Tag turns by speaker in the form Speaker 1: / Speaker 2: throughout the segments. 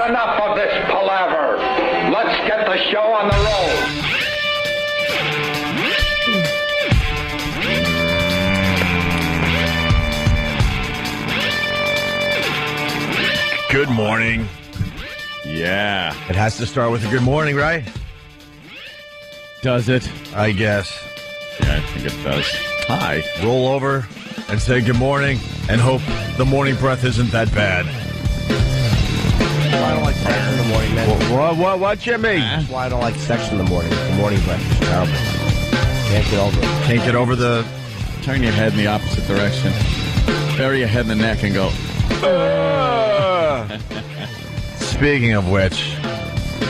Speaker 1: had enough of this palaver. Let's get the show on the road.
Speaker 2: Good morning.
Speaker 3: Yeah.
Speaker 2: It has to start with a good morning, right?
Speaker 3: Does it?
Speaker 2: I guess.
Speaker 3: Yeah, I think it does. Hi.
Speaker 2: Roll over and say good morning and hope the morning breath isn't that bad.
Speaker 4: I don't like sex in the morning, man.
Speaker 2: What, Jimmy?
Speaker 4: That's why I don't like sex in the morning. The morning breath is terrible. Can't get over it.
Speaker 2: Can't get over the...
Speaker 3: Turn your head in the opposite direction. Bury your head in the neck and go...
Speaker 2: Speaking of which,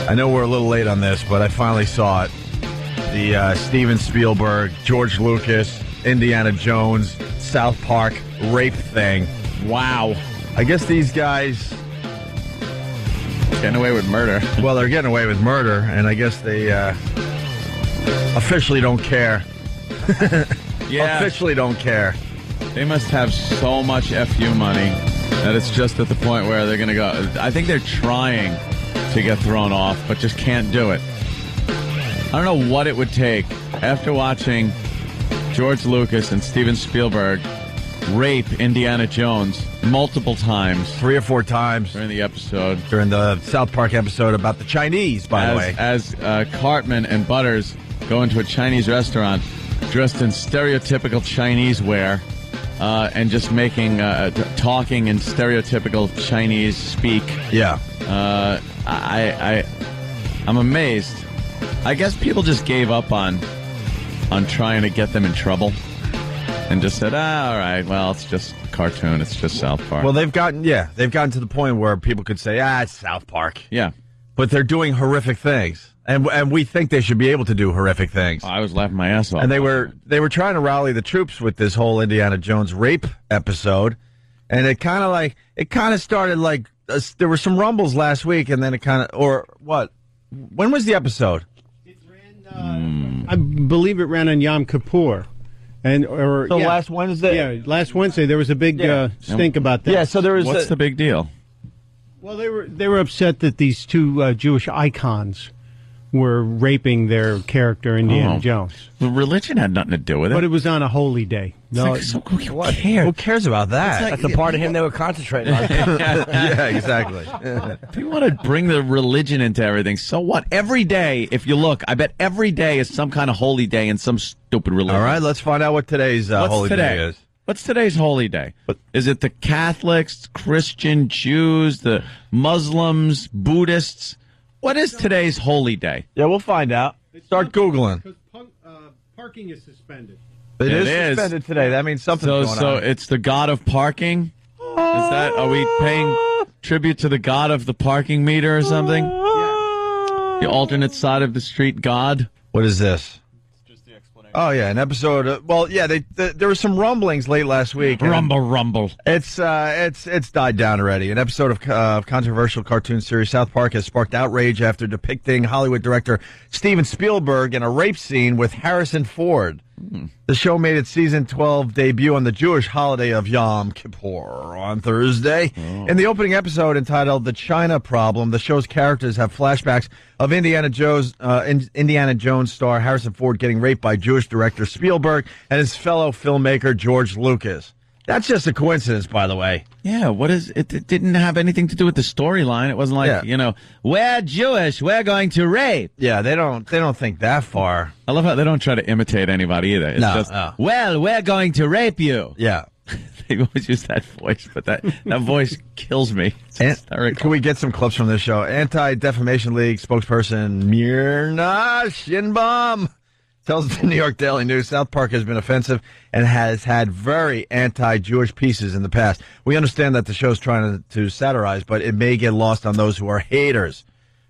Speaker 2: I know we're a little late on this, but I finally saw it. The Steven Spielberg, George Lucas, Indiana Jones, South Park rape thing.
Speaker 3: Wow.
Speaker 2: I guess these guys...
Speaker 3: Getting away with murder.
Speaker 2: Well, they're getting away with murder, and I guess they officially don't care.
Speaker 3: Yeah.
Speaker 2: Officially don't care.
Speaker 3: They must have so much FU money that it's just at the point where they're going to go. I think they're trying to get thrown off, but just can't do it. I don't know what it would take after watching George Lucas and Steven Spielberg rape Indiana Jones multiple times.
Speaker 2: 3 or 4 times.
Speaker 3: During the episode.
Speaker 2: During the South Park episode about the Chinese, by the way.
Speaker 3: As Cartman and Butters go into a Chinese restaurant dressed in stereotypical Chinese wear and just making, talking in stereotypical Chinese speak.
Speaker 2: Yeah.
Speaker 3: I'm amazed. I guess people just gave up on trying to get them in trouble and just said, all right, well, it's just a cartoon. It's just South Park.
Speaker 2: Well, they've gotten to the point where people could say, it's South Park.
Speaker 3: Yeah.
Speaker 2: But they're doing horrific things. And we think they should be able to do horrific things.
Speaker 3: I was laughing my ass off.
Speaker 2: And they were trying to rally the troops with this whole Indiana Jones rape episode. And it kind of started like, there were some rumbles last week, and then it kind of, or what? When was the episode?
Speaker 5: It ran, I believe it ran on Yom Kippur.
Speaker 2: Last Wednesday?
Speaker 5: Yeah, last Wednesday there was a big stink about that.
Speaker 2: Yeah, so there was...
Speaker 3: What's the big deal?
Speaker 5: Well, they were upset that these two Jewish icons were raping their character, Indiana Jones.
Speaker 3: The religion had nothing to do with it.
Speaker 5: But it was on a holy day.
Speaker 3: No, who cares?
Speaker 2: Who cares about that?
Speaker 4: That's the part of him they were concentrating on.
Speaker 2: Yeah, exactly.
Speaker 3: If you want to bring the religion into everything, so what? Every day, if you look, I bet every day is some kind of holy day in some stupid religion.
Speaker 2: All right, let's find out what today's holy day is.
Speaker 3: What's today's holy day? Is it the Catholics, Christian, Jews, the Muslims, Buddhists? What is today's holy day?
Speaker 2: Yeah, we'll find out. Start Googling.
Speaker 5: Because parking is suspended.
Speaker 2: It is suspended today. That means something's going on.
Speaker 3: So it's the god of parking? Are we paying tribute to the god of the parking meter or something?
Speaker 5: Yeah.
Speaker 3: The alternate side of the street god?
Speaker 2: What is this? Oh, yeah, an episode. There were some rumblings late last week.
Speaker 3: Rumble.
Speaker 2: It's died down already. An episode of controversial cartoon series South Park has sparked outrage after depicting Hollywood director Steven Spielberg in a rape scene with Harrison Ford. The show made its season 12 debut on the Jewish holiday of Yom Kippur on Thursday. In the opening episode entitled "The China Problem," the show's characters have flashbacks of Indiana Jones star Harrison Ford getting raped by Jewish director Spielberg and his fellow filmmaker George Lucas. That's just a coincidence, by the way.
Speaker 3: Yeah, what is it? It didn't have anything to do with the storyline. It wasn't like, we're Jewish, we're going to rape.
Speaker 2: Yeah, they don't think that far.
Speaker 3: I love how they don't try to imitate anybody either. It's just, well, we're going to rape you.
Speaker 2: Yeah.
Speaker 3: They always use that voice, but that voice kills me.
Speaker 2: Can we get some clips from this show? Anti-Defamation League spokesperson Mirna Shinbaum tells the New York Daily News South Park has been offensive and has had very anti-Jewish pieces in the past. We understand that the show's trying to satirize, but it may get lost on those who are haters.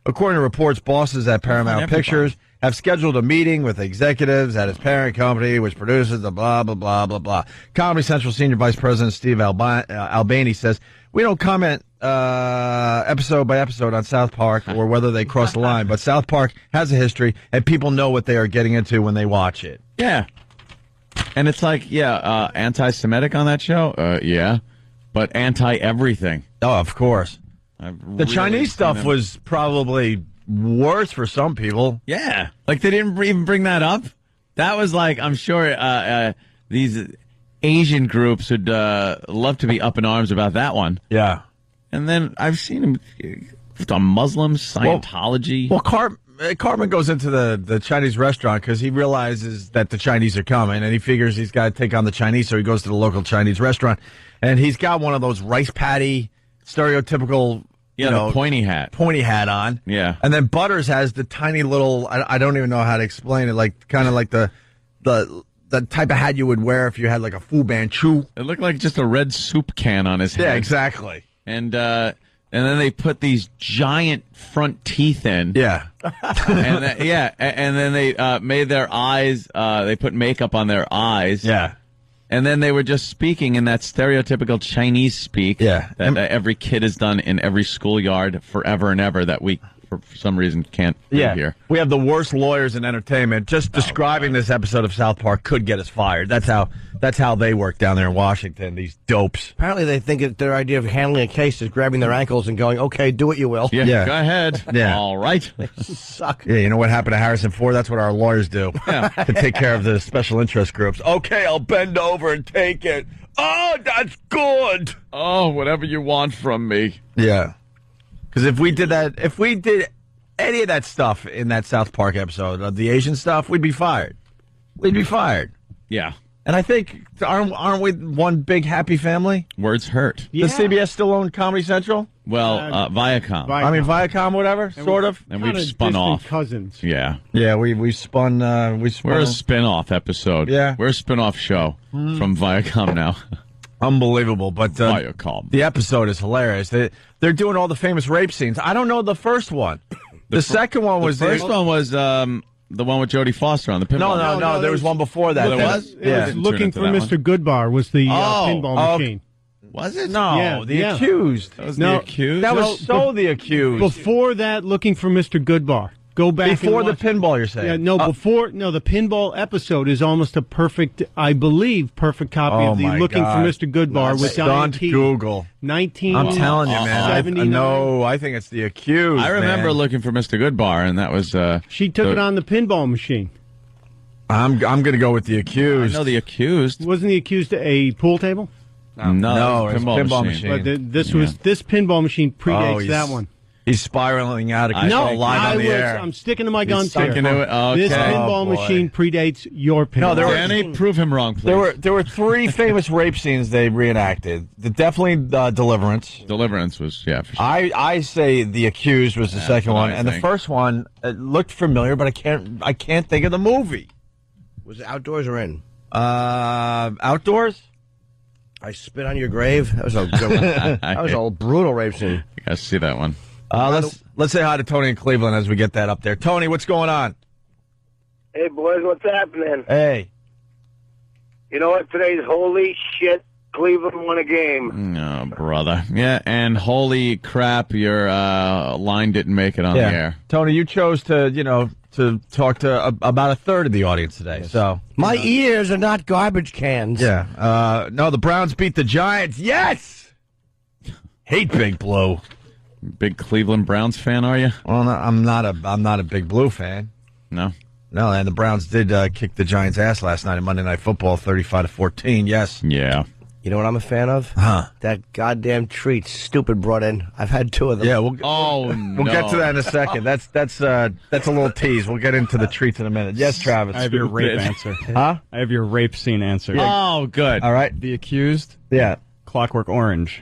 Speaker 2: According to reports, bosses at Paramount Pictures have scheduled a meeting with executives at its parent company, which produces the blah, blah, blah, blah, blah. Comedy Central Senior Vice President Steve Albany says, we don't comment episode by episode on South Park or whether they cross the line, but South Park has a history, and people know what they are getting into when they watch it.
Speaker 3: Yeah. And it's like, anti-Semitic on that show? Yeah. But anti-everything.
Speaker 2: Oh, of course. The Chinese stuff was probably worse for some people.
Speaker 3: Yeah. Like, they didn't even bring that up. That was like, I'm sure these Asian groups would love to be up in arms about that one.
Speaker 2: Yeah.
Speaker 3: And then I've seen him on Muslims, Scientology.
Speaker 2: Well, Cartman goes into the Chinese restaurant because he realizes that the Chinese are coming, and he figures he's got to take on the Chinese, so he goes to the local Chinese restaurant, and he's got one of those rice patty, stereotypical,
Speaker 3: the pointy hat
Speaker 2: on.
Speaker 3: Yeah.
Speaker 2: And then Butters has the tiny little, I don't even know how to explain it, like kind of like the type of hat you would wear if you had like a Fu Manchu.
Speaker 3: It looked like just a red soup can on his head.
Speaker 2: Yeah, exactly.
Speaker 3: And then they put these giant front teeth in.
Speaker 2: Yeah.
Speaker 3: And then they made their eyes, they put makeup on their eyes.
Speaker 2: Yeah.
Speaker 3: And then they were just speaking in that stereotypical Chinese speak that every kid has done in every schoolyard forever and ever that we, for some reason, can't do here.
Speaker 2: We have the worst lawyers in entertainment. Just describing this episode of South Park could get us fired. That's how they work down there in Washington, these dopes.
Speaker 4: Apparently they think that their idea of handling a case is grabbing their ankles and going, okay, do what you will.
Speaker 3: Yeah. Go ahead.
Speaker 2: Yeah.
Speaker 3: All right.
Speaker 4: Suck.
Speaker 2: Yeah, you know what happened to Harrison Ford? That's what our lawyers do to take care of the special interest groups. Okay, I'll bend over and take it. Oh, that's good.
Speaker 3: Oh, whatever you want from me.
Speaker 2: Yeah. Because if we did any of that stuff in that South Park episode of the Asian stuff, we'd be fired.
Speaker 3: Yeah.
Speaker 2: And I think, aren't we one big happy family?
Speaker 3: Words hurt.
Speaker 2: Does CBS still own Comedy Central?
Speaker 3: Well, Viacom.
Speaker 2: I mean, Viacom, whatever, sort of.
Speaker 3: And we've spun off.
Speaker 5: Cousins.
Speaker 3: Yeah.
Speaker 2: Yeah, we spun.
Speaker 3: We're a spin-off episode.
Speaker 2: Yeah.
Speaker 3: We're a spin-off show from Viacom now.
Speaker 2: Unbelievable, but
Speaker 3: Viacom.
Speaker 2: The episode is hilarious. They're doing all the famous rape scenes. I don't know the first one. The second one was
Speaker 3: the first one was the one with Jodie Foster on the pinball.
Speaker 2: No. There was one before that.
Speaker 3: There was?
Speaker 2: Yeah.
Speaker 5: Looking for Mr. Goodbar was the pinball machine.
Speaker 3: Was it?
Speaker 2: No, the accused.
Speaker 3: That was the accused?
Speaker 2: That was the accused.
Speaker 5: Before that, Looking for Mr. Goodbar. Go back
Speaker 2: before
Speaker 5: and
Speaker 2: the
Speaker 5: watch.
Speaker 2: pinball, you're saying?
Speaker 5: Yeah, the pinball episode is almost a perfect copy of the Looking for Mr. Goodbar with Diane
Speaker 2: Don't
Speaker 5: Keaton.
Speaker 2: Google.
Speaker 5: I'm telling
Speaker 2: you, man. I think it's the accused.
Speaker 3: I remember
Speaker 2: man.
Speaker 3: Looking for Mr. Goodbar, and that was...
Speaker 5: she took it on the pinball machine.
Speaker 2: I'm going to go with the accused.
Speaker 3: I know the accused.
Speaker 5: Wasn't the accused a pool table?
Speaker 3: No,
Speaker 2: it's a pinball machine.
Speaker 5: But this pinball machine predates that one.
Speaker 2: He's spiraling out of control live on the air.
Speaker 5: I'm sticking to my guns here.
Speaker 3: Okay.
Speaker 5: This pinball machine predates your pinball.
Speaker 3: Danny, prove him wrong, please.
Speaker 2: There were three famous rape scenes they reenacted. Definitely Deliverance.
Speaker 3: Deliverance was, for sure.
Speaker 2: I say The Accused was the second one, and the first one looked familiar, but I can't think of the movie.
Speaker 4: Was it outdoors or in?
Speaker 2: Outdoors.
Speaker 4: I Spit on Your Grave. That was a good one. That was a brutal rape scene.
Speaker 3: You guys see that one?
Speaker 2: Let's say hi to Tony in Cleveland as we get that up there. Tony, what's going on?
Speaker 6: Hey, boys, what's happening?
Speaker 2: Hey.
Speaker 6: You know what? Today's holy shit. Cleveland won a game.
Speaker 3: No, brother. Yeah, and holy crap, your line didn't make it on the air.
Speaker 2: Tony, you chose to talk to about a third of the audience today. Yes. So
Speaker 4: my ears are not garbage cans.
Speaker 2: Yeah. No, the Browns beat the Giants. Yes. Hate Big Blue.
Speaker 3: Big Cleveland Browns fan, are you?
Speaker 2: Well, no, I'm not a Big Blue fan.
Speaker 3: No.
Speaker 2: No, and the Browns did kick the Giants' ass last night in Monday Night Football, 35-14. Yes.
Speaker 3: Yeah.
Speaker 4: You know what I'm a fan of?
Speaker 2: Huh?
Speaker 4: That goddamn treat Stupid brought in. I've had two of them.
Speaker 2: Yeah. We'll get to that in a second. That's a little tease. We'll get into the treats in a minute. Yes, Travis.
Speaker 7: I have your rape answer.
Speaker 2: Huh?
Speaker 7: I have your rape scene answer.
Speaker 3: Oh, good.
Speaker 2: All right.
Speaker 7: The Accused.
Speaker 2: Yeah.
Speaker 7: Clockwork Orange.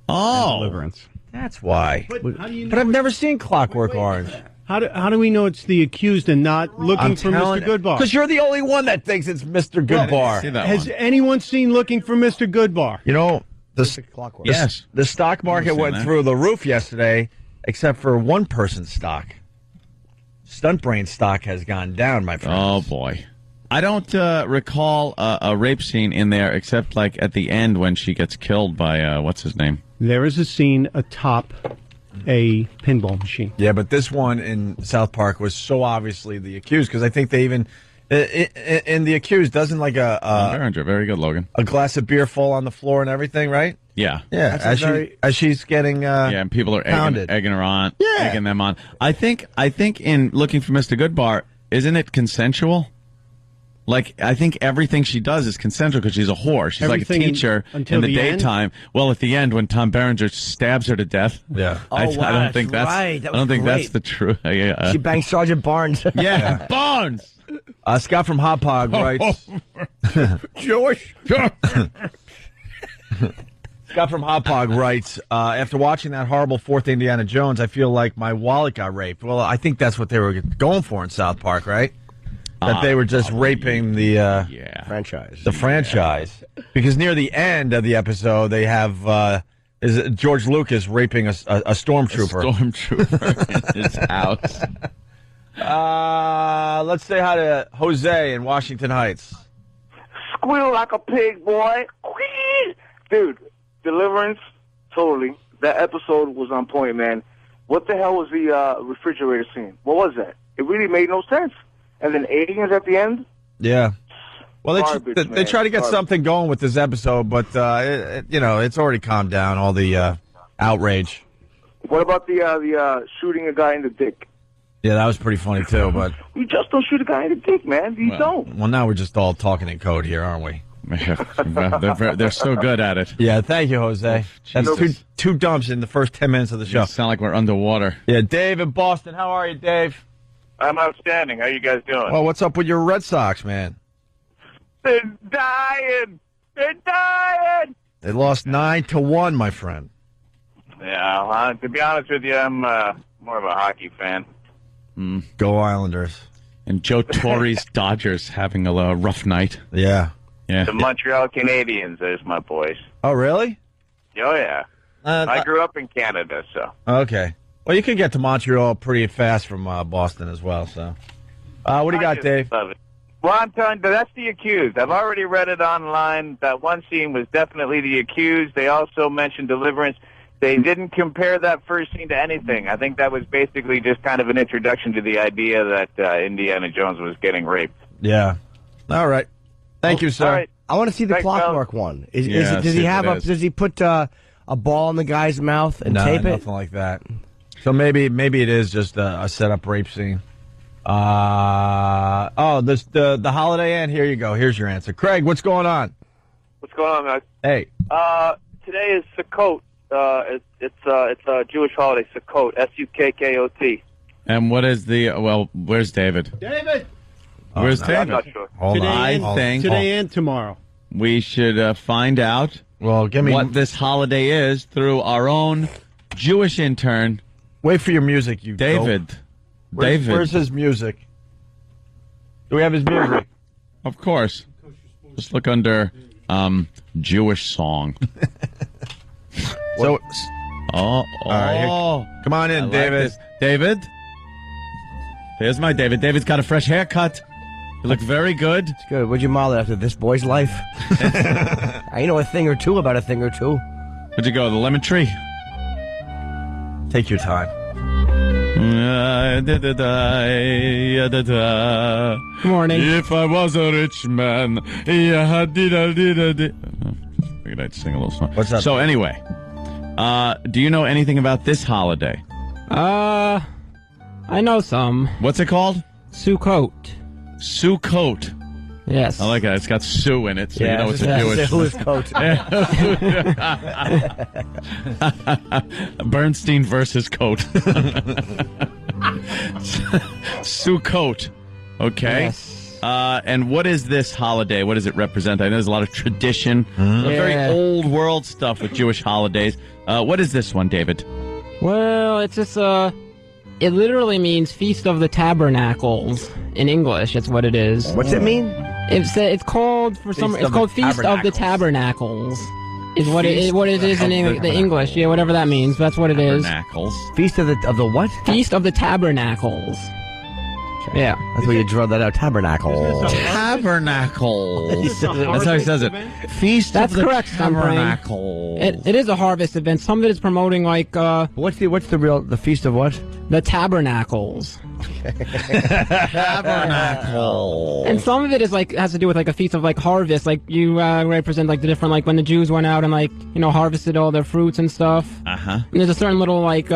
Speaker 3: Oh.
Speaker 7: Deliverance.
Speaker 2: That's why.
Speaker 5: But how do you know
Speaker 2: But I've never seen Clockwork Orange.
Speaker 5: How do we know it's the accused and not Looking for Mr. Goodbar?
Speaker 2: Because you're the only one that thinks it's Mr. Goodbar.
Speaker 3: See that
Speaker 5: Has
Speaker 3: one.
Speaker 5: anyone seen Looking for Mr. Goodbar?
Speaker 2: You know, the stock market went through the roof yesterday, except for one person's stock. Stunt Brain stock has gone down, my friend.
Speaker 3: Oh, boy. I don't recall a rape scene in there except like at the end when she gets killed by, what's his name?
Speaker 5: There is a scene atop a pinball machine.
Speaker 2: Yeah, but this one in South Park was so obviously the accused because I think they even in the accused doesn't like
Speaker 3: Very good, Logan.
Speaker 2: a glass of beer fall on the floor and everything, right?
Speaker 3: Yeah.
Speaker 2: Yeah,
Speaker 4: That's
Speaker 2: as she's getting
Speaker 3: Yeah, and people are
Speaker 2: pounded.
Speaker 3: egging her on,
Speaker 2: Yeah.
Speaker 3: egging them on. I think in Looking for Mr. Goodbar, isn't it consensual? Like, I think everything she does is consensual because she's a whore. She's
Speaker 5: Everything
Speaker 3: like a teacher
Speaker 5: until
Speaker 3: in the
Speaker 5: the end?
Speaker 3: daytime. Well, at the end, when Tom Berenger stabs her to death.
Speaker 2: Yeah.
Speaker 3: I
Speaker 4: wow,
Speaker 3: don't think
Speaker 4: that's
Speaker 3: that's
Speaker 4: right. That
Speaker 3: I don't
Speaker 4: was
Speaker 3: think that's
Speaker 4: great.
Speaker 3: the truth. Yeah.
Speaker 4: She banged Sergeant Barnes.
Speaker 3: Yeah, Barnes.
Speaker 2: Scott from Hot Pog writes.
Speaker 3: Jewish.
Speaker 2: Scott from Hot Pog writes, after watching that horrible fourth Indiana Jones, I feel like my wallet got raped. Well, I think that's what they were going for in South Park, right? That they were just raping the
Speaker 4: franchise.
Speaker 2: the franchise. Because near the end of the episode, they have is George Lucas raping a stormtrooper.
Speaker 3: Stormtrooper in his house.
Speaker 2: Let's say hi to Jose in Washington Heights.
Speaker 6: Squeal like a pig, boy. Squeal. Dude, Deliverance, totally. That episode was on point, man. What the hell was the refrigerator scene? What was that? It really made no sense. And then aliens at the end?
Speaker 2: Yeah. Well,
Speaker 6: Garbage,
Speaker 2: they
Speaker 6: man.
Speaker 2: try to get
Speaker 6: Garbage.
Speaker 2: something going with this episode, but it's already calmed down. All the outrage.
Speaker 6: What about the shooting a guy in the dick?
Speaker 2: Yeah, that was pretty funny too. But
Speaker 6: You just don't shoot a guy in the dick, man. You don't.
Speaker 2: well, now we're just all talking in code here, aren't we?
Speaker 3: They're so good at it.
Speaker 2: Yeah. Thank you, Jose. That's two dumps in the first 10 minutes of the show.
Speaker 3: You sound like we're underwater.
Speaker 2: Yeah, Dave in Boston. How are you, Dave?
Speaker 8: I'm outstanding. How you guys doing?
Speaker 2: Well, what's up with your Red Sox, man?
Speaker 8: They're dying. They're dying.
Speaker 2: They lost 9-1, my friend.
Speaker 8: Yeah, to be honest with you, I'm more of a hockey fan.
Speaker 2: Go Islanders.
Speaker 3: And Joe Torre's Dodgers having a rough night.
Speaker 2: Yeah.
Speaker 3: Yeah.
Speaker 8: The Montreal Canadiens, there's my boys.
Speaker 2: Oh, really?
Speaker 8: Oh, yeah. I grew up in Canada, so.
Speaker 2: Okay. Well, you can get to Montreal pretty fast from Boston as well. So, what do you got,
Speaker 8: I just
Speaker 2: Dave?
Speaker 8: love it. Well, I'm telling you, that's The Accused. I've already read it online. That one scene was definitely The Accused. They also mentioned Deliverance. They didn't compare that first scene to anything. I think that was basically just kind of an introduction to the idea that Indiana Jones was getting raped.
Speaker 2: Yeah. All right. Thank you, sir.
Speaker 8: All right.
Speaker 4: I want to see the
Speaker 8: Thanks,
Speaker 4: Clockwork one.
Speaker 3: Yeah,
Speaker 4: Does
Speaker 3: see
Speaker 4: he
Speaker 3: if
Speaker 4: have
Speaker 3: it is.
Speaker 4: Does he put a ball in the guy's mouth and
Speaker 2: No,
Speaker 4: tape it?
Speaker 2: nothing like that. So maybe it is just a setup rape scene. The Holiday Inn. Here you go. Here's your answer, Craig. What's going on?
Speaker 9: What's going on, guys?
Speaker 2: Hey.
Speaker 9: Today is Sukkot. It's a Jewish holiday, Sukkot. Sukkot.
Speaker 3: And what is where's David?
Speaker 5: David!
Speaker 3: Where's
Speaker 9: I'm
Speaker 3: David?
Speaker 9: not sure.
Speaker 2: Hold on.
Speaker 3: I think
Speaker 5: Today and tomorrow.
Speaker 3: we should find out
Speaker 2: Well, give me.
Speaker 3: what this holiday is through our own Jewish intern,
Speaker 2: Wait for your music, you
Speaker 3: David.
Speaker 2: dope.
Speaker 3: David.
Speaker 2: Where's his music? Do we have his music?
Speaker 3: Of course. Just look under Jewish song.
Speaker 2: So,
Speaker 3: Oh,
Speaker 2: right, here- come on in,
Speaker 3: I like
Speaker 2: David.
Speaker 3: this. David? There's my David. David's got a fresh haircut. You look very good.
Speaker 4: It's good. What'd you model after this boy's life? I know a thing or two about a thing or two.
Speaker 3: Where'd you go? The lemon tree?
Speaker 2: Take your time.
Speaker 5: Good morning.
Speaker 3: If I was a rich man, figured I'd sing a little song.
Speaker 2: What's up?
Speaker 3: So anyway, do you know anything about this holiday?
Speaker 10: I know some.
Speaker 3: What's it called?
Speaker 10: Sukkot.
Speaker 3: Sukkot.
Speaker 10: Yes.
Speaker 3: I like that. It's got Sue in it, so you know it's a
Speaker 4: Yeah,
Speaker 3: Jewish.
Speaker 4: Who is coat?
Speaker 3: Bernstein versus Coat. Sukkot. Okay.
Speaker 10: Yes.
Speaker 3: And what is this holiday? What does it represent? I know there's a lot of tradition, very
Speaker 10: Yeah.
Speaker 3: old world stuff with Jewish holidays. What is this one, David?
Speaker 10: Well, it's just it literally means Feast of the Tabernacles in English. That's what it is.
Speaker 4: What's it mean?
Speaker 10: It's called for some.
Speaker 2: Feast
Speaker 10: It's
Speaker 2: of
Speaker 10: called
Speaker 2: the
Speaker 10: Feast of the
Speaker 2: Tabernacles.
Speaker 10: Tabernacles. Is what it is in the English. Yeah, whatever that means. That's what it is.
Speaker 3: Tabernacles.
Speaker 4: Feast of the what?
Speaker 10: Feast of the Tabernacles. Yeah.
Speaker 4: That's where you draw that out. Tabernacle.
Speaker 3: Tabernacle. That's how he says it. Feast
Speaker 10: That's
Speaker 3: of the
Speaker 10: correct, Stumpbrain.
Speaker 3: Tabernacle.
Speaker 10: It is a harvest event. Some of it is promoting like
Speaker 4: What's the feast of what?
Speaker 10: the tabernacles.
Speaker 3: Tabernacle.
Speaker 10: And some of it is like has to do with like a feast of like harvest, like you represent like the different like when the Jews went out and like harvested all their fruits and stuff.
Speaker 3: Uh-huh.
Speaker 10: And there's a certain little like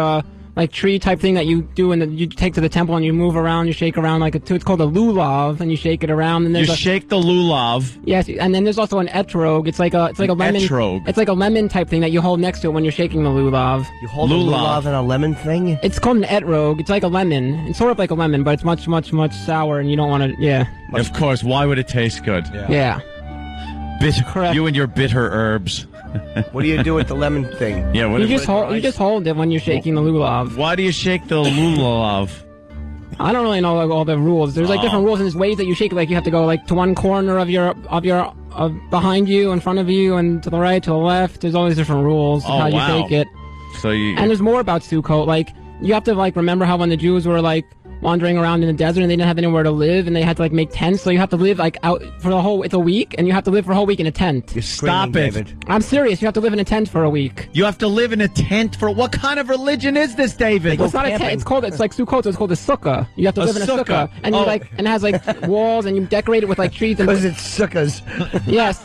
Speaker 10: tree type thing that you do and you take to the temple and you move around, you shake around it's called a lulav, and you shake it around and
Speaker 3: You
Speaker 10: there's
Speaker 3: shake the lulav.
Speaker 10: yes, and then there's also an etrog. It's like a lemon.
Speaker 3: Etrog.
Speaker 10: It's like a lemon type thing that you hold next to it when you're shaking the lulav.
Speaker 4: You hold
Speaker 3: Lulav.
Speaker 4: a lulav and a lemon thing?
Speaker 10: It's called an etrog. It's like a lemon. It's sort of like a lemon, but it's much sour, and you don't want to. Yeah.
Speaker 3: Of course. Why would it taste good?
Speaker 10: Yeah.
Speaker 3: Bitter.
Speaker 10: Correct.
Speaker 3: You and your bitter herbs.
Speaker 4: What do you do with the lemon thing?
Speaker 3: Yeah. What
Speaker 10: You
Speaker 3: is
Speaker 10: just
Speaker 3: it?
Speaker 10: hold. You just hold it when you're shaking the lulav.
Speaker 3: Why do you shake the lulav?
Speaker 10: I don't really know like, all the rules. There's like different rules, and there's ways that you shake it. Like you have to go like to one corner of your behind you, in front of you, and to the right, to the left. There's always different rules of
Speaker 3: Oh,
Speaker 10: how you
Speaker 3: wow.
Speaker 10: shake it.
Speaker 3: So you.
Speaker 10: And there's more about Sukkot. Like you have to like remember how when the Jews were like wandering around in the desert and they didn't have anywhere to live and they had to like make tents, so you have to live like out for it's a week, and you have to live for a whole week in a tent.
Speaker 4: You're
Speaker 3: Stop
Speaker 4: screaming,
Speaker 3: it.
Speaker 4: David.
Speaker 10: I'm serious. You have to live in a tent for a week.
Speaker 3: You have to live in a tent for what kind of religion is this, David?
Speaker 10: Well, it's not a tent. It's like Sukkot. So it's called a sukkah. You have to
Speaker 3: A
Speaker 10: live in a
Speaker 3: sukkah.
Speaker 10: sukkah, and you
Speaker 3: Oh.
Speaker 10: and it has like walls, and you decorate it with like trees and
Speaker 4: Because it's sukkahs.
Speaker 10: yes,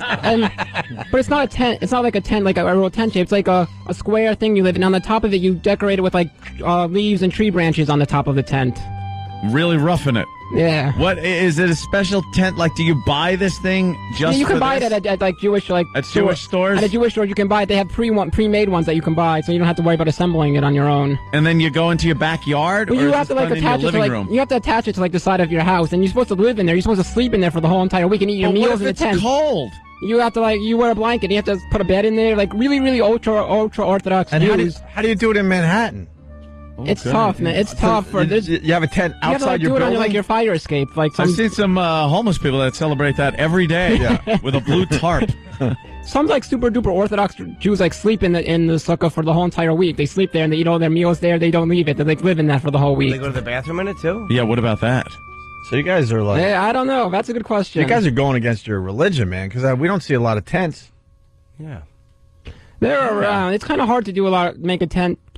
Speaker 10: but it's not a tent. It's not like a tent, like a real tent shape. It's like a square thing you live in. On the top of it, you decorate it with like leaves and tree branches on the top of the tent.
Speaker 3: Really roughing it.
Speaker 10: Yeah.
Speaker 3: What is it? A special tent? Like, do you buy this thing just?
Speaker 10: Yeah, you can
Speaker 3: for
Speaker 10: buy
Speaker 3: this?
Speaker 10: it at like Jewish
Speaker 3: At Jewish stores?
Speaker 10: At a Jewish store, you can buy it. They have pre-made ones that you can buy, so you don't have to worry about assembling it on your own.
Speaker 3: And then you go into your backyard,
Speaker 10: Well,
Speaker 3: or
Speaker 10: you
Speaker 3: is
Speaker 10: have to
Speaker 3: this
Speaker 10: like
Speaker 3: done in your
Speaker 10: attach it to
Speaker 3: living
Speaker 10: like
Speaker 3: room?
Speaker 10: you have to attach it to like the side of your house, and you're supposed to live in there. You're supposed to sleep in there for the whole entire week and eat your
Speaker 3: But what
Speaker 10: meals
Speaker 3: if
Speaker 10: in the
Speaker 3: it's
Speaker 10: tent.
Speaker 3: cold?
Speaker 10: You have to you wear a blanket. You have to put a bed in there, like really ultra orthodox
Speaker 2: And
Speaker 10: Jews.
Speaker 2: how do you do it in Manhattan?
Speaker 10: It's tough, man. It's tough for this.
Speaker 2: You have a tent
Speaker 10: You have to
Speaker 2: outside
Speaker 10: do
Speaker 2: your
Speaker 10: it on
Speaker 2: building.
Speaker 10: like your fire escape, like
Speaker 3: I've
Speaker 10: some
Speaker 3: seen some homeless people that celebrate that every day with a blue tarp.
Speaker 10: some like super duper Orthodox Jews like sleep in the sukkah for the whole entire week. They sleep there and they eat all their meals there. They don't leave it. They like live in that for the whole
Speaker 4: They
Speaker 10: week.
Speaker 4: go to the bathroom in it too?
Speaker 3: Yeah, what about that?
Speaker 2: So you guys are like,
Speaker 10: Yeah, I don't know. That's a good question.
Speaker 2: you guys are going against your religion, man, because we don't see a lot of tents.
Speaker 4: Yeah.
Speaker 10: They're around. It's kind of hard to do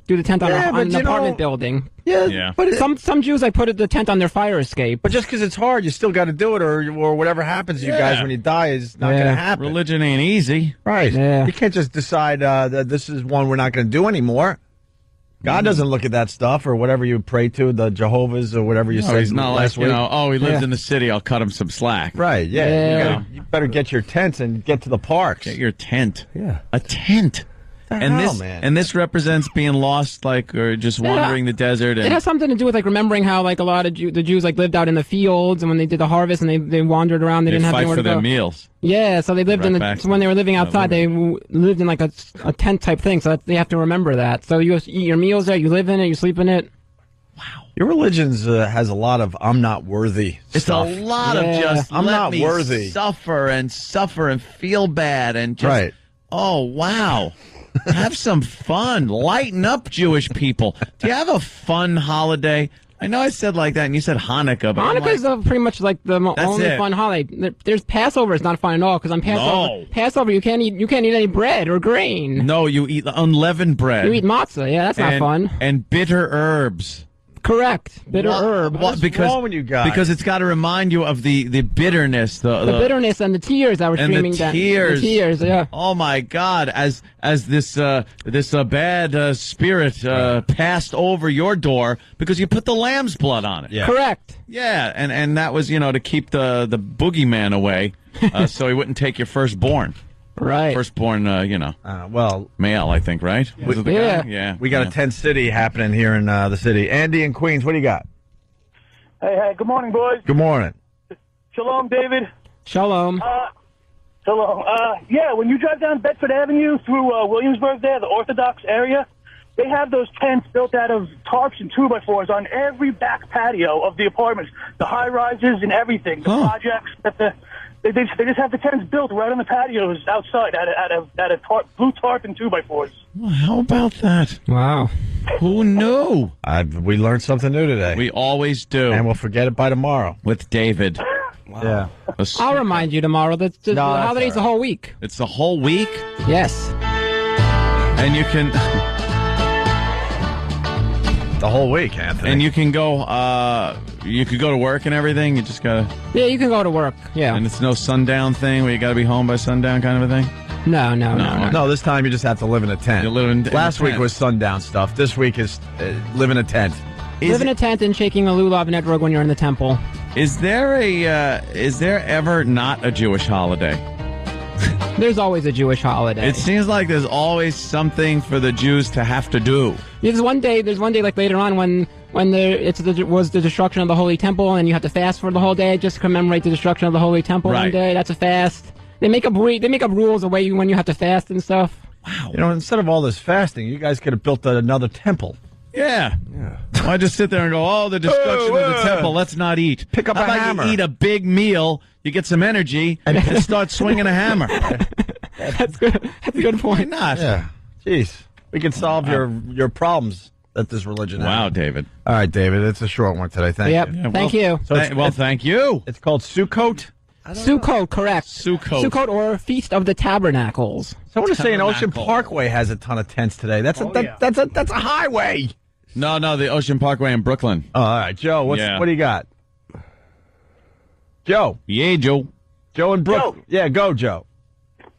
Speaker 10: do the tent on,
Speaker 2: Yeah,
Speaker 10: on
Speaker 2: but
Speaker 10: an
Speaker 2: you know-
Speaker 10: apartment building.
Speaker 3: Yeah.
Speaker 2: But
Speaker 10: Some Jews like put the tent on their fire escape.
Speaker 2: But just because it's hard, you still got to do it, or whatever happens to you guys
Speaker 3: Yeah.
Speaker 2: when you die is not
Speaker 10: Yeah.
Speaker 2: going to happen.
Speaker 3: Religion ain't easy.
Speaker 2: Right.
Speaker 10: Yeah.
Speaker 2: You can't just decide that this is one we're not going to do anymore. God doesn't look at that stuff or whatever you pray to, the Jehovah's or whatever you
Speaker 3: No,
Speaker 2: said
Speaker 3: he's not
Speaker 2: last
Speaker 3: like,
Speaker 2: week.
Speaker 3: he lives
Speaker 10: Yeah.
Speaker 3: in the city, I'll cut him some slack.
Speaker 2: Right, yeah.
Speaker 10: Yeah.
Speaker 2: You better get your tents and get to the parks.
Speaker 3: Get your tent.
Speaker 2: Yeah.
Speaker 3: A tent.
Speaker 2: The
Speaker 3: And
Speaker 2: hell,
Speaker 3: this
Speaker 2: man.
Speaker 3: and this represents being lost, like, or just wandering the desert.
Speaker 10: It
Speaker 3: And
Speaker 10: has something to do with like remembering how like a lot of the Jews like lived out in the fields, and when they did the harvest and they wandered around, they
Speaker 3: they
Speaker 10: didn't have
Speaker 3: fight
Speaker 10: anywhere
Speaker 3: for
Speaker 10: to
Speaker 3: their
Speaker 10: go.
Speaker 3: meals.
Speaker 10: Yeah, so they lived
Speaker 3: Right
Speaker 10: in
Speaker 3: back
Speaker 10: so when they were living
Speaker 3: to
Speaker 10: outside, they lived in like a tent type thing. So they have to remember that. So you eat your meals there, you live in it, you sleep in it.
Speaker 2: Your religion's has a lot of I'm not worthy
Speaker 3: It's
Speaker 2: stuff.
Speaker 3: a lot
Speaker 10: Yeah.
Speaker 3: of just
Speaker 2: I'm
Speaker 3: let
Speaker 2: not
Speaker 3: me
Speaker 2: worthy.
Speaker 3: suffer and feel bad and just
Speaker 2: Right.
Speaker 3: oh wow. Have some fun. Lighten up, Jewish people. Do you have a fun holiday? I know I said like that, and you said Hanukkah, but I'm
Speaker 10: Hanukkah is pretty much like the only
Speaker 3: it.
Speaker 10: fun holiday. There's Passover. It's not fun at all because on Passover,
Speaker 3: No.
Speaker 10: Passover you can't eat any bread or grain.
Speaker 3: no, you eat unleavened bread.
Speaker 10: You eat matzah. Yeah, that's not
Speaker 3: and,
Speaker 10: fun.
Speaker 3: And bitter herbs.
Speaker 10: Correct. Bitter herb.
Speaker 3: What, because,
Speaker 2: wrong with you guys?
Speaker 3: Because it's got to remind you of the bitterness, the
Speaker 10: bitterness and the tears that were
Speaker 3: and
Speaker 10: streaming
Speaker 3: the
Speaker 10: down.
Speaker 3: tears.
Speaker 10: The tears, yeah.
Speaker 3: Oh my God! As this bad spirit passed over your door because you put the lamb's blood on it.
Speaker 2: Yeah.
Speaker 10: Correct.
Speaker 3: Yeah, and that was to keep the boogeyman away, so he wouldn't take your firstborn.
Speaker 10: Right.
Speaker 3: Firstborn,
Speaker 2: Well,
Speaker 3: male, I think, right? Was it the
Speaker 10: Yeah.
Speaker 3: guy? Yeah.
Speaker 2: we got
Speaker 3: yeah.
Speaker 2: a tent city happening here in the city. Andy in Queens, what do you got?
Speaker 6: Hey, good morning, boys.
Speaker 2: Good morning.
Speaker 6: Shalom, David.
Speaker 10: Shalom.
Speaker 6: Shalom. Yeah, when you drive down Bedford Avenue through Williamsburg there, the Orthodox area, they have those tents built out of tarps and 2x4s on every back patio of the apartments, the high-rises and everything, the projects. They just have the tents built right on the patios outside out of blue tarp and 2x4s.
Speaker 3: Well, how about that?
Speaker 10: Wow.
Speaker 3: Who knew?
Speaker 2: We learned something new today.
Speaker 3: We always do.
Speaker 2: And we'll forget it by tomorrow.
Speaker 3: With David.
Speaker 2: Yeah.
Speaker 10: I'll remind you tomorrow. The holiday's the whole week.
Speaker 3: It's the whole week?
Speaker 10: Yes.
Speaker 3: And you can...
Speaker 2: The whole week, Anthony.
Speaker 3: And you can go, you could go to work and everything. You just gotta...
Speaker 10: Yeah, you can go to work. Yeah.
Speaker 3: And it's no sundown thing where you gotta be home by sundown kind of a thing?
Speaker 10: No.
Speaker 2: No, this time you just have to live in a tent.
Speaker 3: You live in
Speaker 2: Last
Speaker 3: a
Speaker 2: week
Speaker 3: tent.
Speaker 2: was sundown stuff. This week is live in a tent.
Speaker 10: Live in a tent and shaking a lulav and etrog when you're in the temple.
Speaker 3: Is there ever not a Jewish holiday?
Speaker 10: There's always a Jewish holiday.
Speaker 3: It seems like there's always something for the Jews to have to do.
Speaker 10: There's one day like later on when was the destruction of the Holy Temple and you have to fast for the whole day just to commemorate the destruction of the Holy Temple one
Speaker 3: Right.
Speaker 10: day. That's a fast. They make up rules of when you have to fast and stuff.
Speaker 3: Wow.
Speaker 2: You know, instead of all this fasting, you guys could have built another temple.
Speaker 3: Yeah. Why just sit there and go, oh, the destruction of the temple, let's not eat.
Speaker 2: Pick up
Speaker 3: How
Speaker 2: a
Speaker 3: about
Speaker 2: hammer.
Speaker 3: You eat a big meal, you get some energy, and start swinging a hammer.
Speaker 10: That's good. That's a good
Speaker 3: Why
Speaker 10: point.
Speaker 3: not?
Speaker 2: Yeah. Jeez. We can solve your problems that this religion has.
Speaker 3: Wow, David.
Speaker 2: All right, David. It's a short one today. Thank
Speaker 10: Yep.
Speaker 2: you.
Speaker 3: Yeah,
Speaker 10: Thank you.
Speaker 2: So
Speaker 3: thank you.
Speaker 2: It's called Sukkot.
Speaker 10: Sukkot, correct.
Speaker 3: Sukkot.
Speaker 10: Or Feast of the Tabernacles.
Speaker 2: Someone is saying Ocean
Speaker 3: Tabernacle.
Speaker 2: Parkway has a ton of tents today. That's a highway.
Speaker 3: No, the Ocean Parkway in Brooklyn.
Speaker 2: Oh, all right, Joe. What do you got? Joe.
Speaker 3: Yeah, Joe.
Speaker 2: Joe in Brooklyn. Yeah, go, Joe.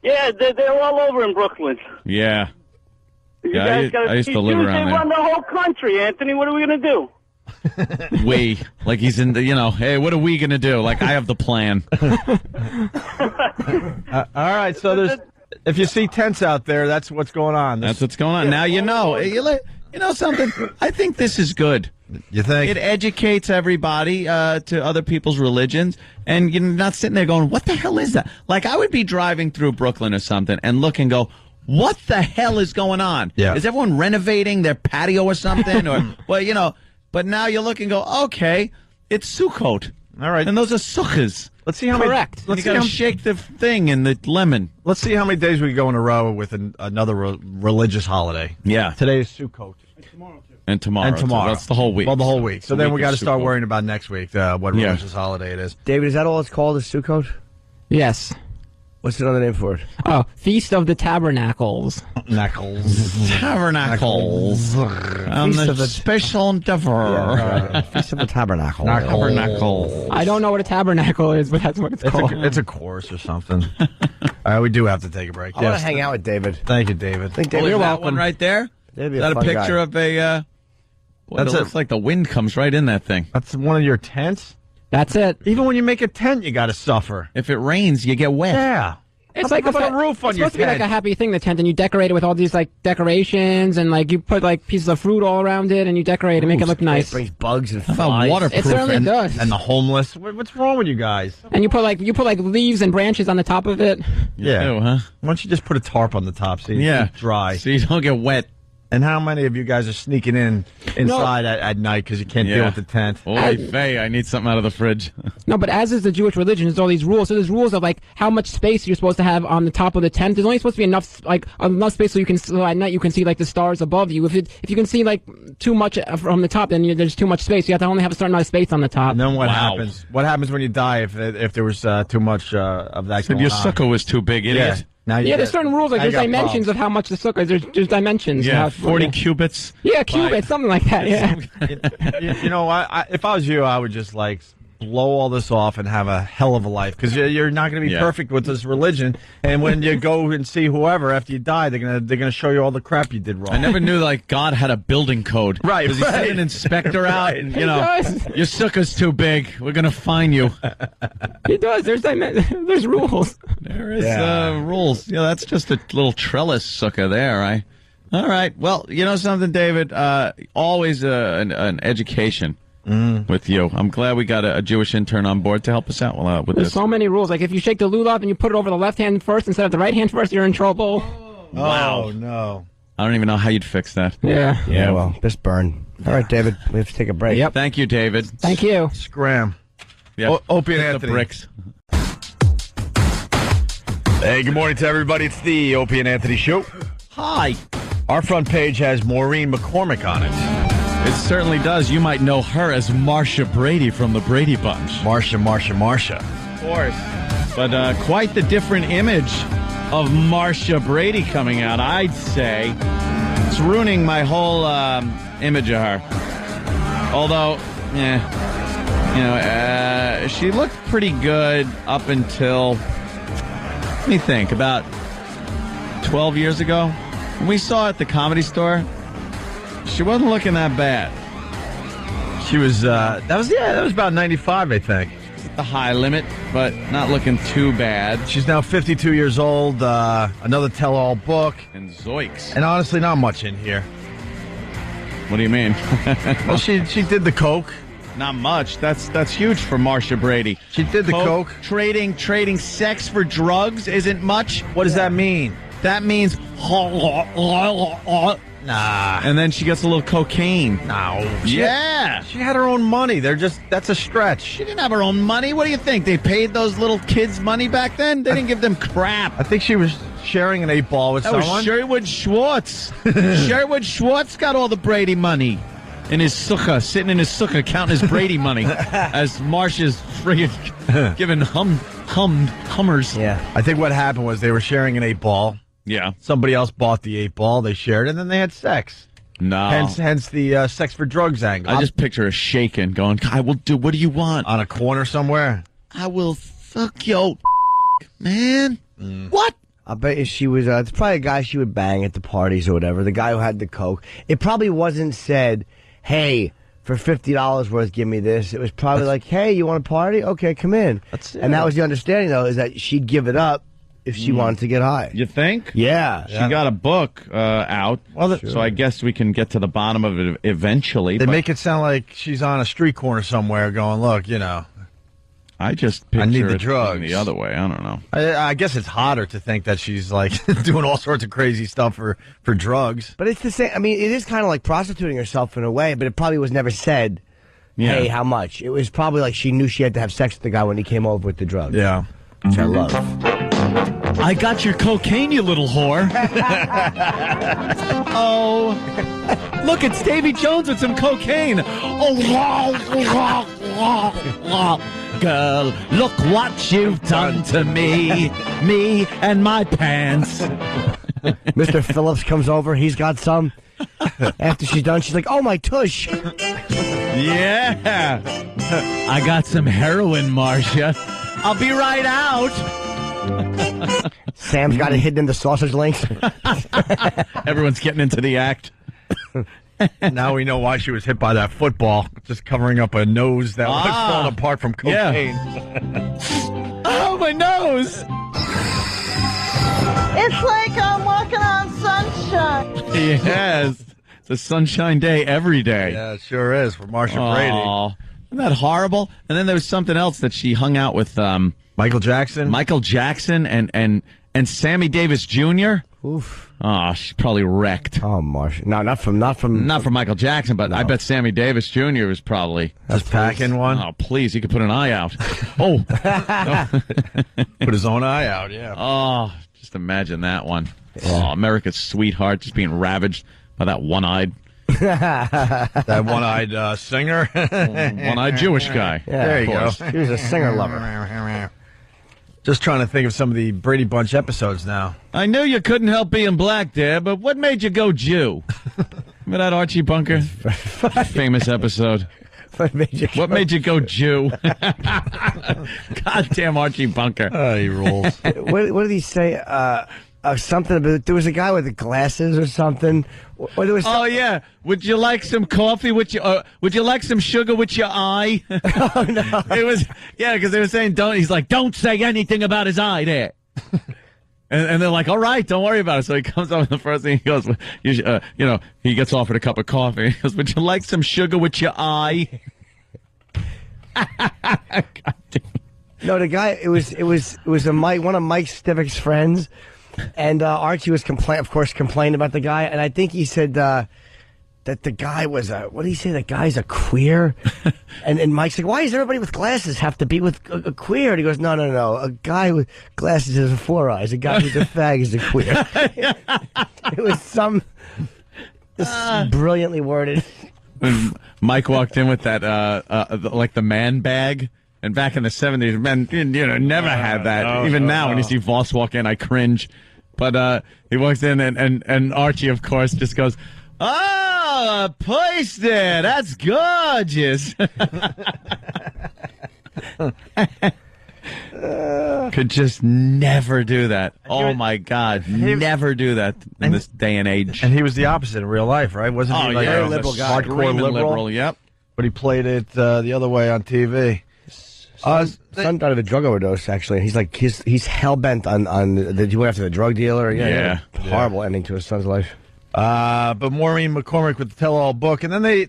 Speaker 11: Yeah, they're all over in Brooklyn.
Speaker 3: Yeah.
Speaker 11: You
Speaker 3: Yeah,
Speaker 11: guys gotta
Speaker 3: I used to
Speaker 11: see
Speaker 3: live
Speaker 11: Jews,
Speaker 3: around
Speaker 11: they
Speaker 3: there.
Speaker 11: run the whole country, Anthony. What are we going to do?
Speaker 3: We. Like he's in the, hey, what are we going to do? Like, I have the plan.
Speaker 2: All right, so if you see tents out there, that's what's going on.
Speaker 3: That's what's going on. Now you know. You know something? I think this is good.
Speaker 2: You think?
Speaker 3: It educates everybody to other people's religions, and you're not sitting there going, what the hell is that? Like, I would be driving through Brooklyn or something and look and go, what the hell is going on?
Speaker 2: Yeah.
Speaker 3: Is everyone renovating their patio or something? Or, well, but now you look and go, okay, it's Sukkot.
Speaker 2: All right.
Speaker 3: And those are sukkahs.
Speaker 2: Let's see how
Speaker 10: Correct.
Speaker 2: many.
Speaker 3: You got to shake the thing in the lemon.
Speaker 2: Let's see how many days we go in a row with another religious holiday.
Speaker 3: Yeah.
Speaker 2: Today is Sukkot.
Speaker 3: And tomorrow.
Speaker 2: And tomorrow.
Speaker 3: That's the whole week.
Speaker 2: Well, the whole week. So
Speaker 3: The
Speaker 2: then
Speaker 3: week
Speaker 2: we got to
Speaker 3: of
Speaker 2: start
Speaker 3: Sukkot.
Speaker 2: worrying about next week, what
Speaker 3: Yeah.
Speaker 2: religious holiday it is.
Speaker 4: David, is that all it's called, is Sukkot?
Speaker 10: Yes.
Speaker 4: What's another name for it?
Speaker 10: Oh, Feast of the Tabernacles.
Speaker 2: Knuckles.
Speaker 3: Tabernacles. On
Speaker 4: Feast
Speaker 3: the
Speaker 4: of the-
Speaker 3: special endeavor.
Speaker 4: Feast of the Tabernacle.
Speaker 3: Tabernacle.
Speaker 10: I don't know what a tabernacle is, but that's what it's called.
Speaker 2: It's a course or something. All right, we do have to take a break.
Speaker 4: I want
Speaker 2: Yes.
Speaker 4: to hang out with David.
Speaker 2: Thank you, David.
Speaker 4: I think
Speaker 3: Oh,
Speaker 4: David,
Speaker 3: is
Speaker 4: you're
Speaker 3: that
Speaker 4: welcome.
Speaker 3: one right there?
Speaker 4: That'd be
Speaker 3: Is
Speaker 4: a
Speaker 3: that a
Speaker 4: fun
Speaker 3: picture
Speaker 4: guy.
Speaker 3: of a... Boy,
Speaker 2: That's
Speaker 3: it
Speaker 2: a-
Speaker 3: looks like the wind comes right in that thing.
Speaker 2: That's one of your tents?
Speaker 10: That's it.
Speaker 2: Even when you make a tent, you got to suffer.
Speaker 3: If it rains, you get wet.
Speaker 2: Yeah.
Speaker 10: It's
Speaker 2: How
Speaker 10: like
Speaker 2: about a roof on
Speaker 10: it's
Speaker 2: your
Speaker 10: supposed to be like
Speaker 2: tent?
Speaker 10: a happy thing, the tent, and you decorate it with all these like decorations, and like you put like pieces of fruit all around it, and you decorate it, make it look
Speaker 4: It
Speaker 10: nice.
Speaker 4: brings bugs and
Speaker 3: How about
Speaker 4: flies.
Speaker 3: waterproof?
Speaker 10: It certainly does.
Speaker 2: And the homeless. What's wrong with you guys?
Speaker 10: And you put like leaves and branches on the top of it.
Speaker 2: Yeah.
Speaker 3: Ew, huh?
Speaker 2: Why don't you just put a tarp on the top so you
Speaker 3: Yeah.
Speaker 2: keep dry?
Speaker 3: So you don't get wet.
Speaker 2: And how many of you guys are sneaking inside at night because you can't deal
Speaker 3: Yeah.
Speaker 2: with the tent?
Speaker 3: Oy vey, I need something out of the fridge.
Speaker 10: No, but as is the Jewish religion, there's all these rules. So there's rules of like how much space you're supposed to have on the top of the tent. There's only supposed to be enough space so at night you can see like the stars above you. If you can see like too much from the top, then there's too much space. You have to only have a certain amount of space on the top.
Speaker 2: And then what
Speaker 3: Wow.
Speaker 2: happens? What happens when you die if there was too much of that
Speaker 3: Said
Speaker 2: going
Speaker 3: your
Speaker 2: on?
Speaker 3: sukkah was too big,
Speaker 2: Yeah.
Speaker 3: idiot.
Speaker 2: Now you
Speaker 10: Yeah, there's certain rules. Like
Speaker 2: now you
Speaker 10: there's
Speaker 2: got
Speaker 10: dimensions
Speaker 2: problems.
Speaker 10: of how much the sukkah is. There's dimensions.
Speaker 3: Yeah,
Speaker 10: How-
Speaker 3: 40 cubits.
Speaker 10: Yeah, cubits, something like that. Yeah.
Speaker 2: you know, if I was you, I would just like blow all this off and have a hell of a life because you're not going to be
Speaker 3: Yeah.
Speaker 2: perfect with this religion. And when you go and see whoever after you die, they're gonna show you all the crap you did wrong.
Speaker 3: I never knew like God had a building code.
Speaker 2: Right,
Speaker 3: Does he send
Speaker 2: right.
Speaker 3: an inspector out and
Speaker 10: He does.
Speaker 3: your sukkah's too big. We're gonna fine you.
Speaker 10: It does. There's rules.
Speaker 3: There is
Speaker 2: Yeah.
Speaker 3: rules. Yeah, that's just a little trellis sukkah there. All right. Well, you know something, David. Always an education with you. I'm glad we got a Jewish intern on board to help us out with
Speaker 10: There's
Speaker 3: this.
Speaker 10: so many rules. Like if you shake the lulav and you put it over the left hand first instead of the right hand first, you're in trouble.
Speaker 2: Oh no!
Speaker 3: I don't even know how you'd fix that.
Speaker 10: Yeah.
Speaker 4: Yeah, well, just burn. All right, David, we have to take a break.
Speaker 10: Yep.
Speaker 3: Thank you, David.
Speaker 10: Thank you.
Speaker 2: Scram.
Speaker 3: Yeah.
Speaker 2: Opie and
Speaker 3: Hit
Speaker 2: Anthony.
Speaker 3: the bricks.
Speaker 2: Hey, good morning to everybody. It's the Opie and Anthony Show.
Speaker 3: Hi.
Speaker 2: Our front page has Maureen McCormick on it.
Speaker 3: It certainly does. You might know her as Marcia Brady from the Brady Bunch.
Speaker 2: Marsha.
Speaker 3: Of course. But quite the different image of Marcia Brady coming out, I'd say. It's ruining my whole image of her. Although, she looked pretty good up until, let me think, about 12 years ago. When we saw her at the Comedy Store, she wasn't looking that bad.
Speaker 2: She was, that was about 95, I think.
Speaker 3: The high limit, but not looking too bad.
Speaker 2: She's now 52 years old, another tell-all book.
Speaker 3: And zoinks.
Speaker 2: And honestly, not much in here.
Speaker 3: What do you mean?
Speaker 2: Well, she did the coke.
Speaker 3: Not much. That's huge for Marcia Brady.
Speaker 2: She did the coke.
Speaker 3: Trading sex for drugs isn't much.
Speaker 2: What does that mean?
Speaker 3: That means
Speaker 2: nah.
Speaker 3: And then she gets a little cocaine.
Speaker 2: No.
Speaker 3: Yeah.
Speaker 2: She had her own money. That's a stretch.
Speaker 3: She didn't have her own money. What do you think? They paid those little kids money back then? They didn't give them crap.
Speaker 2: I think she was sharing an 8-ball with someone.
Speaker 3: That was Sherwood Schwartz. Sherwood Schwartz got all the Brady money in his sukkah, sitting in his sukkah counting his Brady money as Marcia's friggin' giving hummers.
Speaker 2: Yeah. I think what happened was they were sharing an 8-ball.
Speaker 3: Yeah.
Speaker 2: Somebody else bought the 8-ball. They shared, and then they had sex.
Speaker 3: No.
Speaker 2: Hence the sex for drugs angle.
Speaker 3: I just picture her shaking, going, I will do, what do you want?
Speaker 2: On a corner somewhere?
Speaker 3: I will fuck your man. What?
Speaker 4: I bet you she was, it's probably a guy she would bang at the parties or whatever, the guy who had the coke. It probably wasn't said, hey, for $50 worth, give me this. It was probably like, hey, you want a party? Okay, come in. And that was the understanding, though, is that she'd give it up if she wanted to get high.
Speaker 3: You think?
Speaker 4: Yeah.
Speaker 3: She got a book out, so I guess we can get to the bottom of it eventually.
Speaker 2: They make it sound like she's on a street corner somewhere going, look,
Speaker 3: I just picture
Speaker 2: need the
Speaker 3: it
Speaker 2: drugs.
Speaker 3: the other way. I don't know.
Speaker 2: I guess it's hotter to think that she's like doing all sorts of crazy stuff for drugs.
Speaker 4: But it's the same. I mean, it is kind of like prostituting herself in a way, but it probably was never said, hey, how much? It was probably like she knew she had to have sex with the guy when he came over with the drugs.
Speaker 2: Yeah.
Speaker 4: Which I love.
Speaker 3: I got your cocaine, you little whore. Oh, look, it's Davy Jones with some cocaine. Oh, girl, look what you've done to me and my pants.
Speaker 4: Mr. Phillips comes over. He's got some. After she's done, she's like, oh, my tush.
Speaker 3: Yeah. I got some heroin, Marcia. I'll be right out.
Speaker 4: Sam's got it hidden in the sausage links.
Speaker 3: Everyone's getting into the act.
Speaker 2: Now we know why she was hit by that football, just covering up a nose that was falling apart from cocaine.
Speaker 3: Yeah. Oh, my nose!
Speaker 12: It's like I'm walking on sunshine.
Speaker 3: Yes. It's a sunshine day every day.
Speaker 2: Yeah, it sure is for Marcia Brady.
Speaker 3: Isn't that horrible? And then there was something else that she hung out with
Speaker 2: Michael Jackson.
Speaker 3: Michael Jackson and Sammy Davis Jr.
Speaker 4: Oof.
Speaker 3: Oh, she's probably wrecked.
Speaker 4: Oh, Marcia. No, not from
Speaker 3: Michael Jackson, but I bet Sammy Davis Jr. was probably
Speaker 2: just packing one.
Speaker 3: Oh, please, he could put an eye out. Oh,
Speaker 2: put his own eye out. Yeah.
Speaker 3: Oh, just imagine that one. Oh, America's sweetheart just being ravaged by that one-eyed.
Speaker 2: That one-eyed singer.
Speaker 3: One-eyed Jewish guy.
Speaker 4: Yeah,
Speaker 2: there you go.
Speaker 4: He was a singer lover.
Speaker 2: Just trying to think of some of the Brady Bunch episodes now.
Speaker 3: I knew you couldn't help being black there, but what made you go Jew? Remember that Archie Bunker? Famous episode. What made you go Jew? Goddamn Archie Bunker.
Speaker 2: Oh, he rules.
Speaker 4: What did he say? Something about there was a guy with the glasses or something.
Speaker 3: Oh yeah, would you like some coffee with your? Would you like some sugar with your eye?
Speaker 4: Oh no!
Speaker 3: It was because they were saying don't. He's like, don't say anything about his eye there. And they're like, all right, don't worry about it. So he comes up with the first thing he goes, he gets offered a cup of coffee. He goes, would you like some sugar with your eye?
Speaker 4: No, the guy. It was one of Mike Stivick's friends. And Archie was complaining about the guy, and I think he said, that the guy was what did he say? That guy's a queer, and Mike's like, why does everybody with glasses have to be with a queer? And he goes, no, a guy with glasses has 4 eyes. A guy who's a fag is a queer. It was some brilliantly worded.
Speaker 3: When Mike walked in with that, like the man bag, and back in the 70s, men, never had that. Even now, when you see Voss walk in, I cringe. But he walks in, and Archie, of course, just goes, "Oh, place there. That's gorgeous." Could just never do that. Oh my God, never do that in this day and age.
Speaker 2: And he was the opposite in real life, right? Wasn't he like a
Speaker 4: liberal guy?
Speaker 2: hardcore liberal?
Speaker 3: Yep.
Speaker 2: But he played it the other way on TV.
Speaker 4: Son died of a drug overdose, actually. He's like he's hell bent on he went after the drug dealer. Yeah. Horrible ending to his son's life.
Speaker 2: But Maureen McCormick with the tell-all book, and then they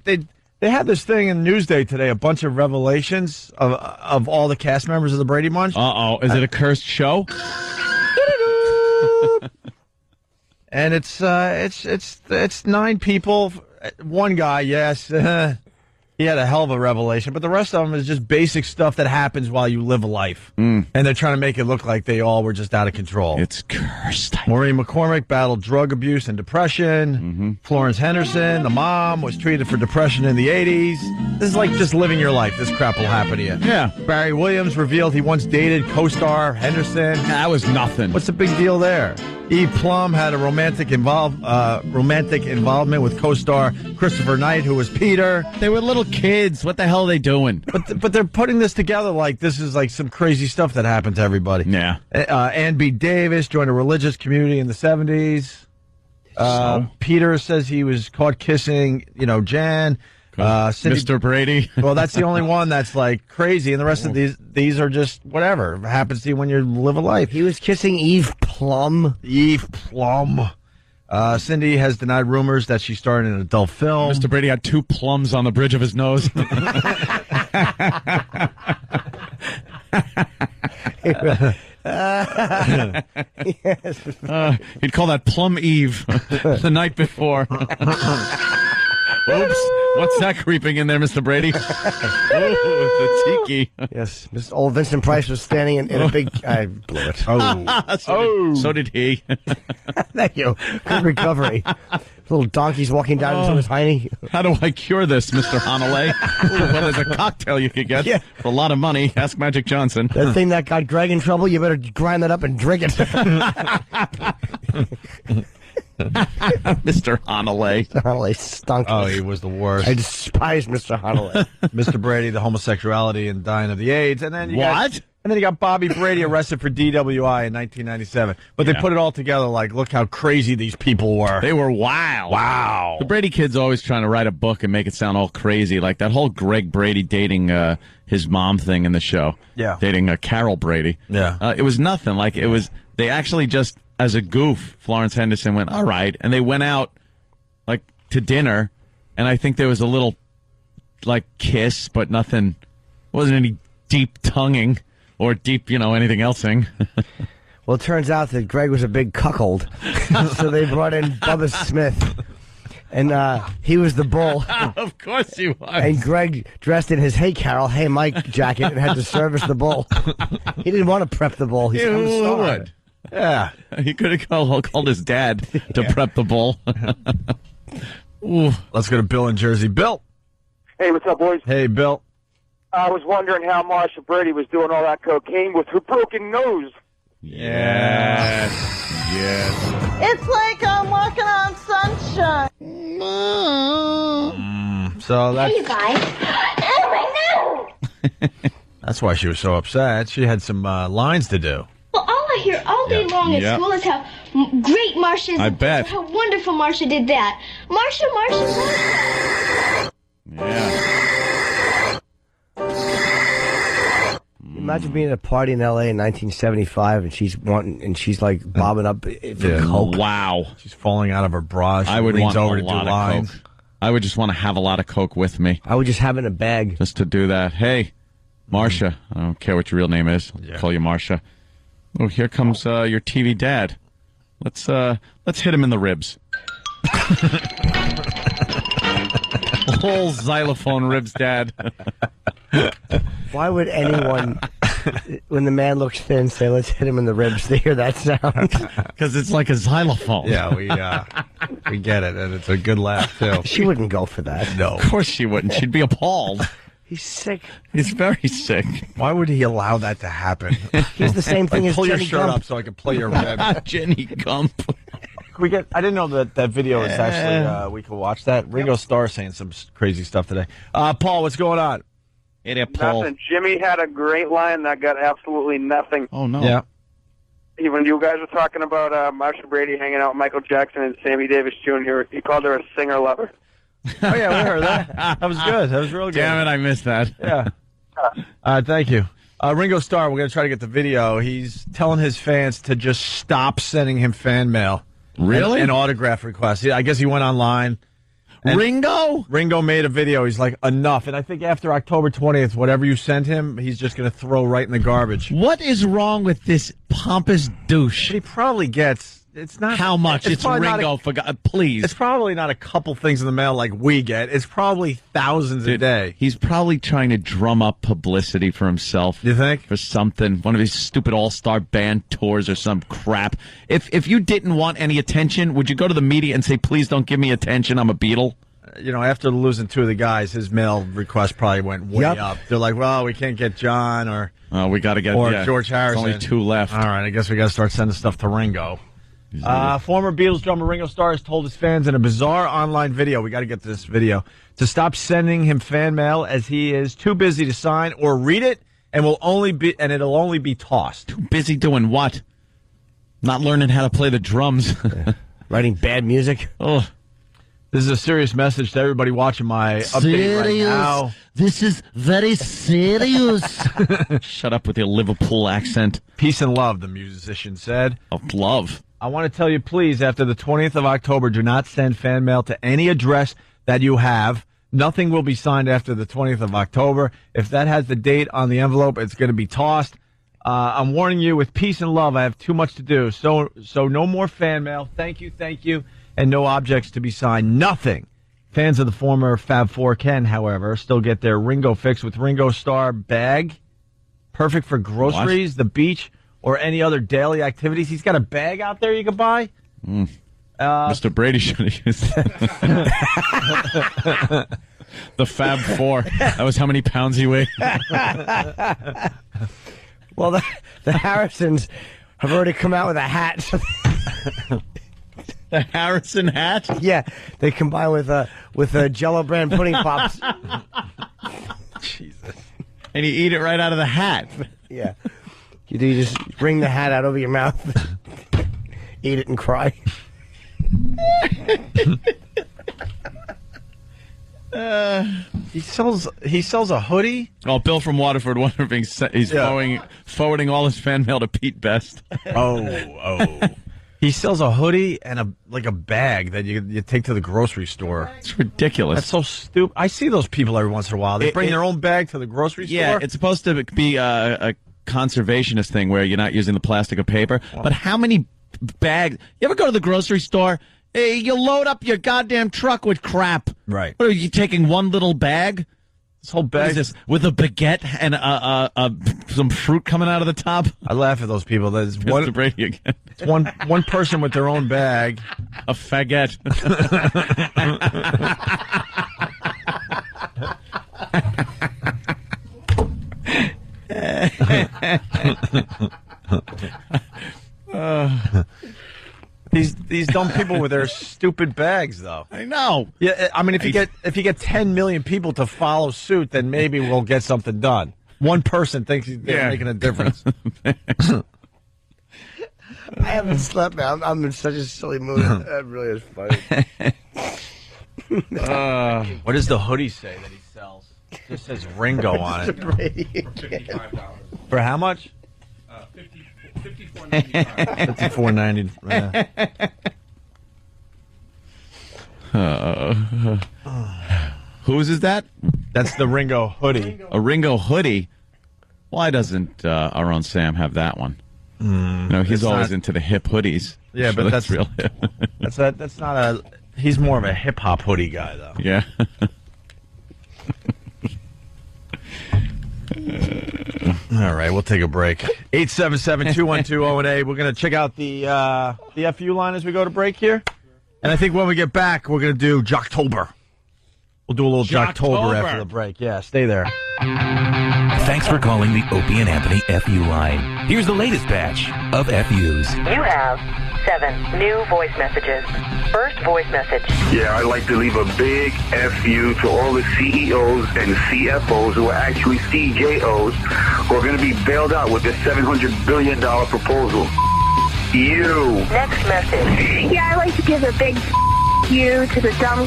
Speaker 2: had this thing in Newsday today, a bunch of revelations of all the cast members of the Brady Bunch.
Speaker 3: Is it a cursed show?
Speaker 2: And it's 9 people. One guy, yes. He had a hell of a revelation, but the rest of them is just basic stuff that happens while you live a life. And they're trying to make it look like they all were just out of control.
Speaker 3: It's cursed.
Speaker 2: Maureen McCormick battled drug abuse and depression. Florence Henderson, the mom, was treated for depression in the 80s. This is like just living your life. This crap will happen to you.
Speaker 3: Yeah.
Speaker 2: Barry Williams revealed he once dated co-star Henderson.
Speaker 3: That was nothing.
Speaker 2: What's the big deal there? Eve Plum had a romantic involvement with co-star Christopher Knight, who was Peter.
Speaker 3: They were little kids. What the hell are they doing?
Speaker 2: But they're putting this together like this is like some crazy stuff that happened to everybody.
Speaker 3: Yeah.
Speaker 2: Ann B. Davis joined a religious community in the 70s. Peter says he was caught kissing, Jan.
Speaker 3: Mr. Brady.
Speaker 2: Well, that's the only one that's like crazy, and the rest of these are just whatever. It happens to you when you live a life.
Speaker 4: He was kissing Eve Plum.
Speaker 2: Cindy has denied rumors that she starred in an adult film.
Speaker 3: Mr. Brady had 2 plums on the bridge of his nose. He'd call that Plum Eve the night before. Oops. What's that creeping in there, Mr. Brady? The tiki.
Speaker 4: Yes. Old Vincent Price was standing in a big... I blew it.
Speaker 3: So did he.
Speaker 4: Thank you. Good recovery. Little donkeys walking down into his hiney.
Speaker 3: How do I cure this, Mr. Hanalei? Well, there's a cocktail you could get for a lot of money. Ask Magic Johnson.
Speaker 4: That thing that got Greg in trouble, you better grind that up and drink it.
Speaker 3: Mr. Hanalei.
Speaker 4: Mr. Hanalei stunk.
Speaker 2: Oh, he was the worst.
Speaker 4: I despise Mr. Hanalei.
Speaker 2: Mr. Brady, the homosexuality and dying of the AIDS. And then you got Bobby Brady arrested for DWI in 1997. But they put it all together like, look how crazy these people were.
Speaker 3: They were wild.
Speaker 2: Wow.
Speaker 3: The Brady kid's always trying to write a book and make it sound all crazy. Like that whole Greg Brady dating his mom thing in the show.
Speaker 2: Yeah.
Speaker 3: Dating Carol Brady.
Speaker 2: Yeah.
Speaker 3: It was nothing. Like it was, they actually just, as a goof, Florence Henderson went, all right. And they went out like to dinner. And I think there was a little like kiss, but nothing, wasn't any deep tonguing. Or deep, anything else-ing.
Speaker 4: Well, it turns out that Greg was a big cuckold. So they brought in Bubba Smith. And he was the bull.
Speaker 3: Of course he was.
Speaker 4: And Greg dressed in his Hey Carol, Hey Mike jacket and had to service the bull. He didn't want to prep the bull. He's
Speaker 3: Who would?
Speaker 2: Yeah.
Speaker 3: He could have called his dad to prep the bull.
Speaker 2: Let's go to Bill in Jersey. Bill.
Speaker 13: Hey, what's up, boys?
Speaker 2: Hey, Bill.
Speaker 13: I was wondering how Marsha Brady was doing all that cocaine with her broken nose.
Speaker 3: Yes.
Speaker 12: It's like I'm walking on sunshine.
Speaker 2: So that's...
Speaker 14: Hey, you guys. Oh, my nose!
Speaker 2: That's why she was so upset. She had some lines to do.
Speaker 14: Well, all I hear all day long at school is how great Marsha is.
Speaker 3: I bet.
Speaker 14: How wonderful Marsha did that. Marsha.
Speaker 3: Yeah.
Speaker 4: Imagine being at a party in L.A. in 1975 and she's like bobbing up for coke.
Speaker 3: Wow.
Speaker 2: She's falling out of her bra. She
Speaker 3: I would
Speaker 2: leans
Speaker 3: want
Speaker 2: over
Speaker 3: a
Speaker 2: to do
Speaker 3: lot
Speaker 2: lines.
Speaker 3: of coke. I would just want to have a lot of coke with me.
Speaker 4: I would just have it in a bag.
Speaker 3: Just to do that. Hey, Marsha. I don't care what your real name is. I'll call you Marsha. Oh, here comes your TV dad. Let's hit him in the ribs. pull xylophone ribs, Dad.
Speaker 4: Why would anyone, when the man looks thin, say, let's hit him in the ribs to hear that sound?
Speaker 3: Because it's like a xylophone.
Speaker 2: Yeah, we get it, and it's a good laugh, too.
Speaker 4: She wouldn't go for that.
Speaker 2: No.
Speaker 3: Of course she wouldn't. She'd be appalled.
Speaker 4: He's sick.
Speaker 3: He's very sick.
Speaker 2: Why would he allow that to happen?
Speaker 4: He's the same thing as
Speaker 2: pull
Speaker 4: Jenny
Speaker 2: your shirt
Speaker 4: Gump.
Speaker 2: up so I can play your rib.
Speaker 3: Jenny Gump.
Speaker 2: I didn't know that video is actually, we could watch that. Ringo Starr saying some crazy stuff today. Paul, what's going on?
Speaker 3: Hey there, Paul.
Speaker 13: Nothing. Jimmy had a great line that got absolutely nothing.
Speaker 3: Oh, no.
Speaker 2: Yeah.
Speaker 13: Even you guys were talking about Marsha Brady hanging out with Michael Jackson and Sammy Davis Jr., he called her a singer lover.
Speaker 2: Oh, yeah, we heard that. That was good. That was real good.
Speaker 3: Damn it, I missed that.
Speaker 2: Yeah. Thank you. Ringo Starr, we're going to try to get the video. He's telling his fans to just stop sending him fan mail.
Speaker 3: Really?
Speaker 2: And autograph requests. I guess he went online. Ringo made a video. He's like, enough. And I think after October 20th, whatever you send him, he's just going to throw right in the garbage.
Speaker 3: What is wrong with this pompous douche?
Speaker 2: But he probably gets... It's not
Speaker 3: how much. It's Ringo. For God, please.
Speaker 2: It's probably not a couple things in the mail like we get. It's probably thousands a day.
Speaker 3: He's probably trying to drum up publicity for himself.
Speaker 2: You think?
Speaker 3: For something, one of his stupid all-star band tours or some crap. If you didn't want any attention, would you go to the media and say, "Please don't give me attention. I'm a Beatle"?
Speaker 2: After losing two of the guys, his mail request probably went way up. They're like, "Well, we can't get John or
Speaker 3: we got to get
Speaker 2: George Harrison.
Speaker 3: There's only two left.
Speaker 2: All right, I guess we got to start sending stuff to Ringo." Former Beatles drummer Ringo Starr has told his fans in a bizarre online video, we got to get to this video, to stop sending him fan mail as he is too busy to sign or read it, and it'll only be tossed.
Speaker 3: Too busy doing what? Not learning how to play the drums.
Speaker 4: Writing bad music.
Speaker 3: Oh.
Speaker 2: This is a serious message to everybody watching my update right now.
Speaker 3: This is very serious. Shut up with your Liverpool accent.
Speaker 2: Peace and love, the musician said.
Speaker 3: Of love.
Speaker 2: I want to tell you, please, after the 20th of October, do not send fan mail to any address that you have. Nothing will be signed after the 20th of October. If that has the date on the envelope, it's going to be tossed. I'm warning you, with peace and love, I have too much to do. So no more fan mail. Thank you, and no objects to be signed. Nothing. Fans of the former Fab Four can, however, still get their Ringo fix with Ringo Starr bag. Perfect for groceries, the beach, or any other daily activities. He's got a bag out there you can buy.
Speaker 3: Mr. Brady should have used the Fab Four. That was how many pounds he weighed.
Speaker 4: Well, the Harrisons have already come out with a hat.
Speaker 3: The Harrison hat?
Speaker 4: Yeah, they combine with Jell-O brand pudding pops.
Speaker 2: Jesus.
Speaker 3: And you eat it right out of the hat.
Speaker 4: Yeah. You just bring the hat out over your mouth, eat it, and cry.
Speaker 2: He sells a hoodie.
Speaker 3: Oh, Bill from Waterford wondering he's forwarding all his fan mail to Pete Best.
Speaker 2: Oh. He sells a hoodie and a bag that you take to the grocery store.
Speaker 3: It's ridiculous.
Speaker 2: That's so stupid. I see those people every once in a while. They bring their own bag to the grocery store.
Speaker 3: Yeah, it's supposed to be a conservationist thing where you're not using the plastic or paper. But how many bags? You ever go to the grocery store? Hey, you load up your goddamn truck with crap.
Speaker 2: Right.
Speaker 3: What are you taking, one little bag?
Speaker 2: This whole bag.
Speaker 3: What is this, with a baguette and some fruit coming out of the top?
Speaker 2: I laugh at those people. There's
Speaker 3: Mr. Brady again.
Speaker 2: It's one person with their own bag.
Speaker 3: A faggot.
Speaker 2: These dumb people with their stupid bags, though.
Speaker 3: I know.
Speaker 2: Yeah, I mean, if you get 10 million people to follow suit, then maybe we'll get something done. One person thinks they're making a difference.
Speaker 4: I haven't slept now. I'm in such a silly mood. That really is funny.
Speaker 2: What does the hoodie say that he sells? It just says Ringo on it. For how much? $54.90.
Speaker 3: Whose is that?
Speaker 2: That's the Ringo hoodie.
Speaker 3: A Ringo hoodie? Why doesn't our own Sam have that one? No, he's always into the hip hoodies.
Speaker 2: Yeah,
Speaker 3: So
Speaker 2: but that's
Speaker 3: real hip.
Speaker 2: That's not a. He's more of a hip hop hoodie guy, though.
Speaker 3: Yeah.
Speaker 2: All right, we'll take a break. 877-212-08. We're going to check out the FU line as we go to break here. And I think when we get back, we're going to do Jocktober. We'll do a little Jocktober after the break. Yeah, stay there.
Speaker 15: Thanks for calling the Opie and Anthony FU line. Here's the latest batch of FUs.
Speaker 16: You have 7 new voice messages. First voice message.
Speaker 17: Yeah, I'd like to leave a big FU to all the CEOs and CFOs who are actually CJOs who are going to be bailed out with this $700 billion proposal. You.
Speaker 16: Next message.
Speaker 18: Yeah, I'd like to give a big you to the dumb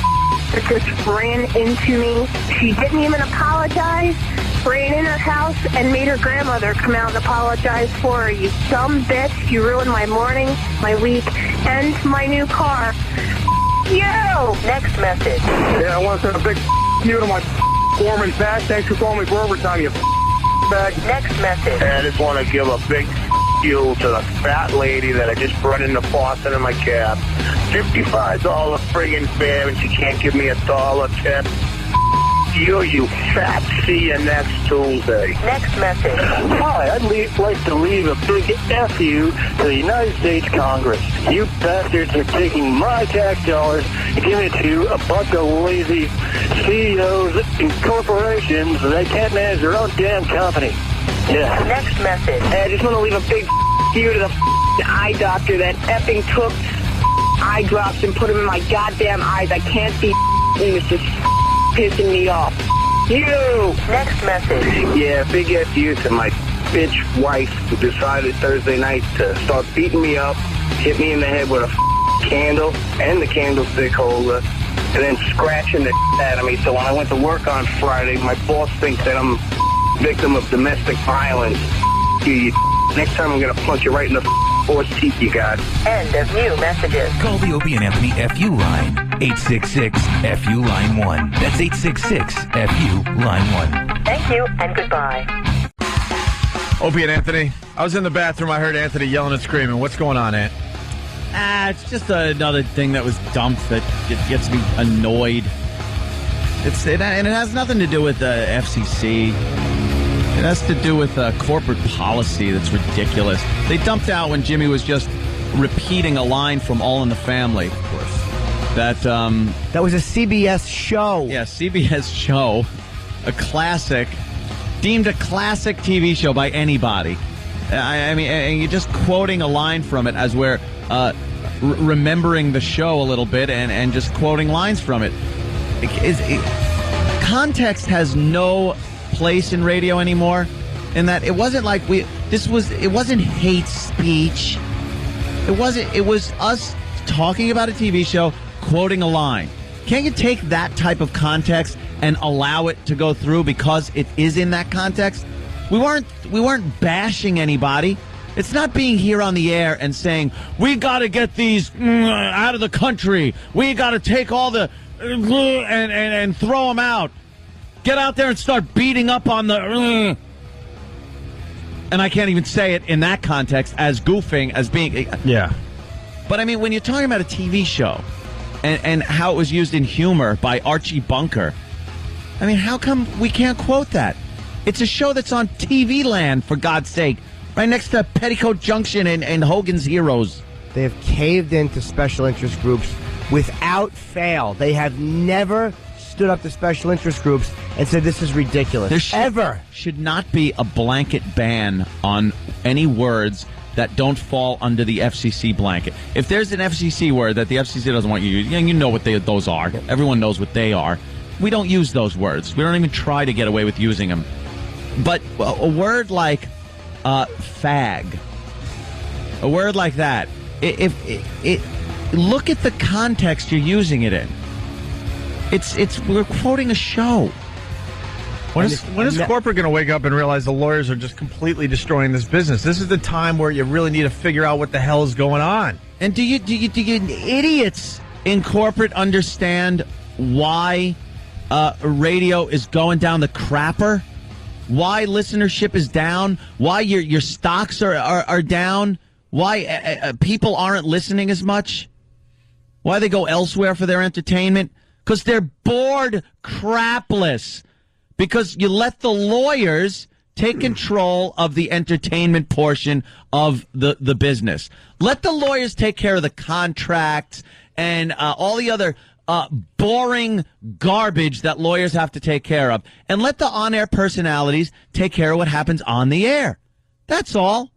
Speaker 18: that just ran into me. She didn't even apologize. Ran in her house and made her grandmother come out and apologize for her. You dumb bitch. You ruined my morning, my week, and my new car. You!
Speaker 16: Next message.
Speaker 17: Yeah, I want to send a big you to my foreman, Pat. Thanks for calling me for overtime, you bag.
Speaker 16: Next message.
Speaker 17: And I just want to give a big you to the fat lady that I just brought into Boston in my cab. $55 friggin' fare, and she can't give me $1 tip. You fat. See you next Tuesday.
Speaker 16: Next message.
Speaker 17: Hi, I'd like to leave a big FU to the United States Congress. You bastards are taking my tax dollars and giving it to a bunch of lazy CEOs and corporations that can't manage their own damn company. Yeah.
Speaker 16: Next message.
Speaker 18: I just want to leave a big you to the eye doctor that effing took eye drops and put them in my goddamn eyes. I can't see and it's just pissing me off. You!
Speaker 16: Next message.
Speaker 17: Yeah, big FU to my bitch wife who decided Thursday night to start beating me up, hit me in the head with a candle and the candlestick holder, and then scratching the out of me. So when I went to work on Friday, my boss thinks that I'm a victim of domestic violence. You. Next time I'm going to punch you right in the horse teeth you got.
Speaker 16: End of new messages.
Speaker 15: Call the Opie and Anthony FU line. 866-FU line 1. That's 866-FU line 1.
Speaker 16: Thank you and goodbye.
Speaker 2: Opie and Anthony. I was in the bathroom. I heard Anthony yelling and screaming. What's going on, Ant?
Speaker 3: It's just another thing that was dumped that gets me annoyed. And it has nothing to do with the FCC. It has to do with corporate policy that's ridiculous. They dumped out when Jimmy was just repeating a line from All in the Family. Of course.
Speaker 4: That was a CBS show.
Speaker 3: Yeah, CBS show. A classic. Deemed a classic TV show by anybody. I mean, and you're just quoting a line from it as we're remembering the show a little bit and just quoting lines from it. Context has no place in radio anymore, in that it wasn't like it wasn't hate speech. It was us talking about a TV show, quoting a line. Can't you take that type of context and allow it to go through because it is in that context? We weren't bashing anybody. It's not being here on the air and saying, we got to get these out of the country. We got to take all the and throw them out. Get out there and start beating up on the... And I can't even say it in that context as goofing, as being...
Speaker 2: Yeah.
Speaker 3: But I mean, when you're talking about a TV show and how it was used in humor by Archie Bunker, I mean, how come we can't quote that? It's a show that's on TV land, for God's sake, right next to Petticoat Junction and Hogan's Heroes.
Speaker 4: They have caved into special interest groups without fail. They have never stood up to special interest groups and said this is ridiculous.
Speaker 3: There should not be a blanket ban on any words that don't fall under the FCC blanket. If there's an FCC word that the FCC doesn't want you to use, you know what those are. Everyone knows what they are. We don't use those words. We don't even try to get away with using them. But a word like fag, a word like that, look at the context you're using it in. We're quoting a show.
Speaker 2: When is corporate going to wake up and realize the lawyers are just completely destroying this business? This is the time where you really need to figure out what the hell is going on.
Speaker 3: And do you idiots in corporate understand why radio is going down the crapper? Why listenership is down? Why your stocks are down? Why people aren't listening as much? Why they go elsewhere for their entertainment? Because they're bored crapless. Because you let the lawyers take control of the entertainment portion of the business. Let the lawyers take care of the contracts and all the other boring garbage that lawyers have to take care of. And let the on-air personalities take care of what happens on the air. That's all.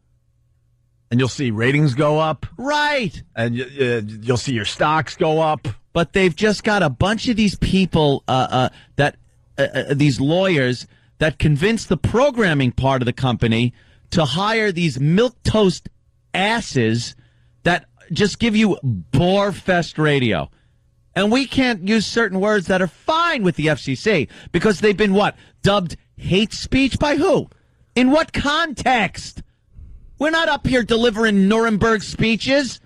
Speaker 2: And you'll see ratings go up.
Speaker 3: Right.
Speaker 2: And you'll see your stocks go up.
Speaker 3: But they've just got a bunch of these people, these lawyers that convince the programming part of the company to hire these milquetoast asses that just give you bore-fest radio. And we can't use certain words that are fine with the FCC because they've been, dubbed hate speech by who? In what context? We're not up here delivering Nuremberg speeches.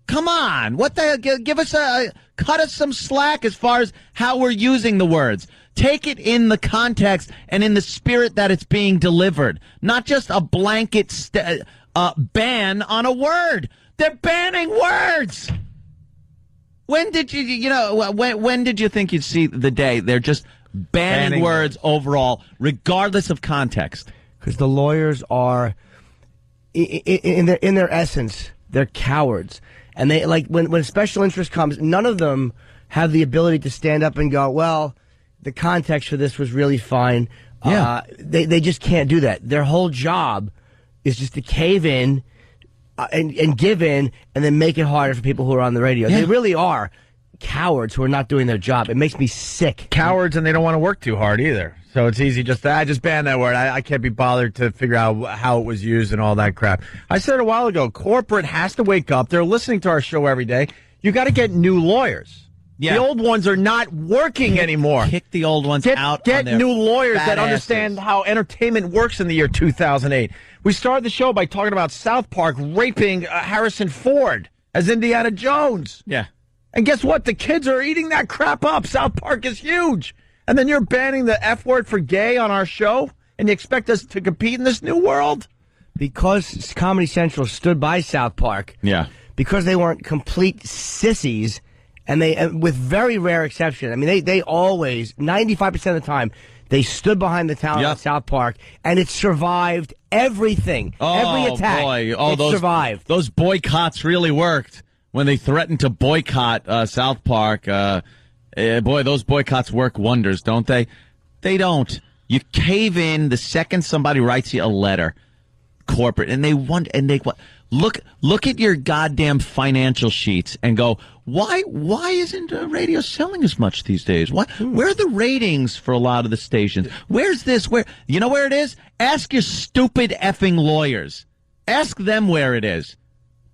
Speaker 3: Come on. What the hell? Cut us some slack as far as how we're using the words. Take it in the context and in the spirit that it's being delivered. Not just a blanket ban on a word. They're banning words. When did when did you think you'd see the day they're just banning words overall, regardless of context?
Speaker 4: Because the lawyers are, in their essence, they're cowards. And they when special interest comes, none of them have the ability to stand up and go, well, the context for this was really fine.
Speaker 3: Yeah.
Speaker 4: They just can't do that. Their whole job is just to cave in and give in and then make it harder for people who are on the radio. Yeah. They really are cowards who are not doing their job. It makes me sick.
Speaker 2: Cowards, and they don't want to work too hard either. So it's easy just ban that word. I can't be bothered to figure out how it was used and all that crap. I said a while ago, corporate has to wake up. They're listening to our show every day. You got to get new lawyers. Yeah. The old ones are not working anymore.
Speaker 3: Kick the old ones out.
Speaker 2: Get new lawyers that understand how entertainment works in the year 2008. We started the show by talking about South Park raping Harrison Ford as Indiana Jones.
Speaker 3: Yeah.
Speaker 2: And guess what? The kids are eating that crap up. South Park is huge. And then you're banning the F word for gay on our show? And you expect us to compete in this new world?
Speaker 4: Because Comedy Central stood by South Park.
Speaker 3: Yeah.
Speaker 4: Because they weren't complete sissies. And they, with very rare exception, I mean, they always, 95% of the time, they stood behind the talent of South Park, and it survived everything. Every attack.
Speaker 3: Boy.
Speaker 4: It survived.
Speaker 3: Those boycotts really worked when they threatened to boycott South Park. Boy, those boycotts work wonders, don't they? They don't. You cave in the second somebody writes you a letter, corporate, and they look at your goddamn financial sheets and go, why isn't radio selling as much these days? Where are the ratings for a lot of the stations? Where's this? You know where it is? Ask your stupid effing lawyers. Ask them where it is.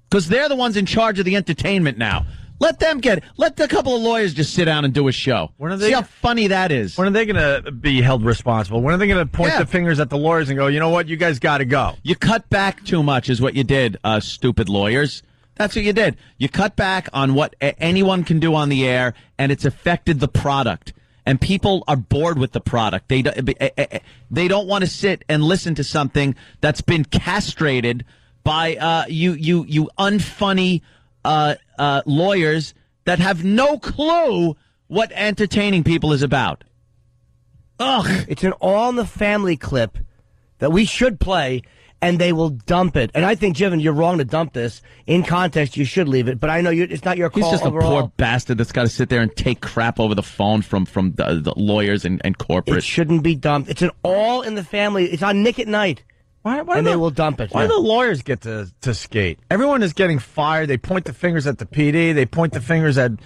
Speaker 3: Because they're the ones in charge of the entertainment now. Let a couple of lawyers just sit down and do a show. See how funny that is.
Speaker 2: When are they going to be held responsible? When are they going to point the fingers at the lawyers and go, you know what, you guys got to go?
Speaker 3: You cut back too much is what you did, stupid lawyers. That's what you did. You cut back on what anyone can do on the air, and it's affected the product. And people are bored with the product. They don't want to sit and listen to something that's been castrated by you unfunny lawyers that have no clue what entertaining people is about. Ugh.
Speaker 4: It's an All in the Family clip that we should play, and they will dump it. And I think, Jiven, you're wrong to dump this. In context, you should leave it. But I know it's not your call.
Speaker 3: He's just
Speaker 4: overall.
Speaker 3: a poor bastard that's got to sit there and take crap over the phone from the lawyers and corporate.
Speaker 4: It shouldn't be dumped. It's an All in the Family. It's on Nick at Night. They will dump it.
Speaker 2: Why do the lawyers get to skate? Everyone is getting fired. They point the fingers at the PD. They point the fingers at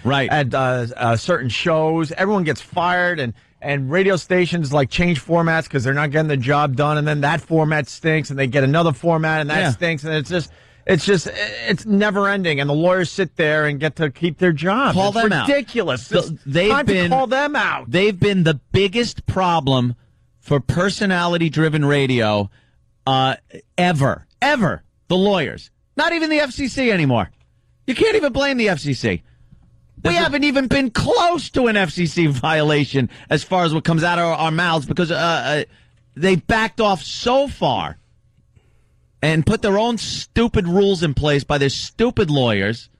Speaker 2: certain shows. Everyone gets fired, and radio stations change formats because they're not getting the job done, and then that format stinks, and they get another format, and that stinks, and it's never ending. And the lawyers sit there and get to keep their job.
Speaker 3: Call them
Speaker 2: ridiculous.
Speaker 3: out.
Speaker 2: Ridiculous. Call them out.
Speaker 3: They've been the biggest problem for personality-driven radio. Ever. The lawyers. Not even the FCC anymore. You can't even blame the FCC. We haven't even been close to an FCC violation as far as what comes out of our mouths because they backed off so far and put their own stupid rules in place by their stupid lawyers.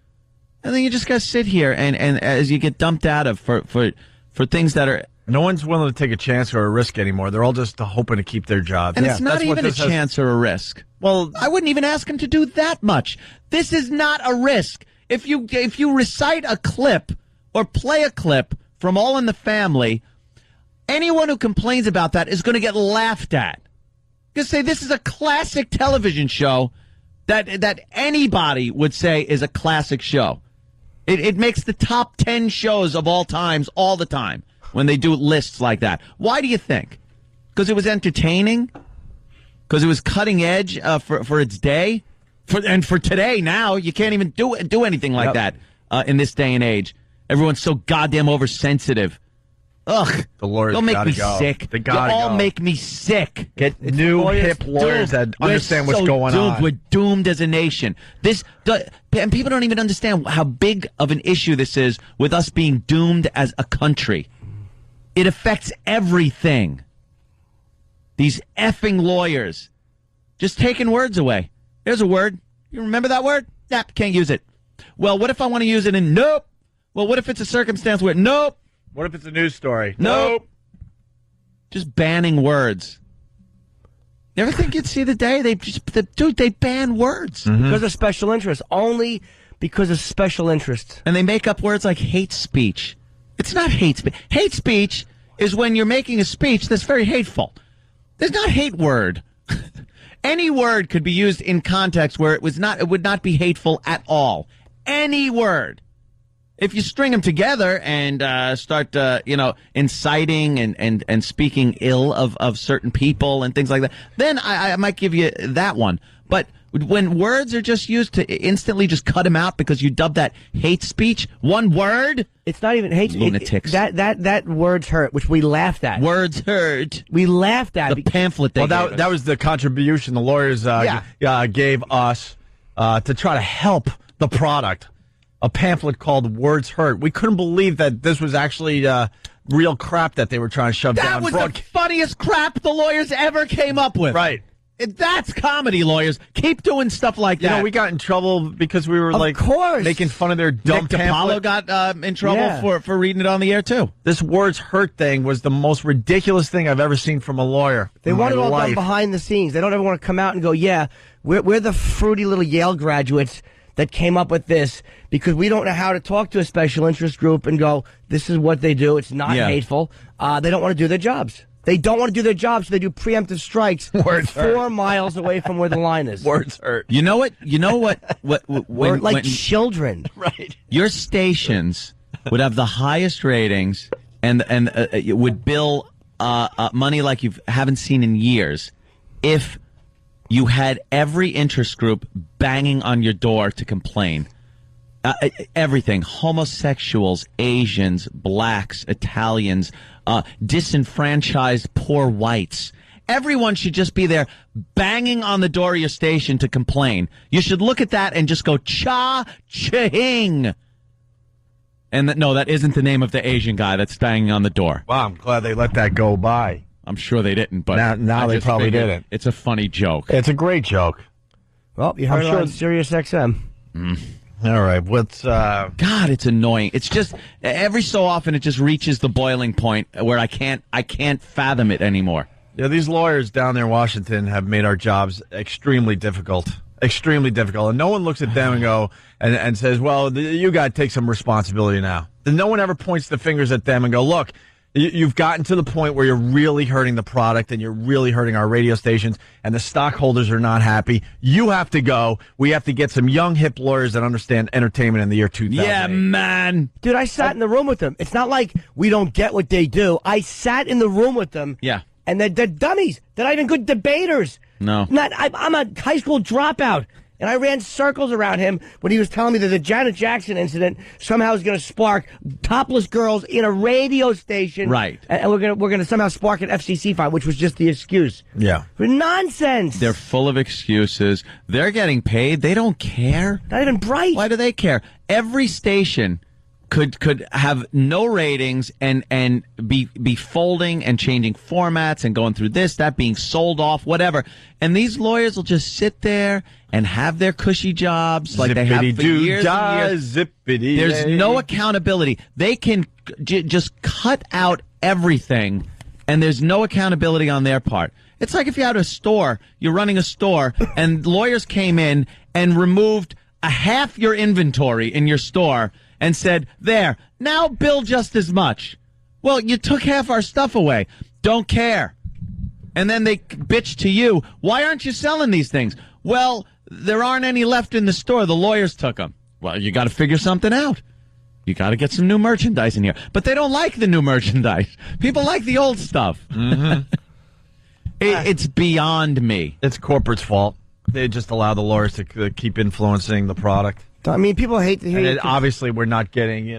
Speaker 3: And then you just got to sit here and as you get dumped out of for things that are
Speaker 2: No one's willing to take a chance or a risk anymore. They're all just hoping to keep their jobs.
Speaker 3: And it's not
Speaker 2: That's what
Speaker 3: even a
Speaker 2: this has-
Speaker 3: chance or a risk. Well, I wouldn't even ask him to do that much. This is not a risk. If you recite a clip or play a clip from All in the Family, anyone who complains about that is going to get laughed at. Just say this is a classic television show that anybody would say is a classic show. It makes the top 10 shows of all times all the time when they do lists like that. Why do you think? Because it was entertaining? Because it was cutting edge for its day? For today now, you can't even do anything like that in this day and age. Everyone's so goddamn oversensitive. Ugh.
Speaker 2: The lawyers
Speaker 3: Don't make
Speaker 2: gotta
Speaker 3: me
Speaker 2: go.
Speaker 3: sick.
Speaker 2: They gotta
Speaker 3: you all
Speaker 2: go.
Speaker 3: make me sick.
Speaker 2: Get new hip lawyers that understand what's going on.
Speaker 3: We're doomed as a nation. And people don't even understand how big of an issue this is with us being doomed as a country. It affects everything. These effing lawyers just taking words away. There's a word. You remember that word? Yep, can't use it. Well, what if I want to use it in nope? Well, what if it's a circumstance where nope?
Speaker 2: What if it's a news story?
Speaker 3: Nope. Just banning words. You ever think you'd see the day? They ban words.
Speaker 4: Because of special interest. Only because of special interest.
Speaker 3: And they make up words like hate speech. It's not hate speech. Hate speech is when you're making a speech that's very hateful. There's not hate word. Any word could be used in context where it would not be hateful at all. Any word. If you string them together and start, inciting and speaking ill of certain people and things like that, then I might give you that one. But when words are just used to instantly just cut them out because you dub that hate speech, one word,
Speaker 4: it's not even hate.
Speaker 3: Lunatics.
Speaker 4: That words hurt, which we laughed at.
Speaker 3: Words hurt.
Speaker 4: We laughed at
Speaker 3: the pamphlet. They
Speaker 2: Well,
Speaker 3: gave
Speaker 2: that
Speaker 3: us.
Speaker 2: was the contribution the lawyers gave us to try to help the product. A pamphlet called Words Hurt. We couldn't believe that this was actually real crap that they were trying to shove down.
Speaker 3: That was the funniest crap the lawyers ever came up with.
Speaker 2: Right.
Speaker 3: That's comedy, lawyers. Keep doing stuff like that.
Speaker 2: You know, we got in trouble because we were making fun of their dumb
Speaker 3: Nick DiPaolo
Speaker 2: pamphlet.
Speaker 3: got in trouble for reading it on the air too.
Speaker 2: This Words Hurt thing was the most ridiculous thing I've ever seen from a lawyer.
Speaker 4: They
Speaker 2: in
Speaker 4: want it
Speaker 2: my
Speaker 4: all done
Speaker 2: life.
Speaker 4: behind the scenes. They don't ever want to come out and go, yeah, we're the fruity little Yale graduates that came up with this because we don't know how to talk to a special interest group and go, this is what they do. It's not hateful. They don't want to do their jobs. They don't want to do their jobs, so they do preemptive strikes
Speaker 2: Words
Speaker 4: 4 miles away from where the line is.
Speaker 2: Words hurt.
Speaker 3: You know what? When
Speaker 4: children.
Speaker 2: Right.
Speaker 3: Your stations would have the highest ratings and would bill money like you haven't seen in years if you had every interest group banging on your door to complain. Everything. Homosexuals, Asians, blacks, Italians, disenfranchised poor whites. Everyone should just be there banging on the door of your station to complain. You should look at that and just go, cha-ching. And no, that isn't the name of the Asian guy that's banging on the door.
Speaker 2: Wow, I'm glad they let that go by.
Speaker 3: I'm sure they didn't, but
Speaker 2: now
Speaker 3: I
Speaker 2: they
Speaker 3: just
Speaker 2: probably
Speaker 3: figured
Speaker 2: didn't.
Speaker 3: It's a funny joke.
Speaker 2: It's a great joke.
Speaker 4: Well, you heard
Speaker 2: I'm
Speaker 4: it
Speaker 2: sure-
Speaker 4: on Sirius XM.
Speaker 2: All right, what's
Speaker 3: God, it's annoying. It's just every so often it just reaches the boiling point where I can't fathom it anymore.
Speaker 2: Yeah, these lawyers down there in Washington have made our jobs extremely difficult. Extremely difficult. And no one looks at them and go and says, well, you got to take some responsibility now. And no one ever points the fingers at them and go, look, you've gotten to the point where you're really hurting the product and you're really hurting our radio stations and the stockholders are not happy. You have to go. We have to get some young, hip lawyers that understand entertainment in the year 2000.
Speaker 3: Yeah, man.
Speaker 4: Dude, I sat in the room with them. It's not like we don't get what they do. I sat in the room with them.
Speaker 3: Yeah.
Speaker 4: And they're dummies. They're not even good debaters.
Speaker 3: No.
Speaker 4: I'm a high school dropout. And I ran circles around him when he was telling me that the Janet Jackson incident somehow is going to spark topless girls in a radio station.
Speaker 3: Right.
Speaker 4: And we're going to somehow spark an FCC fight, which was just the excuse.
Speaker 2: Yeah.
Speaker 4: Nonsense.
Speaker 3: They're full of excuses. They're getting paid. They don't care.
Speaker 4: Not even bright.
Speaker 3: Why do they care? Every station could have no ratings and be folding and changing formats and going through this, that, being sold off, whatever. And these lawyers will just sit there and have their cushy jobs like they have for years and years.
Speaker 2: Zippity.
Speaker 3: There's no accountability. They can just cut out everything, and there's no accountability on their part. It's like if you had a store, you're running a store, and lawyers came in and removed a half your inventory in your store and said, there, now bill just as much. Well, you took half our stuff away. Don't care. And then they bitch to you, why aren't you selling these things? Well, there aren't any left in the store. The lawyers took them. Well, you got to figure something out. You got to get some new merchandise in here. But they don't like the new merchandise. People like the old stuff.
Speaker 2: Mm-hmm.
Speaker 3: It's beyond me.
Speaker 2: It's corporate's fault. They just allow the lawyers to keep influencing the product.
Speaker 4: I mean, people hate to hear.
Speaker 2: And obviously, we're not getting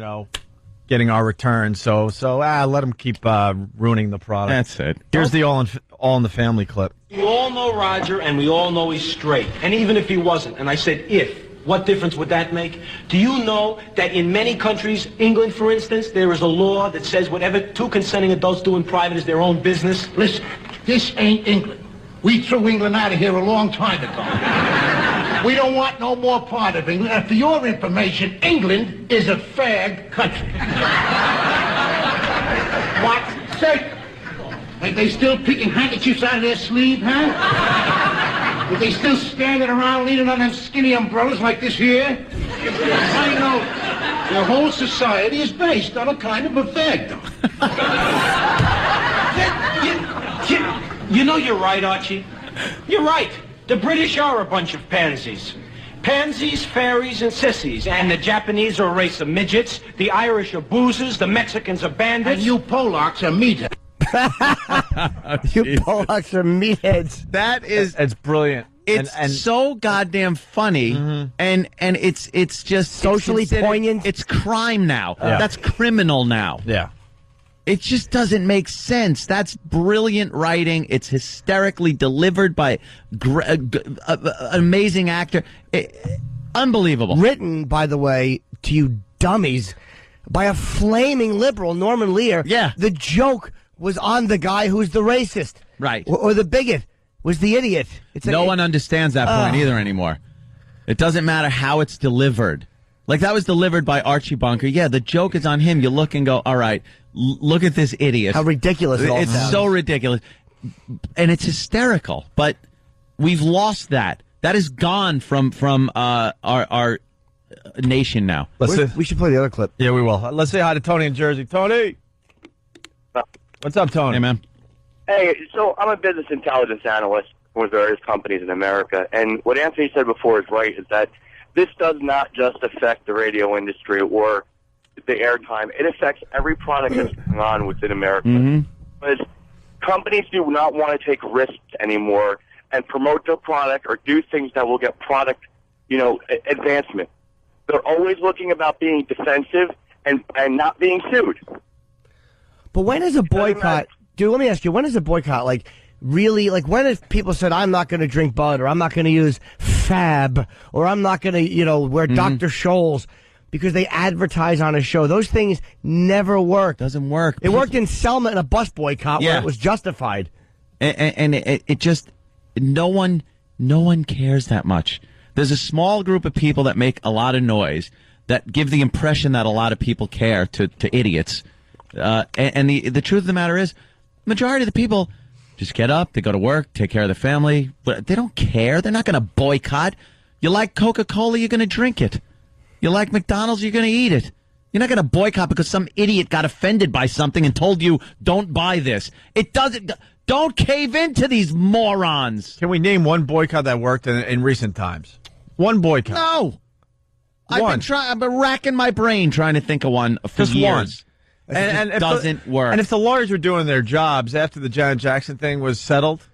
Speaker 2: our returns. So let them keep ruining the product.
Speaker 3: That's it.
Speaker 2: Here's the All in the Family clip.
Speaker 19: We all know Roger, and we all know he's straight. And even if he wasn't, and I said if, what difference would that make? Do you know that in many countries, England, for instance, there is a law that says whatever two consenting adults do in private is their own business?
Speaker 20: Listen, this ain't England. We threw England out of here a long time ago. We don't want no more part of England. And for your information, England is a fag country. What? Say, are they still picking handkerchiefs out of their sleeve, huh? Are they still standing around leaning on them skinny umbrellas like this here? I know their whole society is based on a kind of a fagdom.
Speaker 19: You know you're right, Archie. You're right. The British are a bunch of pansies. Pansies, fairies, and sissies. And the Japanese are a race of midgets. The Irish are boozers. The Mexicans are bandits.
Speaker 20: And you Polacks are meatheads.
Speaker 4: You Polacks are meatheads.
Speaker 2: It's brilliant.
Speaker 3: It's so goddamn funny, and it's just
Speaker 4: socially poignant.
Speaker 3: It's crime now.
Speaker 2: Yeah.
Speaker 3: That's criminal now.
Speaker 2: Yeah.
Speaker 3: It just doesn't make sense. That's brilliant writing. It's hysterically delivered by an amazing actor. Unbelievable.
Speaker 4: Written, by the way, to you dummies, by a flaming liberal, Norman Lear.
Speaker 3: Yeah.
Speaker 4: The joke was on the guy who's the racist.
Speaker 3: Right.
Speaker 4: Or the bigot was the idiot.
Speaker 3: No one understands that point either anymore. It doesn't matter how it's delivered. Like, that was delivered by Archie Bunker. Yeah, the joke is on him. You look and go, all right, look at this idiot.
Speaker 4: How ridiculous it all
Speaker 3: It's
Speaker 4: sounds.
Speaker 3: so ridiculous. And it's hysterical. But we've lost that. That is gone from our nation now.
Speaker 4: We should play the other clip.
Speaker 2: Yeah, we will. Let's say hi to Tony in Jersey. Tony! What's up, Tony?
Speaker 3: Hey, man.
Speaker 21: Hey, so I'm a business intelligence analyst for various companies in America, and what Anthony said before is right, is that this does not just affect the radio industry or the airtime. It affects every product that's going on within America. Because companies do not want to take risks anymore and promote their product or do things that will get product, advancement. They're always looking about being defensive and not being sued.
Speaker 4: But when is a boycott, dude, let me ask you, when is a boycott, really, when if people said, I'm not going to drink Bud, or I'm not going to use Fab, or I'm not going to, wear Dr. Scholl's, because they advertise on a show. Those things never work.
Speaker 3: Doesn't work.
Speaker 4: It worked in Selma in a bus boycott where it was justified.
Speaker 3: And it just, no one cares that much. There's a small group of people that make a lot of noise that give the impression that a lot of people care to idiots. And the truth of the matter is, majority of the people just get up, they go to work, take care of their family, but they don't care. They're not going to boycott. You like Coca-Cola, you're going to drink it. You like McDonald's, you're going to eat it. You're not going to boycott because some idiot got offended by something and told you, don't buy this. It doesn't. Don't cave into these morons.
Speaker 2: Can we name one boycott that worked in recent times? One boycott.
Speaker 3: No. I've been racking my brain trying to think of one for
Speaker 2: Just
Speaker 3: years.
Speaker 2: one.
Speaker 3: And it doesn't work.
Speaker 2: And if the lawyers were doing their jobs after the Janet Jackson thing was settled,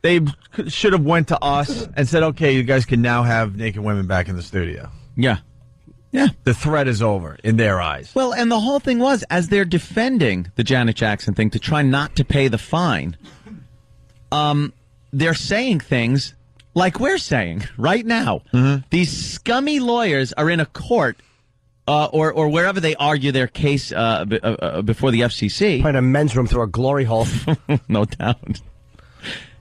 Speaker 2: they should have went to us and said, okay, you guys can now have naked women back in the studio.
Speaker 3: Yeah. Yeah.
Speaker 2: The threat is over in their eyes.
Speaker 3: Well, and the whole thing was, as they're defending the Janet Jackson thing to try not to pay the fine, they're saying things like we're saying right now. These scummy lawyers are in a court or wherever they argue their case before the FCC.
Speaker 4: Probably in a men's room through a glory hole.
Speaker 3: No doubt.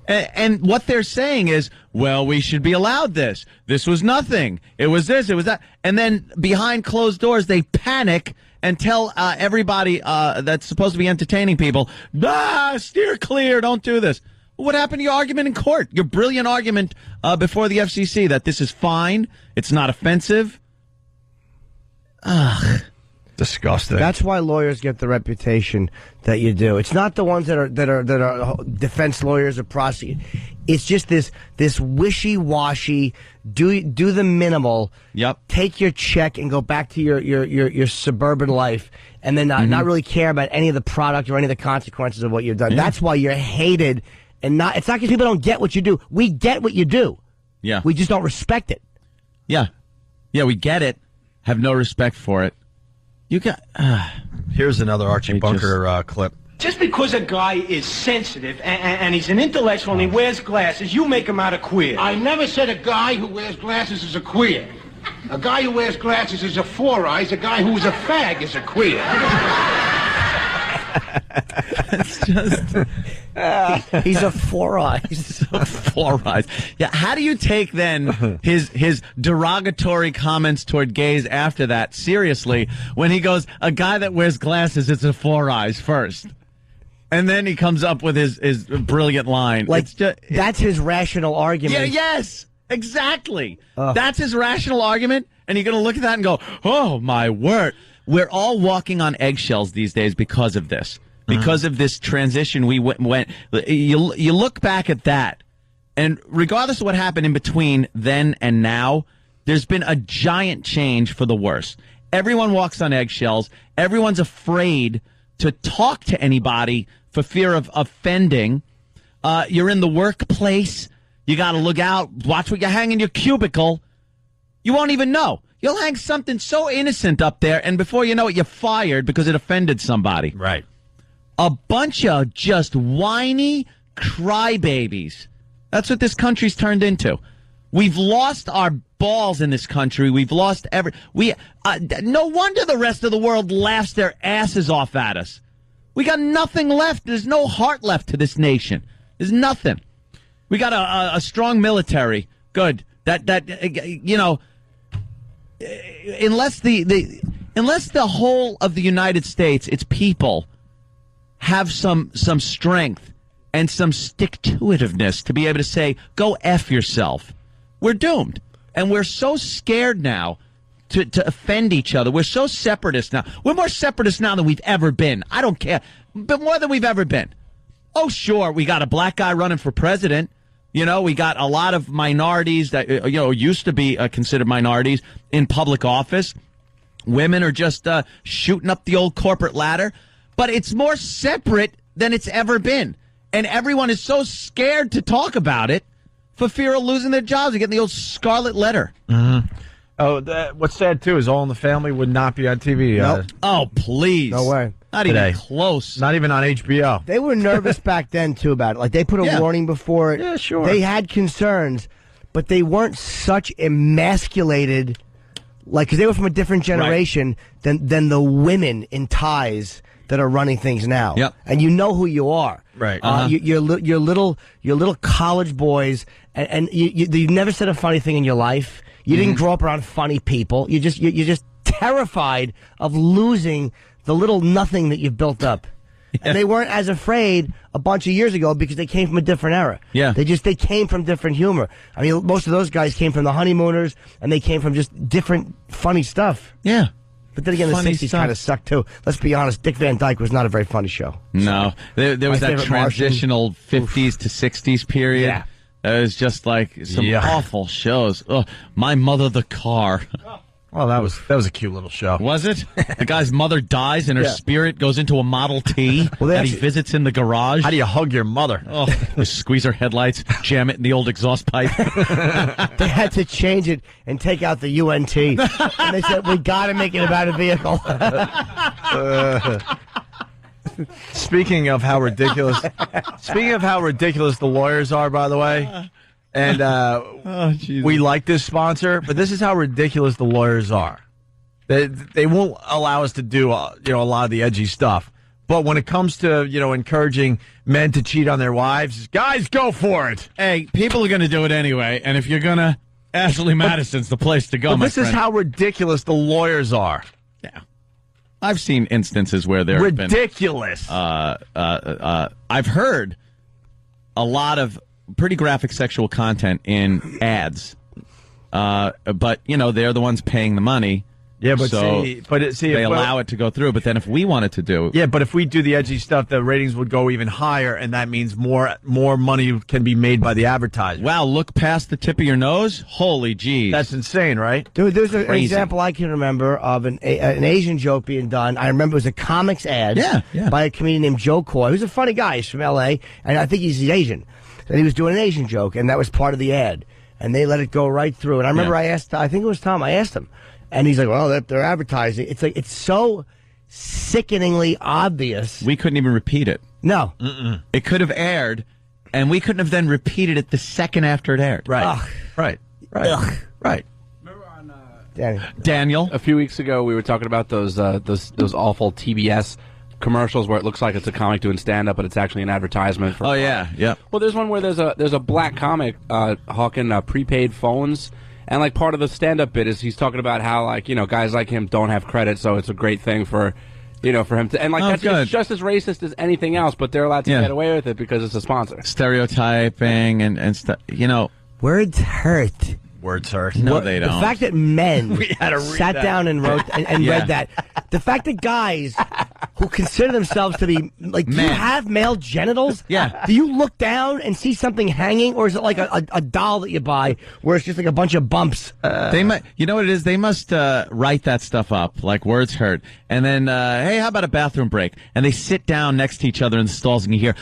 Speaker 3: And what they're saying is, well, we should be allowed this. This was nothing. It was this. It was that. And then behind closed doors, they panic and tell everybody that's supposed to be entertaining people, steer clear, don't do this. What happened to your argument in court? Your brilliant argument before the FCC that this is fine, it's not offensive. Ugh.
Speaker 2: Disgusting.
Speaker 4: That's why lawyers get the reputation that you do. It's not the ones that are defense lawyers or prosecutors. It's just this wishy-washy. Do the minimal.
Speaker 3: Yep.
Speaker 4: Take your check and go back to your suburban life, and then not really care about any of the product or any of the consequences of what you've done.
Speaker 3: Yeah.
Speaker 4: That's why you're hated, and it's not because people don't get what you do. We get what you do.
Speaker 3: Yeah.
Speaker 4: We just don't respect it.
Speaker 3: Yeah, we get it. Have no respect for it. You got.
Speaker 2: Here's another Archie Bunker clip.
Speaker 19: Just because a guy is sensitive and he's an intellectual and he wears glasses, you make him out a queer.
Speaker 20: I never said a guy who wears glasses is a queer. A guy who wears glasses is a four eyes. A guy who's a fag is a queer.
Speaker 3: It's just.
Speaker 4: He's a four eyes.
Speaker 3: Four eyes. Yeah. How do you take then his derogatory comments toward gays after that seriously when he goes, a guy that wears glasses is a four eyes first, and then he comes up with his brilliant line.
Speaker 4: Like
Speaker 3: it's just,
Speaker 4: that's his rational argument.
Speaker 3: Yeah. Yes. Exactly. That's his rational argument, and you're going to look at that and go, "Oh my word!" We're all walking on eggshells these days because of this. Because of this transition we went. You look back at that, and regardless of what happened in between then and now, there's been a giant change for the worse. Everyone walks on eggshells. Everyone's afraid to talk to anybody for fear of offending. You're in the workplace. You got to look out. Watch what you hang in your cubicle. You won't even know. You'll hang something so innocent up there, and before you know it, you're fired because it offended somebody.
Speaker 2: Right.
Speaker 3: A bunch of just whiny crybabies. That's what this country's turned into. We've lost our balls in this country. We've lost no wonder the rest of the world laughs their asses off at us. We got nothing left. There's no heart left to this nation. There's nothing. We got a strong military. Good. Unless the whole of the United States, its people, have some strength and some stick-to-itiveness to be able to say, go F yourself, we're doomed. And we're so scared now to offend each other. We're so separatist now. We're more separatist now than we've ever been. I don't care, but more than we've ever been. Oh, sure, we got a black guy running for president. You know, we got a lot of minorities that, used to be considered minorities in public office. Women are just shooting up the old corporate ladder. But it's more separate than it's ever been. And everyone is so scared to talk about it for fear of losing their jobs and getting the old scarlet letter.
Speaker 2: Mm-hmm. Oh, what's sad, too, is All in the Family would not be on TV.
Speaker 3: Nope. Oh, please.
Speaker 4: No way.
Speaker 3: Not
Speaker 2: Today.
Speaker 3: even close.
Speaker 2: Not even on HBO.
Speaker 4: They were nervous back then, too, about it. Like, they put a warning before it.
Speaker 2: Yeah, sure.
Speaker 4: They had concerns, but they weren't such emasculated, because they were from a different generation than the women in ties that are running things now.
Speaker 3: Yep.
Speaker 4: And you know who you are.
Speaker 2: Right.
Speaker 4: You're little college boys, and you've never said a funny thing in your life. You didn't grow up around funny people. You're just terrified of losing the little nothing that you've built up. Yeah. And they weren't as afraid a bunch of years ago because they came from a different era.
Speaker 3: Yeah.
Speaker 4: They came from different humor. I mean, most of those guys came from the Honeymooners, and they came from just different funny stuff.
Speaker 3: Yeah.
Speaker 4: But then again,
Speaker 3: Funny
Speaker 4: the 60s
Speaker 3: stuff.
Speaker 4: kind of sucked, too. Let's be honest, Dick Van Dyke was not a very funny show.
Speaker 3: No. There was
Speaker 4: My
Speaker 3: that
Speaker 4: favorite
Speaker 3: transitional
Speaker 4: Martian.
Speaker 3: 50s to 60s period.
Speaker 4: Yeah.
Speaker 3: It was just like some awful shows. Oh, My Mother the Car.
Speaker 2: Well, that was a cute little show.
Speaker 3: Was it? The guy's mother dies and her spirit goes into a Model T that he visits in the garage.
Speaker 2: How do you hug your mother?
Speaker 3: Oh, squeeze her headlights, jam it in the old exhaust pipe.
Speaker 4: They had to change it and take out the UNT. And they said, we got to make it about a vehicle.
Speaker 2: Speaking of how ridiculous the lawyers are, by the way, and we like this sponsor, but this is how ridiculous the lawyers are. They won't allow us to do a lot of the edgy stuff. But when it comes to encouraging men to cheat on their wives, guys, go for it.
Speaker 3: Hey, people are going to do it anyway, and if you're going to, Ashley Madison's the place to go.
Speaker 2: But
Speaker 3: my
Speaker 2: this is
Speaker 3: friend.
Speaker 2: how ridiculous the lawyers are.
Speaker 3: Yeah. I've seen instances where there have been
Speaker 2: ridiculous.
Speaker 3: I've heard a lot of pretty graphic sexual content in ads, but they're the ones paying the money.
Speaker 2: Yeah, but
Speaker 3: so
Speaker 2: they
Speaker 3: allow it to go through. But then if we wanted to do,
Speaker 2: but if we do the edgy stuff, the ratings would go even higher, and that means more money can be made by the advertiser.
Speaker 3: Wow, look past the tip of your nose. Holy jeez,
Speaker 2: that's insane, right?
Speaker 4: Dude, there's an example I can remember of an Asian joke being done. I remember it was a comics ad by a comedian named Joe Coy, who's a funny guy. He's from L.A., and I think he's Asian. And he was doing an Asian joke, and that was part of the ad. And they let it go right through. And I remember I asked, I think it was Tom, I asked him. And he's like, well, they're advertising. It's like, it's so sickeningly obvious.
Speaker 3: We couldn't even repeat it.
Speaker 4: No.
Speaker 3: It could have aired, and we couldn't have then repeated it the second after it aired.
Speaker 2: Right.
Speaker 4: Ugh.
Speaker 2: Right.
Speaker 3: Right.
Speaker 4: Daniel.
Speaker 1: A few weeks ago, we were talking about those awful TBS commercials where it looks like it's a comic doing stand-up, but it's actually an advertisement for.
Speaker 3: Oh yeah.
Speaker 1: Well, there's one where there's a black comic hawking prepaid phones, and like part of the stand-up bit is he's talking about how guys like him don't have credit, so it's a great thing for him to, and that's it's just as racist as anything else, but they're allowed to get away with it because it's a sponsor.
Speaker 3: Stereotyping and stuff.
Speaker 4: Words hurt.
Speaker 2: Words hurt.
Speaker 3: No, they don't.
Speaker 4: The fact that men
Speaker 2: had to
Speaker 4: sat
Speaker 2: read
Speaker 4: down and wrote and read that. The fact that guys who consider themselves to be do you have male genitals?
Speaker 3: Yeah.
Speaker 4: Do you look down and see something hanging, or is it like a doll that you buy where it's just like a bunch of bumps?
Speaker 3: They might. You know what it is? They must write that stuff up, like words hurt, and then hey, how about a bathroom break? And they sit down next to each other in the stalls, and you hear.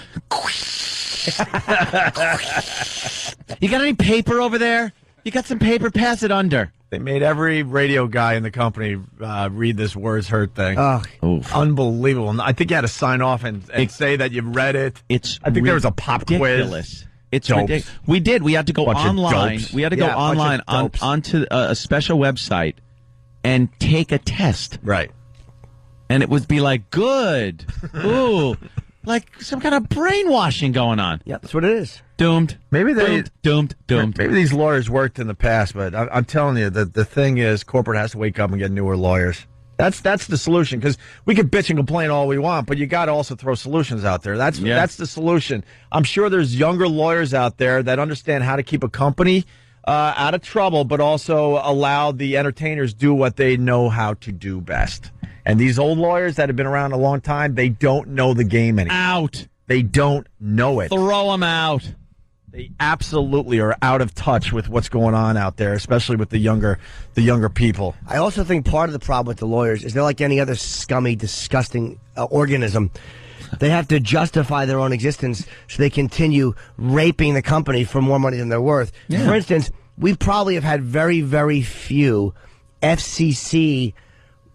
Speaker 3: You got any paper over there? You got some paper? Pass it under.
Speaker 2: They made every radio guy in the company read this words hurt thing. Unbelievable. And I think you had to sign off and say that you read it. I think there was a pop quiz.
Speaker 3: It's ridiculous. We did. We had to go online. We had to go online onto a special website and take a test.
Speaker 2: Right.
Speaker 3: And it would be like, good. Ooh. Like some kind of brainwashing going on.
Speaker 4: Yeah, that's what it is.
Speaker 3: Doomed.
Speaker 2: Maybe they
Speaker 3: doomed.
Speaker 2: Maybe these lawyers worked in the past, but I'm telling you that the thing is, corporate has to wake up and get newer lawyers. That's the solution, because we can bitch and complain all we want, but you got to also throw solutions out there. That's the solution. I'm sure there's younger lawyers out there that understand how to keep a company out of trouble, but also allow the entertainers do what they know how to do best. And these old lawyers that have been around a long time, they don't know the game anymore.
Speaker 3: Out.
Speaker 2: They don't know it.
Speaker 3: Throw them out.
Speaker 2: They absolutely are out of touch with what's going on out there, especially with the younger people.
Speaker 4: I also think part of the problem with the lawyers is they're like any other scummy, disgusting organism. They have to justify their own existence so they continue raping the company for more money than they're worth.
Speaker 3: Yeah.
Speaker 4: For instance, we probably have had very, very few FCC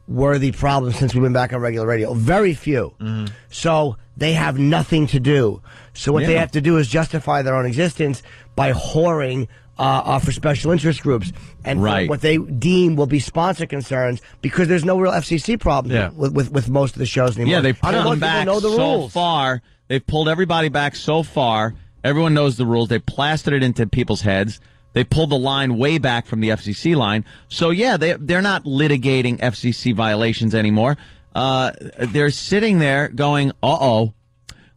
Speaker 4: worthy problems since we've been back on regular radio. Very few. So they have nothing to do. So what they have to do is justify their own existence by whoring for special interest groups and for what they deem will be sponsor concerns, because there's no real FCC problem with most of the shows anymore.
Speaker 3: Yeah, they pulled them back
Speaker 4: know the
Speaker 3: so
Speaker 4: rules.
Speaker 3: far. They've pulled everybody back so far. Everyone knows the rules. They plastered it into people's heads. They pulled the line way back from the FCC line. So, yeah, they're not litigating FCC violations anymore. They're sitting there going,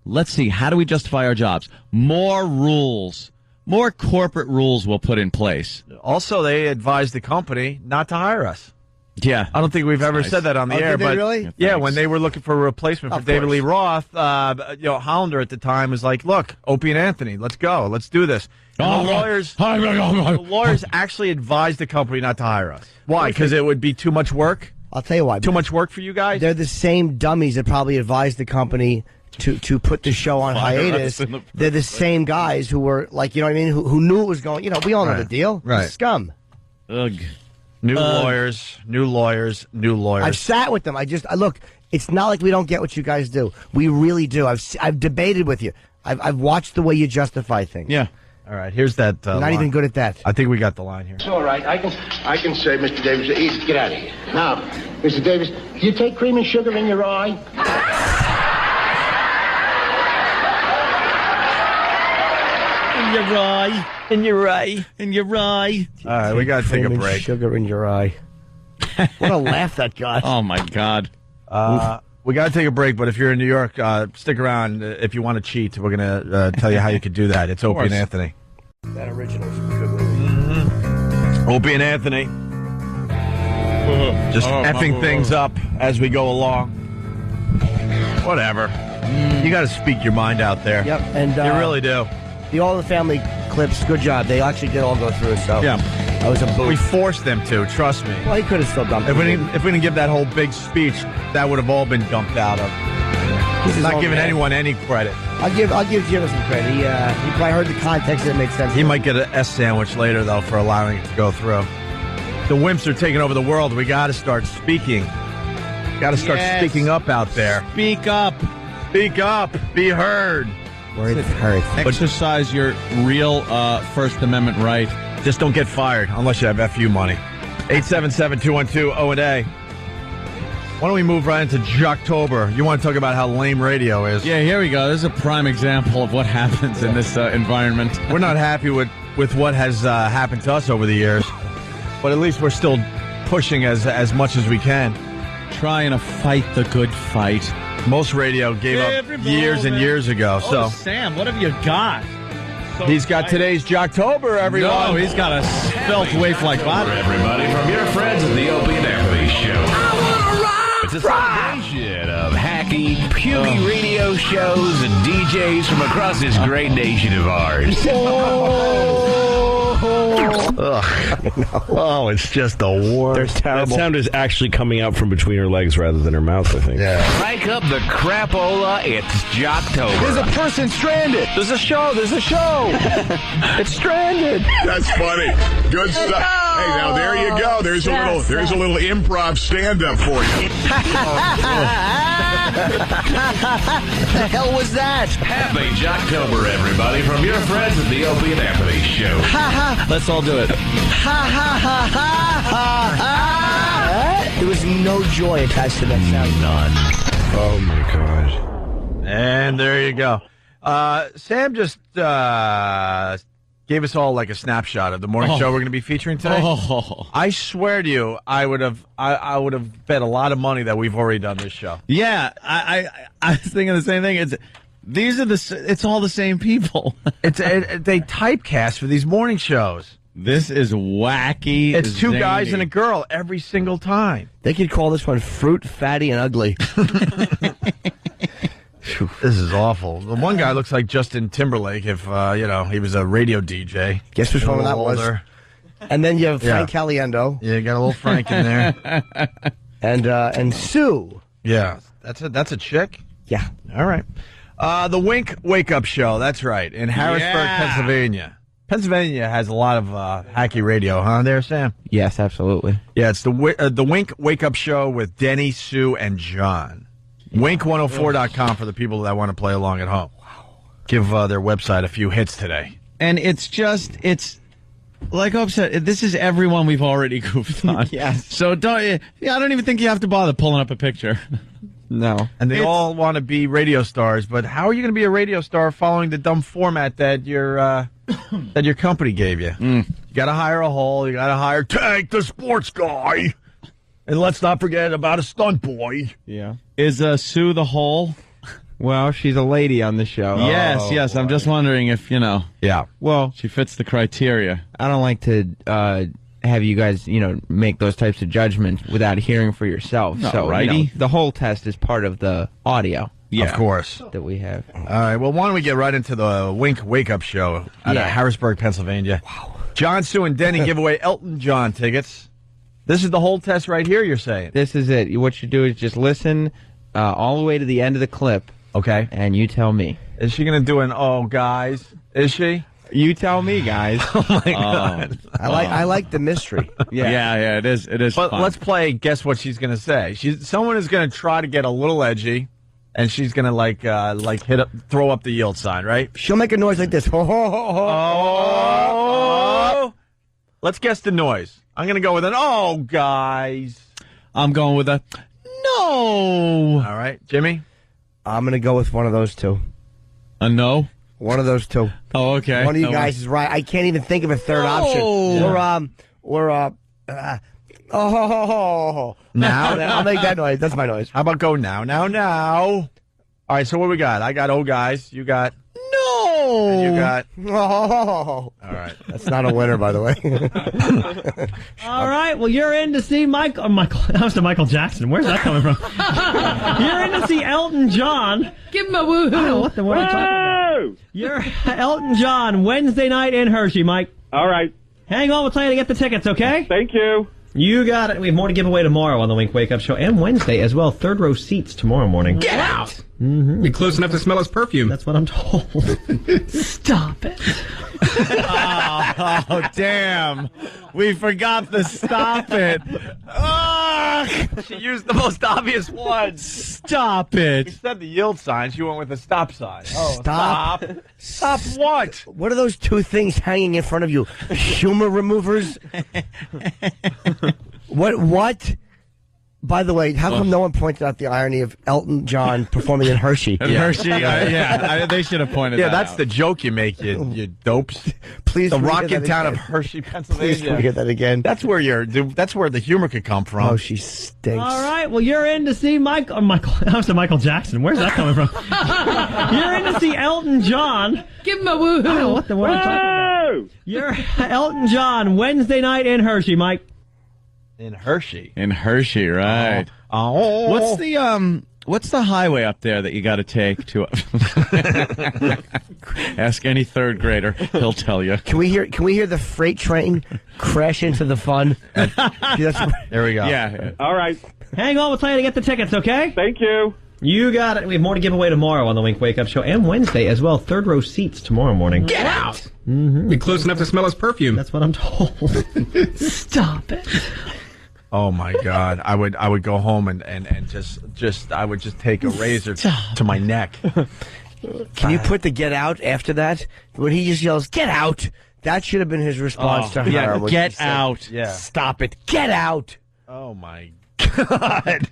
Speaker 3: let's see, how do we justify our jobs? More rules. More corporate rules we'll put in place.
Speaker 2: Also, they advised the company not to hire us.
Speaker 3: Yeah.
Speaker 2: I don't think we've ever said that on the air.
Speaker 4: Did they really?
Speaker 2: Yeah, when they were looking for a replacement for David Lee Roth, Hollander at the time was like, look, Opie and Anthony, let's go. Let's do this. And the lawyers actually advised the company not to hire us. Why? Because it would be too much work?
Speaker 4: I'll tell you why.
Speaker 2: Too much work for you guys?
Speaker 4: They're the same dummies that probably advised the company to put the show on hiatus. They're the same guys who were like, you know what I mean, who knew it was going, we all know the deal.
Speaker 2: Right.
Speaker 4: Scum.
Speaker 3: Ugh.
Speaker 2: New lawyers.
Speaker 4: I've sat with them. Look, it's not like we don't get what you guys do. We really do. I've debated with you. I've watched the way you justify things.
Speaker 3: Yeah.
Speaker 2: All right, here's that
Speaker 4: You're not
Speaker 2: line.
Speaker 4: even good at that.
Speaker 2: I think we got the line here.
Speaker 20: It's all right. I can say, Mr. Davis, easy, get out of here. Now, Mr. Davis, do you take cream and sugar in your eye?
Speaker 3: In your eye.
Speaker 2: All right, we got to take a
Speaker 4: Cream and
Speaker 2: break.
Speaker 4: Sugar in your eye. What a laugh that got.
Speaker 3: Oh, my God.
Speaker 2: We got to take a break, but if you're in New York, stick around. If you want to cheat, we're going to tell you how you could do that. It's Opie and Anthony.
Speaker 4: That original is a good movie.
Speaker 2: Opie and Anthony. Just effing things up as we go along. Whatever. You got to speak your mind out there.
Speaker 4: Yep, and
Speaker 2: you really do.
Speaker 4: The All in the Family clips, good job. They actually did all go through. So
Speaker 2: yeah,
Speaker 4: I was a boost.
Speaker 2: We forced them to. Trust me.
Speaker 4: Well, he could have still dumped.
Speaker 2: If we didn't give that whole big speech, that would have all been dumped out of. He's not giving anyone any credit.
Speaker 4: I'll give Jimmy some credit. He probably heard the context and it made sense.
Speaker 2: He might get an S sandwich later though for allowing it to go through. The wimps are taking over the world. We got to start speaking. Got to start speaking up out there.
Speaker 3: Speak up.
Speaker 2: Speak up. Be heard.
Speaker 4: Words hurt.
Speaker 3: Exercise your real First Amendment right.
Speaker 2: Just don't get fired unless you have FU money. 877-212-0&A. Why don't we move right into Jocktober? You want to talk about how lame radio is?
Speaker 3: Yeah, here we go. This is a prime example of what happens in this environment.
Speaker 2: We're not happy with what has happened to us over the years, but at least we're still pushing as much as we can.
Speaker 3: Trying to fight the good fight.
Speaker 2: Most radio gave up years and years ago. So,
Speaker 3: Sam, what have you got?
Speaker 2: He's got today's Jocktober, everyone.
Speaker 3: No, he's got a spelt waif like that.
Speaker 15: Everybody from your friends at the Opie and Anthony Show. It's a celebration of hacky, puny radio shows and DJs from across this great nation of ours.
Speaker 2: Oh, it's just the worst.
Speaker 7: That sound is actually coming out from between her legs rather than her mouth, I think.
Speaker 2: Yeah.
Speaker 15: Crank up the crapola, it's Jocktober.
Speaker 2: There's a person stranded. There's a show. It's stranded.
Speaker 22: That's funny. Good stuff. Hey, now there you go. There's a little improv stand-up for you.
Speaker 4: The hell was that?
Speaker 15: Happy Jocktober, everybody, from your friends at the Opie and Anthony Show.
Speaker 3: Let's all do it.
Speaker 4: There was no joy attached to that sound.
Speaker 15: None.
Speaker 7: Oh, my God.
Speaker 2: And there you go. Sam just gave us all like a snapshot of the morning show we're going to be featuring today. I swear to you, I would have bet a lot of money that we've already done this show.
Speaker 3: Yeah, I was thinking the same thing. It's all the same people.
Speaker 2: They typecast for these morning shows.
Speaker 3: This is wacky.
Speaker 2: It's two guys and a girl every single time.
Speaker 4: They could call this one Fruit, Fatty, and Ugly.
Speaker 2: This is awful. The one guy looks like Justin Timberlake if, he was a radio DJ.
Speaker 4: Guess which one that was. And then you have Frank Caliendo.
Speaker 2: Yeah, you got a little Frank in there.
Speaker 4: And Sue.
Speaker 2: Yeah. That's a chick?
Speaker 4: Yeah.
Speaker 2: All right. The Wink Wake Up Show. That's right. In Harrisburg, Pennsylvania. Pennsylvania has a lot of hacky radio, huh, there, Sam?
Speaker 10: Yes, absolutely.
Speaker 2: Yeah, it's the Wink Wake Up Show with Denny, Sue, and John. Wink104.com for the people that want to play along at home. Wow. Give their website a few hits today.
Speaker 3: And it's like Hope said, this is everyone we've already goofed on.
Speaker 10: Yes.
Speaker 3: So I don't even think you have to bother pulling up a picture.
Speaker 10: No.
Speaker 2: And they all want to be radio stars, but how are you going to be a radio star following the dumb format that your company gave you? You got to hire a hole. You got to hire Tank, the sports guy. And let's not forget about a stunt boy.
Speaker 3: Yeah. Is Sue the hole?
Speaker 10: Well, she's a lady on the show.
Speaker 3: Yes. I'm just wondering if,
Speaker 2: Yeah.
Speaker 10: Well,
Speaker 3: she fits the criteria.
Speaker 10: I don't like to have you guys, make those types of judgments without hearing for yourself.
Speaker 3: No,
Speaker 10: so,
Speaker 3: righty.
Speaker 10: the whole test is part of the audio.
Speaker 2: Yeah. Of course.
Speaker 10: That we have.
Speaker 2: All right. Well, why don't we get right into the Wink Wake Up Show out of Harrisburg, Pennsylvania. Wow. John, Sue, and Denny give away Elton John tickets. This is the whole test right here, you're saying?
Speaker 10: This is it. What you do is just listen all the way to the end of the clip.
Speaker 2: Okay.
Speaker 10: And you tell me.
Speaker 2: Is she going to do an guys? Is she?
Speaker 10: You tell me, guys.
Speaker 2: Oh, my God.
Speaker 4: I like the mystery.
Speaker 3: Yeah, it is. It is
Speaker 2: But
Speaker 3: fun.
Speaker 2: let's play guess what she's going to say. Someone is going to try to get a little edgy, and she's going to, throw up the yield sign, right?
Speaker 4: She'll make a noise like this.
Speaker 2: Oh. Let's guess the noise. I'm going to go with an guys.
Speaker 3: I'm going with a no.
Speaker 2: All right, Jimmy?
Speaker 4: I'm going to go with one of those two.
Speaker 3: A no?
Speaker 4: One of those two.
Speaker 3: Oh, okay.
Speaker 4: One of you guys is right. I can't even think of a third option. Oh.
Speaker 2: Now?
Speaker 4: I'll make that noise. That's my noise.
Speaker 2: How about go now? All right, so what we got? I got old guys. You got...
Speaker 4: No!
Speaker 2: And you got...
Speaker 4: Oh.
Speaker 2: All right.
Speaker 4: That's not a winner, by the way.
Speaker 8: All right, well, you're in to see Michael. That was to Michael Jackson. Where's that coming from? You're in to see Elton John.
Speaker 10: Give him a woohoo.
Speaker 8: What are you talking about? You're Elton John, Wednesday night in Hershey, Mike.
Speaker 11: All right.
Speaker 8: Hang on, we'll tell you to get the tickets, okay?
Speaker 11: Thank you.
Speaker 8: You got it. We have more to give away tomorrow on the Wink Wake Up Show, and Wednesday as well. Third row seats tomorrow morning.
Speaker 10: Get out!
Speaker 8: Mm-hmm.
Speaker 10: You're close enough to smell his perfume.
Speaker 8: That's what I'm told.
Speaker 10: Stop it.
Speaker 3: Oh, damn. We forgot the stop it.
Speaker 2: She used the most obvious one.
Speaker 3: Stop it.
Speaker 2: Instead of the yield sign, she went with the stop sign. Oh,
Speaker 4: Stop.
Speaker 2: Stop what?
Speaker 4: What are those two things hanging in front of you? Humor removers? What? By the way, how come no one pointed out the irony of Elton John performing in Hershey?
Speaker 3: Hershey, they should have pointed that
Speaker 2: that's
Speaker 3: out.
Speaker 2: the joke you make, you dopes.
Speaker 4: Please,
Speaker 2: the
Speaker 4: can we get
Speaker 2: rocket
Speaker 4: that
Speaker 2: town
Speaker 4: again?
Speaker 2: of Hershey,
Speaker 4: Please,
Speaker 2: Pennsylvania.
Speaker 4: can we get that again?
Speaker 2: That's where the humor could come from.
Speaker 4: Oh, she stinks.
Speaker 8: All right, well, you're in to see Michael. That was to Michael Jackson. Where's that coming from? You're in to see Elton John.
Speaker 10: Give him a woohoo.
Speaker 8: What are you talking about? You're Elton John, Wednesday night in Hershey, Mike.
Speaker 2: In Hershey.
Speaker 3: In Hershey, right.
Speaker 2: Oh.
Speaker 3: What's the highway up there that you got to take to ask any third grader, he'll tell you.
Speaker 4: Can we hear the freight train crash into the fun?
Speaker 2: There we go.
Speaker 3: Yeah.
Speaker 11: All right.
Speaker 8: Hang on, we'll tell you to get the tickets, okay?
Speaker 11: Thank you.
Speaker 8: You got it. We have more to give away tomorrow on the Wink Wake Up Show, and Wednesday as well. Third row seats tomorrow morning.
Speaker 10: Get out!
Speaker 8: Mm-hmm.
Speaker 10: You're close enough to smell his perfume.
Speaker 8: That's what I'm told.
Speaker 10: Stop it.
Speaker 2: Oh my God! I would go home and I would just take a razor to my neck.
Speaker 4: Can you put the "get out" after that? When he just yells "get out," that should have been his response to her.
Speaker 3: Yeah,
Speaker 4: when
Speaker 3: get
Speaker 4: she said,
Speaker 3: out.
Speaker 2: Yeah.
Speaker 4: Stop it! Get out!
Speaker 2: Oh my God!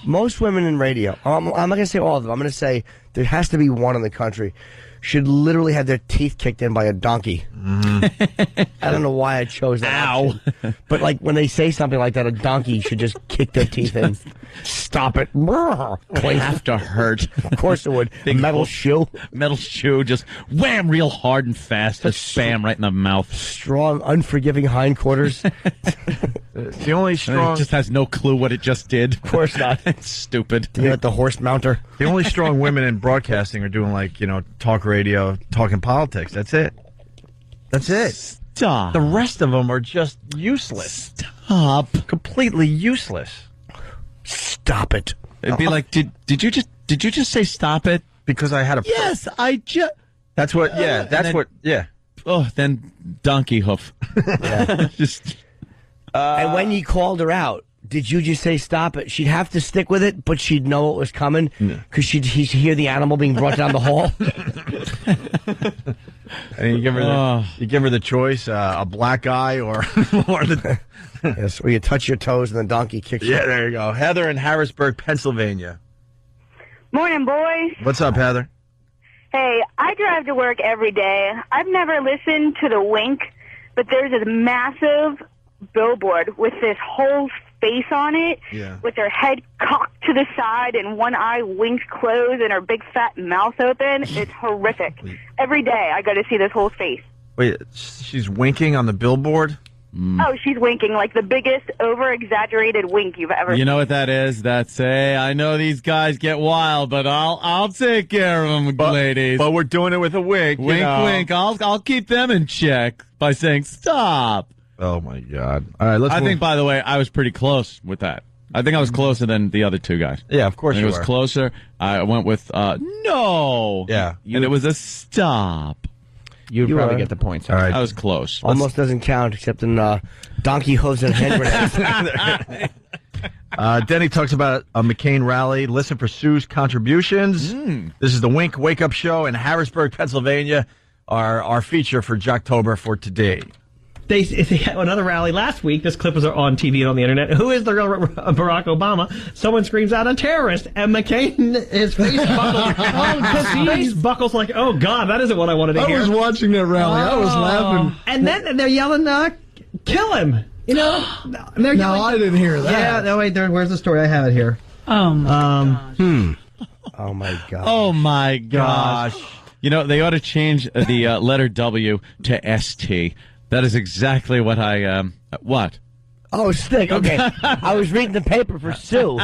Speaker 4: Most women in radio, I'm not going to say all of them, I'm going to say there has to be one in the country, should literally have their teeth kicked in by a donkey. I don't know why I chose that option. But like when they say something like that, a donkey should just kick their teeth in. Stop it.
Speaker 3: They have to hurt.
Speaker 4: Of course it would.
Speaker 3: Big
Speaker 4: Metal shoe.
Speaker 3: Metal shoe, just wham real hard and fast, just spam right in the mouth.
Speaker 4: Strong, unforgiving hindquarters.
Speaker 2: The only strong...
Speaker 3: It just has no clue what it just did.
Speaker 4: Of course not.
Speaker 3: It's stupid.
Speaker 4: You're at the horse mounter.
Speaker 2: The only strong women in broadcasting are doing talk radio, talking politics. That's it. That's it.
Speaker 3: Stop.
Speaker 2: The rest of them are just useless.
Speaker 3: Stop.
Speaker 2: Completely useless.
Speaker 4: Stop it.
Speaker 3: It'd be like, did you just say stop it?
Speaker 2: Because I had a...
Speaker 3: Yes, I just...
Speaker 2: That's what, yeah, yeah.
Speaker 3: Oh, then donkey hoof.
Speaker 4: Yeah.
Speaker 3: Just...
Speaker 4: and when you called her out, did you just say stop it? She'd have to stick with it, but she'd know it was coming because she'd hear the animal being brought down the hall.
Speaker 2: And you give her the choice, a black eye or the...
Speaker 4: Yes, or you touch your toes and the donkey kicks you.
Speaker 2: Yeah, there you go. Heather in Harrisburg, Pennsylvania.
Speaker 18: Morning, boys.
Speaker 2: What's up, Heather?
Speaker 18: Hey, I drive to work every day. I've never listened to the Wink, but there's this massive billboard with this whole face on it, with her head cocked to the side and one eye winked closed and her big fat mouth open. It's horrific. Every day I go to see this whole face.
Speaker 2: Wait, she's winking on the billboard?
Speaker 18: Oh, she's winking like the biggest over-exaggerated wink you've ever seen.
Speaker 3: You know what that is? That's I know these guys get wild, but I'll take care of them, ladies.
Speaker 2: But we're doing it with a wink.
Speaker 3: Wink, wink. I'll keep them in check by saying stop.
Speaker 2: Oh my God! All right,
Speaker 3: I think, by the way, I was pretty close with that. I think I was closer than the other two guys.
Speaker 2: Yeah, of course
Speaker 3: I think
Speaker 2: you
Speaker 3: it was
Speaker 2: were.
Speaker 3: closer. I went with no.
Speaker 2: Yeah,
Speaker 3: and it was a stop.
Speaker 10: You'd probably get the points.
Speaker 2: All right,
Speaker 3: I was close.
Speaker 4: Almost doesn't count except in donkey hooves and hand grenades.
Speaker 2: Denny talks about a McCain rally. Listen for Sue's contributions. This is the Wink Wake Up Show in Harrisburg, Pennsylvania. Our feature for Jocktober for today.
Speaker 8: They had another rally last week. This clip was on TV and on the internet. Who is the real Barack Obama? Someone screams out, a terrorist. And McCain, his face buckles. His face buckles like, oh, God, that isn't what I wanted to hear.
Speaker 2: I was watching that rally. I was laughing.
Speaker 8: And then they're yelling, kill him. You know?
Speaker 2: I didn't hear that.
Speaker 8: Yeah, no, wait, where's the story? I have it here.
Speaker 5: Oh, my gosh.
Speaker 4: Oh, my God.
Speaker 3: Oh, my gosh. You know, they ought to change the letter W to ST. That is exactly what I, what?
Speaker 4: Oh, stick. Okay. I was reading the paper for Sue.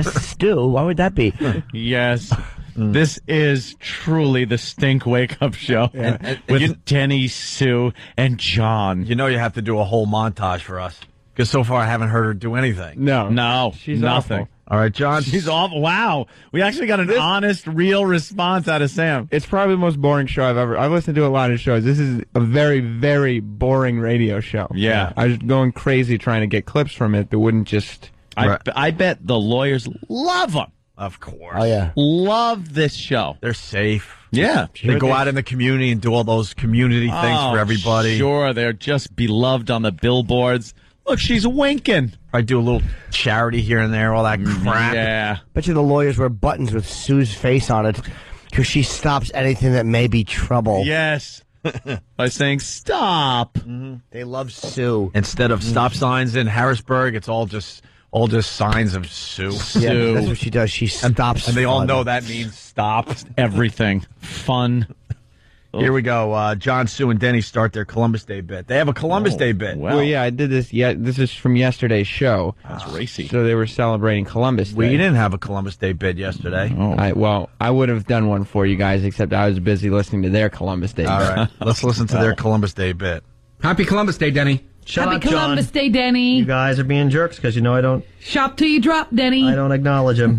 Speaker 4: Stu? Why would that be?
Speaker 3: Yes. This is truly the Stink Wake Up Show with Denny, Sue, and John.
Speaker 2: You know you have to do a whole montage for us. Because so far I haven't heard her do anything.
Speaker 3: No,
Speaker 2: She's
Speaker 3: nothing.
Speaker 2: awful. All right, John.
Speaker 3: She's awful. Wow. We actually got an honest, real response out of Sam.
Speaker 9: It's probably the most boring show I've listened to a lot of shows. This is a very, very boring radio show.
Speaker 3: Yeah.
Speaker 9: I was going crazy trying to get clips from it that wouldn't just...
Speaker 3: I bet the lawyers love them.
Speaker 2: Of course.
Speaker 4: Oh, yeah.
Speaker 3: Love this show.
Speaker 2: They're safe.
Speaker 3: Yeah.
Speaker 2: They go out in the community and do all those community things for everybody.
Speaker 3: Sure, they're just beloved on the billboards. Look, she's winking.
Speaker 2: I do a little charity here and there, all that crap.
Speaker 3: Yeah.
Speaker 4: Bet you the lawyers wear buttons with Sue's face on it because she stops anything that may be trouble.
Speaker 3: Yes. By saying stop.
Speaker 4: They love Sue.
Speaker 2: Instead of stop signs in Harrisburg, it's all just signs of Sue.
Speaker 4: Yeah, that's what she does. She stops.
Speaker 2: And they all
Speaker 4: fun.
Speaker 2: know that means stop.
Speaker 3: Everything. Fun.
Speaker 2: Here we go. John, Sue, and Denny start their Columbus Day bit. They have a Columbus Day bit.
Speaker 9: Well, yeah, I did this. Yeah, this is from yesterday's show.
Speaker 3: That's racy.
Speaker 9: So they were celebrating Columbus Day.
Speaker 2: We didn't have a Columbus Day bit yesterday.
Speaker 9: I would have done one for you guys, except I was busy listening to their Columbus Day
Speaker 2: All
Speaker 9: bit.
Speaker 2: right. Let's listen to their Columbus Day bit.
Speaker 23: Happy Columbus Day, Denny.
Speaker 8: Shut
Speaker 5: Happy
Speaker 8: up, John.
Speaker 5: Columbus Day, Denny.
Speaker 8: You guys are being jerks because you know I don't.
Speaker 5: Shop till you drop, Denny.
Speaker 8: I don't acknowledge him.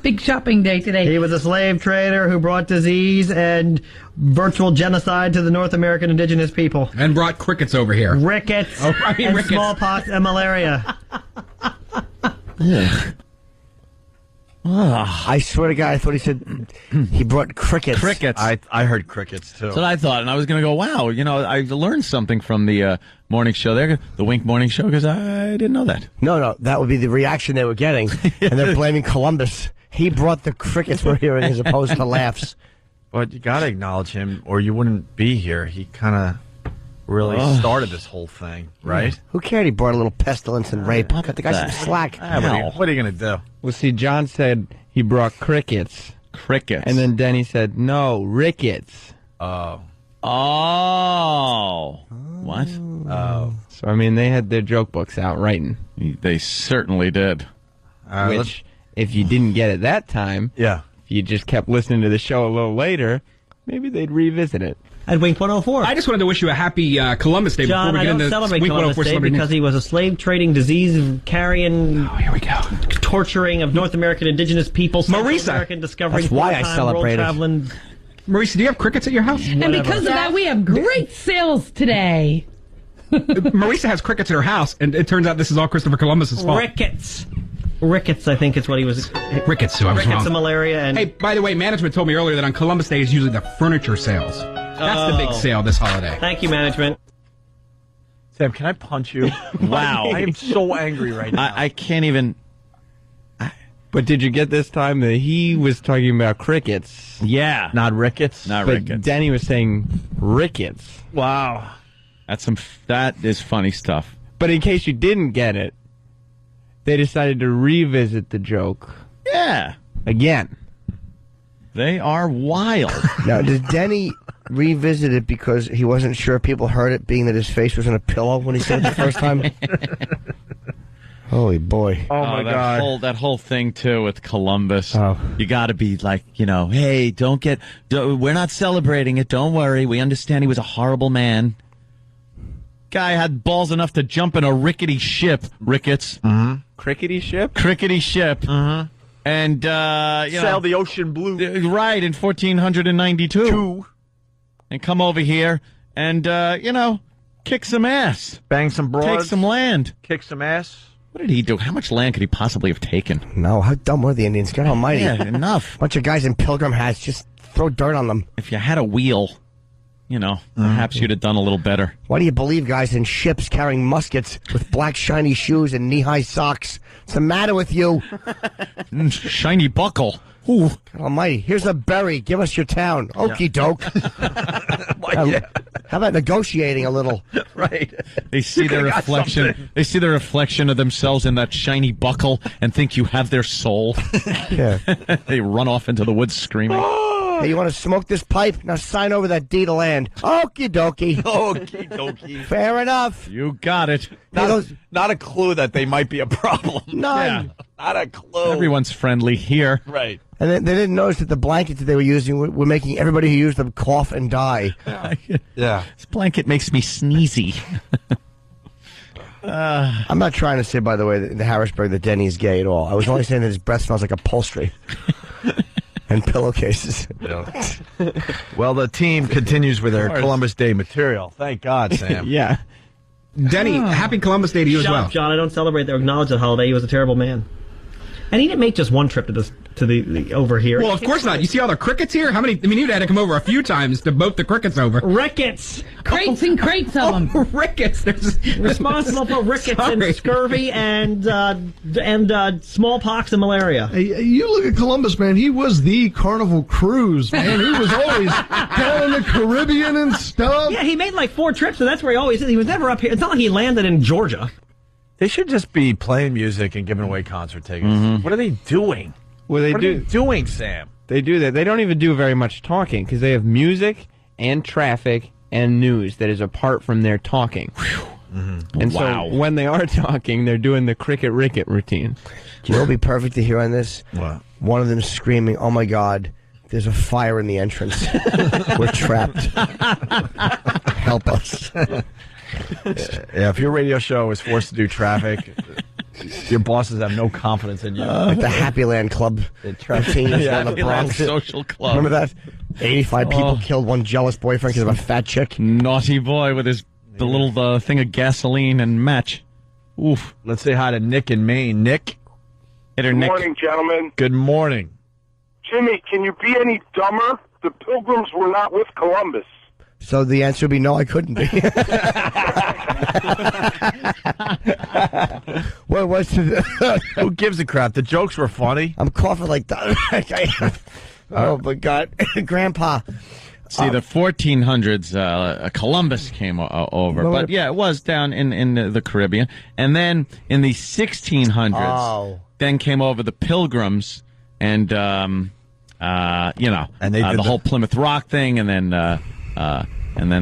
Speaker 5: Big shopping day today.
Speaker 8: He was a slave trader who brought disease and virtual genocide to the North American indigenous people.
Speaker 23: And brought crickets over here.
Speaker 8: Rickets and
Speaker 23: rickets.
Speaker 8: smallpox and malaria.
Speaker 4: I swear to God, I thought he said he brought crickets.
Speaker 3: Crickets.
Speaker 2: I heard crickets, too.
Speaker 3: That's what I thought, and I was going to go, wow, you know, I learned something from the morning show there, the Wink Morning Show, because I didn't know that.
Speaker 4: No, that would be the reaction they were getting. And they're blaming Columbus. He brought the crickets we're hearing as opposed to laughs.
Speaker 2: But you got to acknowledge him, or you wouldn't be here. He kind of really started this whole thing, right?
Speaker 4: Who cared he brought a little pestilence and rape? Cut the guy some slack.
Speaker 2: What are you going to do?
Speaker 9: Well, see, John said he brought crickets.
Speaker 3: Crickets.
Speaker 9: And then Denny said, no, rickets.
Speaker 3: Oh. What?
Speaker 2: Oh.
Speaker 9: So, I mean, they had their joke books out writing.
Speaker 3: They certainly did.
Speaker 9: Which, if you didn't get it that time,
Speaker 2: if
Speaker 9: you just kept listening to the show a little later, maybe they'd revisit it.
Speaker 8: At Wink 104.
Speaker 23: I just wanted to wish you a happy Columbus Day
Speaker 8: John,
Speaker 23: before we
Speaker 8: I
Speaker 23: get
Speaker 8: don't
Speaker 23: into
Speaker 8: celebrate
Speaker 23: Wink
Speaker 8: Columbus
Speaker 23: 104
Speaker 8: Day
Speaker 23: celebrity
Speaker 8: because
Speaker 23: news.
Speaker 8: he was a slave trading, disease carrying,
Speaker 23: here we go,
Speaker 8: torturing of North American indigenous people.
Speaker 23: Marisa.
Speaker 8: American discovering.
Speaker 4: That's why I celebrate it.
Speaker 23: Marisa, do you have crickets at your house?
Speaker 5: And because of that, we have great sales today.
Speaker 23: Marisa has crickets at her house, and it turns out this is all Christopher Columbus's fault.
Speaker 8: Rickets, I think is what he was.
Speaker 23: Rickets, so I was
Speaker 8: Rickets
Speaker 23: wrong.
Speaker 8: and malaria. And
Speaker 23: Hey, by the way, management told me earlier that on Columbus Day is usually the furniture sales. That's the big sale this holiday.
Speaker 8: Thank you, management.
Speaker 2: Sam, can I punch you?
Speaker 3: Wow.
Speaker 2: I am so angry right now.
Speaker 3: I can't even.
Speaker 9: But did you get this time that he was talking about crickets?
Speaker 3: Yeah.
Speaker 2: Not rickets?
Speaker 3: Not
Speaker 9: But
Speaker 3: rickets.
Speaker 9: Denny was saying rickets.
Speaker 2: Wow.
Speaker 3: That is funny stuff.
Speaker 9: But in case you didn't get it, they decided to revisit the joke.
Speaker 3: Yeah.
Speaker 9: Again.
Speaker 3: They are wild.
Speaker 4: Now, did Denny revisit it because he wasn't sure people heard it, being that his face was in a pillow when he said it the first time? Holy boy.
Speaker 2: Oh, my God.
Speaker 3: That whole thing, too, with Columbus.
Speaker 4: Oh.
Speaker 3: You got to be like, hey, we're not celebrating it. Don't worry. We understand he was a horrible man. Guy had balls enough to jump in a rickety ship, Ricketts.
Speaker 2: Mm-hmm.
Speaker 9: Crickety ship?
Speaker 3: Crickety ship.
Speaker 2: Mm-hmm.
Speaker 3: And,
Speaker 2: sail the ocean blue.
Speaker 3: Right, in 1492. And come over here and, kick some ass.
Speaker 2: Bang some broads.
Speaker 3: Take some land.
Speaker 2: Kick some ass.
Speaker 3: What did he do? How much land could he possibly have taken?
Speaker 4: No, how dumb were the Indians? God almighty.
Speaker 3: Yeah, enough.
Speaker 4: Bunch of guys in pilgrim hats, just throw dirt on them.
Speaker 3: If you had a wheel, perhaps you'd have done a little better.
Speaker 4: Why do you believe guys in ships carrying muskets with black shiny shoes and knee-high socks? What's the matter with you?
Speaker 3: Shiny buckle. Ooh.
Speaker 4: God almighty. Here's a berry. Give us your town. Okie doke. How about negotiating a little?
Speaker 2: Right.
Speaker 3: They see their reflection. They see the reflection of themselves in that shiny buckle and think you have their soul.
Speaker 4: Yeah.
Speaker 3: They run off into the woods screaming.
Speaker 4: Hey, you want to smoke this pipe? Now sign over that deed of land. Okie dokie.
Speaker 2: Okie dokie.
Speaker 4: Fair enough.
Speaker 3: You got it.
Speaker 2: Not a clue that they might be a problem.
Speaker 4: None.
Speaker 3: Yeah.
Speaker 2: Not a clue.
Speaker 3: Everyone's friendly here.
Speaker 2: Right.
Speaker 4: And they didn't notice that the blankets that they were using were making everybody who used them cough and die.
Speaker 2: Yeah.
Speaker 3: This blanket makes me sneezy.
Speaker 4: I'm not trying to say, by the way, that in Harrisburg that Denny's gay at all. I was only saying that his breath smells like upholstery and pillowcases.
Speaker 2: Well, the team continues with their Columbus Day material. Thank God, Sam.
Speaker 23: Yeah. Denny, happy Columbus Day to you as
Speaker 8: Shut
Speaker 23: well.
Speaker 8: up, John. I don't celebrate or acknowledge that holiday. He was a terrible man. And he didn't make just one trip to the over here.
Speaker 23: Well, of course not. You see all the crickets here? How many? I mean, you'd had to come over a few times to boat the crickets over.
Speaker 8: Rickets.
Speaker 5: Crates and crates of them.
Speaker 23: Rickets.
Speaker 8: Responsible for rickets and scurvy and smallpox and malaria.
Speaker 6: Hey, you look at Columbus, man. He was the Carnival Cruise, man. He was always down in the Caribbean and stuff.
Speaker 8: Yeah, he made like 4 trips, so that's where he always is. He was never up here. It's not like he landed in Georgia.
Speaker 2: They should just be playing music and giving away concert tickets.
Speaker 3: Mm-hmm.
Speaker 2: What are they doing?
Speaker 9: Well,
Speaker 2: What are they doing, Sam?
Speaker 9: They do that. They don't even do very much talking because they have music and traffic and news that is apart from their talking.
Speaker 2: Mm-hmm.
Speaker 9: And
Speaker 3: Wow.
Speaker 9: so when they are talking, they're doing the cricket ricket routine.
Speaker 4: Do you know what would be perfect to hear on this?
Speaker 2: What?
Speaker 4: One of them screaming, "Oh my God, there's a fire in the entrance. We're trapped. Help us."
Speaker 2: Yeah, if your radio show is forced to do traffic, your bosses have no confidence in you.
Speaker 4: Like the Happy Land Club routine in the Bronx.
Speaker 3: Social club.
Speaker 4: Remember that? 85 people killed one jealous boyfriend because of a fat chick.
Speaker 3: Naughty boy with the little thing of gasoline and match. Oof.
Speaker 2: Let's say hi to Nick in Maine. Nick?
Speaker 3: Hit her,
Speaker 13: Good
Speaker 3: Nick.
Speaker 13: morning, gentlemen.
Speaker 2: Good morning.
Speaker 13: Jimmy, can you be any dumber? The Pilgrims were not with Columbus.
Speaker 4: So the answer would be no, I couldn't be. What was
Speaker 2: Who gives a crap? The jokes were funny.
Speaker 4: I'm coughing like that. Oh my God, Grandpa.
Speaker 3: See, the 1400s, Columbus came over.
Speaker 4: No,
Speaker 3: But, yeah, it was down in the Caribbean. And then in the 1600s, then came over the Pilgrims and, and they did
Speaker 2: the
Speaker 3: whole Plymouth Rock thing and then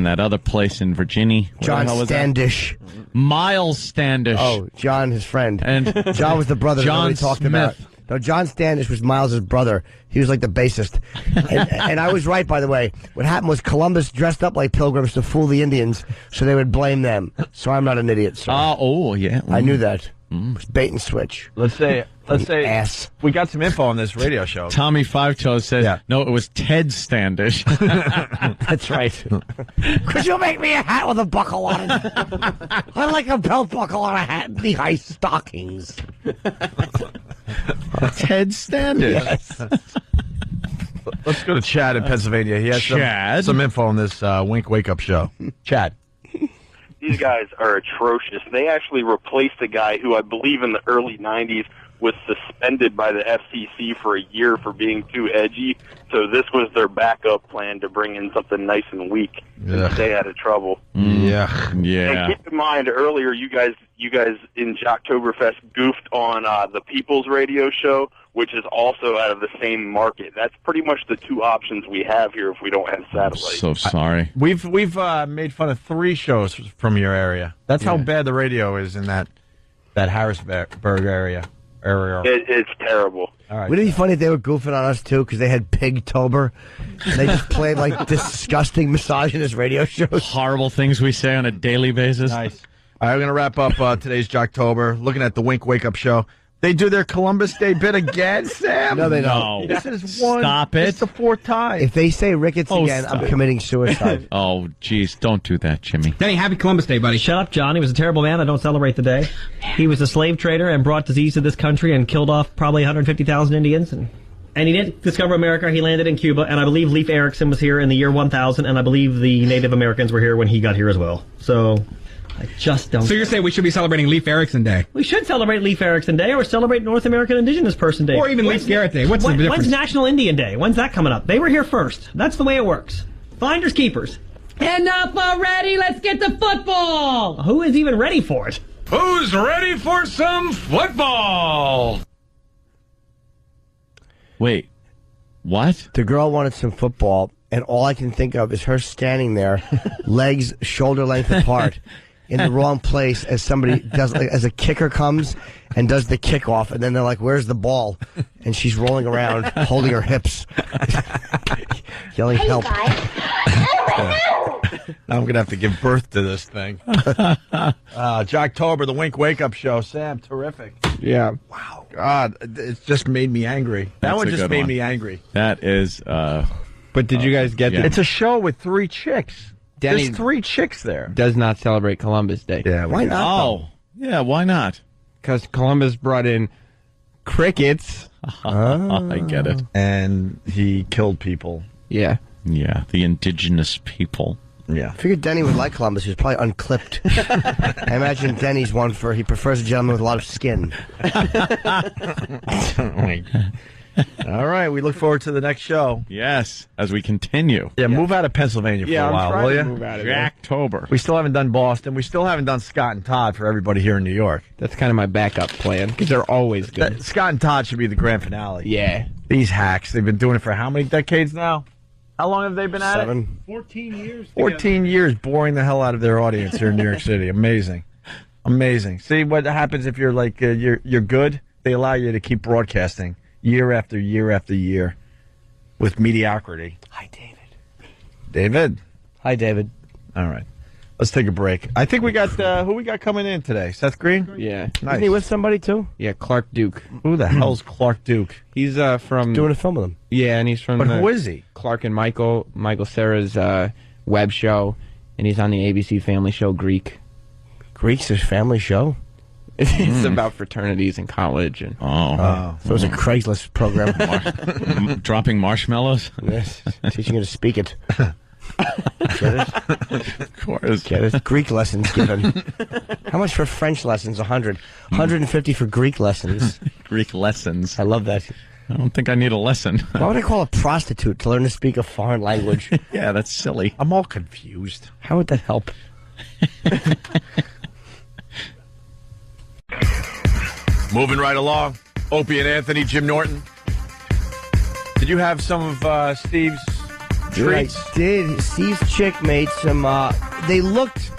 Speaker 3: that other place in Virginia. What
Speaker 4: John
Speaker 3: the hell was that?
Speaker 4: Standish.
Speaker 3: Miles Standish.
Speaker 4: Oh, John, his friend.
Speaker 3: And
Speaker 4: John was the brother that
Speaker 3: John
Speaker 4: nobody talked
Speaker 3: Smith.
Speaker 4: about. No, John Standish was Miles' brother. He was like the bassist. And I was right, by the way. What happened was Columbus dressed up like pilgrims to fool the Indians, so they would blame them. So I'm not an idiot, sir.
Speaker 3: Yeah.
Speaker 4: I knew that. It was bait and switch.
Speaker 2: Let's say
Speaker 4: ass.
Speaker 2: We got some info on this radio show.
Speaker 3: Tommy Five Toes says, no, it was Ted Standish.
Speaker 4: That's right. Could you make me a hat with a buckle on it? I like a belt buckle on a hat and knee-high stockings.
Speaker 3: Ted Standish.
Speaker 2: Yes. Let's go to Chad in Pennsylvania. He has some info on this Wink Wake Up show. Chad.
Speaker 21: These guys are atrocious. They actually replaced a guy who I believe in the early 90s was suspended by the FCC for a year for being too edgy. So this was their backup plan to bring in something nice and weak and stay out of trouble.
Speaker 2: Yeah.
Speaker 21: And keep in mind, earlier you guys in Jocktoberfest goofed on the People's Radio show, which is also out of the same market. That's pretty much the two options we have here if we don't have satellite.
Speaker 3: So sorry.
Speaker 2: We've made fun of 3 shows from your area. That's how bad the radio is in that Harrisburg area.
Speaker 21: It's terrible.
Speaker 2: All right.
Speaker 4: Wouldn't it be funny if they were goofing on us, too, because they had Pigtober, and they just played, like, disgusting misogynist radio shows?
Speaker 3: Horrible things we say on a daily basis.
Speaker 2: Nice. All right, we're going to wrap up today's Jocktober, looking at the Wink Wake Up show. They do their Columbus Day bit again, Sam?
Speaker 4: No, they don't.
Speaker 2: This is one.
Speaker 3: Stop it.
Speaker 2: It's the 4th time.
Speaker 4: If they say rickets again,
Speaker 3: stop.
Speaker 4: I'm committing suicide.
Speaker 3: Oh, jeez, don't do that, Jimmy.
Speaker 23: Denny, happy Columbus Day, buddy.
Speaker 8: Shut up, John. He was a terrible man. I don't celebrate the day. He was a slave trader and brought disease to this country and killed off probably 150,000 Indians. And he didn't discover America. He landed in Cuba. And I believe Leif Erikson was here in the year 1000. And I believe the Native Americans were here when he got here as well. So I just don't.
Speaker 23: So you're saying we should be celebrating Leif Erikson Day?
Speaker 8: We should celebrate Leif Erikson Day or celebrate North American Indigenous Person Day.
Speaker 23: Or even Leif Garrett Day. What's the difference?
Speaker 8: When's National Indian Day? When's that coming up? They were here first. That's the way it works. Finders keepers.
Speaker 5: Enough already. Let's get to football.
Speaker 8: Who is even ready for it?
Speaker 15: Who's ready for some football?
Speaker 3: Wait, what?
Speaker 4: The girl wanted some football, and all I can think of is her standing there, legs shoulder length apart, in the wrong place as somebody does, as a kicker comes and does the kickoff, and then they're like, "Where's the ball?" And she's rolling around, holding her hips, yelling, "Help!"
Speaker 2: Now I'm going to have to give birth to this thing. Jocktober, the Wink Wake Up Show. Sam, terrific.
Speaker 9: Yeah.
Speaker 2: Wow. God, it just made me angry. That one just made me angry.
Speaker 3: That is.
Speaker 9: But did you guys get
Speaker 3: yeah.
Speaker 2: It's a show with 3 chicks.
Speaker 9: Denny
Speaker 2: There's 3 chicks there.
Speaker 9: does not celebrate Columbus Day.
Speaker 2: Yeah,
Speaker 4: Why not?
Speaker 3: Oh, yeah, why not?
Speaker 9: Because Columbus brought in crickets.
Speaker 3: I get it.
Speaker 2: And he killed people.
Speaker 9: Yeah.
Speaker 3: Yeah, the indigenous people.
Speaker 2: Yeah.
Speaker 4: I figured Denny would like Columbus. He was probably unclipped. I imagine Denny's one for, he prefers a gentleman with a lot of skin.
Speaker 2: All right, we look forward to the next show.
Speaker 3: Yes, as we continue.
Speaker 2: Yeah, move out of Pennsylvania for a while, will you?
Speaker 9: Move out of there.
Speaker 3: October.
Speaker 2: We still haven't done Boston. We still haven't done Scott and Todd for everybody here in New York.
Speaker 9: That's kind of my backup plan because they're always good.
Speaker 2: Scott and Todd should be the grand finale.
Speaker 9: Yeah.
Speaker 2: These hacks, they've been doing it for how many decades now? How long have they been at it?
Speaker 4: 7.
Speaker 23: 14 years.
Speaker 2: 14 years boring the hell out of their audience here in New York City. Amazing. Amazing. See what happens if you're like, you're good? They allow you to keep broadcasting year after year after year with mediocrity.
Speaker 4: Hi, David.
Speaker 2: David.
Speaker 4: Hi, David.
Speaker 2: All right. Let's take a break. I think we got, who we got coming in today? Seth Green?
Speaker 9: Yeah.
Speaker 2: Nice.
Speaker 4: Isn't he with somebody, too?
Speaker 9: Yeah, Clark Duke.
Speaker 2: Who the hell's Clark Duke?
Speaker 9: He's from...
Speaker 4: Doing a film with him.
Speaker 9: Yeah, and he's from...
Speaker 2: But who is he?
Speaker 9: Clark and Michael Cera's web show, and he's on the ABC family show Greek.
Speaker 4: Greek's his family show?
Speaker 9: It's about fraternities in college. And
Speaker 4: So it was a Craigslist program.
Speaker 3: Dropping marshmallows?
Speaker 4: Yes. Teaching you to speak it. Get it?
Speaker 3: Of course.
Speaker 4: Get it? Greek lessons given. How much for French lessons? 100. 150 for Greek lessons.
Speaker 3: Greek lessons.
Speaker 4: I love that.
Speaker 3: I don't think I need a lesson.
Speaker 4: Why would I call a prostitute to learn to speak a foreign language?
Speaker 3: Yeah, that's silly.
Speaker 2: I'm all confused.
Speaker 4: How would that help?
Speaker 2: Moving right along. Opie and Anthony, Jim Norton. Did you have some of Steve's treats?
Speaker 4: I did. Steve's chick made some, they looked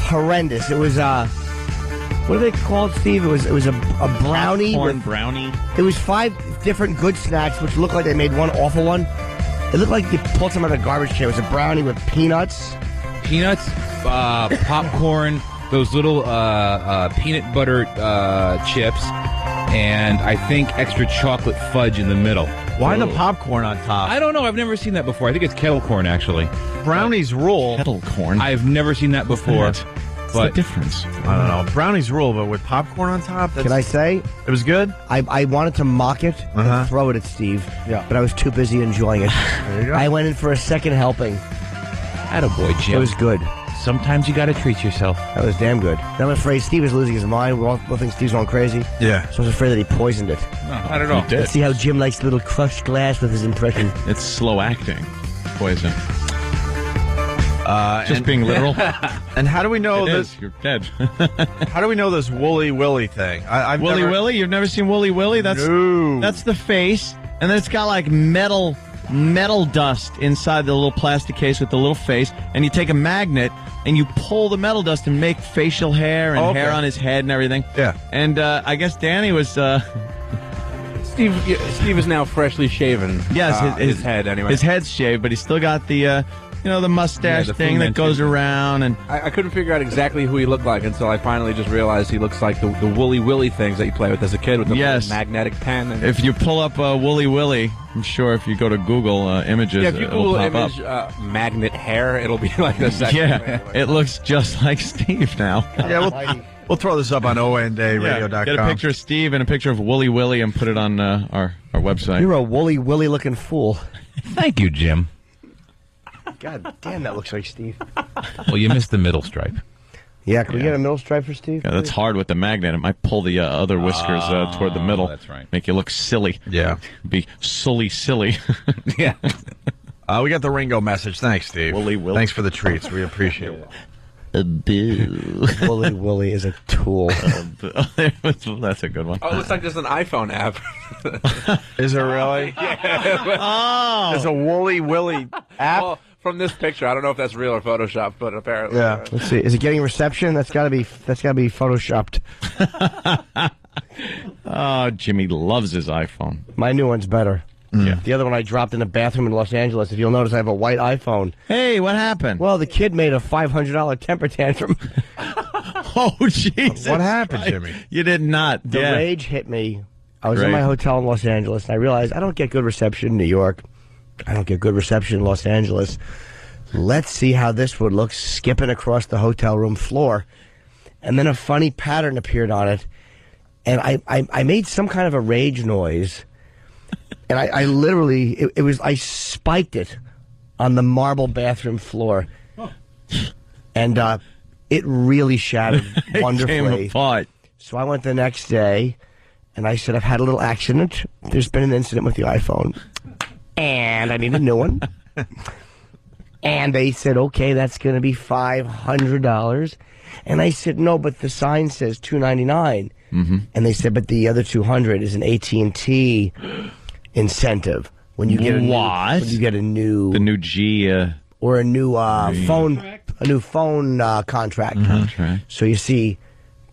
Speaker 4: horrendous. It was, what are they called, Steve? It was a brownie.
Speaker 3: Corn brownie.
Speaker 4: It was 5 different good snacks, which looked like they made one awful one. It looked like they pulled some out of a garbage can. It was a brownie with peanuts.
Speaker 12: Peanuts, popcorn, those little peanut butter chips, and I think extra chocolate fudge in the middle.
Speaker 2: Why the popcorn on top?
Speaker 12: I don't know. I've never seen that before. I think it's kettle corn, actually.
Speaker 2: Brownies rule.
Speaker 3: Kettle corn?
Speaker 12: I've never seen that before.
Speaker 3: What's
Speaker 12: But
Speaker 3: the difference?
Speaker 2: I don't know. Brownies rule, but with popcorn on top?
Speaker 4: Can I say?
Speaker 2: It was good?
Speaker 4: I wanted to mock it and throw it at Steve, but I was too busy enjoying it.
Speaker 2: There you go.
Speaker 4: I went in for a second helping.
Speaker 12: attaboy, Jim.
Speaker 4: It was good.
Speaker 12: Sometimes you got to treat yourself.
Speaker 4: That was damn good. And I'm afraid Steve is losing his mind. We all think Steve's going crazy.
Speaker 2: Yeah.
Speaker 4: So I was afraid that he poisoned it.
Speaker 12: I don't know.
Speaker 4: Let's see how Jim likes the little crushed glass with his impression.
Speaker 3: It's slow acting. Poison. Just
Speaker 2: and-
Speaker 3: being literal.
Speaker 2: And how do we know
Speaker 3: It
Speaker 2: this?
Speaker 3: is. You're dead.
Speaker 2: How do we know this Wooly Willy thing? I've
Speaker 3: Wooly
Speaker 2: never...
Speaker 3: Willy? You've never seen Wooly Willy? That's the face, and then it's got like metal dust inside the little plastic case with the little face, and you take a magnet and you pull the metal dust and make facial hair and hair on his head and everything.
Speaker 2: Yeah.
Speaker 3: And I guess Danny was.
Speaker 1: Steve is now freshly shaven.
Speaker 3: Yes,
Speaker 1: his head anyway.
Speaker 3: His head's shaved, but he's still got the. The mustache
Speaker 1: the
Speaker 3: thing that
Speaker 1: Fu
Speaker 3: goes
Speaker 1: Manchu.
Speaker 3: around, and
Speaker 1: I couldn't figure out exactly who he looked like until I finally just realized he looks like the Wooly Willy things that you play with as a kid with the little magnetic pen. And
Speaker 3: if you pull up Wooly Willy, I'm sure if you go to Google images,
Speaker 1: yeah, if you
Speaker 3: it'll
Speaker 1: Google
Speaker 3: pop
Speaker 1: image
Speaker 3: up.
Speaker 1: magnet hair, it'll be like the second.
Speaker 3: Yeah, it looks just like Steve now.
Speaker 2: Yeah, we'll throw this up on ONDayRadio.com.
Speaker 3: Get a picture of Steve and a picture of Wooly Willy and put it on our website.
Speaker 4: You're a Wooly Willy looking fool.
Speaker 12: Thank you, Jim.
Speaker 4: God damn, that looks like Steve.
Speaker 12: Well, you missed the middle stripe.
Speaker 4: Yeah, can we get a middle stripe for Steve?
Speaker 3: Yeah, that's hard with the magnet. It might pull the other whiskers toward the middle.
Speaker 12: That's right.
Speaker 3: Make you look silly.
Speaker 2: Yeah.
Speaker 3: Be silly.
Speaker 12: Yeah.
Speaker 2: We got the Ringo message. Thanks, Steve. Thanks for the treats. We appreciate it.
Speaker 4: Wooly is a tool.
Speaker 3: That's a good one.
Speaker 1: Oh, it looks like there's an iPhone app.
Speaker 2: Is it really?
Speaker 1: Yeah.
Speaker 2: There's a Woolly Willy app?
Speaker 1: Well, from this picture, I don't know if that's real or Photoshop, but apparently.
Speaker 4: Yeah. Let's see. Is it getting reception? That's gotta be photoshopped.
Speaker 3: Oh, Jimmy loves his iPhone.
Speaker 4: My new one's better.
Speaker 3: Yeah.
Speaker 4: The other one I dropped in a bathroom in Los Angeles. If you'll notice, I have a white iPhone.
Speaker 3: Hey, what happened?
Speaker 4: Well, the kid made a $500 temper tantrum.
Speaker 3: Oh, Jesus.
Speaker 2: What happened,
Speaker 3: Christ.
Speaker 2: Jimmy?
Speaker 3: You did not.
Speaker 4: The
Speaker 3: Yeah.
Speaker 4: rage hit me. I was in
Speaker 3: Great.
Speaker 4: my hotel in Los Angeles, and I realized I don't get good reception in New York. I don't get good reception in Los Angeles. Let's see how this would look skipping across the hotel room floor. And then a funny pattern appeared on it, and I made some kind of a rage noise. And I literally, I spiked it on the marble bathroom floor. And it really shattered wonderfully.
Speaker 3: Came apart.
Speaker 4: So I went the next day, and I said, I've had a little accident. There's been an incident with the iPhone. And I need a new one. And they said, okay, that's going to be $500. And I said, no, but the sign says $299.
Speaker 3: Mm-hmm.
Speaker 4: And they said, but the other $200 is an AT&T incentive when you get a
Speaker 3: What?
Speaker 4: when you get a new
Speaker 3: The new G.
Speaker 4: or a new phone contract.
Speaker 3: Contract.
Speaker 4: So you see,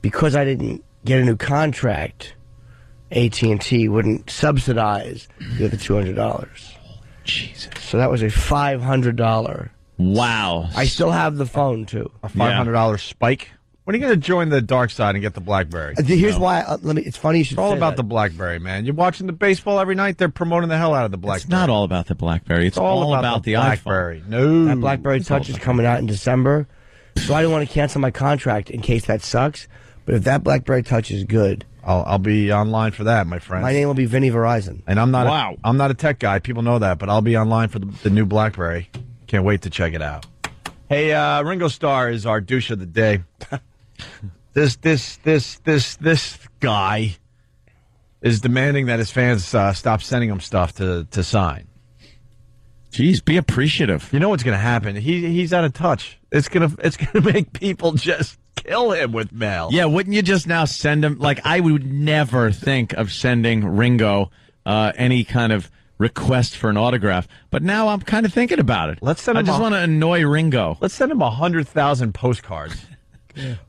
Speaker 4: because I didn't get a new contract, AT&T wouldn't subsidize the other $200.
Speaker 3: Jesus.
Speaker 4: So that was a $500.
Speaker 3: Wow.
Speaker 4: I still have the phone too.
Speaker 2: A $500 spike? When are you going to join the dark side and get the BlackBerry?
Speaker 4: Here's why. It's funny you should
Speaker 2: It's all
Speaker 4: say
Speaker 2: about
Speaker 4: that.
Speaker 2: the BlackBerry, man. You're watching the baseball every night. They're promoting the hell out of the BlackBerry.
Speaker 3: It's not all about the BlackBerry. It's all about the
Speaker 2: BlackBerry.
Speaker 3: iPhone.
Speaker 2: No.
Speaker 4: That BlackBerry Touch is coming out in December, so I don't want to cancel my contract in case that sucks. But if that BlackBerry Touch is good,
Speaker 2: I'll be online for that, my friend.
Speaker 4: my name will be Vinny Verizon.
Speaker 2: And I'm not.
Speaker 3: Wow.
Speaker 2: I'm not a tech guy. People know that, but I'll be online for the new BlackBerry. Can't wait to check it out. Hey, Ringo Starr is our douche of the day. This guy is demanding that his fans stop sending him stuff to sign.
Speaker 3: Jeez, be appreciative.
Speaker 2: You know what's going to happen? He's out of touch. It's gonna make people just kill him with mail.
Speaker 3: Yeah, wouldn't you just now send him? Like, I would never think of sending Ringo any kind of request for an autograph, but now I'm kind of thinking about it.
Speaker 2: Let's send him.
Speaker 3: I just want to annoy Ringo.
Speaker 2: Let's send him 100,000 postcards.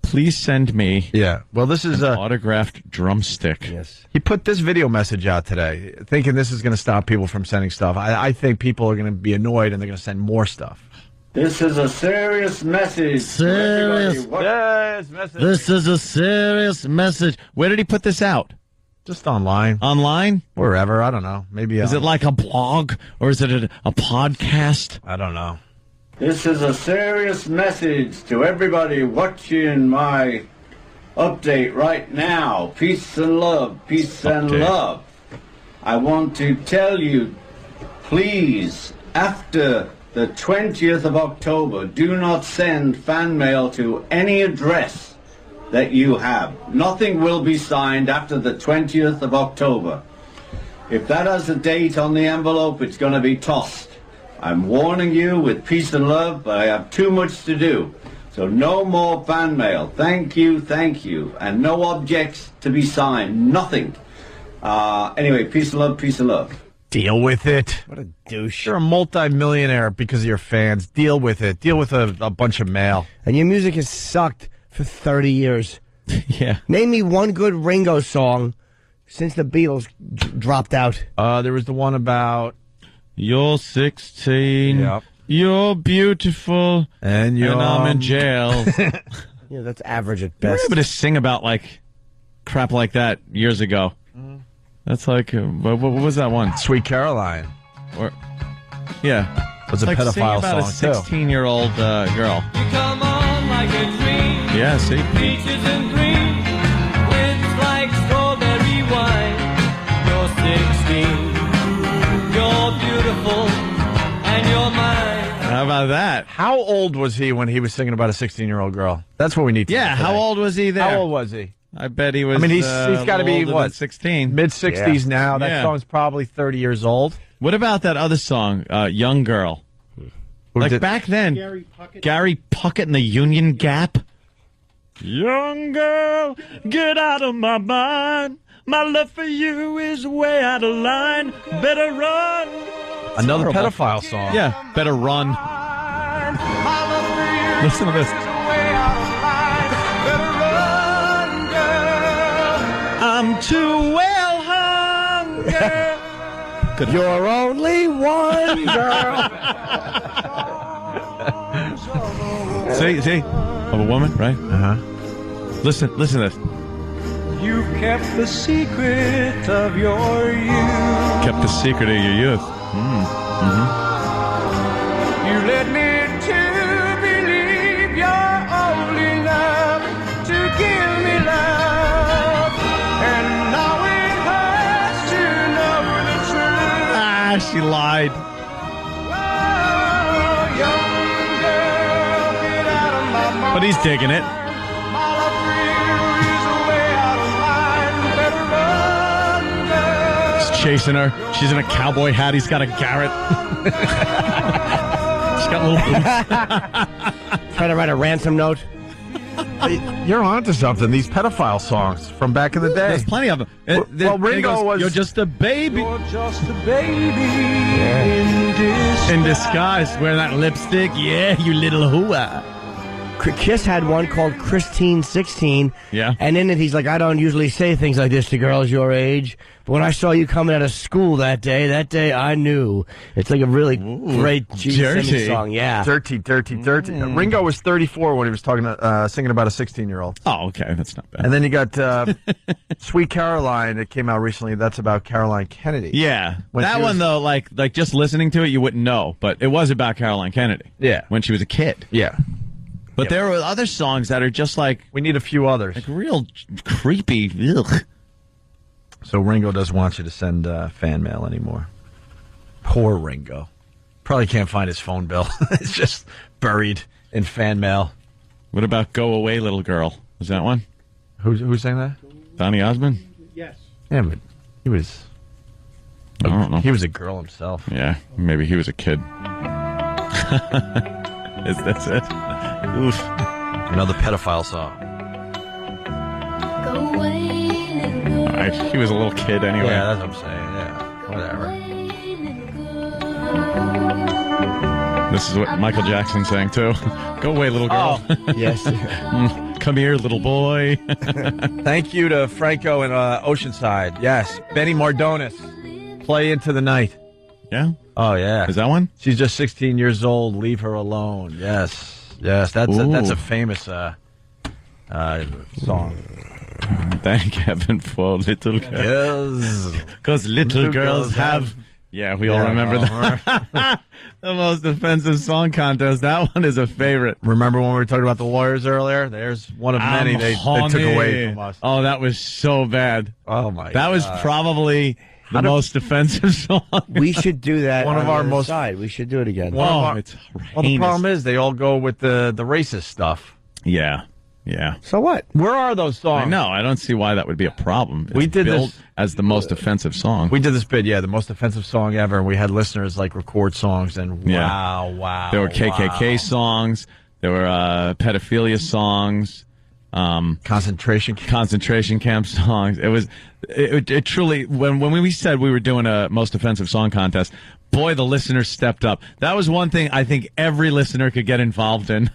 Speaker 3: Please send me.
Speaker 2: Yeah. Well, this is
Speaker 3: an autographed drumstick.
Speaker 4: Yes.
Speaker 2: He put this video message out today, thinking this is going to stop people from sending stuff. I think people are going to be annoyed and they're going to send more stuff.
Speaker 14: This is a serious message.
Speaker 3: Serious.
Speaker 2: Yes, message.
Speaker 3: This is a serious message. Where did he put this out?
Speaker 2: Just online.
Speaker 3: Online?
Speaker 2: Wherever. I don't know. Maybe.
Speaker 3: Is it like a blog or is it a podcast?
Speaker 2: I don't know.
Speaker 14: This is a serious message to everybody watching my update right now. Peace and love. Peace and love. I want to tell you, please, after the 20th of October, do not send fan mail to any address that you have. Nothing will be signed after the 20th of October. If that has a date on the envelope, it's going to be tossed. I'm warning you with peace and love, but I have too much to do. So no more fan mail. Thank you, and no objects to be signed. Nothing. Anyway, peace and love, peace and love.
Speaker 2: Deal with it.
Speaker 4: What a douche.
Speaker 2: You're a multi-millionaire because of your fans. Deal with it. Deal with a bunch of mail.
Speaker 4: And your music has sucked for 30 years.
Speaker 3: Yeah.
Speaker 4: Name me one good Ringo song since the Beatles dropped out.
Speaker 2: There was the one about...
Speaker 3: You're 16.
Speaker 2: Yep.
Speaker 3: You're beautiful.
Speaker 2: And
Speaker 3: I'm in jail.
Speaker 4: Yeah, that's average at
Speaker 3: You were
Speaker 4: best.
Speaker 3: able to sing about, like, crap like that years ago. That's like, what was that one?
Speaker 2: Sweet Caroline.
Speaker 3: Or, yeah.
Speaker 2: Was a
Speaker 3: like sing
Speaker 2: pedophile
Speaker 3: about
Speaker 2: song,
Speaker 3: a
Speaker 2: too.
Speaker 3: 16-year-old girl.
Speaker 16: You come on like a dream.
Speaker 3: Yeah, see?
Speaker 16: Peaches and cream. Winds like strawberry wine. You're 16. You're beautiful. And you're mine.
Speaker 3: How about that?
Speaker 2: How old was he when he was singing about a 16-year-old girl? That's what we need to know
Speaker 3: Yeah, how
Speaker 2: today.
Speaker 3: old was he there?
Speaker 2: How old was he?
Speaker 3: I bet he was.
Speaker 2: I mean, he's got to be
Speaker 3: older than
Speaker 2: what,
Speaker 3: 16,
Speaker 2: mid-60s now. That
Speaker 3: Yeah.
Speaker 2: song's probably 30 years old.
Speaker 3: What about that other song, "Young Girl"? Like
Speaker 2: did-
Speaker 3: back then, Gary Puckett and the Union Gap. Young girl, get out of my mind. My love for you is way out of line. Better run.
Speaker 2: Another
Speaker 3: Horrible.
Speaker 2: pedophile song.
Speaker 3: Yeah, better run. Listen to this. I'm too well hung, girl.
Speaker 4: You're only one girl.
Speaker 3: See, of a woman, right? Listen to this.
Speaker 16: You kept the secret of your youth.
Speaker 3: Kept the secret of your youth.
Speaker 16: You led me to believe you're old enough to give me love. And now it hurts to know the truth.
Speaker 3: Ah, she lied.
Speaker 16: Oh, young girl, get out of my mind.
Speaker 3: But he's digging it.
Speaker 16: My love for you is way out of line. Better run, girl.
Speaker 3: He's chasing her. She's in a cowboy hat. He's got a Garrett. She's got little boots.
Speaker 4: Trying to write a ransom note.
Speaker 2: You're onto something. These pedophile songs from back in the day.
Speaker 3: There's plenty of them.
Speaker 2: Well, Ringo was.
Speaker 3: You're just a baby.
Speaker 16: You're just a baby
Speaker 3: In disguise, wearing that lipstick. Yeah, you little hooah.
Speaker 4: Kiss had one called Christine 16.
Speaker 3: Yeah.
Speaker 4: And in it, he's like, I don't usually say things like this to girls your age, but when I saw you coming out of school that day I knew. It's like a really great Gene Simmons
Speaker 3: dirty.
Speaker 4: song. Yeah.
Speaker 2: Dirty. Ringo was 34 when he was singing about a 16-year-old.
Speaker 3: Oh, okay, that's not bad.
Speaker 2: And then you got Sweet Caroline that came out recently. That's about Caroline Kennedy.
Speaker 3: Yeah,
Speaker 2: When
Speaker 3: that
Speaker 2: she
Speaker 3: one
Speaker 2: was-
Speaker 3: though, like just listening to it, you wouldn't know, but it was about Caroline Kennedy.
Speaker 2: Yeah.
Speaker 3: when she was a kid.
Speaker 2: Yeah.
Speaker 3: But there were other songs that are just like
Speaker 2: We need a few others.
Speaker 3: like real creepy. Ugh.
Speaker 2: So Ringo doesn't want you to send fan mail anymore. Poor Ringo. Probably can't find his phone bill. It's just buried in fan mail.
Speaker 3: What about "Go Away, Little Girl"? Was that one?
Speaker 2: Who sang that?
Speaker 3: Donny Osmond?
Speaker 6: Yes.
Speaker 2: Yeah, but he was.
Speaker 3: I don't know.
Speaker 2: He was a girl himself.
Speaker 3: Yeah, maybe he was a kid. That's it. Oof.
Speaker 2: Another pedophile song.
Speaker 3: He was a little kid anyway.
Speaker 2: Yeah, that's what I'm saying. Yeah, whatever.
Speaker 3: This is what Michael Jackson sang too. Go away, little girl.
Speaker 4: Yes.
Speaker 3: Come here, little boy.
Speaker 2: Thank you to Franco and Oceanside. Yes, Benny Mardones. Play Into the Night.
Speaker 3: Yeah.
Speaker 2: Oh yeah.
Speaker 3: Is that one?
Speaker 2: She's just 16 years old. Leave her alone. Yes. That's a famous song.
Speaker 3: Thank heaven for little girls.
Speaker 2: Yes.
Speaker 3: Because little girls have. Yeah, we all remember
Speaker 2: that.
Speaker 3: the most offensive song contest. That one is a favorite.
Speaker 2: Remember when we were talking about the lawyers earlier? There's one of many they took away from us.
Speaker 3: Oh, that was so bad.
Speaker 2: Oh my!
Speaker 3: That was probably the most offensive song.
Speaker 4: We should do that.
Speaker 2: One of
Speaker 4: on
Speaker 2: our
Speaker 4: the
Speaker 2: most-
Speaker 4: side. We should do it again.
Speaker 3: It's
Speaker 2: Well, the
Speaker 3: heinous.
Speaker 2: problem is they all go with the racist stuff.
Speaker 3: Yeah.
Speaker 4: So what?
Speaker 2: Where are those songs?
Speaker 3: I know. I don't see why that would be a problem.
Speaker 2: We
Speaker 3: It's
Speaker 2: did
Speaker 3: billed
Speaker 2: this-
Speaker 3: as the most offensive song.
Speaker 2: We did this bit, the most offensive song ever, and we had listeners like record songs, and wow.
Speaker 3: There were KKK songs. There were pedophilia songs.
Speaker 2: Concentration
Speaker 3: camp songs. It truly, when we said we were doing a most offensive song contest, boy, the listeners stepped up. That was one thing I think every listener could get involved in.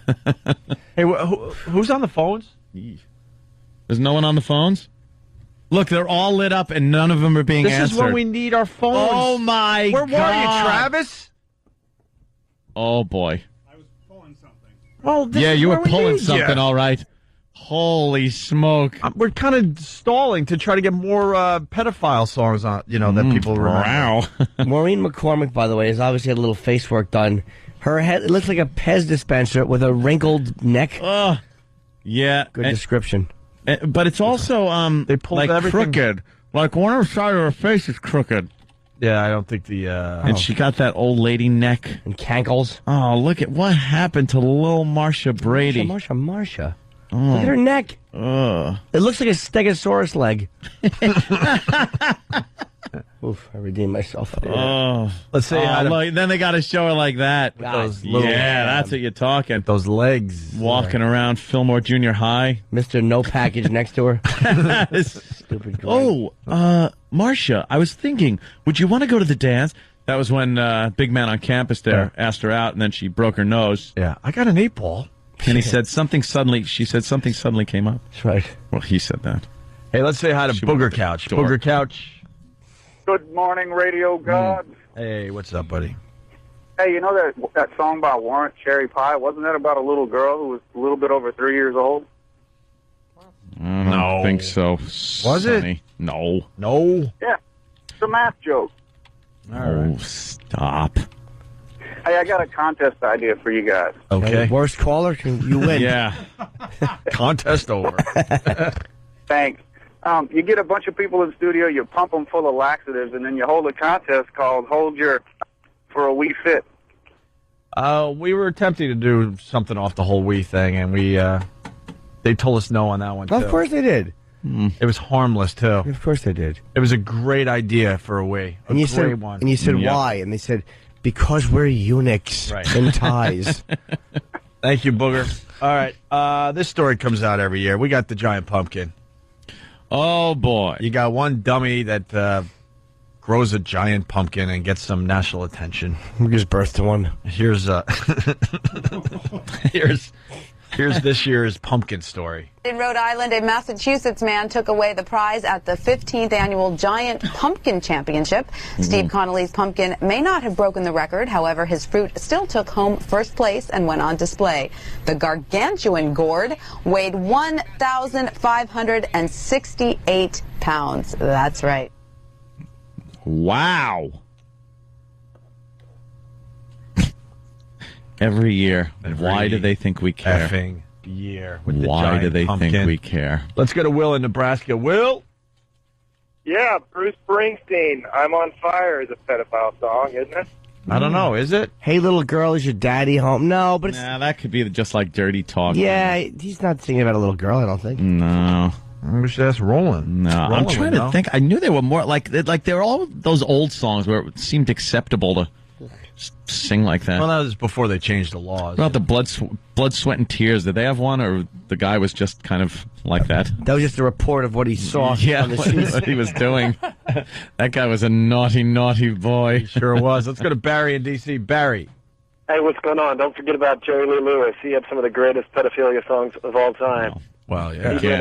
Speaker 2: Hey, who's on the phones?
Speaker 3: There's no one on the phones? Look, they're all lit up and none of them are being answered.
Speaker 2: This is when we need our phones.
Speaker 3: Oh my
Speaker 2: Where
Speaker 3: God.
Speaker 2: were you, Travis?
Speaker 3: Oh boy.
Speaker 2: Well, this
Speaker 3: Yeah,
Speaker 2: is
Speaker 3: you
Speaker 2: where
Speaker 3: were
Speaker 2: we
Speaker 3: pulling
Speaker 2: need
Speaker 3: something,
Speaker 2: you.
Speaker 3: all right. Holy smoke.
Speaker 2: We're kind of stalling to try to get more pedophile songs on, that people remember.
Speaker 3: Wow.
Speaker 4: Maureen McCormick, by the way, has obviously had a little face work done. Her head, it looks like a Pez dispenser with a wrinkled neck.
Speaker 3: Yeah.
Speaker 4: Good description.
Speaker 3: But it's also
Speaker 2: They pulled
Speaker 3: like
Speaker 2: everything-
Speaker 3: crooked. Like one side of her face is crooked.
Speaker 2: Yeah, I don't think the...
Speaker 3: And she got that old lady neck.
Speaker 4: And cankles.
Speaker 3: Oh, look at what happened to little Marsha Brady.
Speaker 4: Marsha. Look at her neck.
Speaker 3: Ugh.
Speaker 4: It looks like a Stegosaurus leg. Oof, I redeemed myself.
Speaker 3: Oh,
Speaker 2: Let's say hi to-
Speaker 3: look, then they got to show her like that.
Speaker 4: Those
Speaker 3: Yeah,
Speaker 4: little-
Speaker 3: that's what you're talking.
Speaker 2: those legs.
Speaker 3: Walking around Fillmore Junior High.
Speaker 4: Mr. No Package next to her. Stupid Greg.
Speaker 3: Oh, Marcia, I was thinking, would you want to go to the dance? That was when big man on campus there asked her out, and then she broke her nose.
Speaker 2: Yeah, I got an 8-ball.
Speaker 3: And he said something suddenly. She said something suddenly came up.
Speaker 4: That's right.
Speaker 3: Well, he said that.
Speaker 2: Hey, let's say hi to
Speaker 3: She
Speaker 2: Booger
Speaker 3: went
Speaker 2: Couch.
Speaker 3: to the door.
Speaker 2: Booger Couch.
Speaker 17: Good morning, radio gods.
Speaker 2: Hey, what's up, buddy?
Speaker 17: Hey, you know that song about Warrant Cherry Pie? Wasn't that about a little girl who was a little bit over 3 years old?
Speaker 3: I don't think so.
Speaker 2: Was it?
Speaker 3: Sonny. No.
Speaker 2: No.
Speaker 17: Yeah, it's a math joke.
Speaker 3: Oh, stop.
Speaker 17: Hey, I got a contest idea for you guys.
Speaker 2: Okay.
Speaker 4: Worst caller, you win.
Speaker 3: Yeah.
Speaker 2: Contest over.
Speaker 17: Thanks. You get a bunch of people in the studio, you pump them full of laxatives, and then you hold a contest called Hold Your for a Wee Fit.
Speaker 2: We were attempting to do something off the whole Wii thing, and they told us no on that one, too.
Speaker 4: Of course they did.
Speaker 2: It was harmless, too.
Speaker 4: Of course they did.
Speaker 2: It was a great idea for a Wii.
Speaker 4: And you
Speaker 2: great
Speaker 4: said,
Speaker 2: one.
Speaker 4: and you said
Speaker 2: Yep.
Speaker 4: why? And they said, because we're eunuchs in ties.
Speaker 2: Thank you, Booger. All right. This story comes out every year. We got the giant pumpkin.
Speaker 3: Oh, boy.
Speaker 2: You got one dummy that grows a giant pumpkin and gets some national attention.
Speaker 4: Who gives birth to one?
Speaker 2: Here's here's this year's pumpkin story.
Speaker 19: In Rhode Island, a Massachusetts man took away the prize at the 15th annual Giant Pumpkin Championship. Steve Connolly's pumpkin may not have broken the record. However, his fruit still took home first place and went on display. The gargantuan gourd weighed 1,568 pounds. That's right.
Speaker 3: Wow. Every year. Why do they think we care?
Speaker 2: Effing year. With the
Speaker 3: Why
Speaker 2: giant
Speaker 3: do they
Speaker 2: pumpkin.
Speaker 3: think we care?
Speaker 2: Let's go to Will in Nebraska. Will?
Speaker 20: Yeah, Bruce Springsteen, I'm on Fire is a pedophile song, isn't it?
Speaker 2: I don't know. Is it?
Speaker 4: Hey, little girl, is your daddy home? No, but it's...
Speaker 3: Nah, that could be just like dirty talk.
Speaker 4: Yeah, he's not singing about a little girl, I don't think.
Speaker 3: No.
Speaker 2: We should ask Roland.
Speaker 3: No, I'm
Speaker 2: Roland
Speaker 3: trying
Speaker 2: would
Speaker 3: to
Speaker 2: know.
Speaker 3: think. I knew they were more like they were all those old songs where it seemed acceptable to sing like that.
Speaker 2: Well, that was before they changed the laws.
Speaker 3: What about the blood, sweat, and tears? Did they have one, or the guy was just kind of like that?
Speaker 4: That was just a report of what he saw
Speaker 3: Yeah,
Speaker 4: on the
Speaker 3: what,
Speaker 4: sheets.
Speaker 3: what he was doing. That guy was a naughty, naughty boy.
Speaker 2: Sure was. Let's go to Barry in D.C. Barry.
Speaker 20: Hey, what's going on? Don't forget about Jerry Lee Lewis. He had some of the greatest pedophilia songs of all time.
Speaker 2: Well, yeah.
Speaker 20: He did,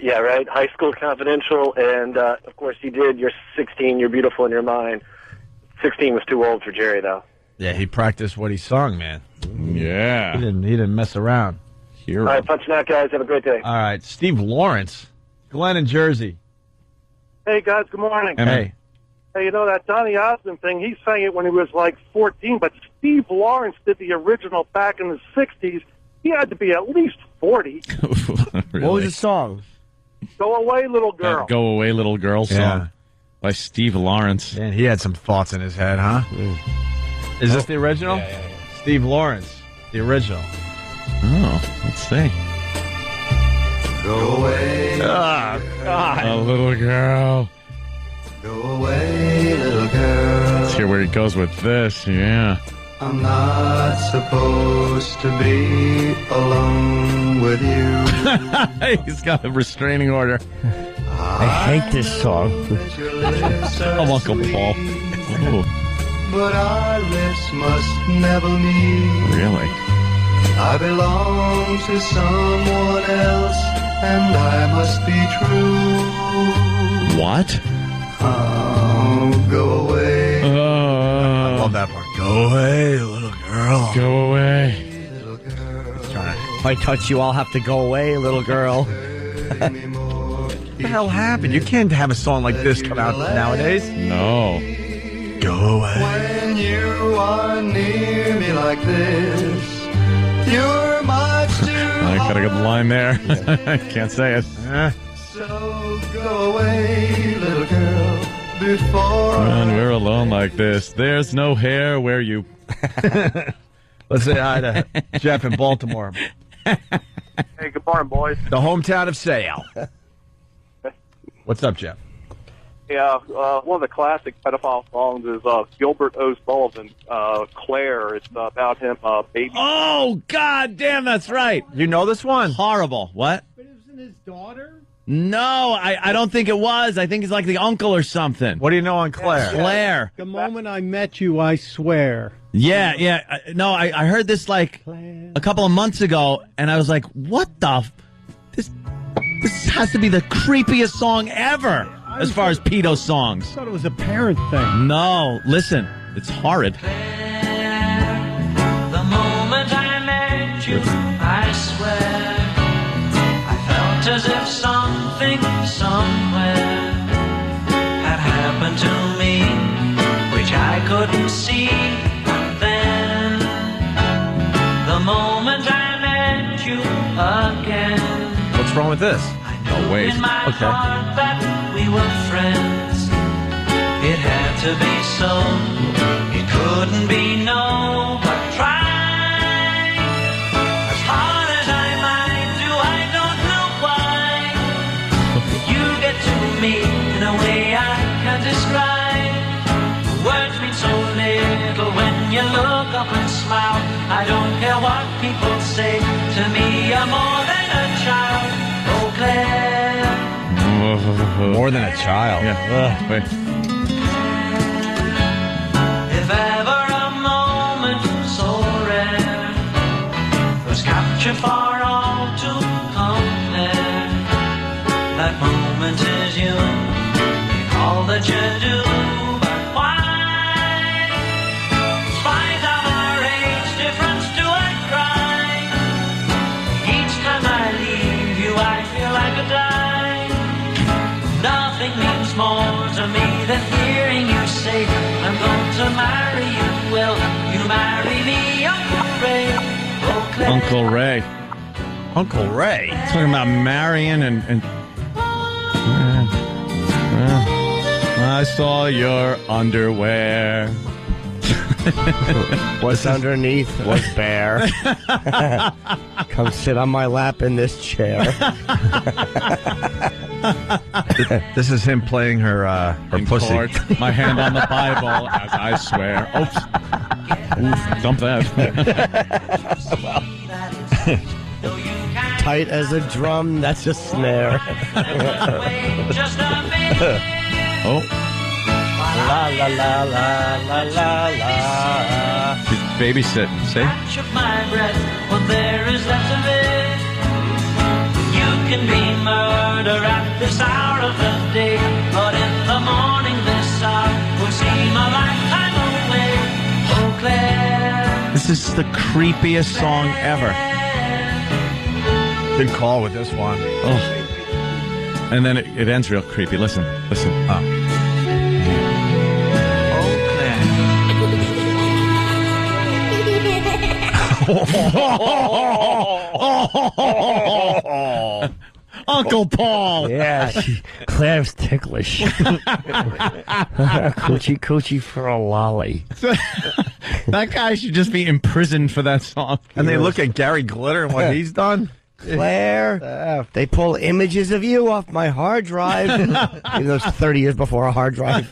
Speaker 20: yeah, right? High School Confidential, and, of course, he did You're 16, You're Beautiful in Your Mind. 16 was too old for Jerry, though.
Speaker 2: Yeah, he practiced what he sung, man.
Speaker 3: Yeah.
Speaker 2: He didn't mess around.
Speaker 3: Hero.
Speaker 20: All right, punching out, guys. Have a great day.
Speaker 2: All right, Steve Lawrence, Glenn in Jersey.
Speaker 20: Hey, guys, good morning.
Speaker 2: Hey.
Speaker 20: Hey, you know that Donny Osmond thing, he sang it when he was like 14, but Steve Lawrence did the original back in the 60s. He had to be at least 40.
Speaker 3: Really?
Speaker 4: What was the song?
Speaker 20: Go away, little girl.
Speaker 3: That Go Away Little Girl song
Speaker 2: Yeah.
Speaker 3: by Steve Lawrence.
Speaker 2: Man, he had some thoughts in his head, huh? Is this the original?
Speaker 20: Yeah.
Speaker 2: Steve Lawrence, the original.
Speaker 3: Oh, let's see.
Speaker 16: Go away.
Speaker 2: Oh, God.
Speaker 3: A little girl.
Speaker 16: Go away, little girl.
Speaker 3: Let's hear where he goes with this. Yeah.
Speaker 16: I'm not supposed to be alone with you.
Speaker 3: He's got a restraining order.
Speaker 4: I hate this song.
Speaker 3: Oh, Uncle Paul. Ooh,
Speaker 16: But our lips must never meet.
Speaker 3: really?
Speaker 16: I belong to someone else, and I must be true.
Speaker 3: What?
Speaker 16: Oh, go away.
Speaker 2: I love that part. Go away, little girl.
Speaker 3: Go away.
Speaker 4: If I touch you, I'll have to go away, little girl.
Speaker 2: What the hell happened? You can't have a song like this come out nowadays.
Speaker 3: No.
Speaker 2: Go away.
Speaker 16: When you are near me like this, you're much too
Speaker 3: I got a good line there. I can't say it.
Speaker 16: So go away, little girl, before
Speaker 3: When we're alone like this, there's no hair where you...
Speaker 2: Let's say hi to Jeff in Baltimore.
Speaker 20: Hey, good
Speaker 7: Morning, boys.
Speaker 2: The hometown of Sale. What's up, Jeff?
Speaker 7: Yeah, one of the classic pedophile songs is Gilbert O'Sullivan, Claire. It's about him, baby.
Speaker 3: Oh, God damn, that's right.
Speaker 2: You know this one?
Speaker 3: Horrible. What?
Speaker 11: But it wasn't his daughter?
Speaker 3: No, I don't think it was. I think he's like the uncle or something.
Speaker 2: What do you know on Claire?
Speaker 3: Claire.
Speaker 11: The moment I met you, I swear.
Speaker 3: Yeah. No, I heard this like a couple of months ago, and I was like, what the... This has to be the creepiest song ever as far as pedo songs.
Speaker 11: I thought it was a parent thing.
Speaker 3: No, listen, it's horrid.
Speaker 16: The moment I met you, I swear, I felt as if something somewhere had happened to me, which I couldn't see. And then, the moment I met you again,
Speaker 2: What's wrong with this?
Speaker 3: Oh, wait.
Speaker 16: in my heart that we were friends. It had to be so. It couldn't be no, but try. As hard as I might do, I don't know why. You get to me in a way I can't describe. Words mean so little when you look up and smile. I don't care what people say. To me, you're more than a child. Oh, Claire.
Speaker 2: More than a child.
Speaker 3: Yeah. Wait.
Speaker 16: If ever a moment so rare was captured for all to compare, that moment is you, in all that you do. But why, in spite of our age difference, do I cry? Each time I leave you, I feel like a die. Nothing means more to me than hearing you say, I'm going to marry you. Will you marry me, Uncle Ray? Oh, Claire.
Speaker 3: Uncle Ray.
Speaker 2: Uncle Ray?
Speaker 3: Talking about marrying and I saw your underwear.
Speaker 4: What's underneath was bare. Come sit on my lap in this chair.
Speaker 2: This is him playing her pussy.
Speaker 3: Court, my hand on the Bible as I swear. Oops. Oof, dump that.
Speaker 4: Tight as a drum, that's a snare.
Speaker 3: Oh.
Speaker 4: La la la la la la la.
Speaker 3: She's babysitting, see?
Speaker 16: Catch of my breath, what there is left of it. You can be murder at this hour of the day, but in the morning this hour will seem a lifetime away. Oh, Claire.
Speaker 3: This is the creepiest song ever.
Speaker 2: Good call with this one.
Speaker 3: Oh. And then it ends real creepy. Listen. Oh. Uncle Paul.
Speaker 4: Yeah, Claire's ticklish. Coochie for a lolly.
Speaker 3: That guy should just be imprisoned for that song.
Speaker 2: And they look at Gary Glitter and what he's done.
Speaker 4: Claire, they pull images of you off my hard drive. It was 30 years before a hard drive.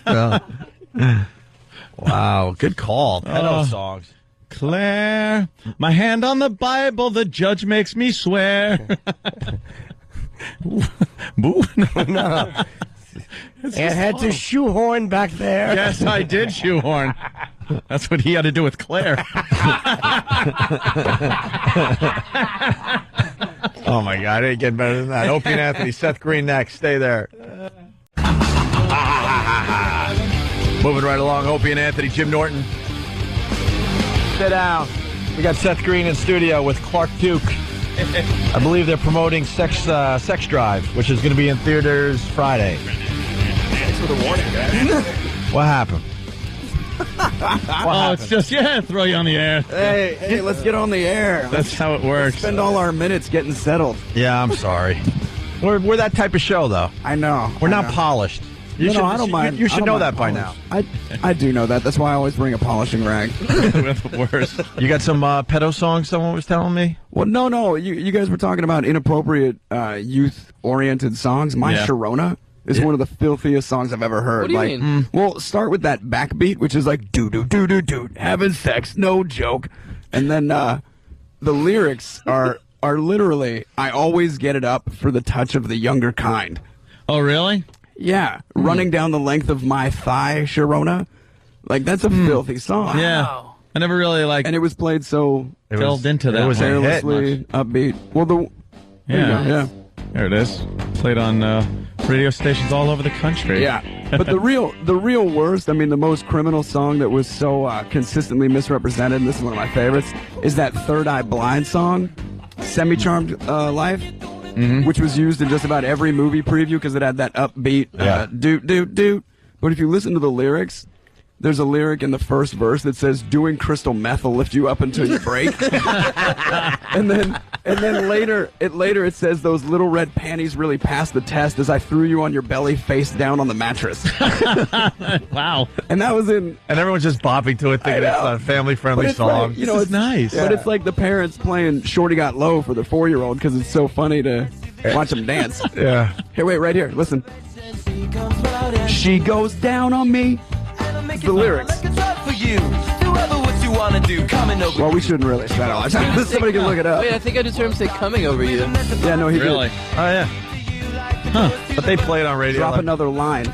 Speaker 2: Wow, good call. Pedo songs.
Speaker 3: Claire, my hand on the Bible, the judge makes me swear. Boo.
Speaker 4: No. And had to shoehorn back there.
Speaker 3: Yes, I did shoehorn. That's what he had to do with Claire.
Speaker 2: Oh, my God. It ain't getting better than that. Opie and Anthony, Seth Green next. Stay there. Moving right along, Opie and Anthony, Jim Norton. Sit down. We got Seth Green in studio with Clark Duke. I believe they're promoting Sex Drive, which is going to be in theaters Friday.
Speaker 22: Thanks for the warning, guys.
Speaker 2: What happened?
Speaker 3: It's just, throw you on the air.
Speaker 22: Hey, let's get on the air.
Speaker 3: That's how it works.
Speaker 22: Spend all our minutes getting settled.
Speaker 2: Yeah, I'm sorry. We're that type of show, though.
Speaker 22: I know.
Speaker 2: We're not polished. You should,
Speaker 22: I don't mind.
Speaker 2: You should
Speaker 22: I
Speaker 2: know
Speaker 22: don't
Speaker 2: that by
Speaker 22: mind
Speaker 2: now.
Speaker 22: I do know that. That's why I always bring a polishing rag.
Speaker 3: Worse.
Speaker 2: You got some pedo songs someone was telling me?
Speaker 22: Well, no. You guys were talking about inappropriate youth-oriented songs. My
Speaker 3: Yeah.
Speaker 22: Sharona is one of the filthiest songs I've ever heard.
Speaker 10: What do you
Speaker 22: like,
Speaker 10: mean?
Speaker 22: Well, start with that backbeat, which is like do having sex, no joke, and then the lyrics are literally, I always get it up for the touch of the younger kind.
Speaker 3: Oh, really?
Speaker 22: Yeah, running down the length of my thigh, Sharona. Like, that's a filthy song.
Speaker 3: Yeah. I never really
Speaker 22: And it was played so
Speaker 3: delved into that.
Speaker 22: It was
Speaker 3: one.
Speaker 22: carelessly upbeat. Well, there you go, yeah.
Speaker 3: There it is. Played on radio stations all over the country.
Speaker 22: Yeah, but the real worst, I mean, the most criminal song that was so consistently misrepresented, and this is one of my favorites, is that Third Eye Blind song, Semi-Charmed Life, which was used in just about every movie preview because it had that upbeat doot. But if you listen to the lyrics, there's a lyric in the first verse that says, "Doing crystal meth will lift you up until you break." and then later it says, "Those little red panties really passed the test as I threw you on your belly face down on the mattress."
Speaker 3: Wow.
Speaker 22: And that was in...
Speaker 2: And everyone's just bopping to it, thinking it's a family-friendly song.
Speaker 22: Like, it's
Speaker 3: nice.
Speaker 22: But it's like the parents playing Shorty Got Low for their 4-year-old because it's so funny to watch them dance.
Speaker 2: Yeah.
Speaker 22: Here, wait, right here. Listen. She goes down on me. The lyrics. Well, we shouldn't really spend all our time. Somebody can look it up.
Speaker 10: Wait, I think I just heard him say "coming over you."
Speaker 22: Yeah, no, he
Speaker 3: Really?
Speaker 22: did.
Speaker 2: Oh, yeah. Huh. But they play it on radio.
Speaker 22: Drop
Speaker 2: like-
Speaker 22: another line.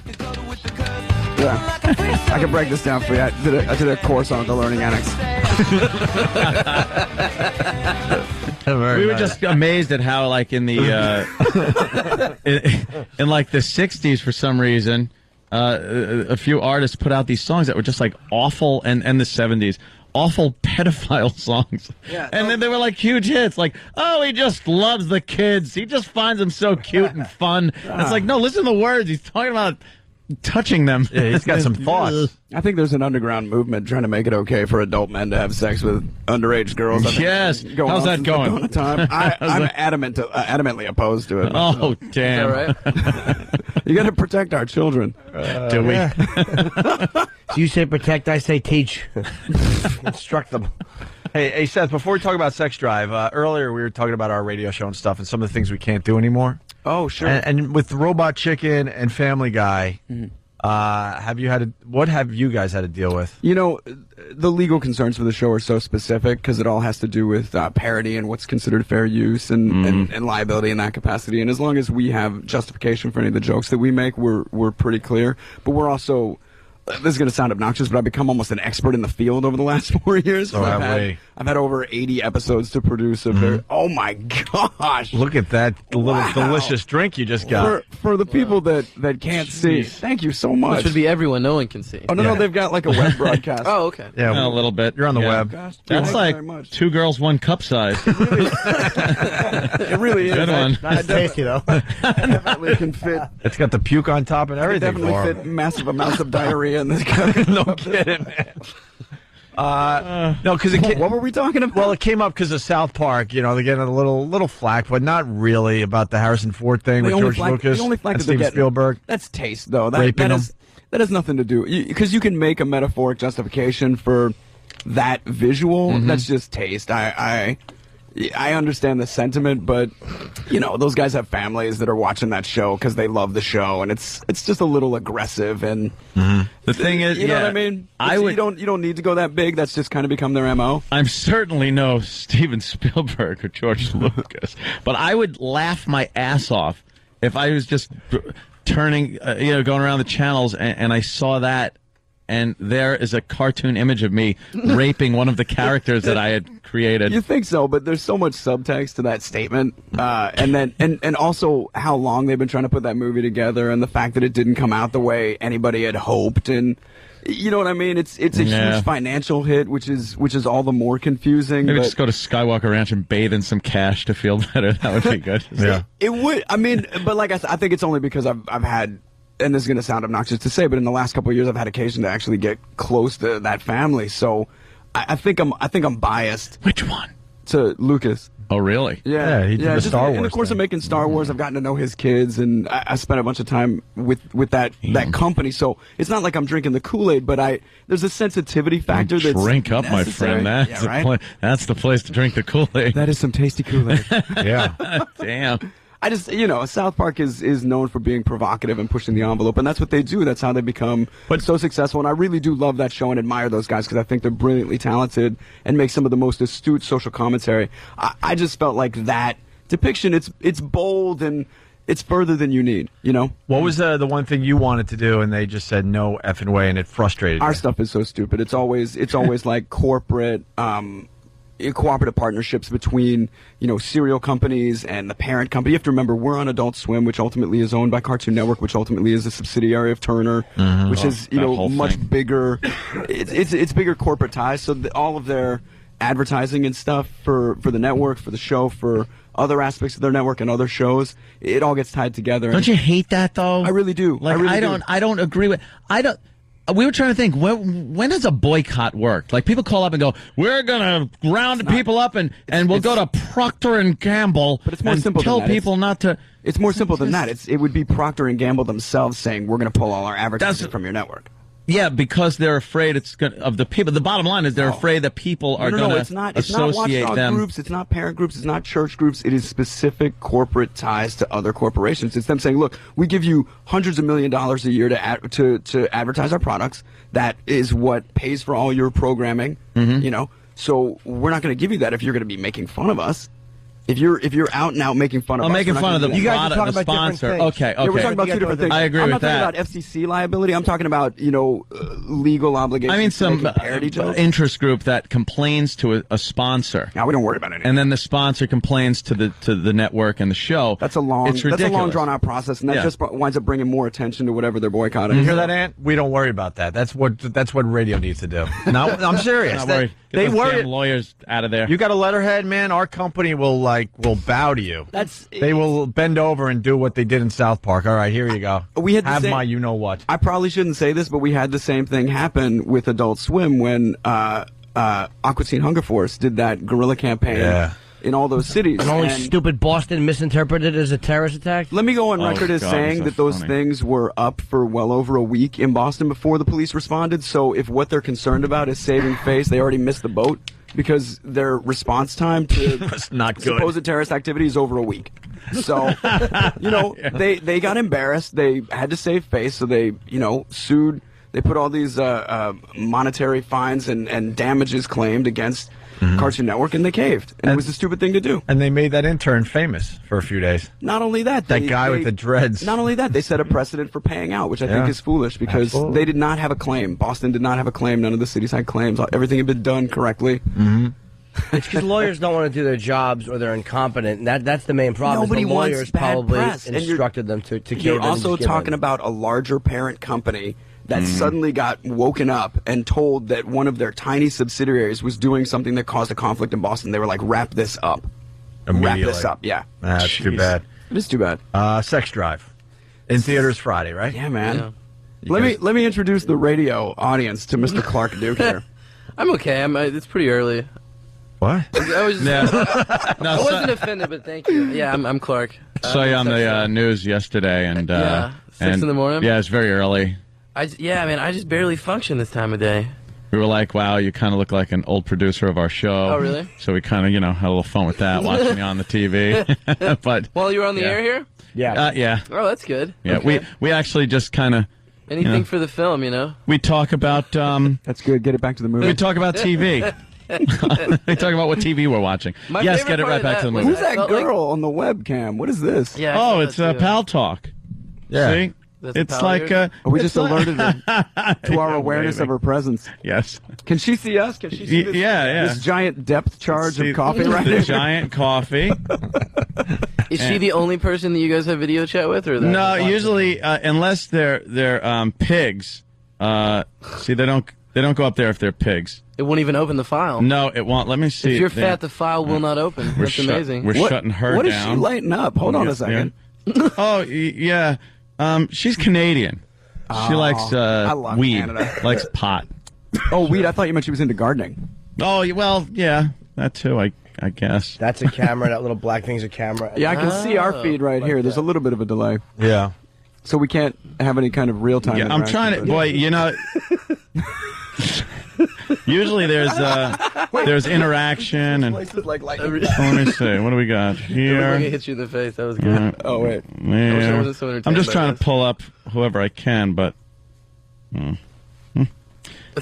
Speaker 22: Yeah. I can break this down for you. I did a course on the Learning Annex.
Speaker 3: We were just amazed at how, like, in the in like the '60s, for some reason, a few artists put out these songs that were just like awful, and the '70s, awful pedophile songs.
Speaker 22: Yeah,
Speaker 3: and then they were like huge hits, like, "Oh, he just loves the kids. He just finds them so cute and fun." It's like, no, listen to the words. He's talking about touching them.
Speaker 2: Yeah, he's got some thoughts.
Speaker 22: I think there's an underground movement trying to make it okay for adult men to have sex with underage girls. I think
Speaker 3: Yes.
Speaker 22: it's going
Speaker 3: How's
Speaker 22: on
Speaker 3: that
Speaker 22: since the
Speaker 3: going?
Speaker 22: dawn of time. I'm adamantly opposed to it.
Speaker 3: Oh, damn.
Speaker 10: All right.
Speaker 22: You got to protect our children.
Speaker 3: Do we?
Speaker 4: So you say protect, I say teach. Instruct them.
Speaker 2: Hey, Seth, before we talk about Sex Drive, earlier we were talking about our radio show and stuff and some of the things we can't do anymore.
Speaker 22: Oh, sure.
Speaker 2: And with Robot Chicken and Family Guy, what have you guys had to deal with?
Speaker 22: You know, the legal concerns for the show are so specific because it all has to do with parody and what's considered fair use and liability in that capacity. And as long as we have justification for any of the jokes that we make, we're pretty clear. But we're also... This is going to sound obnoxious, but I've become almost an expert in the field over the last 4 years.
Speaker 2: Oh,
Speaker 22: I've had over 80 episodes to produce. Oh my gosh!
Speaker 2: Look at that little delicious drink you just got.
Speaker 22: For the people that can't see, thank you so much.
Speaker 10: Which would be everyone. No one can see.
Speaker 22: Oh no, they've got like a web broadcast.
Speaker 10: Oh, okay.
Speaker 2: Yeah,
Speaker 3: a little bit.
Speaker 2: You're on the web.
Speaker 22: Gosh,
Speaker 3: That's
Speaker 22: thank
Speaker 3: like
Speaker 22: you very much.
Speaker 3: 2 girls, 1 cup size.
Speaker 22: It really is.
Speaker 3: Good one.
Speaker 4: Not as tasty, though.
Speaker 22: Definitely can fit.
Speaker 2: It's got the puke on top and
Speaker 22: It
Speaker 2: everything.
Speaker 22: definitely
Speaker 2: for 'em.
Speaker 22: fit massive amounts of diarrhea in this guy.
Speaker 2: No kidding, man. No, because
Speaker 22: What were we talking about?
Speaker 2: Well, it came up because of South Park. You know, they're getting a little flack, but not really about the Harrison Ford thing with George Lucas
Speaker 22: the only flack
Speaker 2: and
Speaker 22: that they're
Speaker 2: Steven
Speaker 22: getting-
Speaker 2: Spielberg.
Speaker 22: That's taste, though.
Speaker 2: Raping them.
Speaker 22: That has nothing to do because you can make a metaphoric justification for that visual. That's just taste. I understand the sentiment, but you know those guys have families that are watching that show because they love the show, and it's just a little aggressive. And
Speaker 3: The thing is,
Speaker 22: you know
Speaker 3: yeah,
Speaker 22: what I mean?
Speaker 3: I would.
Speaker 22: You don't need to go that big. That's just kind of become their MO.
Speaker 3: I'm certainly no Steven Spielberg or George Lucas, but I would laugh my ass off if I was just turning, going around the channels and I saw that, and there is a cartoon image of me raping one of the characters that I had created.
Speaker 22: You think so, but there's so much subtext to that statement, and then and also how long they've been trying to put that movie together, and the fact that it didn't come out the way anybody had hoped, and you know what I mean. It's a huge financial hit, which is all the more confusing.
Speaker 3: Maybe
Speaker 22: but
Speaker 3: just go to Skywalker Ranch and bathe in some cash to feel better. That would be good.
Speaker 2: Yeah.
Speaker 22: It would. I mean, but like I think it's only because I've had. And this is going to sound obnoxious to say, but in the last couple of years, I've had occasion to actually get close to that family. So I think I'm biased.
Speaker 3: Which one?
Speaker 22: To Lucas.
Speaker 3: Oh, really?
Speaker 2: Yeah, he did the Star
Speaker 22: In the
Speaker 2: Wars
Speaker 22: course of making Star Wars, I've gotten to know his kids, and I spent a bunch of time with that company. So it's not like I'm drinking the Kool-Aid, but there's a sensitivity factor that's
Speaker 3: Drink up, my
Speaker 22: necessary.
Speaker 3: friend. That's,
Speaker 22: Yeah, right?
Speaker 3: that's the place to drink the Kool-Aid.
Speaker 22: That is some tasty Kool-Aid.
Speaker 2: Yeah.
Speaker 3: Damn.
Speaker 22: I just, South Park is known for being provocative and pushing the envelope, and that's what they do. That's how they become so successful. And I really do love that show and admire those guys because I think they're brilliantly talented and make some of the most astute social commentary. I just felt like that depiction, it's bold and it's further than you need,
Speaker 2: What was the one thing you wanted to do and they just said no effing way and it frustrated
Speaker 22: Our
Speaker 2: you?
Speaker 22: stuff is so stupid. It's always like corporate, cooperative partnerships between cereal companies and the parent company. You have to remember we're on Adult Swim, which ultimately is owned by Cartoon Network, which ultimately is a subsidiary of Turner, which is
Speaker 3: That whole
Speaker 22: much
Speaker 3: thing.
Speaker 22: bigger. It's bigger corporate ties. So all of their advertising and stuff for the network, for the show, for other aspects of their network and other shows, it all gets tied together.
Speaker 3: Don't you hate that, though?
Speaker 22: I really do.
Speaker 3: Like,
Speaker 22: I really
Speaker 3: I don't agree with... We were trying to think, when does a boycott work? Like, people call up and go, we're going to round people up and we'll go to Procter and Gamble
Speaker 22: But it's more
Speaker 3: and
Speaker 22: simple
Speaker 3: tell
Speaker 22: than that.
Speaker 3: people not to...
Speaker 22: It's more simple than that. It would be Procter and Gamble themselves saying, we're going to pull all our advertising from your network.
Speaker 3: Yeah, because they're afraid of the people. The bottom line is they're afraid that people are going to
Speaker 22: it's not
Speaker 3: associate
Speaker 22: watchdog
Speaker 3: them.
Speaker 22: groups, it's not parent groups, it's not church groups. It is specific corporate ties to other corporations. It's them saying, look, we give you hundreds of $millions a year to advertise our products. That is what pays for all your programming, So we're not going to give you that if you're going to be making fun of us. If you're out and out making fun of us,
Speaker 3: making
Speaker 22: we're not
Speaker 3: fun of
Speaker 22: gonna
Speaker 3: the
Speaker 22: do that.
Speaker 3: product, the sponsor. Okay.
Speaker 22: Yeah, we're talking about two different things.
Speaker 3: I agree
Speaker 22: I'm
Speaker 3: with
Speaker 22: not
Speaker 3: that.
Speaker 22: talking about FCC liability. I'm talking about legal obligations.
Speaker 3: I mean,
Speaker 22: to
Speaker 3: some
Speaker 22: making parody jokes.
Speaker 3: interest group that complains to a sponsor.
Speaker 22: Now we don't worry about it.
Speaker 3: And then the sponsor complains to the network and the show.
Speaker 22: That's a long,
Speaker 3: It's ridiculous.
Speaker 22: drawn out process, and that just winds up bringing more attention to whatever they're boycotting.
Speaker 2: You hear that, Ant? We don't worry about that. That's what radio needs to do. No, I'm serious.
Speaker 3: Not worried. Get
Speaker 2: They
Speaker 3: those
Speaker 2: worry.
Speaker 3: damn lawyers out of there.
Speaker 2: You got a letterhead, man. Our company will bow to you. They will bend over and do what they did in South Park. All right, here you go.
Speaker 22: We had the
Speaker 2: have
Speaker 22: same-
Speaker 2: my you know what.
Speaker 22: I probably shouldn't say this, but we had the same thing happen with Adult Swim when Aqua Teen Hunger Force did that guerrilla campaign in all those cities.
Speaker 4: And only
Speaker 22: And
Speaker 4: stupid Boston misinterpreted it as a terrorist attack?
Speaker 22: let me go on record as
Speaker 3: God,
Speaker 22: saying
Speaker 3: so
Speaker 22: that those
Speaker 3: funny.
Speaker 22: things were up for well over a week in Boston before the police responded. So if what they're concerned about is saving face, they already missed the boat because their response time to
Speaker 2: not good.
Speaker 22: supposed terrorist activity is over a week. So, they got embarrassed. They had to save face, so they, sued. They put all these monetary fines and damages claimed against Cartoon Network, and they caved. And it was a stupid thing to do.
Speaker 2: And they made that intern famous for a few days.
Speaker 22: Not only that,
Speaker 2: That guy with the dreads.
Speaker 22: Not only that, they set a precedent for paying out, which I think
Speaker 2: Yeah.
Speaker 22: is foolish because
Speaker 2: Absolutely.
Speaker 22: they did not have a claim. Boston did not have a claim. None of the cities had claims. Everything had been done correctly.
Speaker 2: Mm-hmm.
Speaker 4: It's because lawyers don't want to do their jobs or they're incompetent. And that's the main problem. is
Speaker 22: Nobody
Speaker 4: the
Speaker 22: wants
Speaker 4: lawyers
Speaker 22: bad
Speaker 4: probably
Speaker 22: press, and you're-
Speaker 4: instructed them to cave
Speaker 22: You're
Speaker 4: in
Speaker 22: also
Speaker 4: and just give
Speaker 22: talking
Speaker 4: in.
Speaker 22: about a larger parent company that suddenly got woken up and told that one of their tiny subsidiaries was doing something that caused a conflict in Boston. They were like, wrap this up. Wrap
Speaker 2: Immediately.
Speaker 22: this up, yeah.
Speaker 2: That's too
Speaker 22: Jeez.
Speaker 2: bad.
Speaker 22: It is too bad.
Speaker 2: Sex Drive. In theaters Friday, right?
Speaker 22: Yeah, man.
Speaker 2: You
Speaker 22: Let
Speaker 2: guys-
Speaker 22: me introduce the radio audience to Mr. Clark Duke here.
Speaker 10: I'm okay. It's pretty early.
Speaker 2: What?
Speaker 10: I was.
Speaker 3: Yeah.
Speaker 10: I wasn't offended, but thank you. Yeah, I'm Clark.
Speaker 3: Saw you on the news yesterday, and
Speaker 10: Yeah, 6 in the morning?
Speaker 3: Yeah, it's very early.
Speaker 10: I just barely function this time of day.
Speaker 3: We were like, "Wow, you kind of look like an old producer of our show."
Speaker 10: Oh, really?
Speaker 3: So we kind of, had a little fun with that, watching you on the TV. But
Speaker 10: While you were on the
Speaker 3: yeah.
Speaker 10: air here?
Speaker 3: yeah,
Speaker 10: Oh, that's good.
Speaker 3: yeah.
Speaker 10: Okay.
Speaker 3: We actually just kind of
Speaker 10: Anything for the film,
Speaker 3: We talk about
Speaker 22: That's good. Get it back to the movie.
Speaker 3: we talk about TV. We talk about what TV we're watching.
Speaker 10: My
Speaker 3: yes,
Speaker 10: favorite
Speaker 3: get it
Speaker 10: part
Speaker 3: right
Speaker 10: of
Speaker 3: back
Speaker 10: that
Speaker 3: to the
Speaker 10: was
Speaker 3: movie.
Speaker 22: Who's that
Speaker 10: felt like-
Speaker 22: girl on the webcam? What is this?
Speaker 10: Yeah, I saw
Speaker 3: Oh,
Speaker 10: that
Speaker 3: it's
Speaker 10: too.
Speaker 3: Pal Talk.
Speaker 2: Yeah.
Speaker 3: See?
Speaker 10: That's a
Speaker 3: It's
Speaker 10: pal
Speaker 3: like
Speaker 10: here?
Speaker 22: We
Speaker 3: it's
Speaker 22: just
Speaker 3: like-
Speaker 22: alerted her to our
Speaker 3: Yeah,
Speaker 22: awareness
Speaker 3: maybe.
Speaker 22: of her presence.
Speaker 3: Yes.
Speaker 22: Can she see us? Can she see this,
Speaker 3: Yeah.
Speaker 22: this giant depth charge
Speaker 3: See,
Speaker 22: of coffee right
Speaker 3: the
Speaker 22: here?
Speaker 3: giant coffee.
Speaker 10: Is she the only person that you guys have video chat with, or that
Speaker 3: No, usually unless they're pigs. See, they don't go up there if they're pigs.
Speaker 10: it won't even open the file?
Speaker 3: No, it won't. Let me see.
Speaker 10: If you're
Speaker 3: There.
Speaker 10: fat, the file will not open.
Speaker 3: We're
Speaker 10: That's
Speaker 3: shut-
Speaker 10: amazing.
Speaker 3: We're shutting her
Speaker 22: What is
Speaker 3: down.
Speaker 22: she lighting up? Hold on a second.
Speaker 3: Oh, yeah. She's Canadian. She likes
Speaker 22: I love
Speaker 3: weed.
Speaker 22: Canada.
Speaker 3: Likes pot.
Speaker 22: Oh, weed. I thought you meant she was into gardening.
Speaker 3: Oh, well, yeah. that too. I guess
Speaker 4: that's a camera. That little black thing's a camera.
Speaker 22: Yeah, I can see our feed right here. There's a little bit of a delay.
Speaker 2: Yeah.
Speaker 22: So we can't have any kind of real time.
Speaker 3: Yeah, I'm trying to. Boy, you know. Usually there's interaction and.
Speaker 22: Places like
Speaker 3: Let me see. What do we got here?
Speaker 10: It hit you in the face. That was good.
Speaker 22: Oh wait.
Speaker 3: Yeah.
Speaker 10: I wish I wasn't so entertained
Speaker 3: I'm just
Speaker 10: by
Speaker 3: trying
Speaker 10: this.
Speaker 3: to pull up whoever I can, but.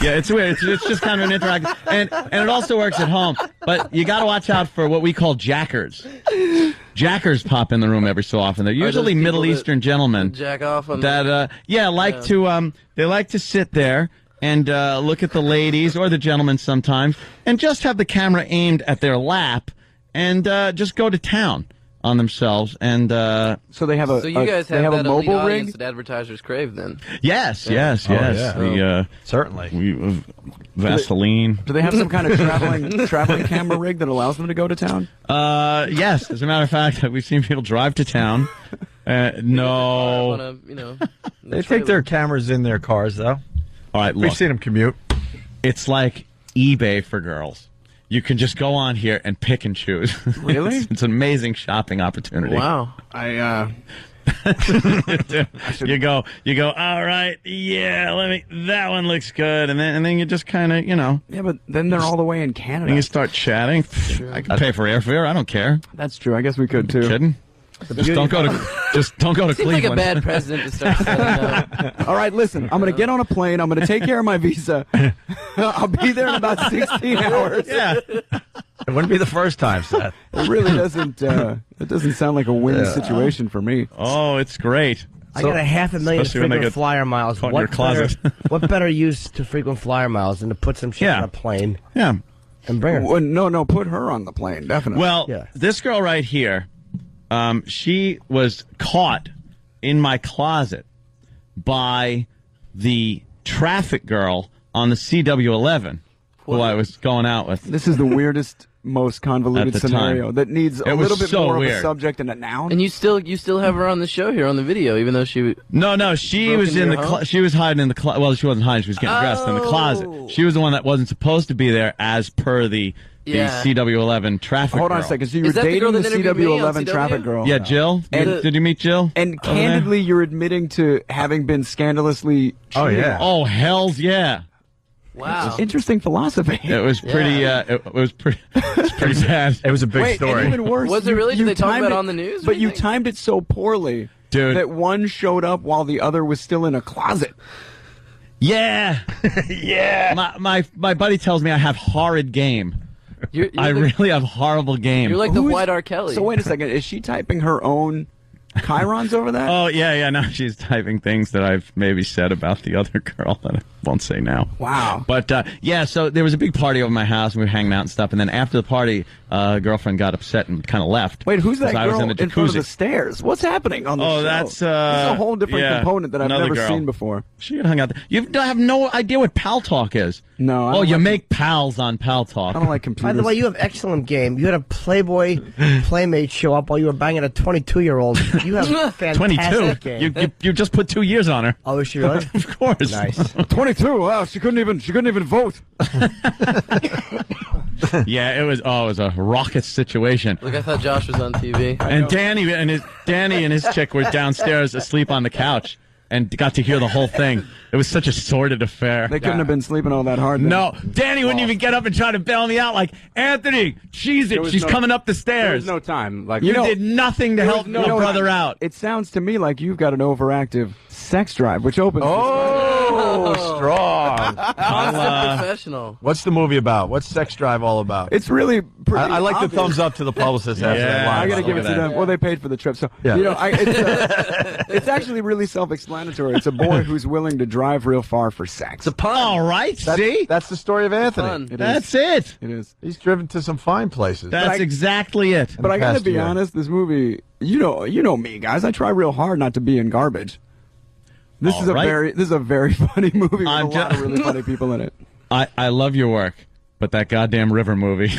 Speaker 3: Yeah, it's weird. It's just kind of an interaction, and it also works at home. But you got to watch out for what we call jackers. Jackers pop in the room every so often. They're usually
Speaker 10: people
Speaker 3: Middle
Speaker 10: that
Speaker 3: Eastern gentlemen
Speaker 10: jack off on
Speaker 3: that they like to sit there and look at the ladies or the gentlemen sometimes, and just have the camera aimed at their lap and just go to town on themselves. And
Speaker 22: so they have a.
Speaker 10: So you guys
Speaker 22: they have
Speaker 10: that
Speaker 22: a
Speaker 10: elite
Speaker 22: mobile
Speaker 10: audience
Speaker 22: rig.
Speaker 10: that advertisers crave, then?
Speaker 3: yes.
Speaker 2: Yeah.
Speaker 3: We,
Speaker 2: Certainly.
Speaker 3: Vaseline.
Speaker 22: Do they have some kind of traveling camera rig that allows them to go to town?
Speaker 3: Yes. As a matter of fact, we've seen people drive to town. No.
Speaker 10: On a,
Speaker 2: They take their cameras in their cars, though.
Speaker 3: All right,
Speaker 2: We've
Speaker 3: look.
Speaker 2: seen them commute.
Speaker 3: It's like eBay for girls. You can just go on here and pick and choose.
Speaker 22: Really?
Speaker 3: It's an amazing shopping opportunity.
Speaker 10: Wow.
Speaker 3: You go, all right, yeah, that one looks good. And then you just kind of,
Speaker 22: Yeah, but then they're all the way in Canada.
Speaker 3: then you start chatting. I can pay for airfare. I don't care.
Speaker 22: That's true. I guess we could too.
Speaker 3: Kidding? Just don't go to
Speaker 10: Seems
Speaker 3: Cleveland.
Speaker 10: like a bad president to start setting up.
Speaker 22: All right, listen. I'm going to get on a plane. I'm going to take care of my visa. I'll be there in about 16 hours.
Speaker 3: Yeah.
Speaker 2: It wouldn't be the first time, Seth.
Speaker 22: It really doesn't. It doesn't sound like a win situation for me.
Speaker 3: Oh, it's great.
Speaker 4: I got a $500,000
Speaker 3: especially when they
Speaker 4: frequent
Speaker 3: get
Speaker 4: flyer miles.
Speaker 3: caught in your closet.
Speaker 4: What better use to frequent flyer miles than to put some shit
Speaker 3: Yeah.
Speaker 4: on a plane
Speaker 3: Yeah.
Speaker 4: and bring her?
Speaker 22: Well, no, put her on the plane, definitely.
Speaker 3: Well,
Speaker 4: Yeah.
Speaker 3: this girl right here, she was caught in my closet by the traffic girl on the CW11 who I was going out with.
Speaker 22: This is the weirdest, most convoluted
Speaker 3: At the
Speaker 22: scenario
Speaker 3: time.
Speaker 22: that needs a
Speaker 3: It was
Speaker 22: little bit
Speaker 3: so
Speaker 22: more of a
Speaker 3: weird.
Speaker 22: subject and a noun.
Speaker 10: And you still have her on the show here on the video, even though she.
Speaker 3: No, she
Speaker 10: broke
Speaker 3: was
Speaker 10: into
Speaker 3: in the
Speaker 10: your home?
Speaker 3: she was hiding in the closet. Well, she wasn't hiding. She was getting dressed in the closet. She was the one that wasn't supposed to be there as per the
Speaker 10: Yeah.
Speaker 3: CW11 traffic
Speaker 22: Hold on a
Speaker 3: girl.
Speaker 22: second. So you
Speaker 10: Is
Speaker 22: were
Speaker 10: that the girl
Speaker 22: dating
Speaker 10: that
Speaker 22: the
Speaker 10: interviewed me on
Speaker 22: CW11
Speaker 10: CW?
Speaker 22: traffic girl.
Speaker 3: Yeah, Jill.
Speaker 22: And-
Speaker 3: Did you meet Jill?
Speaker 22: And
Speaker 3: over there?
Speaker 22: candidly, you're admitting to having been scandalously
Speaker 2: Oh,
Speaker 22: cheated.
Speaker 2: yeah.
Speaker 3: Oh, hells yeah.
Speaker 10: Wow.
Speaker 22: Interesting philosophy.
Speaker 3: It was pretty. It was pretty. It's pretty sad.
Speaker 2: It was a big
Speaker 22: Wait,
Speaker 2: story.
Speaker 22: and even worse.
Speaker 10: Was it really? Did they talk
Speaker 22: timed
Speaker 10: about it on the news or
Speaker 22: But you
Speaker 10: anything?
Speaker 22: timed it so poorly,
Speaker 3: Dude.
Speaker 22: that one showed up while the other was still in a closet.
Speaker 3: Yeah, yeah. My buddy tells me I have horrid game.
Speaker 10: You're
Speaker 3: I
Speaker 10: the-
Speaker 3: really have horrible game.
Speaker 10: You're like the
Speaker 22: Who is-
Speaker 10: White R. Kelly.
Speaker 22: So wait a second. Is she typing her own chirons over that?
Speaker 3: Oh yeah. Now she's typing things that I've maybe said about the other girl that I won't say now.
Speaker 22: Wow.
Speaker 3: But yeah, so there was a big party over my house, and we were hanging out and stuff. And then after the party, girlfriend got upset and kind of left.
Speaker 22: Wait, who's that
Speaker 3: 'Cause I was
Speaker 22: girl
Speaker 3: in the
Speaker 22: in front of
Speaker 3: jacuzzi.
Speaker 22: the stairs? What's happening on the show?
Speaker 3: Oh, that's
Speaker 22: This is a whole different
Speaker 3: yeah,
Speaker 22: component that I've
Speaker 3: another
Speaker 22: never
Speaker 3: girl.
Speaker 22: seen before.
Speaker 3: She got hung out there. You have no idea what Pal Talk is.
Speaker 22: No. I
Speaker 3: Oh,
Speaker 22: don't
Speaker 3: you
Speaker 22: like-
Speaker 3: make pals on Pal Talk.
Speaker 22: I don't like
Speaker 4: By
Speaker 22: computers.
Speaker 4: the way, you have excellent game. You had a Playboy playmate show up while you were banging a 22-year-old. You have fantastic
Speaker 3: 22.
Speaker 4: game.
Speaker 3: You just put 2 years on her.
Speaker 4: Oh, is she really?
Speaker 3: Of course.
Speaker 4: Nice.
Speaker 22: 22. Wow, she couldn't even vote.
Speaker 3: Yeah, it was a rocket situation.
Speaker 10: Look, I thought Josh was on TV.
Speaker 3: And Danny and his chick were downstairs asleep on the couch and got to hear the whole thing. It was such a sordid affair.
Speaker 22: They couldn't have been sleeping all that hard. then.
Speaker 3: No, Danny wouldn't even get up and try to bail me out. Like, Anthony, cheese it.
Speaker 1: was
Speaker 3: She's
Speaker 1: no-
Speaker 3: coming up the
Speaker 1: There
Speaker 3: stairs.
Speaker 1: was no time. Like
Speaker 3: You did nothing to help
Speaker 22: no-
Speaker 3: your
Speaker 22: no-
Speaker 3: brother out.
Speaker 22: It sounds to me like you've got an overactive sex drive, which opens.
Speaker 2: Oh, strong.
Speaker 10: Constant professional.
Speaker 2: What's the movie about? What's Sex Drive all about?
Speaker 22: It's really pretty.
Speaker 2: I like the
Speaker 22: obvious.
Speaker 2: thumbs up to the publicist after that
Speaker 3: Yeah,
Speaker 2: line.
Speaker 22: I got to give it
Speaker 3: Look
Speaker 22: to
Speaker 3: at
Speaker 22: them.
Speaker 3: that.
Speaker 22: Well, they paid for the trip, so
Speaker 2: Yeah.
Speaker 22: it's actually really self-explanatory. It's a boy who's willing to drive real far for sex.
Speaker 10: It's a pun.
Speaker 3: All right, see?
Speaker 2: That's the story of Anthony.
Speaker 10: Fun.
Speaker 22: It is.
Speaker 3: That's it.
Speaker 22: It is.
Speaker 2: He's driven to some fine places.
Speaker 3: That's exactly it.
Speaker 22: But I got to
Speaker 2: past
Speaker 22: be
Speaker 2: year.
Speaker 22: honest. This movie, you know me, guys. I try real hard not to be in garbage. This
Speaker 3: All
Speaker 22: is
Speaker 3: right.
Speaker 22: a very funny movie with
Speaker 3: I'm
Speaker 22: a lot of
Speaker 3: ju-
Speaker 22: really funny people in it.
Speaker 3: I love your work, but that goddamn River movie.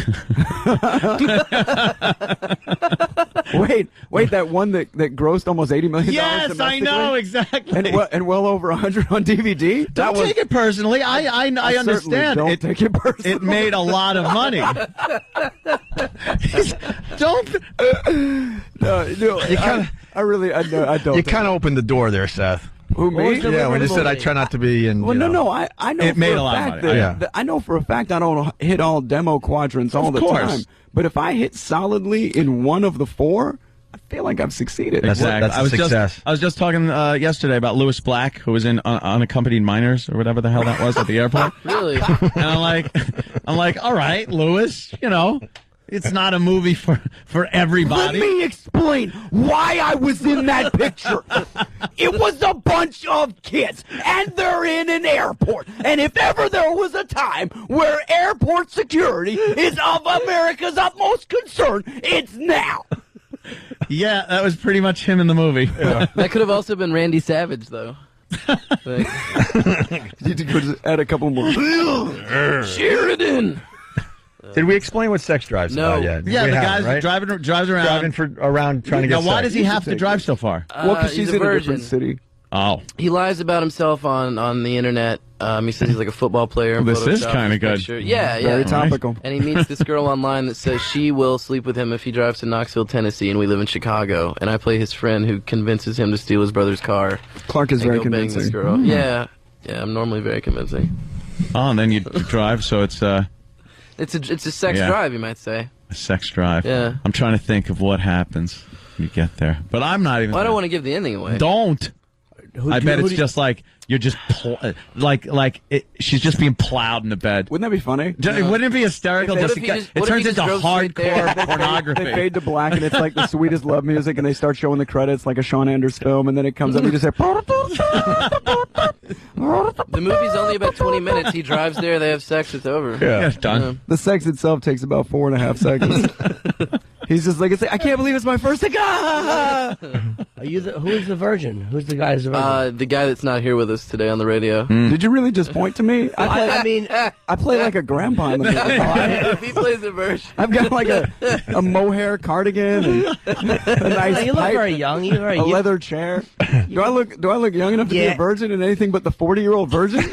Speaker 22: Wait, that one that grossed almost $80 million.
Speaker 3: Yes, I know exactly.
Speaker 22: And well over 100 on DVD.
Speaker 3: Don't take it personally. I understand.
Speaker 22: Don't take it personally.
Speaker 3: It made a lot of money. Don't.
Speaker 22: I don't.
Speaker 2: You kind of opened the door there, Seth.
Speaker 22: Who, me?
Speaker 2: Yeah, when you said I try not to be in.
Speaker 22: Well, no, I know.
Speaker 3: It made
Speaker 22: for
Speaker 3: a lot of
Speaker 22: fact
Speaker 3: money.
Speaker 22: that I know for a fact I don't hit all demo quadrants all the time. But if I hit solidly in one of the four, I feel like I've succeeded.
Speaker 3: Exactly.
Speaker 2: That's a success.
Speaker 3: I was just talking yesterday about Lewis Black, who was in Unaccompanied Minors or whatever the hell that was at the airport.
Speaker 10: Really?
Speaker 3: And I'm like, all right, Lewis, it's not a movie for everybody.
Speaker 22: Let me explain why I was in that picture. It was a bunch of kids, and they're in an airport. And if ever there was a time where airport security is of America's utmost concern, it's now.
Speaker 3: Yeah, that was pretty much him in the movie. Yeah.
Speaker 10: That could have also been Randy Savage, though.
Speaker 22: You need to go add a couple more.
Speaker 10: Sheridan.
Speaker 2: Did we explain what Sex Drive's about yet?
Speaker 3: Yeah,
Speaker 2: we
Speaker 3: the
Speaker 2: haven't,
Speaker 3: guy's
Speaker 2: right?
Speaker 3: drives around.
Speaker 2: Driving around trying to get
Speaker 3: Now, why
Speaker 2: sex.
Speaker 3: does he have to drive so far?
Speaker 22: Well, because
Speaker 10: he's
Speaker 22: she's
Speaker 10: a
Speaker 22: in a
Speaker 10: virgin.
Speaker 22: different city.
Speaker 3: Oh.
Speaker 10: He lies about himself on the internet. He says he's like a football player. and
Speaker 3: This is
Speaker 10: Photoshops
Speaker 3: kinda
Speaker 10: his
Speaker 3: good.
Speaker 10: picture. Yeah.
Speaker 22: Very topical.
Speaker 10: And he meets this girl online that says she will sleep with him if he drives to Knoxville, Tennessee, and we live in Chicago. And I play his friend who convinces him to steal his brother's car.
Speaker 22: Clark is
Speaker 10: and
Speaker 22: very
Speaker 10: go bang
Speaker 22: convincing.
Speaker 10: this girl. Yeah, I'm normally very convincing.
Speaker 3: Oh, and then you drive, so it's
Speaker 10: It's a sex drive, you might say.
Speaker 3: a sex drive.
Speaker 10: Yeah.
Speaker 3: I'm trying to think of what happens when you get there. But I'm not even...
Speaker 10: Well, I don't want to give the ending away.
Speaker 3: Don't. I bet it's just like you're just she's just being plowed in the bed.
Speaker 22: Wouldn't that be funny?
Speaker 3: Wouldn't it be hysterical?
Speaker 10: What
Speaker 3: Just
Speaker 10: if he
Speaker 3: because-
Speaker 10: just-
Speaker 3: it
Speaker 10: what if
Speaker 3: turns
Speaker 10: he
Speaker 3: into
Speaker 10: just drove straight there?
Speaker 3: hardcore pornography.
Speaker 22: They fade to black, and it's like the sweetest love music, and they start showing the credits like a Sean Anders film, and then it comes up, and you just say...
Speaker 10: The movie's only about 20 minutes. He drives there, they have sex, it's over.
Speaker 3: Yeah, it's done.
Speaker 22: The sex itself takes about 4.5 seconds. He's just like, I can't believe it's my first thing. Ah!
Speaker 4: Who's the virgin? Who's the guy who's the virgin?
Speaker 10: The guy that's not here with us today on the radio.
Speaker 22: Did you really just point to me? I play like a grandpa in the movie.
Speaker 10: He plays a version.
Speaker 22: I've got like a mohair cardigan and a nice
Speaker 4: You look
Speaker 22: pipe,
Speaker 4: very young. You
Speaker 22: a leather chair. Do I look young enough to be a virgin and anything but the 40-year-old virgin?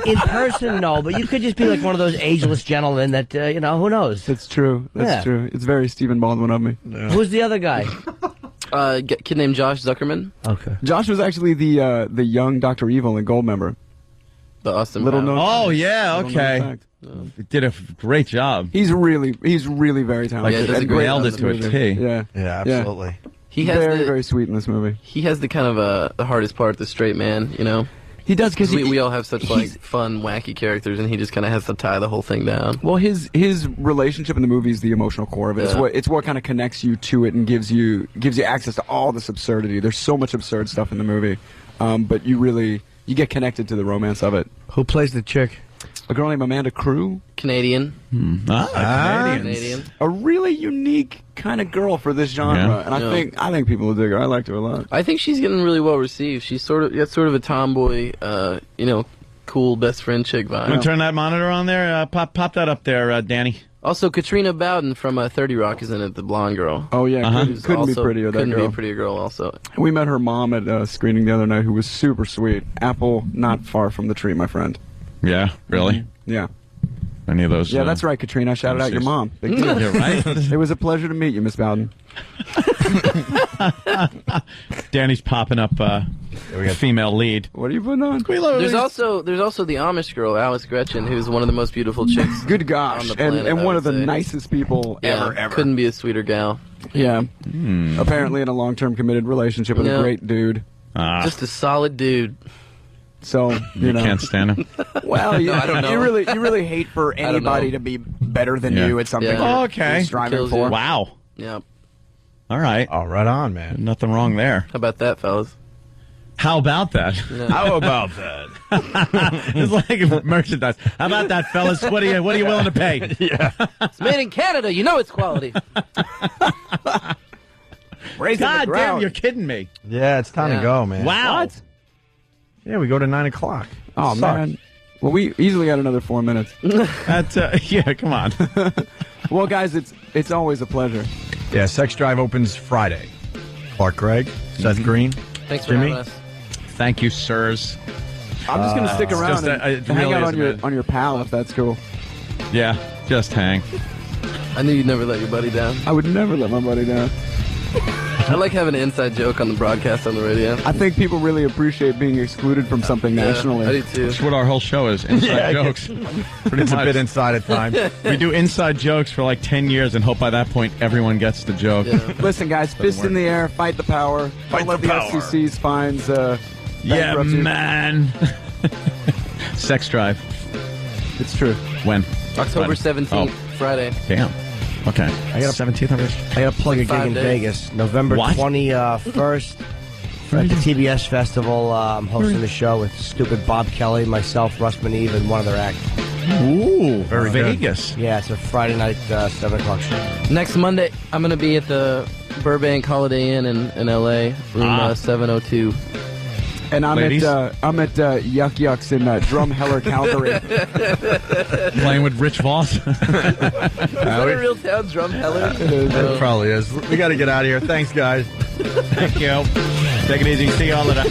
Speaker 4: In person, no, but you could just be like one of those ageless gentlemen that, who knows?
Speaker 22: That's true. That's true. It's very Stephen Baldwin of me.
Speaker 4: Who's the other guy?
Speaker 10: Kid named Josh Zuckerman.
Speaker 4: Okay.
Speaker 22: Josh was actually the young Dr. Evil in Goldmember.
Speaker 10: The Austin
Speaker 22: Little
Speaker 10: Powers.
Speaker 22: known.
Speaker 3: Oh yeah,
Speaker 22: Little
Speaker 3: okay.
Speaker 22: known fact.
Speaker 3: You did a great job.
Speaker 22: He's really very talented.
Speaker 10: does a great
Speaker 3: nailed it
Speaker 22: job
Speaker 3: to
Speaker 22: in
Speaker 3: a
Speaker 22: the
Speaker 3: T.
Speaker 22: movie. Yeah.
Speaker 2: Yeah, absolutely.
Speaker 10: He has
Speaker 22: very, very sweet in this movie.
Speaker 10: He has the kind of the hardest part, the straight man,
Speaker 22: He does because
Speaker 10: we all have such like fun, wacky characters, and he just kind of has to tie the whole thing down.
Speaker 22: Well, his relationship in the movie is the emotional core of it.
Speaker 10: Yeah.
Speaker 22: It's what kind of connects you to it and gives you access to all this absurdity. There's so much absurd stuff in the movie, but you get connected to the romance of it.
Speaker 4: Who plays the chick?
Speaker 22: A girl named Amanda Crew.
Speaker 10: Canadian.
Speaker 22: Canadian. A really unique kind of girl for this genre,
Speaker 10: Yeah.
Speaker 22: and I think people will dig her. I liked her a lot.
Speaker 10: I think she's getting really well received. She's sort of a tomboy, cool best friend chick vibe.
Speaker 3: Want to turn that monitor on there? Pop that up there, Danny.
Speaker 10: Also, Katrina Bowden from 30 Rock is in it, the blonde girl.
Speaker 22: Oh yeah,
Speaker 10: Who's
Speaker 22: couldn't be
Speaker 10: also-
Speaker 22: prettier. That
Speaker 10: Couldn't
Speaker 22: girl.
Speaker 10: be a prettier girl. Also,
Speaker 22: We met her mom at a screening the other night, who was super sweet. Apple not far from the tree, my friend.
Speaker 3: Yeah, really?
Speaker 22: Yeah.
Speaker 3: Any of those?
Speaker 22: Yeah, that's right, Katrina. I shouted out your mom. Big deal.
Speaker 3: You're right.
Speaker 22: It was a pleasure to meet you, Miss Bowden.
Speaker 3: Danny's popping up female lead.
Speaker 22: What are you putting on?
Speaker 10: there's also the Amish girl, Alice Gretchen, who's one of the most beautiful chicks.
Speaker 22: Good gosh,
Speaker 10: on the planet,
Speaker 22: and
Speaker 10: I
Speaker 22: one
Speaker 10: would
Speaker 22: of the
Speaker 10: say.
Speaker 22: nicest people
Speaker 10: Yeah,
Speaker 22: ever.
Speaker 10: couldn't be a sweeter gal.
Speaker 22: Yeah. Apparently in a long-term committed relationship with
Speaker 10: Yeah.
Speaker 22: a great dude.
Speaker 10: Just a solid dude.
Speaker 22: So you know,
Speaker 3: can't stand him.
Speaker 22: Well,
Speaker 10: No, I don't know.
Speaker 22: you really hate for
Speaker 10: I don't
Speaker 22: anybody
Speaker 10: know.
Speaker 22: to be better than
Speaker 3: Yeah.
Speaker 22: you at something.
Speaker 10: Yeah.
Speaker 22: you're-
Speaker 3: Okay.
Speaker 22: you're striving
Speaker 10: Kills
Speaker 22: for.
Speaker 10: you.
Speaker 3: Wow.
Speaker 10: Yep.
Speaker 3: All right.
Speaker 2: Oh, right on, man.
Speaker 3: Nothing wrong there.
Speaker 10: How about that, fellas?
Speaker 3: How about that?
Speaker 2: How about that?
Speaker 3: It's like merchandise. How about that, fellas? What are you willing to pay?
Speaker 2: Yeah.
Speaker 10: It's made in Canada. You know it's quality.
Speaker 22: Raising the
Speaker 3: God damn,
Speaker 22: ground.
Speaker 3: you're kidding me.
Speaker 2: Yeah, it's time to go, man.
Speaker 3: Wow.
Speaker 22: What?
Speaker 2: Yeah, we go to 9 o'clock.
Speaker 22: Oh
Speaker 2: Sucks.
Speaker 22: man. Well, we easily got another 4 minutes.
Speaker 3: That's yeah. Come on.
Speaker 22: Well, guys, it's always a pleasure.
Speaker 2: Yeah, Sex Drive opens Friday. Clark Gregg, Seth Green,
Speaker 10: Thanks for
Speaker 2: Jimmy.
Speaker 10: having us.
Speaker 3: Thank you, sirs.
Speaker 22: I'm just gonna stick around
Speaker 3: just,
Speaker 22: and
Speaker 3: it
Speaker 22: hang
Speaker 3: really
Speaker 22: out
Speaker 3: is,
Speaker 22: on your pal if that's cool.
Speaker 3: Yeah, just hang.
Speaker 10: I knew you'd never let your buddy down.
Speaker 22: I would never let my buddy down.
Speaker 10: I like having an inside joke on the broadcast on the radio.
Speaker 22: I think people really appreciate being excluded from something nationally.
Speaker 10: I do too.
Speaker 3: That's what our whole show is, inside jokes. Pretty
Speaker 2: It's a
Speaker 3: much.
Speaker 2: bit inside at times.
Speaker 3: We do inside jokes for like 10 years and hope by that point everyone gets the joke.
Speaker 22: Listen, guys, fist in the air, fight the power.
Speaker 3: Fight
Speaker 22: Don't let
Speaker 3: the
Speaker 22: the
Speaker 3: power.
Speaker 22: FCC's fines
Speaker 3: Yeah,
Speaker 22: bankrupt you.
Speaker 3: man. Sex Drive.
Speaker 22: It's true.
Speaker 3: When?
Speaker 10: October
Speaker 3: Friday.
Speaker 10: 17th,
Speaker 3: Oh,
Speaker 10: Friday.
Speaker 3: damn. Okay.
Speaker 4: I got
Speaker 3: 17th of
Speaker 4: I got to plug a gig
Speaker 10: 5
Speaker 4: in
Speaker 10: days.
Speaker 4: Vegas, November
Speaker 3: What?
Speaker 4: 21st. At the TBS Festival, I'm hosting a show with stupid Bob Kelly, myself, Russ Maneve, and one other act.
Speaker 3: Ooh,
Speaker 2: Very good.
Speaker 3: Vegas.
Speaker 4: Yeah, it's a Friday night, 7 o'clock show.
Speaker 10: Next Monday, I'm going to be at the Burbank Holiday Inn in LA, room 702.
Speaker 22: And I'm
Speaker 3: Ladies?
Speaker 22: at Yuck Yucks in Drumheller, Calgary.
Speaker 3: Playing with Rich Voss.
Speaker 10: Is that a real town, Drumheller?
Speaker 2: It probably is. We got to get out of here. Thanks, guys.
Speaker 3: Thank you. Take it easy. See y'all later.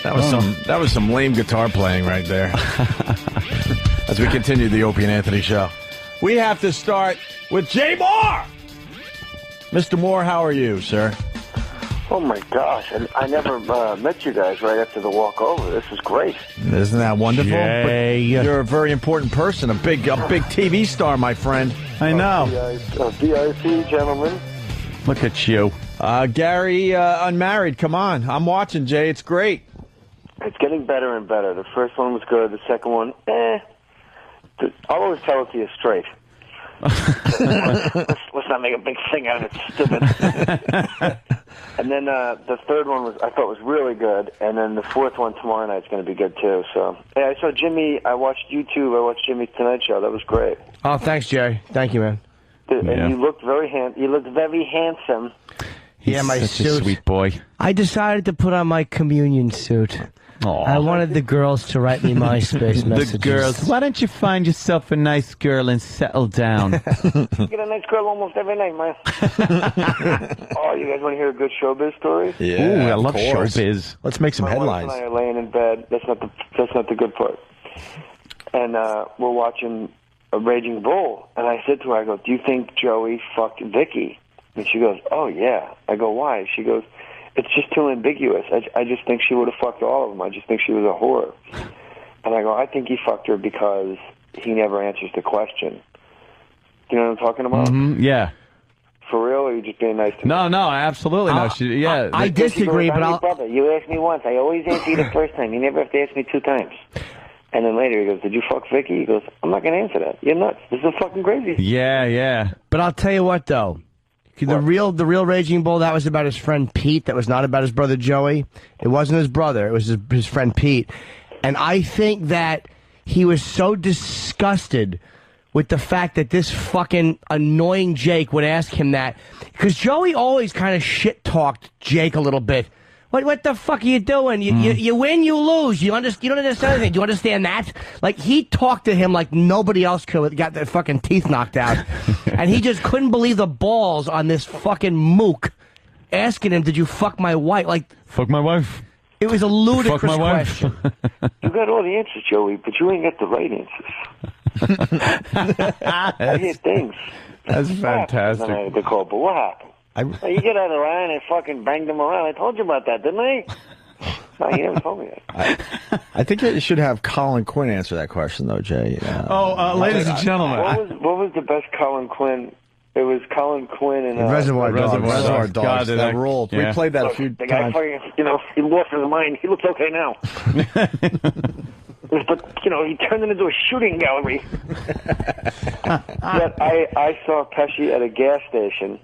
Speaker 2: That was some lame guitar playing right there. As we continue the Opie and Anthony show, we have to start with Jay Moore. Mr. Moore, how are you, sir?
Speaker 13: Oh my gosh! And I never met you guys right after the walk over. This is great.
Speaker 2: Isn't that wonderful?
Speaker 13: Jay.
Speaker 2: You're a very important person, a big TV star, my friend.
Speaker 3: I know.
Speaker 13: VIP, gentlemen.
Speaker 3: Look at you.
Speaker 2: Gary, unmarried. Come on. I'm watching, Jay. It's great.
Speaker 13: It's getting better and better. The first one was good. The second one, I'll always tell it to you straight. Let's not make a big thing out of it, stupid. And then the third one I thought was really good, and then the fourth one tomorrow night's going to be good too. So I saw Jimmy. I watched YouTube. I watched Jimmy's Tonight Show. That was great.
Speaker 4: Oh, thanks, Jay. Thank you, man.
Speaker 13: And you looked very handsome.
Speaker 4: Yeah, my
Speaker 3: such
Speaker 4: suit.
Speaker 3: a sweet boy.
Speaker 4: I decided to put on my communion suit. I wanted the girls to write me MySpace messages.
Speaker 3: The girls. Why don't you find yourself a nice girl and settle down?
Speaker 13: You get a nice girl almost every night, man. Oh, you guys want to hear a good showbiz story?
Speaker 2: Yeah,
Speaker 3: Ooh, I
Speaker 2: of
Speaker 3: love
Speaker 2: course.
Speaker 3: showbiz.
Speaker 2: Let's make some
Speaker 13: My
Speaker 2: headlines.
Speaker 13: wife and I are laying in bed. That's not the good part. And we're watching a Raging Bull, and I said to her, I go, "Do you think Joey fucked Vicky?" And she goes, "Oh yeah." I go, "Why?" She goes, "It's just too ambiguous. I just think she would have fucked all of them. I just think she was a whore." And I go, "I think he fucked her because he never answers the question." You know what I'm talking about?
Speaker 3: Mm-hmm. Yeah.
Speaker 13: For real, or are you just being nice to me?
Speaker 3: No, absolutely no.
Speaker 13: I disagree, but brother, you asked me once. I always answer you the first time. You never have to ask me 2 times. And then later he goes, "Did you fuck Vicky?" He goes, "I'm not going to answer that. You're nuts. This is fucking crazy."
Speaker 3: Yeah.
Speaker 4: But I'll tell you what, though. The real Raging Bull, that was about his friend Pete. That was not about his brother Joey. It wasn't his brother. It was his friend Pete. And I think that he was so disgusted with the fact that this fucking annoying Jake would ask him that. Because Joey always kind of shit-talked Jake a little bit. What the fuck are you doing? You win, you lose. You don't understand anything. Do you understand that? Like, he talked to him like nobody else could. Got their fucking teeth knocked out. And he just couldn't believe the balls on this fucking mook asking him, "Did you fuck my wife?" Like,
Speaker 3: fuck my wife.
Speaker 4: It was a ludicrous
Speaker 3: Fuck my wife.
Speaker 4: question.
Speaker 13: You got all the answers, Joey, but you ain't got the right answers. I hear things.
Speaker 3: That's
Speaker 13: What
Speaker 3: fantastic.
Speaker 13: happened? I had to call, but what happened? You get out of the line and fucking banged him around. I told you about that, didn't I? No, you never told me that.
Speaker 2: I think you should have Colin Quinn answer that question, though, Jay.
Speaker 3: Ladies and gentlemen.
Speaker 13: What was the best Colin Quinn? It was Colin Quinn and
Speaker 2: Reservoir Dogs.
Speaker 13: God,
Speaker 2: That ruled.
Speaker 13: yeah.
Speaker 2: We played that a few
Speaker 13: The guy
Speaker 2: times.
Speaker 13: fucking, he lost his mind. He looks okay now. But, he turned it into a shooting gallery. But I saw Pesci at a gas station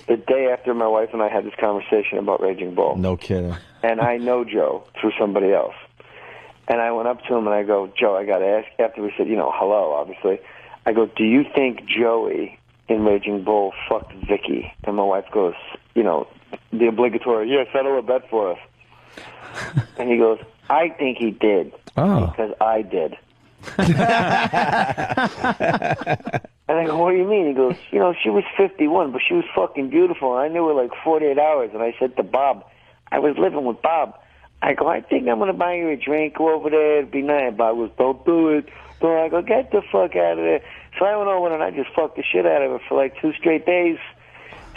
Speaker 13: the day after my wife and I had this conversation about Raging Bull.
Speaker 2: No kidding.
Speaker 13: And I know Joe through somebody else. And I went up to him and I go, "Joe, I got to ask," after we said, hello, obviously. I go, "Do you think Joey in Raging Bull fucked Vicky?" And my wife goes, the obligatory, "Yeah, settle a bet for us." And he goes, "I think he did. Because I did." And I go, "What do you mean?" He goes, "She was 51, but she was fucking beautiful. I knew her like 48 hours. And I said to Bob, I was living with Bob. I go, "I think I'm going to buy you a drink. Go over there. It'd be nice." Bob goes, "Don't do it." So I go, "Get the fuck out of there." So I went over and I just fucked the shit out of her for like 2 straight days.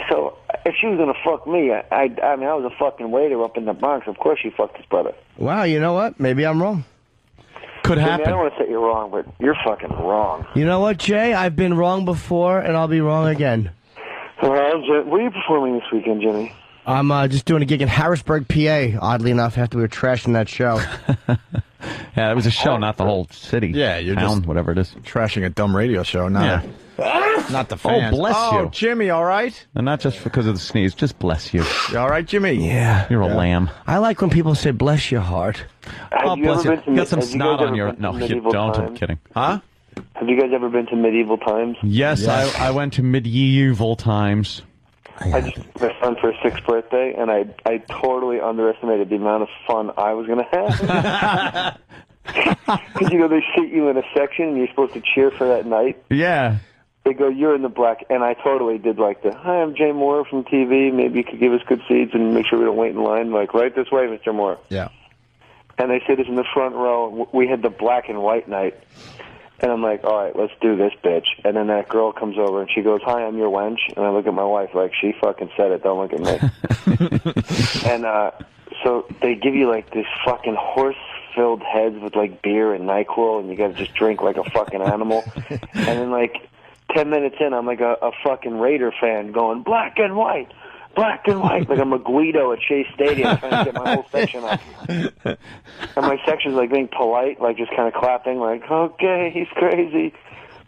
Speaker 13: So if she was going to fuck me, I mean, I was a fucking waiter up in the Bronx. Of course she fucked his brother.
Speaker 4: Wow, you know what? Maybe I'm wrong.
Speaker 3: Could
Speaker 13: happen. I don't want to say you're wrong, but you're fucking wrong.
Speaker 4: You know what, Jay? I've been wrong before, and I'll be wrong again.
Speaker 13: What are you performing this weekend, Jimmy?
Speaker 4: I'm just doing a gig in Harrisburg, PA, oddly enough, after we were trashing that show.
Speaker 3: Yeah, it was a show, not the whole city.
Speaker 2: Yeah, you're
Speaker 3: town,
Speaker 2: just
Speaker 3: whatever it is.
Speaker 2: Trashing a dumb radio show, not the fans.
Speaker 3: Oh, bless you.
Speaker 2: Jimmy, all right?
Speaker 3: And not just because of the sneeze, just bless you.
Speaker 2: You all right, Jimmy?
Speaker 4: Yeah.
Speaker 3: You're a lamb.
Speaker 4: I like when people say, "Bless your heart."
Speaker 3: Oh, bless you. You got some
Speaker 13: have you
Speaker 3: snot
Speaker 13: guys
Speaker 3: on
Speaker 13: ever
Speaker 3: your...
Speaker 13: been to
Speaker 3: No, you
Speaker 13: medieval
Speaker 3: don't. I'm
Speaker 13: times?
Speaker 3: kidding.
Speaker 2: Huh?
Speaker 13: Have you guys ever been to medieval times?
Speaker 3: Yes, I went to medieval times.
Speaker 13: I just took my son for his 6th birthday, and I totally underestimated the amount of fun I was going to have. Because, they sit you in a section, and you're supposed to cheer for that night.
Speaker 3: Yeah.
Speaker 5: they go, you're in the black, and I totally did like the, hi, I'm Jay Moore from TV. Maybe you could give us good seats and make sure we don't wait in line. Like, right this way, Mr. Moore.
Speaker 2: Yeah.
Speaker 5: And they sit us in the front row. We had the black and white night. And I'm like, all right, let's do this, bitch. And then that girl comes over, and she goes, hi, I'm your wench. And I look at my wife like, she fucking said it. Don't look at me. And so they give you, like, this fucking horse-filled heads with, like, beer and NyQuil, and you got to just drink like a fucking animal. And then, like, 10 minutes in, I'm like a fucking Raider fan going, black and white, black and white. Like I'm a Guido at Shea Stadium trying to get my whole section up. And my section's like being polite, like just kind of clapping, like, okay, he's crazy.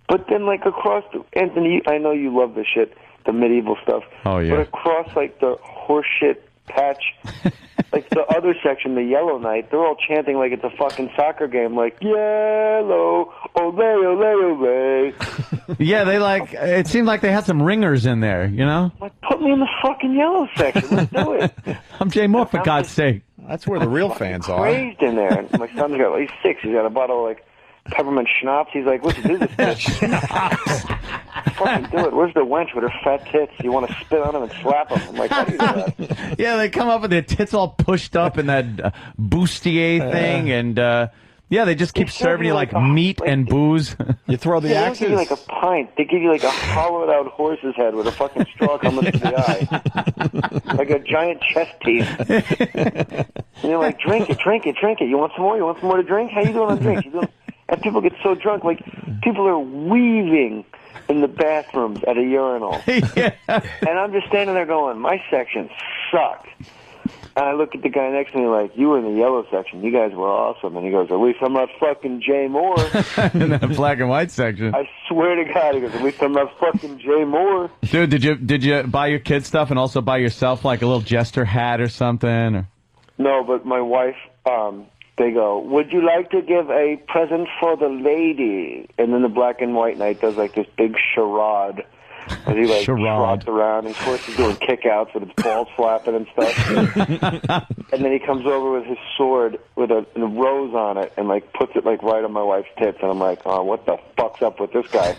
Speaker 5: But then like across the, Anthony, I know you love this shit, the medieval stuff.
Speaker 3: Oh, yeah.
Speaker 5: But across like the horse shit patch, like the other section, the Yellow Night, they're all chanting like it's a fucking soccer game, like, yellow, ole, ole, ole.
Speaker 3: Yeah, they like. It seemed like they had some ringers in there, you know.
Speaker 5: Like, put me in the fucking yellow section. Let's do it.
Speaker 3: I'm Jay Moore, for God's sake.
Speaker 2: That's where the real fans are.
Speaker 5: Crazed in there. And my son's got, he's 6. He's got a bottle of like peppermint schnapps. He's like, let's do this. Fucking do it. Where's the wench with her fat tits? You want to spit on him and slap him? I'm like, how do you do that?
Speaker 3: Yeah, they come up with their tits all pushed up in that bustier thing, and yeah, they just keep serving you like meat and booze.
Speaker 2: You throw the
Speaker 5: They don't
Speaker 2: axes.
Speaker 5: give you like a pint. They give you like a hollowed out horse's head with a fucking straw coming through the eye. Like a giant chest piece. And you're like, drink it, drink it, drink it. You want some more? You want some more to drink? How you doing on drinks? And people get so drunk, like people are weaving in the bathrooms at a urinal.
Speaker 3: Yeah.
Speaker 5: And I'm just standing there going, my section sucked. And I look at the guy next to me like, you were in the yellow section. You guys were awesome. And he goes, at least I'm not fucking Jay Moore.
Speaker 3: In that black and white section.
Speaker 5: I swear to God, he goes, at least I'm not fucking Jay Moore.
Speaker 3: Dude, did you buy your kid stuff and also buy yourself like a little jester hat or something? Or?
Speaker 5: No, but my wife, they go, would you like to give a present for the lady? And then the black and white night does like this big charade. As he like trots around, his horse is doing kickouts with its balls flapping and stuff. And then he comes over with his sword with a rose on it and like puts it like right on my wife's tits. And I'm like, oh, what the fuck's up with this guy?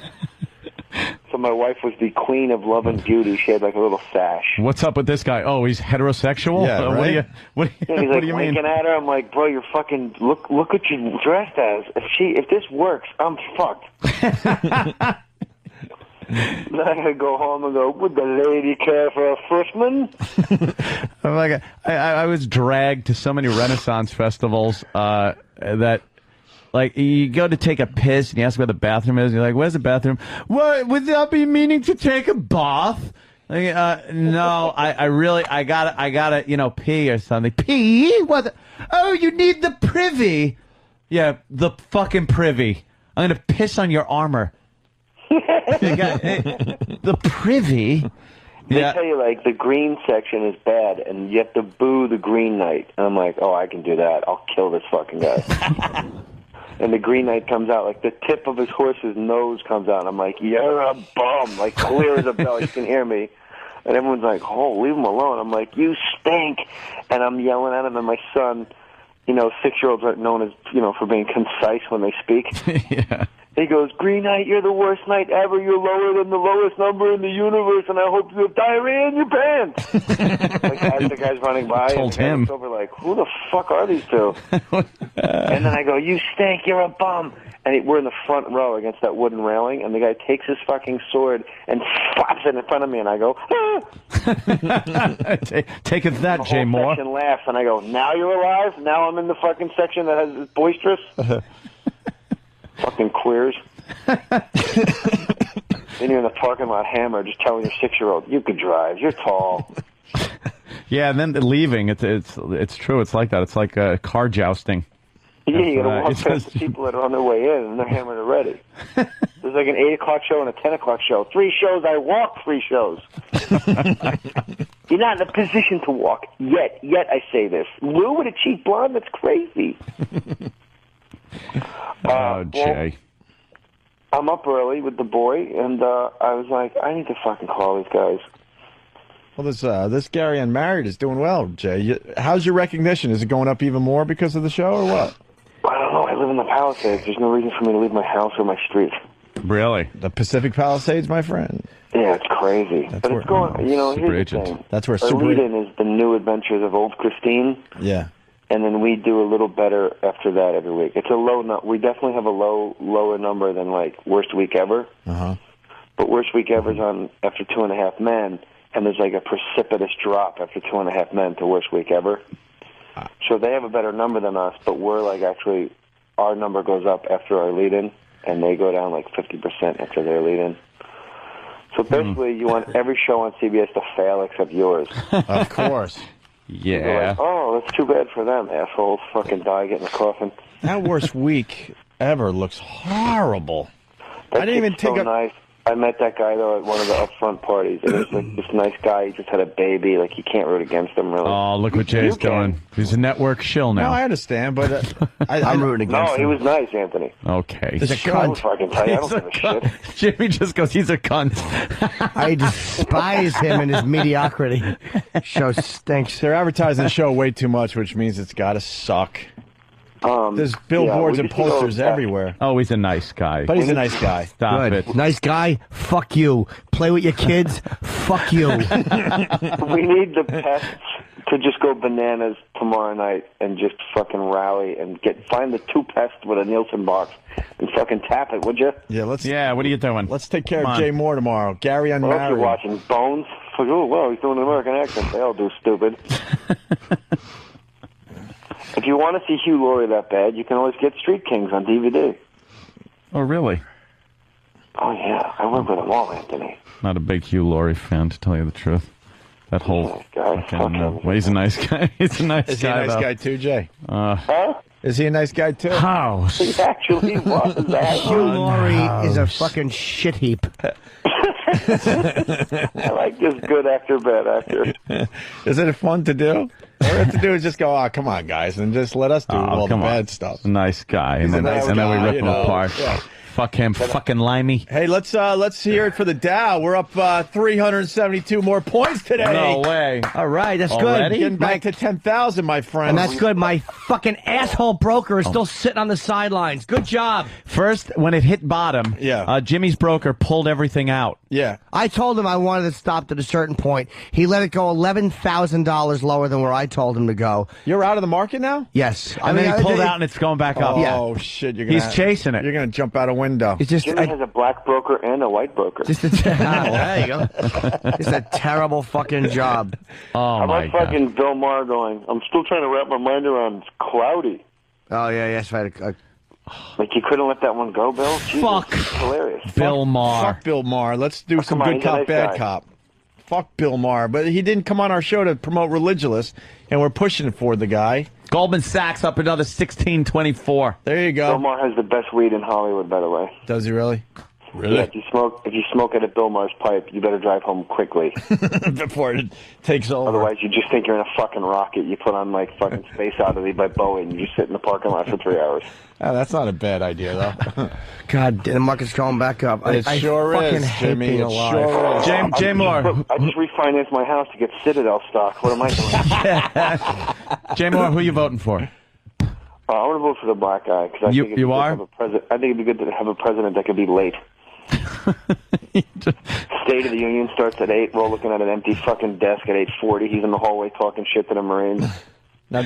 Speaker 5: So my wife was the queen of love and beauty. She had like a little sash.
Speaker 3: What's up with this guy? Oh, he's heterosexual?
Speaker 2: Yeah, right?
Speaker 3: What
Speaker 5: He's
Speaker 3: do
Speaker 5: like
Speaker 3: you mean?
Speaker 5: winking at her. I'm like, bro, you're fucking look what you dressed as. If this works, I'm fucked. Then I gotta go home and go, would the lady care for a freshman?
Speaker 3: I'm like, I was dragged to so many Renaissance festivals that, like, you go to take a piss and you ask where the bathroom is. And you're like, where's the bathroom? What, would that be meaning to take a bath? Like, no, I gotta, you know, pee or something. Pee? What? Oh, you need the privy. Yeah, the fucking privy. I'm gonna piss on your armor. The privy.
Speaker 5: They tell you, like, the green section is bad, and you have to boo the green knight. And I'm like, oh, I can do that. I'll kill this fucking guy. And the green knight comes out, like, the tip of his horse's nose comes out. And I'm like, you're a bum. Like, clear as a bell. You can hear me. And everyone's like, oh, leave him alone. I'm like, you stink. And I'm yelling at him, and my son, you know, 6-year-olds are known as, you know, for being concise when they speak.
Speaker 3: Yeah.
Speaker 5: He goes, Green Knight, you're the worst knight ever. You're lower than the lowest number in the universe, and I hope you have diarrhea in your pants. Like, as the guy's running by, and the guy looks over like, who the fuck are these two? And then I go, you stink, you're a bum. And we're in the front row against that wooden railing, and the guy takes his fucking sword and slaps it in front of me, and I go, ah!
Speaker 3: Take it that, Jay Moore.
Speaker 5: The section laughs, and I go, now you're alive? Now I'm in the fucking section that has boisterous? Fucking queers. Then you're in the parking lot hammered, just telling your 6-year-old, you could drive, you're tall.
Speaker 3: Yeah, and then leaving, it's true. It's like that. It's like car jousting.
Speaker 5: Yeah, you gotta walk past the people that are on their way in, and they're hammered already. There's like an 8 o'clock show and a 10 o'clock show. 3 shows, I walk 3 shows. You're not in a position to walk yet. Yet I say this. Lou with a cheap blonde, that's crazy.
Speaker 3: Oh, Jay.
Speaker 5: Well, I'm up early with the boy, and I was like, I need to fucking call these guys.
Speaker 2: Well, this Gary Unmarried is doing well, Jay. How's your recognition? Is it going up even more because of the show, or what?
Speaker 5: I don't know. I live in the Palisades. There's no reason for me to leave my house or my street.
Speaker 3: Really?
Speaker 2: The Pacific Palisades, my friend.
Speaker 5: Yeah, it's crazy. But it's going, you know, here's the thing.
Speaker 2: That's where
Speaker 5: Our
Speaker 2: Super
Speaker 5: lead-in is The New Adventures of Old Christine.
Speaker 2: Yeah.
Speaker 5: And then we do a little better after that every week. It's a low we definitely have a lower number than, like, Worst Week Ever.
Speaker 2: Uh-huh.
Speaker 5: But Worst Week Ever's on after 2.5 Men, and there's, like, a precipitous drop after 2.5 Men to Worst Week Ever. So they have a better number than us, but we're, like, actually, our number goes up after our lead-in, and they go down, like, 50% after their lead-in. So basically, you want every show on CBS to fail except yours.
Speaker 2: Of course.
Speaker 5: You're like, oh, that's too bad for them. Assholes fucking die, get in the coffin.
Speaker 2: That Worst Week Ever looks horrible.
Speaker 5: That
Speaker 2: I didn't even
Speaker 5: kid's
Speaker 2: take
Speaker 5: so
Speaker 2: a...
Speaker 5: nice. I met that guy, though, at one of the upfront parties. It was like this nice guy. He just had a baby. Like, you can't root against him, really.
Speaker 3: Oh, look what Jay's doing. He's a network shill
Speaker 2: No,
Speaker 3: now.
Speaker 2: I understand, but
Speaker 4: I'm rooting against
Speaker 5: No,
Speaker 4: him.
Speaker 5: he was nice, Anthony.
Speaker 3: Okay.
Speaker 4: He's a cunt.
Speaker 5: I can tell you, I don't
Speaker 3: He's a
Speaker 5: give a shit.
Speaker 3: cunt. Jimmy just goes, he's a cunt.
Speaker 4: I despise him and his mediocrity. Show stinks.
Speaker 2: They're advertising the show way too much, which means it's got to suck. There's billboards and posters everywhere.
Speaker 3: Oh, he's a nice guy.
Speaker 2: But he's a nice guy.
Speaker 3: Stop
Speaker 4: Good.
Speaker 3: it.
Speaker 4: Nice guy. Fuck you. Play with your kids. Fuck you.
Speaker 5: We need the pests to just go bananas tomorrow night and just fucking rally and find the 2 pests with a Nielsen box and fucking tap it, would you?
Speaker 2: Yeah, let's.
Speaker 3: Yeah, what are you doing?
Speaker 2: Let's take care
Speaker 3: Come
Speaker 2: of
Speaker 3: on.
Speaker 2: Jay Moore tomorrow. Gary
Speaker 5: What else
Speaker 2: Unmarried.
Speaker 5: you watching? Bones? Oh, wow, he's doing an American accent. They all do, stupid. If you want to see Hugh Laurie that bad, you can always get Street Kings on DVD.
Speaker 3: Oh, really?
Speaker 5: Oh, yeah. I work with them all, Anthony.
Speaker 3: Not a big Hugh Laurie fan, to tell you the truth. That whole... well, he's a nice guy. He's a nice guy,
Speaker 2: Is he a nice
Speaker 3: though.
Speaker 2: guy too, Jay?
Speaker 5: Huh?
Speaker 2: Is he a nice guy too?
Speaker 3: How?
Speaker 5: He actually was.
Speaker 4: Hugh Laurie is a fucking shit heap.
Speaker 5: I like this good actor, bad actor.
Speaker 2: Is it fun to do? All we have to do is just go, come on, guys, and just let us do all the
Speaker 3: come on.
Speaker 2: bad stuff.
Speaker 3: A nice guy. And
Speaker 2: He's a
Speaker 3: then,
Speaker 2: nice
Speaker 3: and then we
Speaker 2: guy,
Speaker 3: rip
Speaker 2: you
Speaker 3: him
Speaker 2: know.
Speaker 3: apart.
Speaker 2: Yeah.
Speaker 3: Fuck him. Fucking limey.
Speaker 2: Hey, let's hear it for the Dow. We're up 372 more points today.
Speaker 3: No way.
Speaker 4: All right, that's
Speaker 3: Already?
Speaker 4: good.
Speaker 2: Getting back to 10,000, my friend.
Speaker 4: And that's good. My fucking asshole broker is still sitting on the sidelines. Good job.
Speaker 3: First, when it hit bottom, Jimmy's broker pulled everything out.
Speaker 2: Yeah.
Speaker 4: I told him I wanted to stop at a certain point. He let it go $11,000 lower than where I told him to go.
Speaker 2: You're out of the market now?
Speaker 4: Yes.
Speaker 3: And then he pulled out and it's going back up.
Speaker 2: Oh, shit.
Speaker 3: He's chasing it.
Speaker 2: You're going to jump out a window.
Speaker 4: It's just
Speaker 5: Jimmy has a black broker and a white broker.
Speaker 4: Just a there you go. It's a terrible fucking job.
Speaker 3: Oh,
Speaker 5: How
Speaker 3: my
Speaker 5: about
Speaker 3: God.
Speaker 5: fucking Bill Maher going, I'm still trying to wrap my mind around it's cloudy.
Speaker 4: Oh yeah, yes, right.
Speaker 5: Like, you couldn't let that one go, Bill? Jesus,
Speaker 3: Fuck.
Speaker 5: it's hilarious.
Speaker 3: Bill Maher.
Speaker 2: Fuck Bill Maher. Let's do some
Speaker 5: come on,
Speaker 2: good
Speaker 5: he's a
Speaker 2: cop,
Speaker 5: nice
Speaker 2: bad
Speaker 5: guy.
Speaker 2: cop. Fuck Bill Maher. But he didn't come on our show to promote Religulous, and we're pushing for the guy.
Speaker 3: Goldman Sachs up another 1624.
Speaker 2: There you
Speaker 5: Bill
Speaker 2: go.
Speaker 5: Maher has the best weed in Hollywood, by the way.
Speaker 2: Does he really?
Speaker 5: Yeah, if you smoke at a Bill Maher's pipe, you better drive home quickly.
Speaker 2: Before it takes over.
Speaker 5: Otherwise, you just think you're in a fucking rocket. You put on, like, fucking Space Oddity by Bowie, and you just sit in the parking lot for 3 hours.
Speaker 2: Oh, that's not a bad idea, though.
Speaker 4: God, the market's going back up.
Speaker 2: It sure
Speaker 4: I fucking
Speaker 2: is,
Speaker 4: hate
Speaker 2: Jimmy.
Speaker 4: being
Speaker 2: It
Speaker 4: alive.
Speaker 2: sure is.
Speaker 3: Jay Moore.
Speaker 5: I just refinanced my house to get Citadel stock. What am I doing?
Speaker 3: Jay Moore, who you voting for?
Speaker 5: I want to vote for the black guy because I think it'd be
Speaker 3: You
Speaker 5: good to
Speaker 3: are?
Speaker 5: have a president. I think it'd be good to have a president that could be late. State of the Union starts at 8. We're all looking at an empty fucking desk at 8:40. He's in the hallway talking shit to the Marines.
Speaker 2: Now,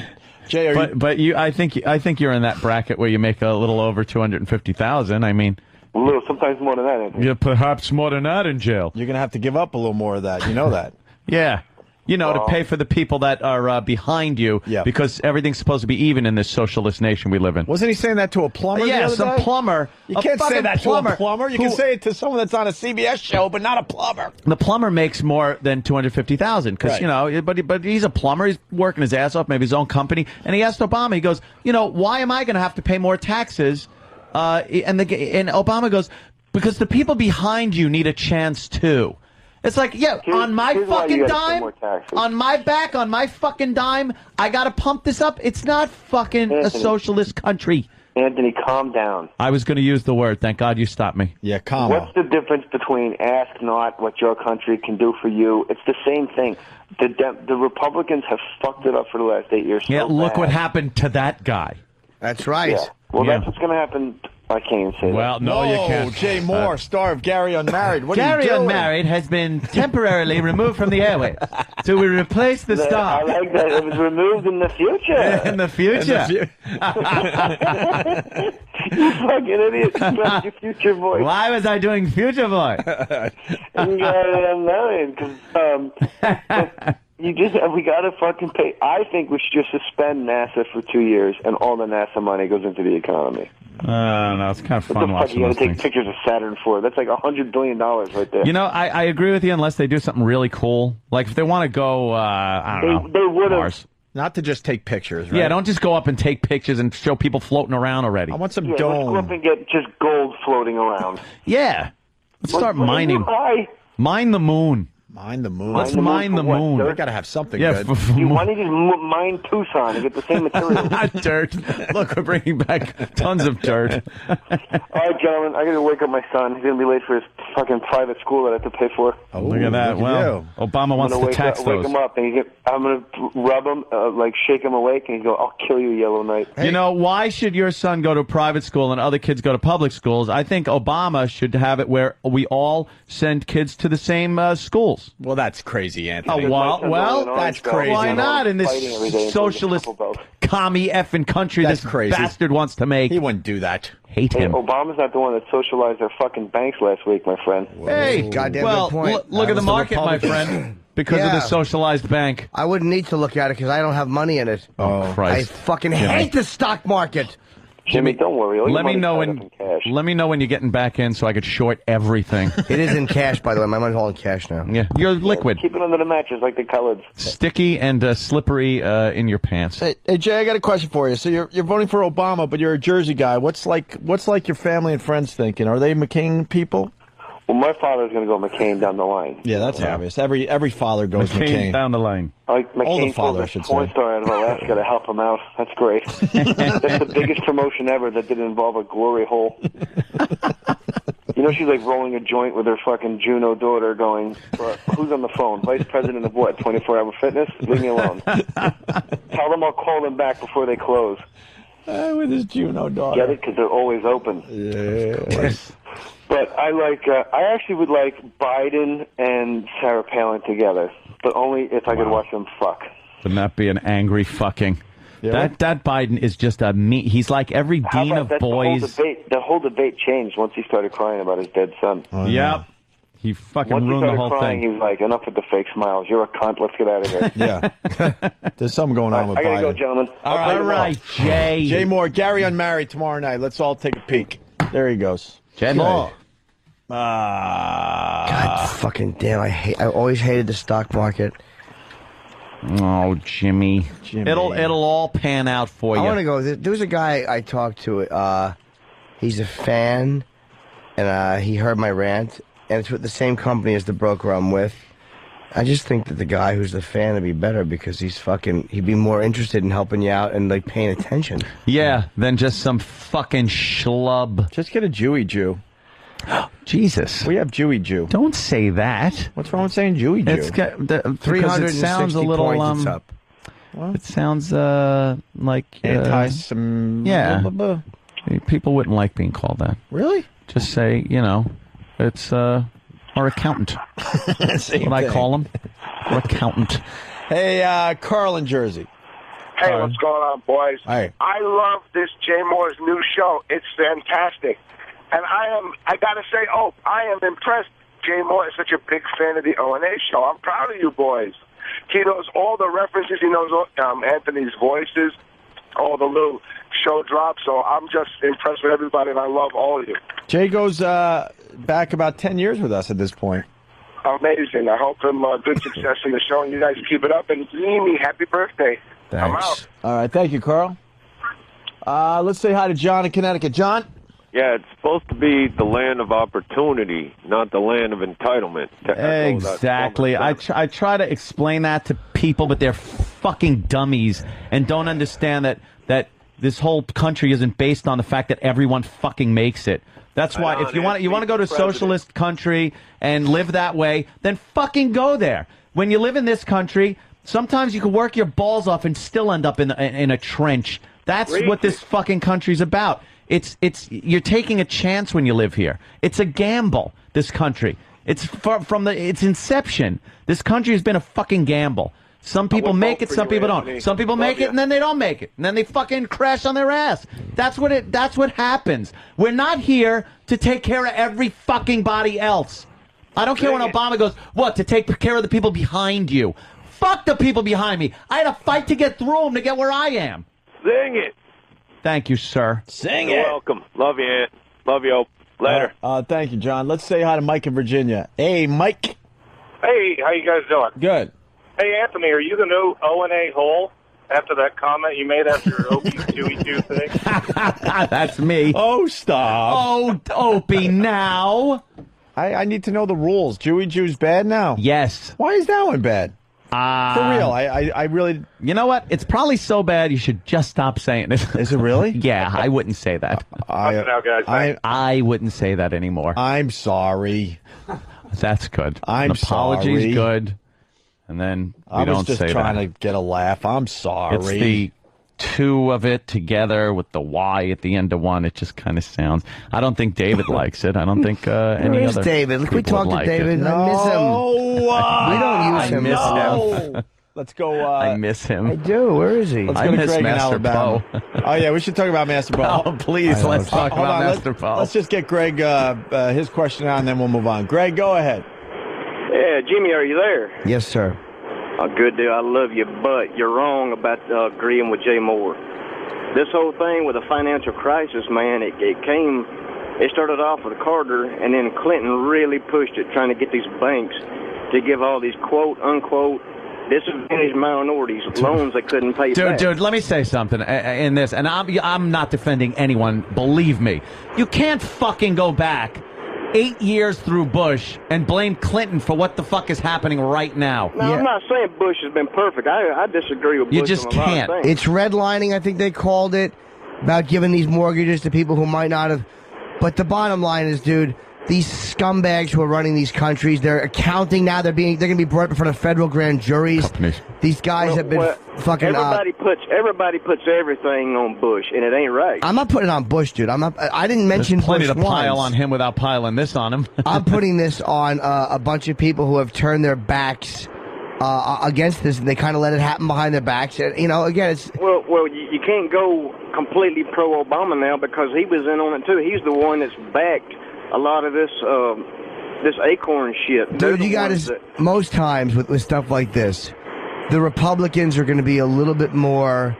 Speaker 2: Jay,
Speaker 3: But I think you're in that bracket where you make a little over 250,000. I mean,
Speaker 5: A little, sometimes more than that, Anthony.
Speaker 3: you're perhaps more than that in jail.
Speaker 2: you're going to have to give up a little more of that. You know that.
Speaker 3: Yeah. You know, to pay for the people that are behind you,
Speaker 2: Yeah.
Speaker 3: because everything's supposed to be even in this socialist nation we live in.
Speaker 2: Wasn't he saying that to a plumber?
Speaker 3: Yeah,
Speaker 2: the other
Speaker 3: some
Speaker 2: day?
Speaker 3: plumber.
Speaker 2: You
Speaker 3: a
Speaker 2: can't say
Speaker 3: fucking
Speaker 2: that to a plumber. You can
Speaker 3: who-
Speaker 2: say it to someone that's on a CBS show, but not a plumber.
Speaker 3: The plumber makes more than 250,000 because
Speaker 2: Right.
Speaker 3: you know, but he's a plumber. He's working his ass off, maybe his own company. And he asked Obama. He goes, you know, why am I going to have to pay more taxes? And Obama goes, because the people behind you need a chance too. It's like, yeah, on my
Speaker 5: here's why
Speaker 3: fucking
Speaker 5: you gotta pay
Speaker 3: dime,
Speaker 5: more taxes.
Speaker 3: on my back, on my fucking dime, I got to pump this up. It's not fucking a
Speaker 5: Anthony.
Speaker 3: socialist country.
Speaker 5: Anthony, calm down.
Speaker 3: I was going to use the word. Thank God you stopped me.
Speaker 2: Yeah, calm.
Speaker 5: What's the difference between ask not what your country can do for you? It's the same thing. The Republicans have fucked it up for the last 8 years.
Speaker 3: Yeah,
Speaker 5: so
Speaker 3: look
Speaker 5: bad.
Speaker 3: what happened to that guy.
Speaker 4: That's right.
Speaker 5: Yeah. Well,
Speaker 3: Yeah.
Speaker 5: that's what's going to happen I can't even say
Speaker 3: Well,
Speaker 5: that.
Speaker 3: no, you
Speaker 2: Whoa,
Speaker 3: can't.
Speaker 2: Jay Moore, star of Gary Unmarried. What are
Speaker 8: Gary
Speaker 2: you doing?
Speaker 8: Unmarried has been temporarily removed from the airways. So we replace the
Speaker 5: I
Speaker 8: star.
Speaker 5: like that. It was removed in the future.
Speaker 8: In the future.
Speaker 5: You fucking idiot. You got your future voice.
Speaker 8: Why was I doing future voice?
Speaker 5: You got it unmarried because we gotta fucking pay. I think we should just suspend NASA for 2 years, and all the NASA money goes into the economy.
Speaker 3: No, it's kind of
Speaker 5: What
Speaker 3: fun
Speaker 5: the fuck
Speaker 3: watching
Speaker 5: you
Speaker 3: those
Speaker 5: gotta take
Speaker 3: things.
Speaker 5: pictures of Saturn for? That's like $100 billion right there.
Speaker 8: You know, I agree with you unless they do something really cool. Like if they want to go, I don't know,
Speaker 5: They would have.
Speaker 8: Mars.
Speaker 2: Not to just take pictures, right?
Speaker 8: Yeah, don't just go up and take pictures and show people floating around already.
Speaker 2: I want some
Speaker 5: Yeah, let's go up
Speaker 2: dome.
Speaker 5: and get just gold floating around.
Speaker 8: Yeah. Let's start mining. Mine the moon.
Speaker 2: Mine the moon.
Speaker 8: Let's mine the moon.
Speaker 2: They gotta have something
Speaker 8: Yeah,
Speaker 2: good.
Speaker 5: Dude, why don't you just mine Tucson and get the same material?
Speaker 8: Not dirt. Look, we're bringing back tons of dirt.
Speaker 5: All right, gentlemen, I gotta wake up my son. He's gonna be late for his fucking private school that I have to pay for.
Speaker 2: Oh,
Speaker 8: Look at that. Well, Obama wants to tax
Speaker 5: wake
Speaker 8: those.
Speaker 5: him up, and I'm gonna rub him, like shake him awake, and he's go, "I'll kill you, Yellow Knight."
Speaker 8: You know, why should your son go to private school and other kids go to public schools? I think Obama should have it where we all send kids to the same schools.
Speaker 2: Well, that's crazy, Anthony.
Speaker 8: Oh, well,
Speaker 2: that's crazy.
Speaker 8: Why not in this socialist commie effing country
Speaker 2: That's
Speaker 8: this
Speaker 2: crazy.
Speaker 8: bastard wants to make?
Speaker 2: He wouldn't do that.
Speaker 8: Hate
Speaker 5: Hey,
Speaker 8: him.
Speaker 5: Obama's not the one that socialized their fucking banks last week, my friend.
Speaker 8: Hey,
Speaker 4: Goddamn
Speaker 8: well,
Speaker 4: good point.
Speaker 8: look at the
Speaker 4: was
Speaker 8: market, my
Speaker 4: Republicans.
Speaker 8: friend, because of
Speaker 4: Yeah.
Speaker 8: the socialized bank.
Speaker 4: I wouldn't need to look at it because I don't have money in it.
Speaker 8: Oh, Christ.
Speaker 4: I fucking
Speaker 8: Jimmy.
Speaker 4: hate the stock market.
Speaker 5: Jimmy, don't worry. All your
Speaker 8: Let me
Speaker 5: money's
Speaker 8: know
Speaker 5: tied
Speaker 8: when.
Speaker 5: up in cash.
Speaker 8: Let me know when you're getting back in, so I could short everything.
Speaker 4: It is in cash, by the way. My money's all in cash now.
Speaker 8: Yeah, you're liquid,
Speaker 5: Keep it under the mattress like the coloreds.
Speaker 8: sticky, and slippery in your pants.
Speaker 2: Hey, Jay, I got a question for you. So you're voting for Obama, but you're a Jersey guy. What's like your family and friends thinking? Are they McCain people?
Speaker 5: Well, my father's going to go McCain down the line.
Speaker 2: Yeah, that's obvious. Every father goes McCain.
Speaker 8: down the line.
Speaker 5: Like
Speaker 2: Older
Speaker 5: McCain
Speaker 2: father, I
Speaker 5: pulled
Speaker 2: should
Speaker 5: a porn
Speaker 2: say.
Speaker 5: star out of Alaska to help him out. That's great. That's the biggest promotion ever that didn't involve a glory hole. You know, she's like rolling a joint with her fucking Juno daughter going, who's on the phone? Vice president of what? 24-Hour Fitness? Leave me alone. Tell them I'll call them back before they close.
Speaker 2: With his Juno daughter.
Speaker 5: Get it? Because they're always open.
Speaker 2: Yes.
Speaker 5: But I actually would like Biden and Sarah Palin together, but only if I could watch them fuck.
Speaker 8: Wouldn't that be an angry fucking?
Speaker 2: Yeah.
Speaker 8: That Biden is just a meat. He's like every
Speaker 5: How
Speaker 8: dean
Speaker 5: about
Speaker 8: of
Speaker 5: that?
Speaker 8: boys.
Speaker 5: The whole debate changed once he started crying about his dead son.
Speaker 8: Yep. He fucking
Speaker 5: Once he
Speaker 8: ruined the
Speaker 5: started
Speaker 8: whole
Speaker 5: crying,
Speaker 8: thing.
Speaker 5: he was like, enough with the fake smiles. You're a cunt. Let's get out of here.
Speaker 2: Yeah. There's something going on with
Speaker 5: I gotta
Speaker 2: Biden.
Speaker 5: go, gentlemen.
Speaker 8: All right, Jay.
Speaker 2: Jay Moore, Gary Unmarried tomorrow night. Let's all take a peek. There he goes.
Speaker 8: Jay Moore.
Speaker 4: God fucking damn! I always hated the stock market.
Speaker 8: Oh, Jimmy. It'll all pan out for you.
Speaker 4: I want to go. There was a guy I talked to. He's a fan, and he heard my rant, and it's with the same company as the broker I'm with. I just think that the guy who's the fan would be better because he'd be more interested in helping you out and like paying attention.
Speaker 8: Yeah, than just some fucking schlub.
Speaker 2: Just get a Jewy Jew.
Speaker 8: Jesus.
Speaker 2: We have Jewy Jew.
Speaker 8: Don't say that.
Speaker 2: What's wrong with saying Jewy Jew?
Speaker 8: It's got because
Speaker 4: 360
Speaker 8: it sounds a little
Speaker 4: points, it's up.
Speaker 8: It sounds like
Speaker 2: Anti-some.
Speaker 8: yeah.
Speaker 2: Blah, blah, blah.
Speaker 8: People wouldn't like being called that.
Speaker 2: Really?
Speaker 8: Just say, it's our accountant. That's what I call him. Our accountant.
Speaker 2: Hey, Carl in Jersey.
Speaker 18: Hey, what's going on, boys?
Speaker 2: Hey.
Speaker 18: I love this Jay Moore's new show. It's fantastic. And I gotta say, I am impressed. Jay Moore is such a big fan of the O&A show. I'm proud of you boys. He knows all the references. He knows Anthony's voices, all the little show drops. So I'm just impressed with everybody, and I love all of you.
Speaker 2: Jay goes back about 10 years with us at this point.
Speaker 18: Amazing. I hope him good success in the show, and you guys keep it up. And Mimi, happy birthday. I'm out.
Speaker 2: All right, thank you, Carl. Let's say hi to John in Connecticut. John?
Speaker 21: Yeah, it's supposed to be the land of opportunity, not the land of entitlement.
Speaker 8: Exactly. I try to explain that to people, but they're fucking dummies and don't understand that this whole country isn't based on the fact that everyone fucking makes it. That's why if you want to go to a socialist country and live that way, then fucking go there. When you live in this country, sometimes you can work your balls off and still end up in a trench. That's what this fucking country's about. You're taking a chance when you live here. It's a gamble, this country. It's from its inception. This country has been a fucking gamble. Some people make it, some people don't. Some people make it and then they don't make it. And then they fucking crash on their ass. That's what happens. We're not here to take care of every fucking body else. I don't care when Obama goes, what, to take care of the people behind you. Fuck the people behind me. I had to fight to get through them to get where I am.
Speaker 21: Sing it.
Speaker 8: Thank you, sir.
Speaker 21: You're welcome. Love you, Aunt. Love you. Later.
Speaker 2: Thank you, John. Let's say hi to Mike in Virginia. Hey, Mike.
Speaker 9: Hey, how you guys doing?
Speaker 2: Good.
Speaker 9: Hey, Anthony, are you the new O&A Hole after that comment you made after your OP2E2 thing?
Speaker 8: That's me.
Speaker 2: Oh, stop.
Speaker 8: Oh, Opie, now.
Speaker 2: I need to know the rules. Jewy Jew's bad now?
Speaker 8: Yes.
Speaker 2: Why is that one bad? For real, I really...
Speaker 8: You know what? It's probably so bad you should just stop saying it.
Speaker 2: Is it really?
Speaker 8: Yeah, I wouldn't say that. I wouldn't say that anymore.
Speaker 2: I'm sorry.
Speaker 8: That's good.
Speaker 2: I'm
Speaker 8: An apology's
Speaker 2: sorry.
Speaker 8: good. And then we
Speaker 2: I was
Speaker 8: don't
Speaker 2: just
Speaker 8: say
Speaker 2: trying
Speaker 8: that.
Speaker 2: to get a laugh. I'm sorry.
Speaker 8: It's the two of it together with the Y at the end of one. It just kind of sounds. I don't think David likes it. I don't think any
Speaker 4: Where's
Speaker 8: other.
Speaker 4: David? Look, we
Speaker 8: people
Speaker 4: talked
Speaker 8: would
Speaker 4: to
Speaker 8: like
Speaker 4: David.
Speaker 8: It.
Speaker 4: I miss him. We don't use him.
Speaker 8: I miss him.
Speaker 2: Let's go.
Speaker 8: I miss him.
Speaker 4: I do. Where is he?
Speaker 2: Let's
Speaker 8: I
Speaker 2: go to
Speaker 8: miss
Speaker 2: Greg in
Speaker 8: Master
Speaker 2: Alabama.
Speaker 8: Poe.
Speaker 2: Oh, yeah, we should talk about Master Poe.
Speaker 8: Oh, please, let's talk
Speaker 2: Hold
Speaker 8: about
Speaker 2: on,
Speaker 8: Master Poe.
Speaker 2: Let's just get Greg his question out, and then we'll move on. Greg, go ahead.
Speaker 15: Yeah, Jimmy, are you there?
Speaker 4: Yes, sir.
Speaker 15: Good deal. I love you, but you're wrong about agreeing with Jay Moore. This whole thing with the financial crisis, man, it started off with Carter, and then Clinton really pushed it, trying to get these banks to give all these quote-unquote disadvantaged minorities loans they couldn't pay back.
Speaker 8: Dude, let me say something in this, and I'm not defending anyone, believe me. You can't fucking go back 8 years through Bush and blame Clinton for what the fuck is happening right now.
Speaker 15: No, I'm not saying Bush has been perfect. I disagree with Bush.
Speaker 8: You just
Speaker 15: on a lot of
Speaker 8: can't.
Speaker 15: things.
Speaker 4: It's redlining, I think they called it, about giving these mortgages to people who might not have. But the bottom line is, dude, these scumbags who are running these countries, they're accounting now. They're going to be brought in front of federal grand juries. These guys have been fucking.
Speaker 15: Everybody puts everything on Bush, and it ain't right.
Speaker 4: I'm not putting it on Bush, dude. I didn't mention
Speaker 8: There's plenty
Speaker 4: Bush
Speaker 8: to pile
Speaker 4: once.
Speaker 8: on him without piling this on him.
Speaker 4: I'm putting this on a bunch of people who have turned their backs against this, and they kind of let it happen behind their backs. And, again, it's
Speaker 15: Well, you can't go completely pro-Obama now because he was in on it too. He's the one that's backed a lot of this Acorn shit.
Speaker 4: dude. You got to most times with stuff like this, the Republicans are going to be a little bit more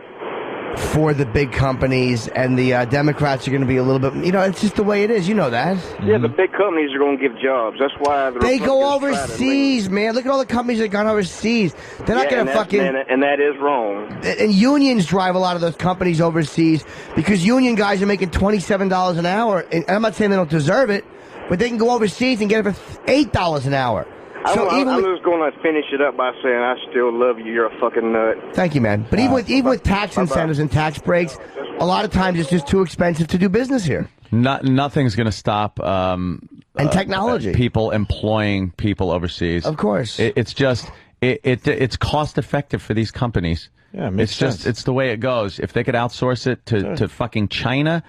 Speaker 4: for the big companies, and the Democrats are going to be a little bit. It's just the way it is. You know that.
Speaker 15: Yeah, the big companies are going to give jobs. That's why
Speaker 4: They go overseas, man. Look at all the companies that gone overseas. They're not going to fucking.
Speaker 15: And that is wrong.
Speaker 4: And unions drive a lot of those companies overseas because union guys are making $27 an hour. And I'm not saying they don't deserve it, but they can go overseas and get it for $8 an hour. So
Speaker 15: I'm just going to finish it up by saying I still love you. You're a fucking nut.
Speaker 4: Thank you, man. But even with tax incentives and tax breaks, a lot of times it's just too expensive to do business here.
Speaker 8: Nothing's going to stop
Speaker 4: and technology
Speaker 8: people employing people overseas.
Speaker 4: Of course,
Speaker 8: it's just it's cost effective for these companies.
Speaker 2: Yeah, it makes sense.
Speaker 8: It's the way it goes. If they could outsource it to fucking China,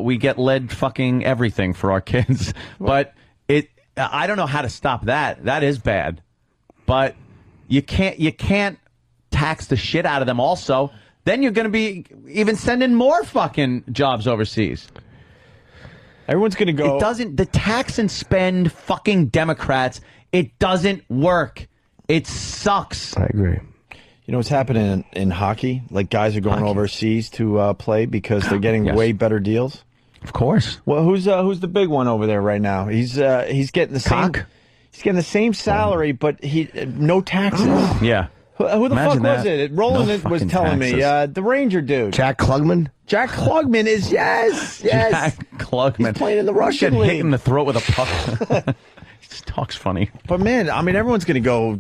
Speaker 8: we get lead fucking everything for our kids. But I don't know how to stop that. That is bad. But you can't tax the shit out of them also. Then you're going to be even sending more fucking jobs overseas.
Speaker 2: Everyone's going to go.
Speaker 8: The tax and spend fucking Democrats, it doesn't work. It sucks.
Speaker 4: I agree.
Speaker 2: You know what's happening in hockey? Like guys are going overseas to play because they're getting way better deals.
Speaker 8: Of course.
Speaker 2: Well, who's the big one over there right now? He's getting the same. He's getting the same salary, but no taxes.
Speaker 8: Yeah.
Speaker 2: Who the
Speaker 8: Imagine
Speaker 2: fuck was
Speaker 8: that.
Speaker 2: it? Roland
Speaker 8: No
Speaker 2: was
Speaker 8: fucking
Speaker 2: telling me.
Speaker 8: taxes.
Speaker 2: The Ranger dude.
Speaker 4: Jack Klugman?
Speaker 2: Jack Klugman is, yes.
Speaker 8: Jack Klugman.
Speaker 2: He's playing in the Russian
Speaker 8: Get
Speaker 2: league.
Speaker 8: hit in the throat with a puck. He just talks funny.
Speaker 2: But man, I mean, everyone's going to go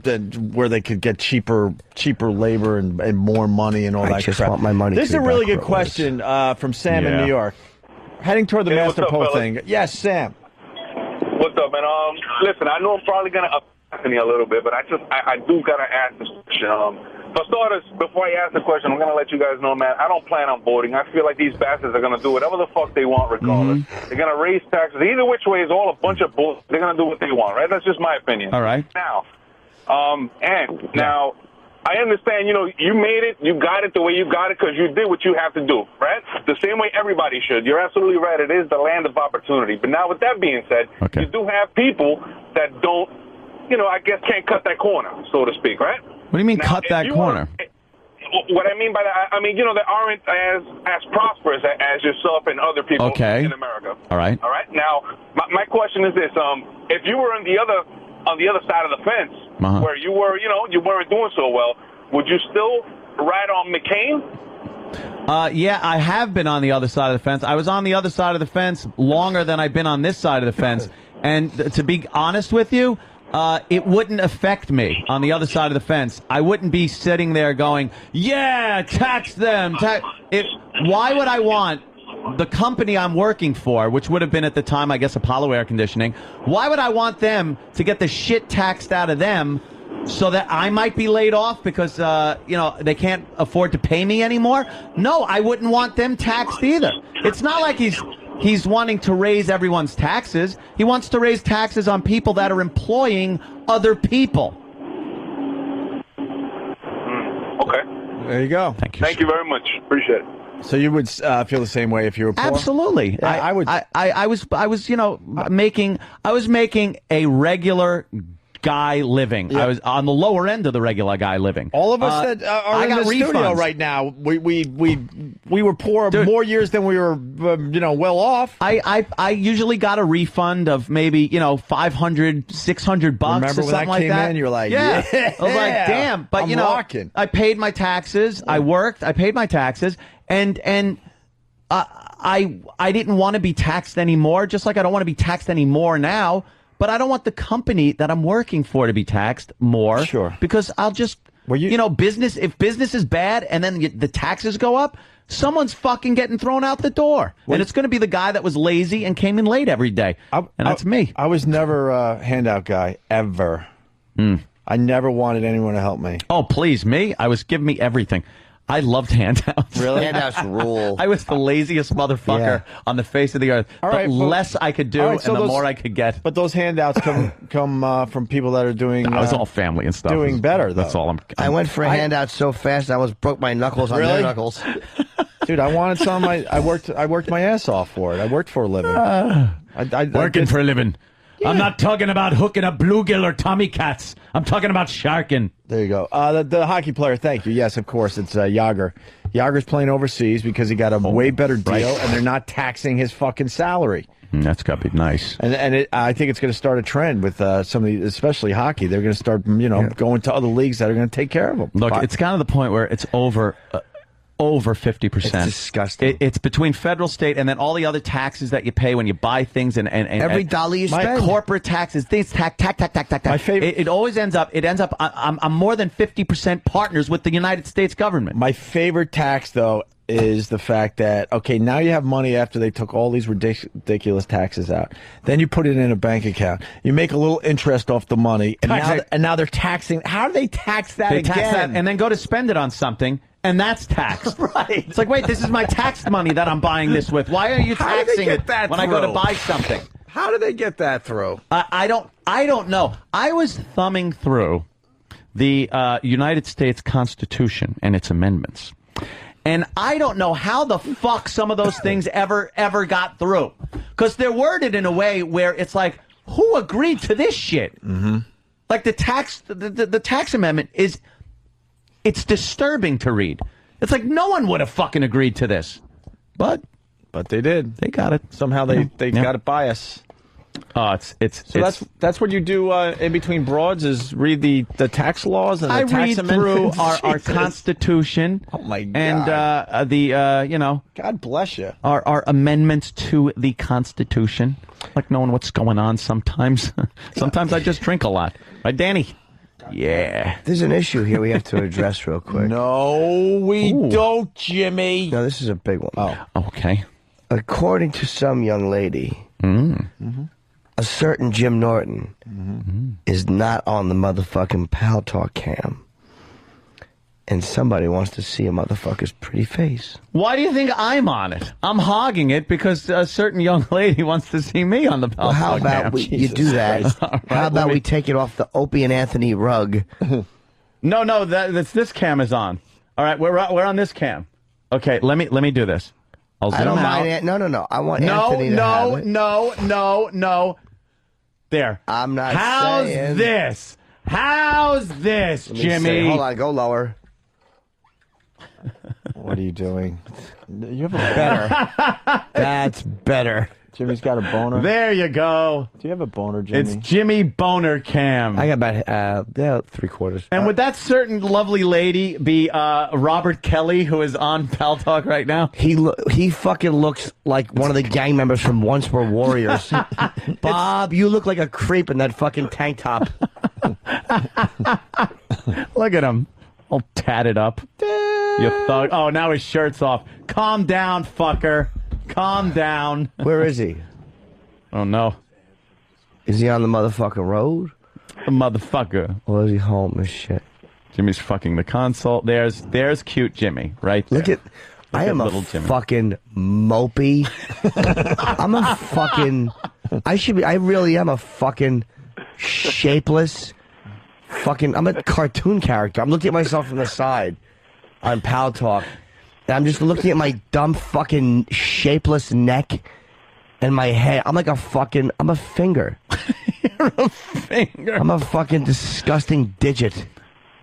Speaker 2: where they could get cheaper labor and more money and all that
Speaker 4: I just
Speaker 2: crap.
Speaker 4: want my money.
Speaker 2: This is
Speaker 4: to
Speaker 2: a
Speaker 4: be
Speaker 2: really
Speaker 4: back
Speaker 2: good
Speaker 4: where it was.
Speaker 2: question from Sam in
Speaker 8: Yeah.
Speaker 2: New York. Heading toward the
Speaker 23: Hey,
Speaker 2: Master
Speaker 23: what's up,
Speaker 2: Poe
Speaker 23: fella?
Speaker 2: thing. Yes, Sam.
Speaker 23: What's up, man? Listen, I know I'm probably gonna upset me a little bit, but I do gotta ask this question.
Speaker 21: For starters, before I ask the question, I'm going to let you guys know, man, I don't plan on voting. I feel like these bastards are going to do whatever the fuck they want regardless. They're going to raise taxes. Either which way is all a bunch of bull. They're going to do what they want, right? That's just my opinion.
Speaker 8: All right.
Speaker 21: Now, now, I understand, you know, you made it, you got it the way you got it because you did what you have to do, right? The same way everybody should. You're absolutely right. It is the land of opportunity. But now with that being said, you do have people that don't, you know, I guess can't cut that corner, so to speak, right?
Speaker 8: What do you mean cut that corner?
Speaker 21: What I mean by that, I mean, you know, that aren't as prosperous as yourself and other people in America.
Speaker 8: All right.
Speaker 21: All right. Now, my question is this: if you were on the other side of the fence, where you were, you know, you weren't doing so well, would you still ride on McCain?
Speaker 8: Yeah, I have been on the other side of the fence. I was on the other side of the fence longer than I've been on this side of the fence. And to be honest with you, it wouldn't affect me on the other side of the fence. I wouldn't be sitting there going, yeah, tax them. Why would I want the company I'm working for, which would have been at the time, I guess, Apollo Air Conditioning, why would I want them to get the shit taxed out of them so that I might be laid off because, you know, they can't afford to pay me anymore? No, I wouldn't want them taxed either. It's not like he's wanting to raise everyone's taxes. He wants to raise taxes on people that are employing other people.
Speaker 21: Okay.
Speaker 2: There you go.
Speaker 21: Thank you very much. Appreciate it.
Speaker 2: So you would feel the same way if you were poor?
Speaker 8: Absolutely.
Speaker 2: Yeah, I would.
Speaker 8: I was, you know, making a regular guy living. I was on the lower end of the regular guy living.
Speaker 2: All of us that are in the studio right now, we were poor more years than we were, you know, well off.
Speaker 8: I usually got a refund of maybe, you know, $500, $600
Speaker 2: Remember
Speaker 8: or
Speaker 2: when
Speaker 8: something
Speaker 2: that
Speaker 8: like
Speaker 2: came
Speaker 8: that.
Speaker 2: in? You're like,
Speaker 8: yeah. I was like, damn. But
Speaker 2: I'm
Speaker 8: you know,
Speaker 2: rocking.
Speaker 8: I paid my taxes. I worked. I paid my taxes, and I didn't want to be taxed anymore. Just like I don't want to be taxed anymore now. But I don't want the company that I'm working for to be taxed more. Sure. Because I'll just, you know, if business is bad and then the taxes go up, someone's fucking getting thrown out the door. And it's going to be the guy that was lazy and came in late every day. And that's me.
Speaker 2: I was never a handout guy, ever. I never wanted anyone to help me.
Speaker 8: Oh, please, me? Give me everything. I loved handouts.
Speaker 4: Really? Handouts rule.
Speaker 8: I was the laziest motherfucker on the face of the earth.
Speaker 2: All right,
Speaker 8: the less I could do, and the more I could get.
Speaker 2: But those handouts come from people that are doing.
Speaker 8: I was all family and stuff.
Speaker 2: Doing better, though.
Speaker 8: That's all
Speaker 4: I went for a handout so fast I almost broke my knuckles on their knuckles.
Speaker 2: Dude, I wanted some. I worked my ass off for it. I worked for a living.
Speaker 8: Working for a living. Yeah. I'm not talking about hooking up bluegill or Tommy Cats. I'm talking about sharking.
Speaker 2: There you go. The hockey player, thank you. Yes, of course, it's Yager. Yager's playing overseas because he got a way better deal, and they're not taxing his fucking salary.
Speaker 8: That's got to be nice.
Speaker 2: And I think it's going to start a trend with some of the, especially hockey. They're going to start, you know, going to other leagues that are going to take care of them.
Speaker 8: Look, it's kind of the point where it's over 50%.
Speaker 4: It's disgusting.
Speaker 8: It's between federal, state, and then all the other taxes that you pay when you buy things and
Speaker 4: every dollar you spend.
Speaker 8: Corporate taxes, things, tax. My favorite. It always ends up. I'm more than 50% partners with the United States government.
Speaker 2: My favorite tax, though, is the fact that, okay, now you have money after they took all these ridiculous taxes out. Then you put it in a bank account. You make a little interest off the money, and now they're taxing. How do they tax that again?
Speaker 8: Tax that and then go to spend it on something. And that's taxed.
Speaker 4: Right.
Speaker 8: It's like, wait, this is my taxed money that I'm buying this with. Why are you taxing it when I go to buy something?
Speaker 2: How do they get that through?
Speaker 8: I don't know. I was thumbing through the United States Constitution and its amendments. And I don't know how the fuck some of those things ever got through. Because they're worded in a way where it's like, who agreed to this shit?
Speaker 2: Mm-hmm.
Speaker 8: Like the tax amendment is... It's disturbing to read. It's like no one would have fucking agreed to this. But
Speaker 2: they did.
Speaker 8: They got it.
Speaker 2: Somehow they got it by us.
Speaker 8: Oh,
Speaker 2: that's what you do in between broads is read the tax laws and the tax
Speaker 8: read
Speaker 2: amendments.
Speaker 8: Through our Constitution.
Speaker 2: Oh my God.
Speaker 8: And the you know.
Speaker 2: God bless you.
Speaker 8: Our amendments to the Constitution. Like knowing what's going on sometimes. Sometimes I just drink a lot. Right, Danny? Yeah.
Speaker 4: There's an issue here we have to address real quick.
Speaker 2: No, we don't, Jimmy.
Speaker 4: No, this is a big one.
Speaker 2: Oh,
Speaker 8: okay.
Speaker 4: According to some young lady, a certain Jim Norton is not on the motherfucking Pal Talk cam. and somebody wants to see a motherfucker's pretty face.
Speaker 8: Why do you think I'm on it? I'm hogging it because a certain young lady wants to see me on the
Speaker 4: Well, how
Speaker 8: Paltalk
Speaker 4: about
Speaker 8: cam.
Speaker 4: you do that? How about we take it off the Opie and Anthony rug?
Speaker 8: No, that's this cam is on. All right, we're on this cam. Okay, let me do this. I'll zoom
Speaker 4: I don't
Speaker 8: out.
Speaker 4: mind. No. I want Anthony to have it.
Speaker 8: No. There.
Speaker 4: I'm not
Speaker 8: How's
Speaker 4: saying.
Speaker 8: this? How's this,
Speaker 4: Let me
Speaker 8: Jimmy?
Speaker 4: see. Hold on, go lower.
Speaker 2: What are you doing? You have a
Speaker 4: Better. That's better.
Speaker 2: Jimmy's got a boner.
Speaker 8: There you go.
Speaker 2: Do you have a boner, Jimmy?
Speaker 8: It's Jimmy Boner Cam.
Speaker 4: I got about 3/4.
Speaker 8: And would that certain lovely lady be Robert Kelly, who is on Paltalk right now?
Speaker 4: He fucking looks like one of the gang members from Once Were Warriors. Bob, you look like a creep in that fucking tank top.
Speaker 8: Look at him. All tatted up. You thug. Oh, now his shirt's off. Calm down, fucker. Calm down.
Speaker 4: Where is he?
Speaker 8: Oh, no.
Speaker 4: Is he on the motherfucking road?
Speaker 8: The motherfucker.
Speaker 4: Or is he home as shit?
Speaker 8: Jimmy's fucking the console. There's cute Jimmy, right there.
Speaker 4: Look at... I am a
Speaker 8: little Jimmy.
Speaker 4: fucking mopey. I'm a fucking... I really am a fucking shapeless... Fucking... I'm a cartoon character. I'm looking at myself from the side on Paltalk. And I'm just looking at my dumb fucking shapeless neck and my head. I'm like a fucking... I'm a finger.
Speaker 8: You're a finger.
Speaker 4: I'm a fucking disgusting digit.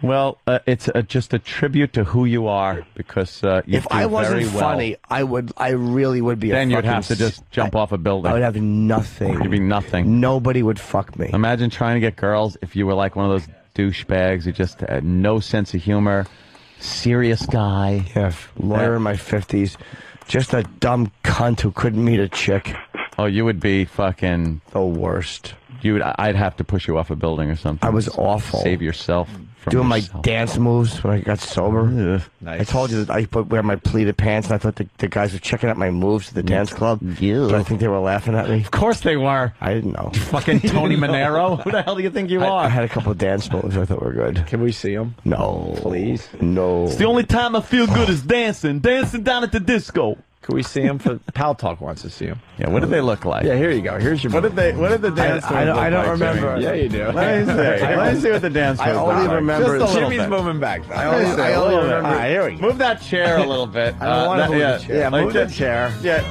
Speaker 8: Well, it's just a tribute to who you are, because you
Speaker 4: If
Speaker 8: do
Speaker 4: I wasn't
Speaker 8: very well.
Speaker 4: funny, I really would be
Speaker 8: Then
Speaker 4: a
Speaker 8: you'd
Speaker 4: fucking...
Speaker 8: have to just jump off a building.
Speaker 4: I would have nothing.
Speaker 8: You'd be nothing.
Speaker 4: Nobody would fuck me.
Speaker 8: Imagine trying to get girls if you were like one of those douchebags who just had no sense of humor, serious guy.
Speaker 4: Yeah, lawyer in my 50s. Just a dumb cunt who couldn't meet a chick.
Speaker 8: Oh, you would be fucking...
Speaker 4: The worst.
Speaker 8: I'd have to push you off a building or something.
Speaker 4: I was awful.
Speaker 8: Save yourself from
Speaker 4: Doing
Speaker 8: yourself.
Speaker 4: my dance moves when I got sober.
Speaker 2: Nice.
Speaker 4: I told you that I wear my pleated pants, and I thought the guys were checking out my moves at the dance club. But I think they were laughing at me.
Speaker 8: Of course they were.
Speaker 4: I didn't know.
Speaker 8: Fucking Tony Monero? Who the hell do you think you
Speaker 4: I
Speaker 8: are?
Speaker 4: had a couple of dance moves I thought were good.
Speaker 2: Can we see him?
Speaker 4: No.
Speaker 2: Please?
Speaker 4: No.
Speaker 8: It's the only time I feel good is dancing down at the disco.
Speaker 2: Can we see him? Paltalk wants to see him.
Speaker 8: Yeah, what do they look like?
Speaker 2: Yeah, here you go. Here's your.
Speaker 8: What did the dance moves
Speaker 4: I don't
Speaker 8: look like,
Speaker 4: remember.
Speaker 8: Jimmy?
Speaker 2: Yeah, you do.
Speaker 8: Let me see. Let me see what the dance moves
Speaker 4: I only
Speaker 8: look like.
Speaker 4: remember-
Speaker 8: Just a little
Speaker 2: Jimmy's
Speaker 8: bit.
Speaker 2: moving back.
Speaker 4: I only remember.
Speaker 2: All right, here we go.
Speaker 8: Move that chair a little bit.
Speaker 4: I don't want to move the chair.
Speaker 2: Yeah,
Speaker 8: Like
Speaker 2: move the
Speaker 8: just-
Speaker 2: chair.
Speaker 8: Yeah.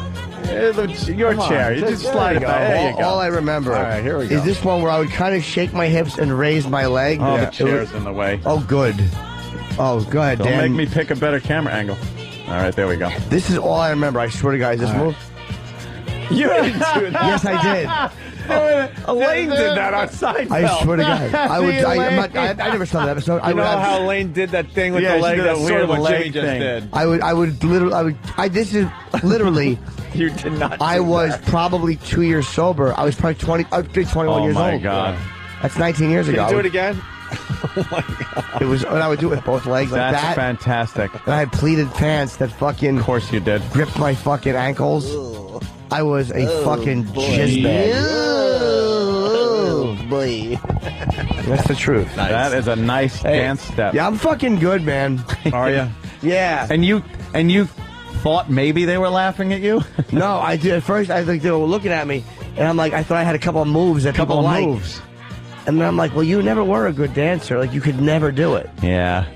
Speaker 8: Your
Speaker 2: Come on,
Speaker 8: chair. You just slide it back. There you go.
Speaker 4: All I remember
Speaker 2: All right, here we go.
Speaker 4: is this one where I would kind of shake my hips and raise my leg.
Speaker 8: Oh,
Speaker 4: Yeah.
Speaker 8: the chair's in the way.
Speaker 4: Oh, good. Oh, go ahead,
Speaker 8: Don't
Speaker 4: Dan.
Speaker 8: make me pick a better camera angle. All right, there we go.
Speaker 4: This is all I remember. I swear to God, this move.
Speaker 2: You didn't do that.
Speaker 4: Yes, I did.
Speaker 8: Elaine did that on Seinfeld.
Speaker 4: I swear to God. I would.
Speaker 8: See,
Speaker 4: I never saw that episode. I
Speaker 2: You
Speaker 4: would
Speaker 2: know
Speaker 4: have-
Speaker 2: how Elaine did that thing with
Speaker 8: Yeah,
Speaker 2: the
Speaker 8: she
Speaker 2: leg?
Speaker 8: did
Speaker 2: That's
Speaker 8: that
Speaker 2: sort of
Speaker 8: weird
Speaker 2: what
Speaker 8: leg
Speaker 2: Jimmy just
Speaker 8: thing.
Speaker 2: did.
Speaker 4: I would literally. This is literally.
Speaker 2: You did not.
Speaker 4: I
Speaker 2: do
Speaker 4: was
Speaker 2: that.
Speaker 4: probably 2 years sober. I was probably 20. I was 21
Speaker 8: Oh
Speaker 4: years
Speaker 8: my
Speaker 4: old.
Speaker 8: God.
Speaker 4: That's 19 years
Speaker 2: Can
Speaker 4: ago.
Speaker 2: you do it again?
Speaker 4: It was, and I would do it with both legs like
Speaker 8: That's
Speaker 4: that.
Speaker 8: fantastic.
Speaker 4: And I had pleated pants that fucking
Speaker 8: Of course you did.
Speaker 4: gripped my fucking ankles. I was a fucking jizzbag.
Speaker 13: Boy.
Speaker 4: That's the truth.
Speaker 8: That is a nice dance step.
Speaker 4: Yeah, I'm fucking good, man.
Speaker 8: Are you?
Speaker 4: Yeah.
Speaker 8: And you thought maybe they were laughing at you?
Speaker 4: No, I did. At first, I think they were looking at me, and I'm like, I thought I had a couple of moves that people liked.
Speaker 8: moves.
Speaker 4: And then I'm like, well, you never were a good dancer. Like, you could never do it.
Speaker 8: Yeah.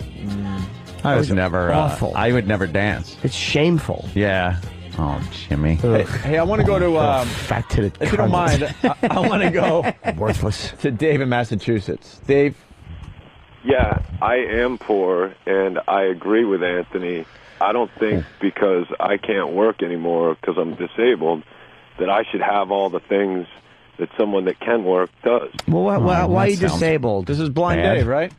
Speaker 8: I was
Speaker 4: was
Speaker 8: never
Speaker 4: awful.
Speaker 8: I would never dance.
Speaker 4: It's shameful.
Speaker 8: Yeah. Oh, Jimmy.
Speaker 2: Hey, I want to go to.
Speaker 4: Fat-titted
Speaker 2: If you don't
Speaker 4: cunt.
Speaker 2: mind, I want to go
Speaker 4: Worthless.
Speaker 2: to Dave in Massachusetts. Dave.
Speaker 6: Yeah, I am poor, and I agree with Anthony. I don't think because I can't work anymore because I'm disabled that I should have all the things that someone that can work does.
Speaker 4: Well, why are you
Speaker 8: that sounds
Speaker 4: disabled?
Speaker 2: This is Blind
Speaker 8: Bad.
Speaker 2: Dave, right?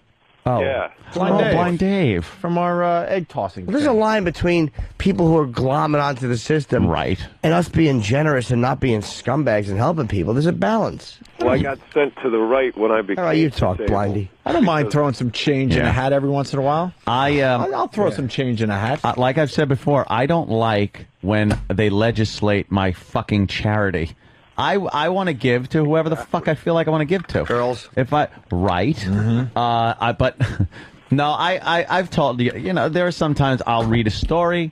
Speaker 4: Oh.
Speaker 6: Yeah.
Speaker 2: Blind Dave.
Speaker 8: Blind Dave.
Speaker 2: From our egg tossing.
Speaker 4: Well, there's a line between people who are glomming onto the system
Speaker 8: Right.
Speaker 4: and us being generous and not being scumbags and helping people. There's a balance.
Speaker 6: Well, I got sent to the right when I became
Speaker 4: All right, you talk,
Speaker 6: disabled.
Speaker 4: Blindy.
Speaker 2: I don't mind throwing some change in
Speaker 8: Yeah.
Speaker 2: a hat every once in a while. I'll throw
Speaker 8: Yeah.
Speaker 2: some change in a hat.
Speaker 8: Like I've said before, I don't like when they legislate my fucking charity. I want to give to whoever the fuck I feel like I want to give to.
Speaker 4: Girls.
Speaker 8: If I right, but No, I've told you. You know, there are sometimes I'll read a story,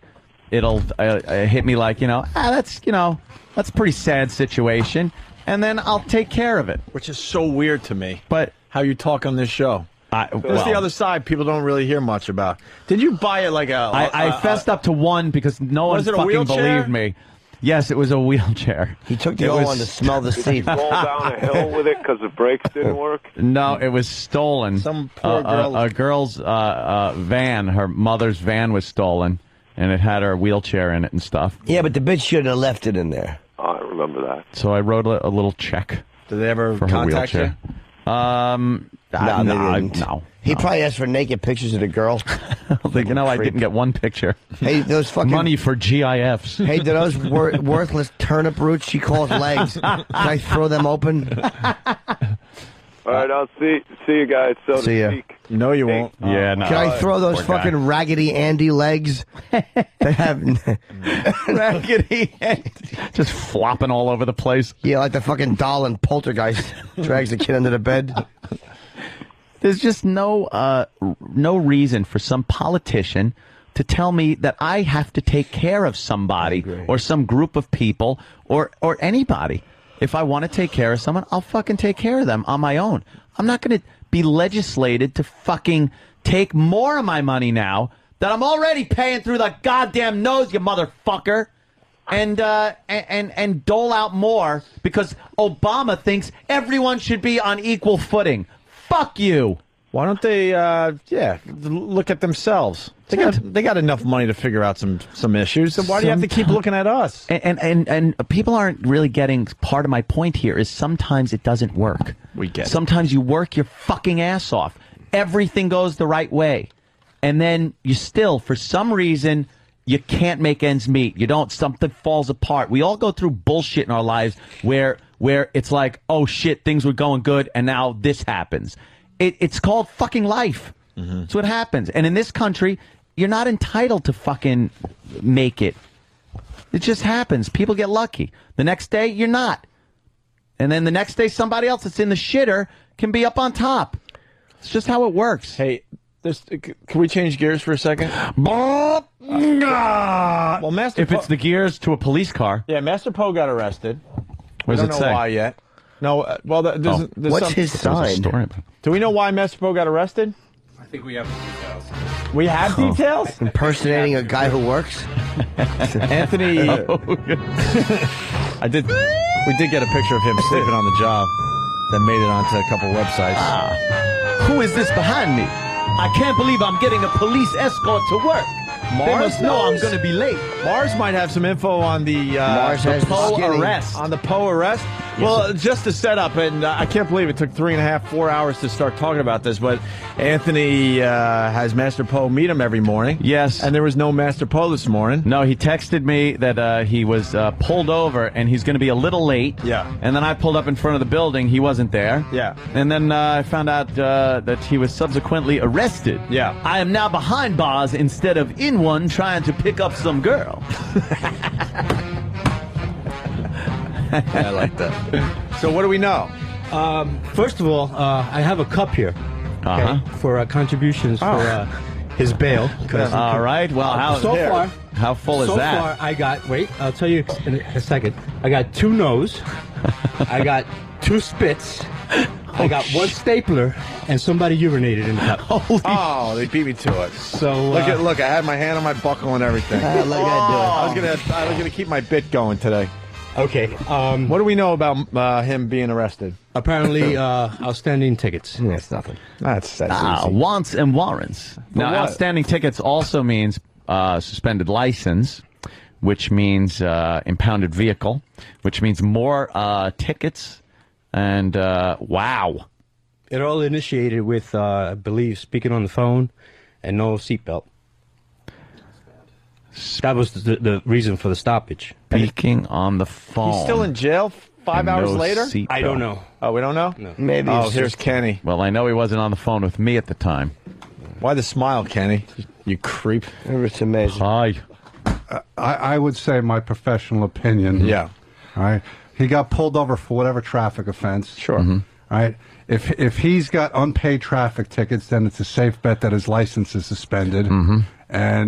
Speaker 8: it'll hit me like, that's a pretty sad situation, and then I'll take care of it.
Speaker 2: Which is so weird to me.
Speaker 8: But
Speaker 2: how you talk on this show. That's the other side people don't really hear much about. Did you buy it like a...
Speaker 8: I fessed up to one because no one fucking
Speaker 2: wheelchair?
Speaker 8: believed me. Yes, it was a wheelchair.
Speaker 4: He took the old one to smell the seat.
Speaker 6: Did you roll down a hill with it because the brakes didn't work?
Speaker 8: No, it was stolen.
Speaker 2: Some poor girl.
Speaker 8: A girl's van, her mother's van was stolen, and it had her wheelchair in it and stuff.
Speaker 4: Yeah, but the bitch shouldn't have left it in there.
Speaker 6: Oh, I remember that.
Speaker 8: So I wrote a little check.
Speaker 2: Did they ever
Speaker 8: for her
Speaker 2: contact
Speaker 8: wheelchair.
Speaker 2: you?
Speaker 8: No.
Speaker 4: He probably asked for naked pictures of the girl.
Speaker 8: I didn't get one picture.
Speaker 4: Hey, those fucking...
Speaker 8: Money for GIFs.
Speaker 4: Hey, do those worthless turnip roots she calls legs, can I throw them open?
Speaker 6: All right, I'll see you guys. So to
Speaker 4: See ya.
Speaker 6: speak.
Speaker 2: No, you won't.
Speaker 8: Yeah, no.
Speaker 4: Can I throw those
Speaker 8: Poor guy.
Speaker 4: fucking Raggedy Andy legs? They have...
Speaker 8: Raggedy Andy. Just flopping all over the place.
Speaker 4: Yeah, like the fucking doll in Poltergeist drags the kid under the bed.
Speaker 8: There's just no reason for some politician to tell me that I have to take care of somebody or some group of people or anybody. If I want to take care of someone, I'll fucking take care of them on my own. I'm not going to be legislated to fucking take more of my money now that I'm already paying through the goddamn nose, you motherfucker, and dole out more because Obama thinks everyone should be on equal footing. Fuck you.
Speaker 2: Why don't they, look at themselves? They got enough money to figure out some issues. So why do you have to keep looking at us?
Speaker 8: And people aren't really getting part of my point here is sometimes it doesn't work.
Speaker 2: We get it.
Speaker 8: Sometimes you work your fucking ass off. Everything goes the right way. And then you still, for some reason, you can't make ends meet. Something falls apart. We all go through bullshit in our lives where it's like, oh shit, things were going good and now this happens. It's called fucking life. Mm-hmm. That's what happens. And in this country, you're not entitled to fucking make it. It just happens. People get lucky. The next day, you're not. And then the next day, somebody else that's in the shitter can be up on top. It's just how it works.
Speaker 2: Hey, can we change gears for a second? Well,
Speaker 8: If it's the gears to a police car.
Speaker 2: Yeah, Master Poe got arrested.
Speaker 8: What does
Speaker 2: we don't
Speaker 8: it
Speaker 2: know
Speaker 8: say?
Speaker 2: why yet. No, there's
Speaker 4: What's his sign?
Speaker 2: Do we know why Master Poe got arrested?
Speaker 1: I think we have details.
Speaker 2: We have details?
Speaker 4: Impersonating a guy who works?
Speaker 2: Anthony... We did get a picture of him sleeping on the job that made it onto a couple websites.
Speaker 8: Who is this behind me? I can't believe I'm getting a police escort to work. They must know I'm going to be late.
Speaker 2: Mars might have some info on the
Speaker 8: Poe arrest.
Speaker 2: On the Poe arrest. Well, just to set up, and I can't believe it took 3.5, 4 hours to start talking about this, but Anthony has Master Poe meet him every morning.
Speaker 8: Yes.
Speaker 2: And there was no Master Poe this morning.
Speaker 8: No, he texted me that he was pulled over and he's going to be a little late.
Speaker 2: Yeah.
Speaker 8: And then I pulled up in front of the building. He wasn't there.
Speaker 2: Yeah.
Speaker 8: And then I found out that he was subsequently arrested.
Speaker 2: Yeah.
Speaker 8: I am now behind bars instead of in one trying to pick up some girl.
Speaker 2: I like that. So what do we know?
Speaker 11: First of all, I have a cup here for contributions for his bail.
Speaker 8: All right. Well, how full is that?
Speaker 11: So far, I got. Wait, I'll tell you in a second. I got 2 no's. I got 2 spits. I got 1 stapler, and somebody urinated in the cup.
Speaker 2: Oh, they beat me to it.
Speaker 11: So
Speaker 2: look! I had my hand on my buckle and everything. I was gonna keep my bit going today.
Speaker 11: Okay.
Speaker 2: What do we know about him being arrested?
Speaker 11: Apparently, outstanding tickets.
Speaker 4: That's nothing.
Speaker 2: That's easy.
Speaker 8: Wants and warrants. Now,
Speaker 2: what?
Speaker 8: outstanding tickets also means suspended license, which means impounded vehicle, which means more tickets. And wow.
Speaker 11: It all initiated with, I believe, speaking on the phone and no seatbelt. That was the reason for the stoppage.
Speaker 8: Speaking on the phone.
Speaker 2: He's still in jail 5 hours later?
Speaker 11: I don't know.
Speaker 2: Oh, we don't know?
Speaker 11: No.
Speaker 4: Maybe.
Speaker 2: Oh, here's Kenny.
Speaker 8: Well, I know he wasn't on the phone with me at the time.
Speaker 2: Why the smile, Kenny? You creep.
Speaker 4: It's amazing.
Speaker 8: Hi.
Speaker 12: I would say my professional opinion.
Speaker 2: Yeah.
Speaker 12: All right. He got pulled over for whatever traffic offense.
Speaker 2: Sure.
Speaker 8: Mm-hmm.
Speaker 12: right? If he's got unpaid traffic tickets, then it's a safe bet that his license is suspended, and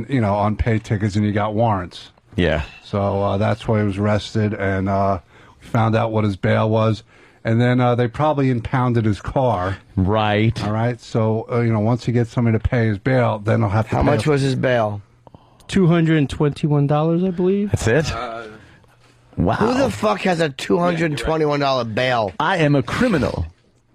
Speaker 12: unpaid tickets, and you got warrants.
Speaker 8: Yeah.
Speaker 12: So that's why he was arrested, and we found out what his bail was, and then they probably impounded his car.
Speaker 8: Right.
Speaker 12: All right. So once he gets somebody to pay his bail, then he'll have to.
Speaker 4: How much was his bail?
Speaker 11: $221, I believe.
Speaker 8: That's it? Wow.
Speaker 4: Who the fuck has a $221 bail?
Speaker 8: I am a criminal.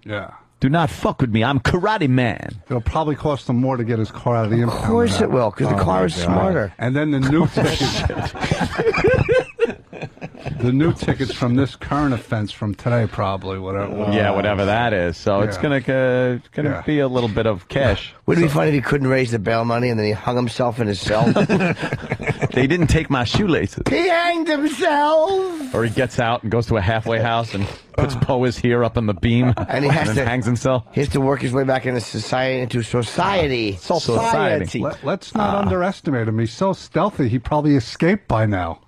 Speaker 12: Yeah.
Speaker 8: Do not fuck with me. I'm Karate Man.
Speaker 12: It'll probably cost him more to get his car out of the impound.
Speaker 4: Of course it will, because the car is smarter.
Speaker 12: And then the new tickets. The new tickets from this current offense from today, probably, whatever.
Speaker 8: Yeah, whatever that is. So it's gonna be a little bit of cash.
Speaker 4: Wouldn't it be funny if he couldn't raise the bail money and then he hung himself in his cell?
Speaker 8: They didn't take my shoelaces.
Speaker 4: He hanged himself!
Speaker 8: Or he gets out and goes to a halfway house and puts Poe's here up on the beam
Speaker 4: And he has
Speaker 8: then
Speaker 4: to
Speaker 8: hangs himself.
Speaker 4: He has to work his way back into society. Society.
Speaker 12: Let's not underestimate him. He's so stealthy, he probably escaped by now.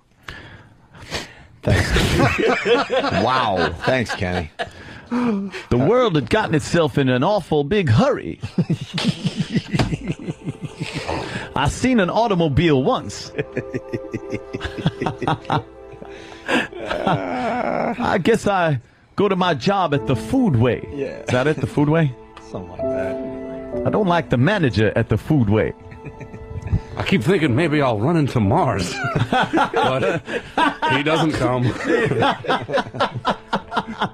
Speaker 2: Wow. Thanks, Kenny.
Speaker 8: The world had gotten itself in an awful big hurry. I seen an automobile once. I guess I go to my job at the Foodway.
Speaker 2: Yeah.
Speaker 8: Is that it, the Foodway?
Speaker 2: Something like that.
Speaker 8: I don't like the manager at the Foodway.
Speaker 1: I keep thinking maybe I'll run into Mars, but he doesn't come.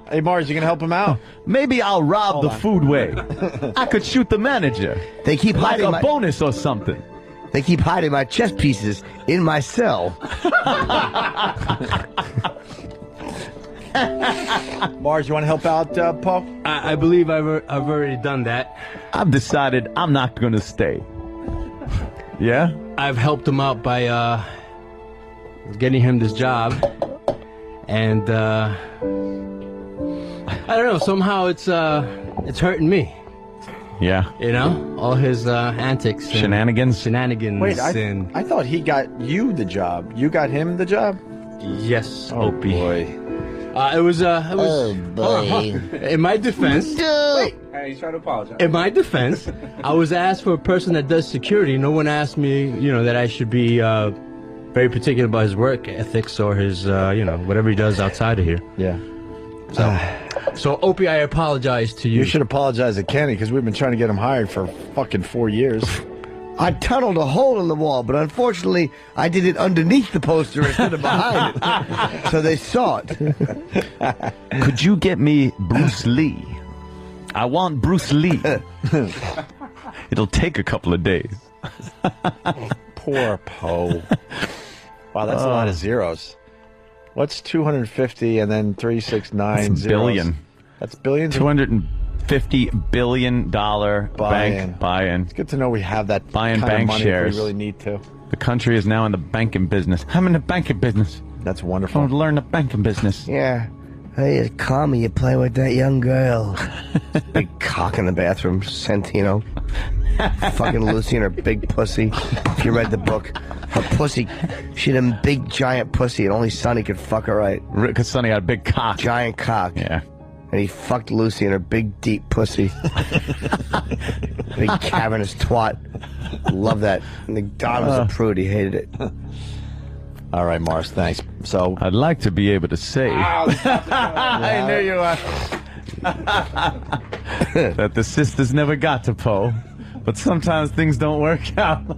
Speaker 2: Hey, Mars, you gonna help him out?
Speaker 8: Maybe I'll rob the Foodway. I could shoot the manager.
Speaker 4: They keep
Speaker 8: like
Speaker 4: hiding
Speaker 8: a bonus or something.
Speaker 4: They keep hiding my chess pieces in my cell.
Speaker 2: Mars, you want to help out, Poe?
Speaker 11: I believe I've already done that.
Speaker 8: I've decided I'm not going to stay. Yeah?
Speaker 11: I've helped him out by getting him this job. And I don't know, somehow it's hurting me.
Speaker 8: Yeah.
Speaker 11: You know? All his antics. And
Speaker 8: Shenanigans?
Speaker 2: Wait, I thought he got you the job. You got him the job?
Speaker 11: Yes,
Speaker 2: Oh,
Speaker 11: Opie.
Speaker 2: boy.
Speaker 11: It was
Speaker 4: Oh, boy.
Speaker 11: in my defense.
Speaker 1: Hey, he's trying to apologize.
Speaker 11: In my defense, I was asked for a person that does security. No one asked me, that I should be very particular about his work ethics or his, whatever he does outside of here.
Speaker 2: Yeah.
Speaker 11: So, Opie, I apologize to you.
Speaker 2: You should apologize to Kenny because we've been trying to get him hired for fucking 4 years.
Speaker 4: I tunneled a hole in the wall, but unfortunately, I did it underneath the poster instead of behind it. So they saw it.
Speaker 8: Could you get me Bruce Lee? I want Bruce Lee. It'll take a couple of days.
Speaker 2: Poor Poe. Wow, that's a lot of zeros. What's 250 and then 369
Speaker 8: That's
Speaker 2: zeros?
Speaker 8: billion.
Speaker 2: That's billions.
Speaker 8: $250 billion bank buy-in.
Speaker 2: It's good to know we have that
Speaker 8: Buying
Speaker 2: kind
Speaker 8: bank
Speaker 2: of money
Speaker 8: shares.
Speaker 2: if we really need to.
Speaker 8: The country is now in the banking business. I'm in the banking business.
Speaker 2: That's
Speaker 8: I
Speaker 2: wonderful.
Speaker 8: want to learn the banking business.
Speaker 4: Yeah. Hey, call me. You play with that young girl. Big cock in the bathroom, Santino. Fucking Lucy and her big pussy. If you read the book, her pussy, she had a big giant pussy, and only Sonny could fuck her right.
Speaker 8: Because Sonny had a big cock.
Speaker 4: Giant cock.
Speaker 8: Yeah.
Speaker 4: And he fucked Lucy in her big, deep pussy. Big cavernous twat. Love that. And the Don was a prude. He hated it.
Speaker 2: All right, Mars, thanks. So
Speaker 8: I'd like to be able to say
Speaker 2: I knew you were.
Speaker 8: that the sisters never got to Poe, but sometimes things don't work out.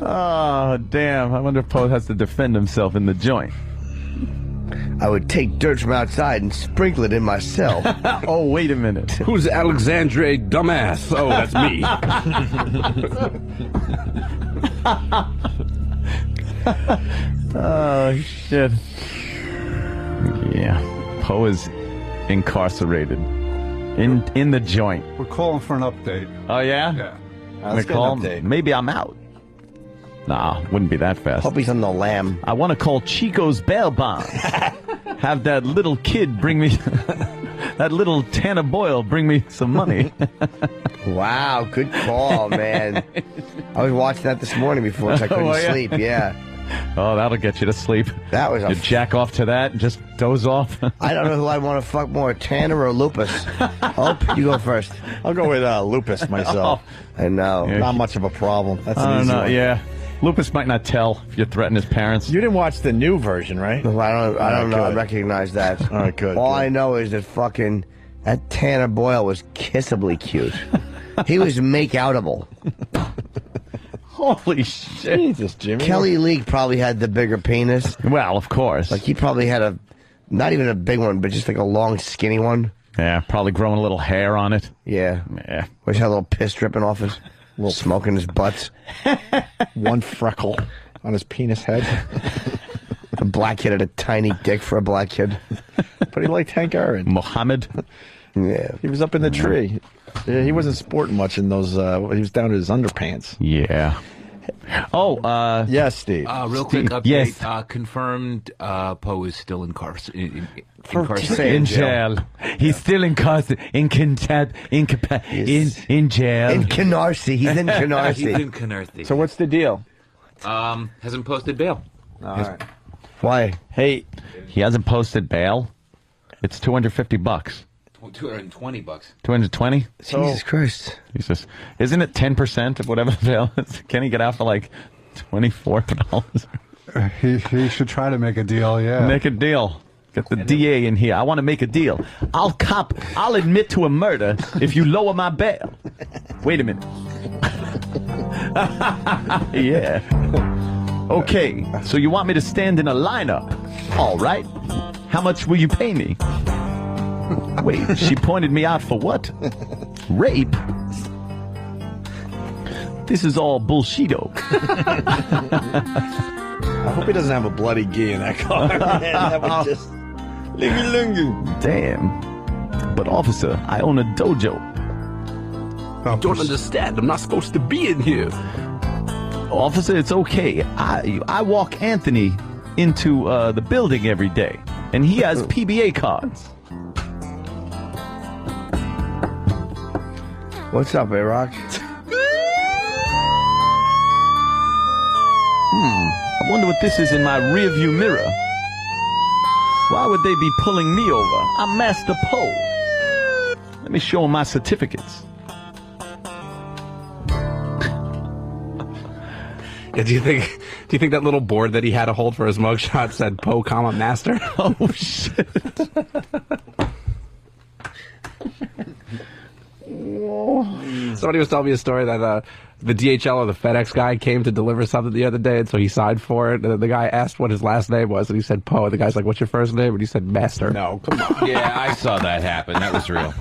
Speaker 8: Oh, damn. I wonder if Poe has to defend himself in the joint.
Speaker 4: I would take dirt from outside and sprinkle it in my cell.
Speaker 8: Oh, wait a minute.
Speaker 1: Who's Alexandre dumbass? Oh, that's me.
Speaker 8: Oh, shit. Yeah. Poe is incarcerated. In the joint.
Speaker 12: We're calling for an update.
Speaker 8: Oh, yeah?
Speaker 12: Yeah.
Speaker 2: Let's get an
Speaker 8: call
Speaker 2: update.
Speaker 8: Maybe I'm out. Nah, wouldn't be that fast.
Speaker 4: Hope he's on the lam.
Speaker 8: I want to call Chico's bail bond. Have that little kid bring me, that little Tanner Boyle bring me some money.
Speaker 4: Wow, good call, man. I was watching that this morning before, so I couldn't
Speaker 8: Oh, yeah?
Speaker 4: sleep. Yeah.
Speaker 8: Oh, that'll get you to sleep.
Speaker 4: That was
Speaker 8: You jack off to that and just doze off.
Speaker 4: I don't know who I want to fuck more, Tanner or Lupus. Hope, you go first.
Speaker 2: I'll go with Lupus myself.
Speaker 4: I know.
Speaker 2: Not much of a problem. That's an
Speaker 8: I don't
Speaker 2: easy
Speaker 8: know.
Speaker 2: one.
Speaker 8: Yeah. Lupus might not tell if you threaten his parents.
Speaker 2: You didn't watch the new version, right?
Speaker 4: No, I don't know. I
Speaker 2: Good.
Speaker 4: recognize that.
Speaker 2: All right, good.
Speaker 4: All
Speaker 2: good.
Speaker 4: I know is that fucking that Tanner Boyle was kissably cute. He was make-outable.
Speaker 8: Holy shit.
Speaker 2: Jesus, Jimmy.
Speaker 4: Kelly Leak probably had the bigger penis.
Speaker 8: Well, of course.
Speaker 4: Like he probably had not even a big one, but just like a long, skinny one.
Speaker 8: Yeah, probably growing a little hair on it.
Speaker 4: Yeah.
Speaker 8: Yeah.
Speaker 4: Which had a little piss dripping off his, a little smoke in his butts.
Speaker 2: One freckle on his penis head.
Speaker 4: A black kid had a tiny dick for a black kid.
Speaker 2: But he liked Hank Aaron.
Speaker 8: Mohammed.
Speaker 4: Yeah.
Speaker 2: He was up in the tree. Yeah, he wasn't sporting much in those. He was down to his underpants.
Speaker 8: Yeah. Oh,
Speaker 2: yes, Steve.
Speaker 14: Real quick update.
Speaker 8: Yes.
Speaker 14: Confirmed Poe is still in
Speaker 8: jail. He's still in jail.
Speaker 4: In Canarsie. He's in Canarsie.
Speaker 14: He's in Canarsie.
Speaker 2: So what's the deal?
Speaker 14: Hasn't posted bail.
Speaker 2: All right.
Speaker 4: Why?
Speaker 2: Hey,
Speaker 8: he hasn't posted bail. It's $250.
Speaker 14: $220.
Speaker 8: 220.
Speaker 4: Jesus Christ.
Speaker 8: Jesus. Isn't it 10% of whatever the bail is? Can he get out for like $24?
Speaker 12: He should try to make a deal. Yeah.
Speaker 8: Make a deal. Get the DA in here. I want to make a deal. I'll admit to a murder if you lower my bail. Wait a minute. Yeah. Okay. So you want me to stand in a lineup? All right. How much will you pay me? Wait, she pointed me out for what? Rape? This is all bullshito.
Speaker 2: I hope he doesn't have a bloody gi in that car. Man, that would just...
Speaker 8: Damn. But officer, I own a dojo.
Speaker 14: I don't understand. I'm not supposed to be in here.
Speaker 8: Officer, it's okay. I walk Anthony into the building every day, and he has PBA cards.
Speaker 4: What's up, A-Rock?
Speaker 8: I wonder what this is in my rearview mirror. Why would they be pulling me over? I'm Master Poe. Let me show them my certificates.
Speaker 1: Yeah, do you think that little board that he had to hold for his mugshot said Poe, Master?
Speaker 8: Oh shit.
Speaker 1: Somebody was telling me a story that the DHL or the FedEx guy came to deliver something the other day, and so he signed for it. And the guy asked what his last name was, and he said Poe. And the guy's like, "What's your first name?" And he said Master.
Speaker 2: No, come on.
Speaker 14: Yeah, I saw that happen. That was real.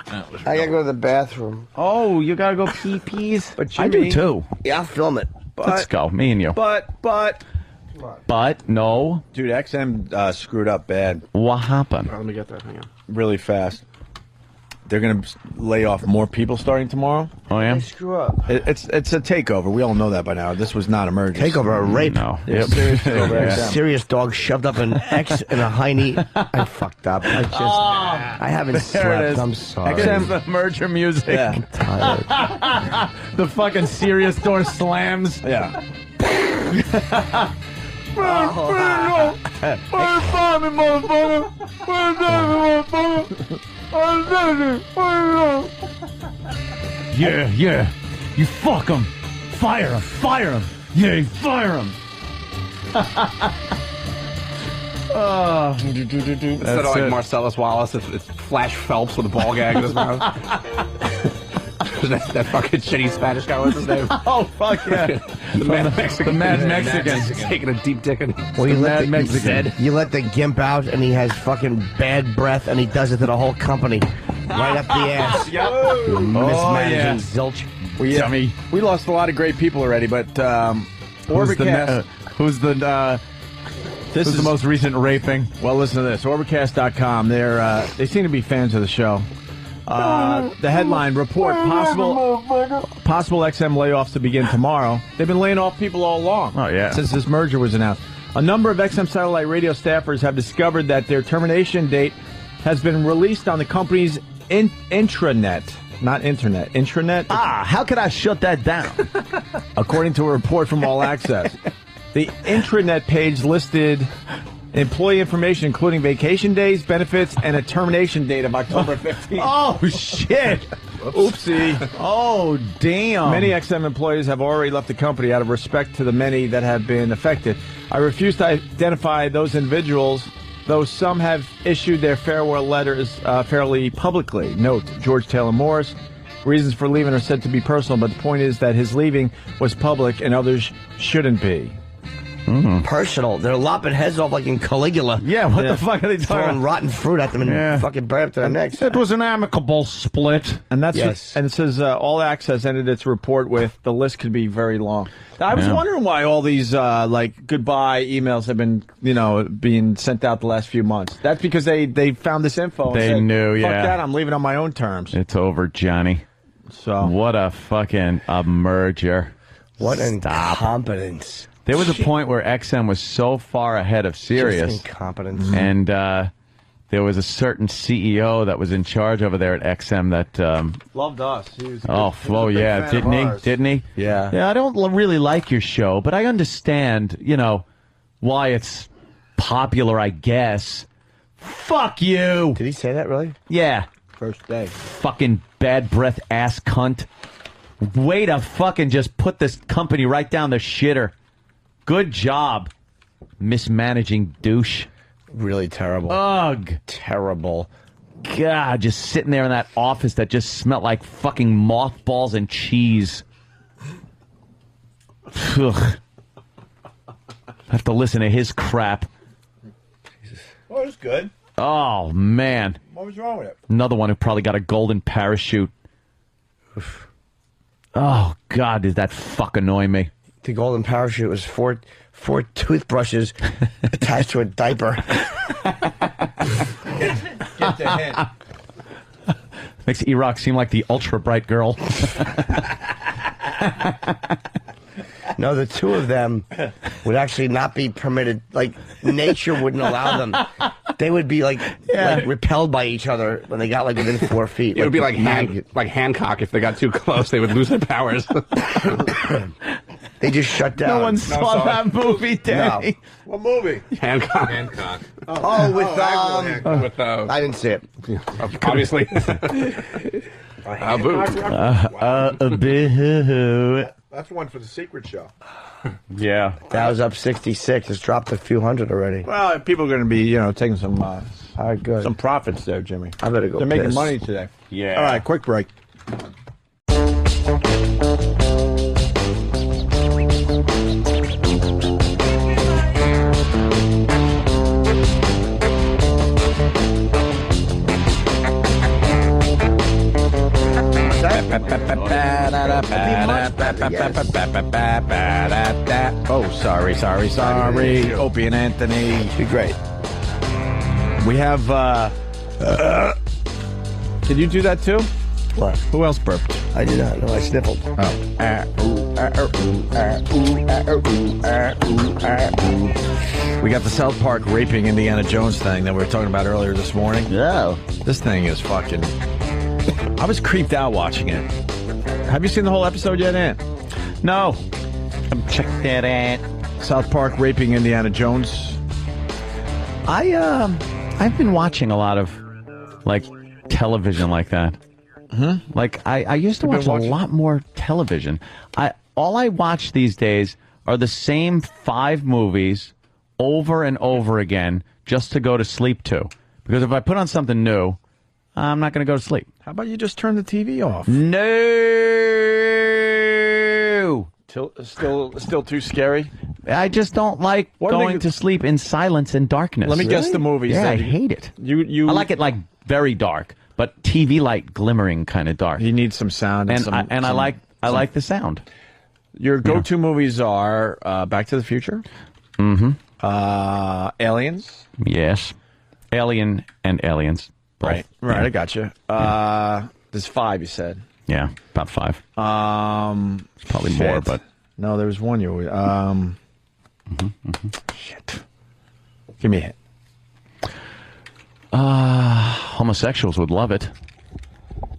Speaker 4: I gotta go to the bathroom.
Speaker 8: Oh, you gotta go pee-pees?
Speaker 2: But
Speaker 8: I do too.
Speaker 4: Yeah, I'll film it.
Speaker 8: Let's go, me and you.
Speaker 2: But,
Speaker 8: no.
Speaker 2: dude, XM screwed up bad.
Speaker 8: What happened?
Speaker 1: Let me get that. Hang on.
Speaker 2: Really fast. They're going to lay off more people starting tomorrow.
Speaker 8: Oh, yeah?
Speaker 4: Screw up.
Speaker 2: It's a takeover. We all know that by now. This was not emergency.
Speaker 4: Takeover, a rape.
Speaker 8: No.
Speaker 2: Yeah, serious takeover.
Speaker 8: Yeah.
Speaker 4: Serious dog shoved up an X in a hiney. I fucked up. I haven't slept. I'm sorry.
Speaker 8: XM the merger music.
Speaker 2: Yeah.
Speaker 4: I'm tired.
Speaker 8: The fucking serious door slams.
Speaker 2: Yeah.
Speaker 8: Yeah. You fuck him. Fire him. Yeah, you fire him.
Speaker 1: Instead of like Marcellus Wallace, it's Flash Phelps with a ball gag in his mouth. that fucking shitty Spanish guy, what's his name?
Speaker 8: Oh, fuck yeah.
Speaker 1: The Mad Mexican.
Speaker 8: The Mad Mexican.
Speaker 1: Taking a deep dick in
Speaker 4: Well, you let,
Speaker 8: Mad Mexican.
Speaker 4: you let the gimp out, and he has fucking bad breath, and he does it to the whole company. Right up the ass. You mismanaging zilch.
Speaker 2: We lost a lot of great people already, but Orbicast.
Speaker 8: Who's the most recent raping?
Speaker 2: Well, listen to this. Orbicast.com. They seem to be fans of the show. The headline: report possible XM layoffs to begin tomorrow. They've been laying off people all along.
Speaker 8: Oh, yeah.
Speaker 2: Since this merger was announced. A number of XM satellite radio staffers have discovered that their termination date has been released on the company's intranet. Not internet. Intranet?
Speaker 8: How could I shut that down?
Speaker 2: According to a report from All Access. The intranet page listed employee information, including vacation days, benefits, and a termination date of October 15th.
Speaker 8: Oh, shit.
Speaker 2: Oopsie.
Speaker 8: Oh, damn.
Speaker 2: Many XM employees have already left the company out of respect to the many that have been affected. I refuse to identify those individuals, though some have issued their farewell letters fairly publicly. Note, George Taylor Morris. Reasons for leaving are said to be personal, but the point is that his leaving was public and others shouldn't be.
Speaker 4: Personal. They're lopping heads off like in Caligula.
Speaker 8: Yeah, what the fuck are they talking
Speaker 4: Throwing
Speaker 8: about?
Speaker 4: rotten fruit at them and fucking burn up to their necks.
Speaker 8: It was an amicable split.
Speaker 2: And that's
Speaker 4: Yes.
Speaker 2: and it says All Access ended its report with the list could be very long. I was wondering why all these like goodbye emails have been being sent out the last few months. That's because they found this info. And
Speaker 8: They
Speaker 2: said,
Speaker 8: knew,
Speaker 2: Fuck
Speaker 8: yeah.
Speaker 2: that, I'm leaving on my own terms.
Speaker 8: It's over, Johnny.
Speaker 2: So
Speaker 8: what a fucking merger.
Speaker 4: What incompetence.
Speaker 8: There was a point where XM was so far ahead of Sirius.
Speaker 4: Just incompetence.
Speaker 8: And there was a certain CEO that was in charge over there at XM that...
Speaker 2: Loved us. He was
Speaker 8: yeah. Didn't he?
Speaker 2: Yeah.
Speaker 8: Yeah, I don't really like your show, but I understand, why it's popular, I guess. Fuck you!
Speaker 4: Did he say that, really?
Speaker 8: Yeah.
Speaker 2: First day.
Speaker 8: Fucking bad breath ass cunt. Way to fucking just put this company right down the shitter. Good job, mismanaging douche.
Speaker 4: Really terrible.
Speaker 8: Ugh.
Speaker 4: Terrible.
Speaker 8: God, just sitting there in that office that just smelled like fucking mothballs and cheese. Ugh. I have to listen to his crap.
Speaker 2: Oh, it was good.
Speaker 8: Oh, man.
Speaker 2: What was wrong with it?
Speaker 8: Another one who probably got a golden parachute. Oh, God, did that fuck annoy me.
Speaker 4: The golden parachute was four toothbrushes attached to a diaper.
Speaker 2: Get the hint.
Speaker 8: Makes E-Rock seem like the ultra bright girl.
Speaker 4: No, the two of them would actually not be permitted. Like, nature wouldn't allow them. They would be like repelled by each other when they got like within 4 feet.
Speaker 1: It would be like Hancock. If they got too close, they would lose their powers.
Speaker 4: They just shut down.
Speaker 8: No one saw that movie, Danny.
Speaker 2: No. What movie?
Speaker 1: Hancock.
Speaker 4: With I didn't see it.
Speaker 1: Obviously.
Speaker 2: That's one for the secret show.
Speaker 8: Yeah.
Speaker 4: That was up 66. It's dropped a few hundred already.
Speaker 2: Well, people are going to be, taking some
Speaker 4: All right, good.
Speaker 2: some profits there, Jimmy.
Speaker 4: I better go
Speaker 2: They're making
Speaker 4: piss.
Speaker 2: money today.
Speaker 8: Yeah.
Speaker 2: All right, quick break. Oh, sorry. Opie and Anthony.
Speaker 4: Be great.
Speaker 2: We have, did you do that too?
Speaker 4: What?
Speaker 2: Who else burped?
Speaker 4: I did not. No, I sniffled.
Speaker 2: We got the South Park raping Indiana Jones thing that we were talking about earlier this morning.
Speaker 4: Yeah.
Speaker 2: This thing is fucking... I was creeped out watching it. Have you seen the whole episode yet, Ant?
Speaker 8: No. Check that out.
Speaker 2: South Park raping Indiana Jones.
Speaker 8: I've been watching a lot of like television like that. Like I used to watch a lot more television. All I watch these days are the same 5 movies over and over again just to go to sleep to. Because if I put on something new, I'm not going to go to sleep.
Speaker 2: How about you just turn the TV off?
Speaker 8: No.
Speaker 2: Still too scary?
Speaker 8: I just don't like going to sleep in silence and darkness.
Speaker 2: Let me guess the movies.
Speaker 8: Yeah,
Speaker 2: that
Speaker 8: I hate it.
Speaker 2: You
Speaker 8: I like it like very dark, but TV light glimmering kind of dark.
Speaker 2: You need some sound
Speaker 8: And I like the sound.
Speaker 2: Your go-to movies are Back to the Future, Aliens.
Speaker 8: Yes. Alien and Aliens. Both.
Speaker 2: Right.
Speaker 8: Yeah.
Speaker 2: I got you. There's 5, you said.
Speaker 8: Yeah, about 5. It's probably more, but
Speaker 2: no, there was one you. Shit. Give me a hint.
Speaker 8: Homosexuals would love it.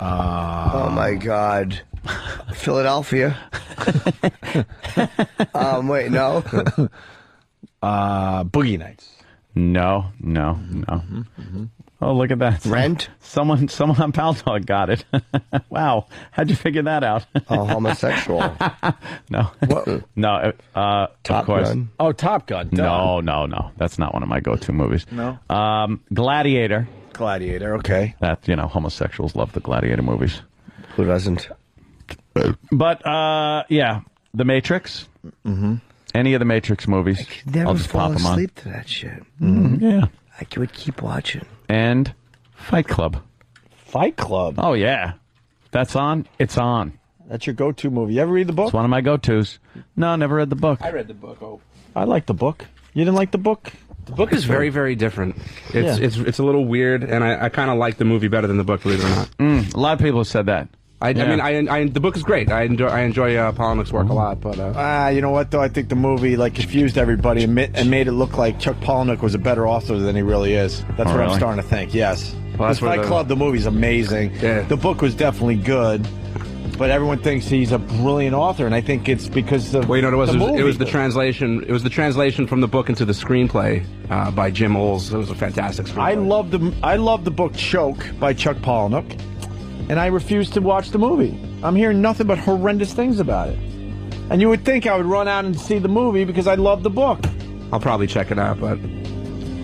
Speaker 4: Oh my God. Philadelphia. Wait, no.
Speaker 2: Boogie Nights.
Speaker 8: No. Oh, look at that.
Speaker 4: Rent?
Speaker 8: Someone on Pal Dog got it. Wow. How'd you figure that out?
Speaker 4: Homosexual.
Speaker 8: No.
Speaker 2: What?
Speaker 8: No.
Speaker 4: Top
Speaker 8: of course.
Speaker 4: Gun.
Speaker 2: Oh, Top Gun. Duh.
Speaker 8: No. That's not one of my go-to movies.
Speaker 2: No.
Speaker 8: Gladiator.
Speaker 2: Gladiator. Okay.
Speaker 8: That, homosexuals love the Gladiator movies.
Speaker 4: Who doesn't?
Speaker 8: But, yeah. The Matrix.
Speaker 2: Mm-hmm.
Speaker 8: Any of the Matrix movies.
Speaker 4: Never
Speaker 8: I'll just
Speaker 4: fall
Speaker 8: pop them on.
Speaker 4: asleep to that shit.
Speaker 8: Yeah.
Speaker 4: I would keep watching.
Speaker 8: And Fight Club.
Speaker 2: Fight Club.
Speaker 8: Oh, yeah. That's on. It's on.
Speaker 2: That's your go-to movie. You ever read the book?
Speaker 8: It's one of my go-tos. No, never read the book.
Speaker 1: I read the book. Oh,
Speaker 2: I like the book. You didn't like the book?
Speaker 1: the book is very, very different. It's a little weird, and I kind of like the movie better than the book, believe it or not.
Speaker 8: A lot of people have said that.
Speaker 1: I mean, the book is great. I enjoy Palahniuk's work a lot, but
Speaker 2: you know what though? I think the movie confused everybody and made it look like Chuck Palahniuk was a better author than he really is. That's what I'm starting to think. Yes,
Speaker 1: well, that's
Speaker 2: Fight Club, the movie's amazing.
Speaker 1: Yeah.
Speaker 2: The book was definitely good, but everyone thinks he's a brilliant author, and I think it's because of
Speaker 1: it was the
Speaker 2: the
Speaker 1: translation. It was the translation from the book into the screenplay by Jim Olds. It was a fantastic screenplay.
Speaker 2: I love the book Choke by Chuck Palahniuk. And I refuse to watch the movie. I'm hearing nothing but horrendous things about it. And you would think I would run out and see the movie because I love the book.
Speaker 1: I'll probably check it out, but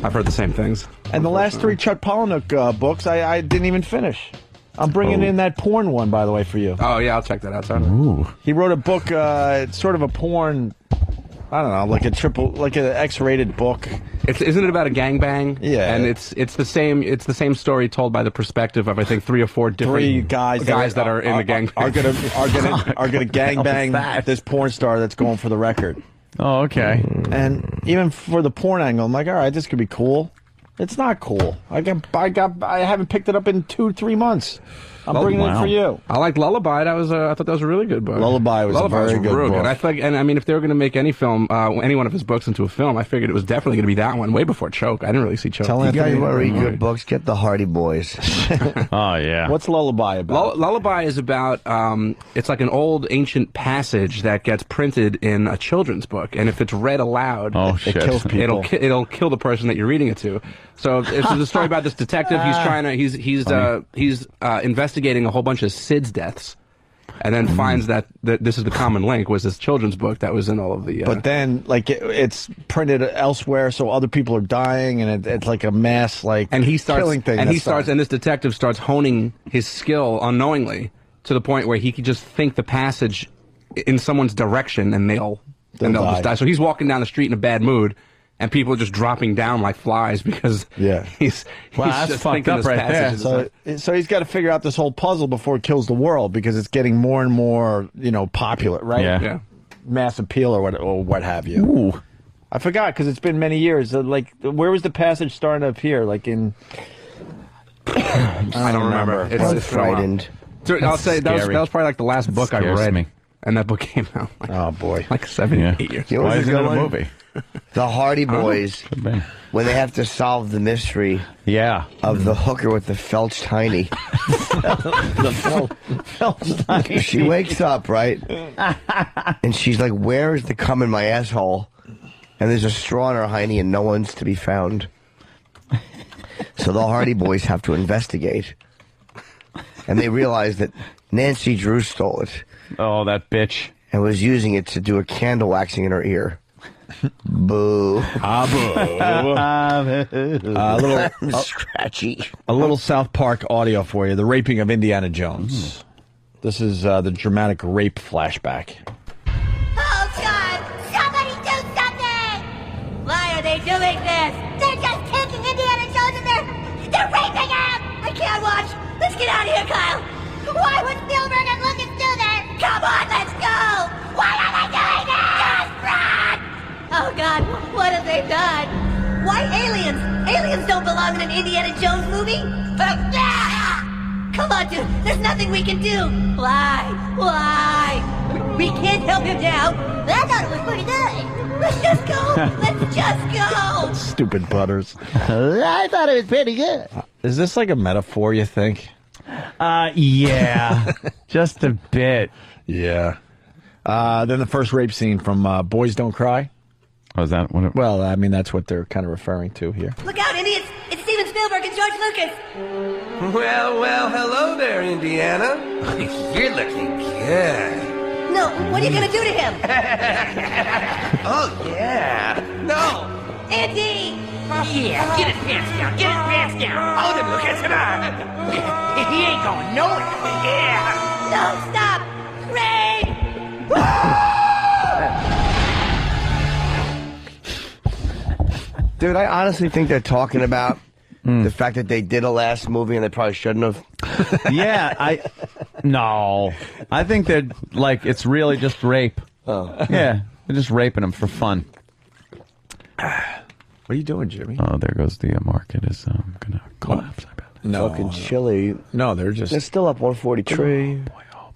Speaker 1: I've heard the same things.
Speaker 2: And the last three Chuck Palahniuk books, I didn't even finish. I'm bringing in that porn one, by the way, for you.
Speaker 1: Oh, yeah, I'll check that out.
Speaker 8: Ooh.
Speaker 2: He wrote a book, it's sort of a porn, I don't know, like an X-rated book.
Speaker 1: Isn't it about a gangbang?
Speaker 2: Yeah,
Speaker 1: and it's the same story told by the perspective of I think 3 or 4 different
Speaker 2: guys
Speaker 1: that are in the gang.
Speaker 2: Are gonna gangbang this porn star that's going for the record.
Speaker 8: Oh, okay.
Speaker 2: And even for the porn angle, I'm like, all right, this could be cool. It's not cool. I haven't picked it up in 2-3 months. I'm bringing it for you.
Speaker 1: I liked Lullaby. I thought that was a really good book.
Speaker 2: Lullaby was a very good book.
Speaker 1: I mean, if they were going to make any film, any one of his books into a film, I figured it was definitely going to be that one. Way before Choke. I didn't really see Choke.
Speaker 4: You guys want to read good books? Get the Hardy Boys.
Speaker 8: Oh yeah.
Speaker 2: What's Lullaby about?
Speaker 1: Lullaby is about it's like an old ancient passage that gets printed in a children's book, and if it's read aloud,
Speaker 2: it kills people.
Speaker 1: It'll kill the person that you're reading it to. So it's a story about this detective. He's investigating a whole bunch of SIDS deaths, and then finds that this is the common link was this children's book that was in all of the.
Speaker 2: But then, it's printed elsewhere, so other people are dying, and it's like a mass killing thing.
Speaker 1: And this detective starts honing his skill unknowingly to the point where he can just think the passage in someone's direction, and they'll just die. So he's walking down the street in a bad mood. And people are just dropping down like flies because he's
Speaker 8: that's
Speaker 1: just
Speaker 8: fucked up right there.
Speaker 2: So he's got to figure out this whole puzzle before it kills the world because it's getting more and more, popular, right?
Speaker 1: Yeah.
Speaker 2: Mass appeal or what have you.
Speaker 8: Ooh.
Speaker 2: I forgot because it's been many years. Where was the passage starting to appear? Like in...
Speaker 1: I don't remember.
Speaker 4: It's frightened.
Speaker 1: I'll say that was probably like the last book I read.
Speaker 8: Me.
Speaker 1: And that book came out
Speaker 2: oh boy,
Speaker 1: like 7, 8 years.
Speaker 8: Why isn't it a movie?
Speaker 4: The Hardy Boys, when they have to solve the mystery of the hooker with the Felch Tiny.
Speaker 2: The Felch Tiny.
Speaker 4: She wakes up, right? And she's like, where is the cum in my asshole? And there's a straw in her hiney and no one's to be found. So the Hardy Boys have to investigate. And they realize that Nancy Drew stole it.
Speaker 8: Oh, that bitch.
Speaker 4: And was using it to do a candle waxing in her ear. Boo.
Speaker 2: A little
Speaker 4: scratchy.
Speaker 2: A little South Park audio for you. The raping of Indiana Jones. This is the dramatic rape flashback.
Speaker 17: Oh, God! Somebody do something! Why are they doing this? They're just taking Indiana Jones and they're raping him! I can't watch! Let's get out of here, Kyle! Why would Spielberg and Lucas do this? Come on, let's go! Why are they doing this? Just run! Oh, God, what have they done? Why aliens? Aliens don't belong in an Indiana Jones movie! Come on, dude, there's nothing we can do! Why? We can't help him now! I thought it was pretty good! Let's just go! Let's just go!
Speaker 2: Stupid butters.
Speaker 4: I thought it was pretty good.
Speaker 2: Is this like a metaphor, you think?
Speaker 8: Yeah. Just a bit.
Speaker 2: Yeah. Then the first rape scene from Boys Don't Cry.
Speaker 3: Oh, is that what it...
Speaker 2: Well, I mean, that's what they're kind of referring to here.
Speaker 17: Look out, Indy! It's Steven Spielberg and George Lucas.
Speaker 7: Well, hello there, Indiana. You're looking good.
Speaker 17: No, what are you gonna do to him?
Speaker 7: Oh, yeah. No.
Speaker 17: Andy!
Speaker 7: Yeah, get his pants down. Get his pants down. Hold him, Lucas. Come on. He ain't going nowhere. Yeah.
Speaker 17: No, stop! Rain!
Speaker 4: Dude, I honestly think they're talking about the fact that they did a last movie and they probably shouldn't have.
Speaker 8: Yeah, no. I think they're like, it's really just rape.
Speaker 4: Oh.
Speaker 8: Yeah, they're just raping them for fun.
Speaker 2: What are you doing, Jimmy?
Speaker 8: Oh, there goes the market is going to collapse.
Speaker 2: No.
Speaker 4: Fucking chilly.
Speaker 2: No, they're just...
Speaker 4: They're still up 143.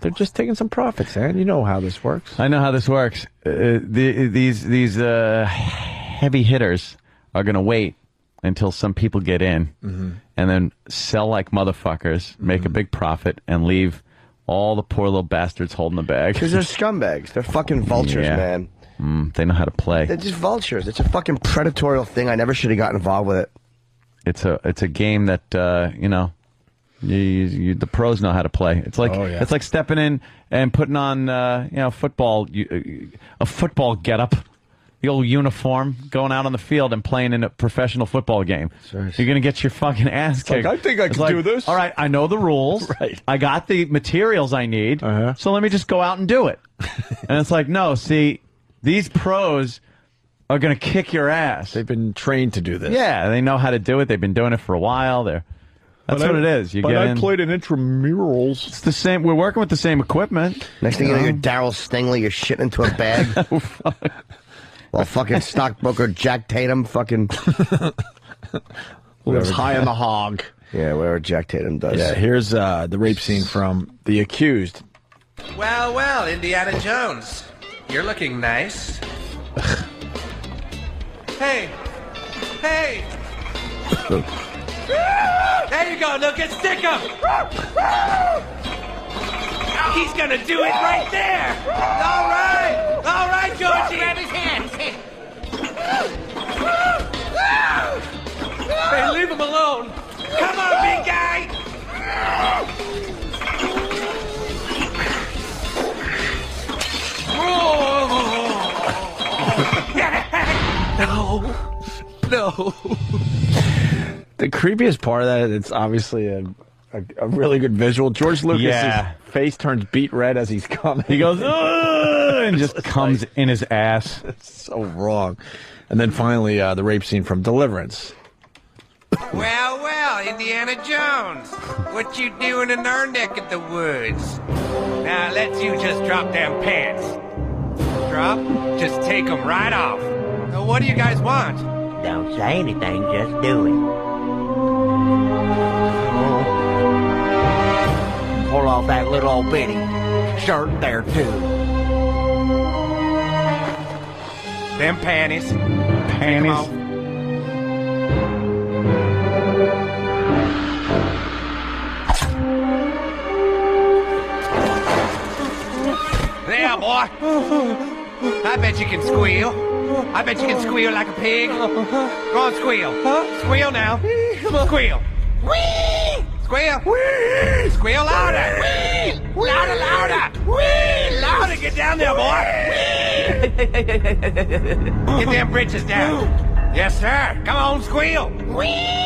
Speaker 2: They're just taking some profits, man. You know how this works.
Speaker 8: I know how this works. These heavy hitters are going to wait until some people get in and then sell like motherfuckers, make a big profit, and leave all the poor little bastards holding the bag.
Speaker 4: Because they're scumbags. They're fucking vultures, man.
Speaker 8: They know how to play.
Speaker 4: They're just vultures. It's a fucking predatorial thing. I never should have gotten involved with it.
Speaker 8: It's a game that the pros know how to play. It's like it's like stepping in and putting on football a football getup, the old uniform, going out on the field and playing in a professional football game. You're gonna get your fucking ass kicked.
Speaker 2: I think I can do this.
Speaker 8: All right, I know the rules.
Speaker 2: Right.
Speaker 8: I got the materials I need. So let me just go out and do it. And it's like, no, see, these pros are going to kick your ass.
Speaker 2: They've been trained to do this.
Speaker 8: Yeah, they know how to do it. They've been doing it for a while. That's what it is.
Speaker 2: I played in intramurals.
Speaker 8: It's the same. We're working with the same equipment.
Speaker 4: Next thing you know, you're Daryl Stingley. You're shitting into a bag. While fucking stockbroker Jack Tatum fucking
Speaker 2: lives high on the hog.
Speaker 4: Yeah, whatever Jack Tatum does.
Speaker 2: Yeah, here's the rape scene from The Accused.
Speaker 7: Well, Indiana Jones. You're looking nice. Hey! There you go, Lucas. Stick him! He's gonna do it right there! All right, Georgie! Grab his hand! Hey, leave him alone! Come on, big guy! No.
Speaker 2: The creepiest part of that, it's obviously a really good visual. George Lucas' face turns beet red as he's coming.
Speaker 8: He goes, and just comes in his ass.
Speaker 2: It's so wrong. And then finally, the rape scene from Deliverance.
Speaker 7: Well, Indiana Jones. What you doing in our neck of the woods? Now, let's you just drop them pants. Drop? Just take them right off. So what do you guys want?
Speaker 13: Don't say anything, just do it. Pull off that little old bitty shirt there, too.
Speaker 7: Them panties. There, boy. I bet you can squeal. I bet you can squeal like a pig. Go on, squeal. Squeal now. Squeal. Whee! Squeal. Whee! Squeal louder. Whee! Louder. Whee! Louder. Get down there, boy. Whee! Get them britches down. Yes, sir. Come on, squeal. Whee!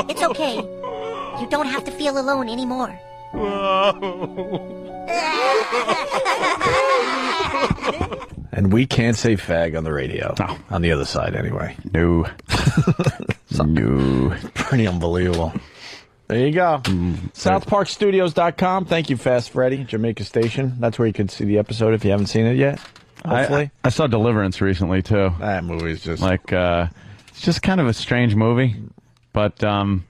Speaker 17: It's okay. You don't have to feel alone anymore.
Speaker 2: And we can't say fag on the radio. No. On the other side, anyway.
Speaker 8: No.
Speaker 2: No. Pretty unbelievable. There you go. SouthParkStudios.com. Thank you, Fast Freddy, Jamaica Station. That's where you can see the episode if you haven't seen it yet. Hopefully.
Speaker 8: I saw Deliverance recently, too.
Speaker 2: That movie is just...
Speaker 8: Like, it's just kind of a strange movie. But, God,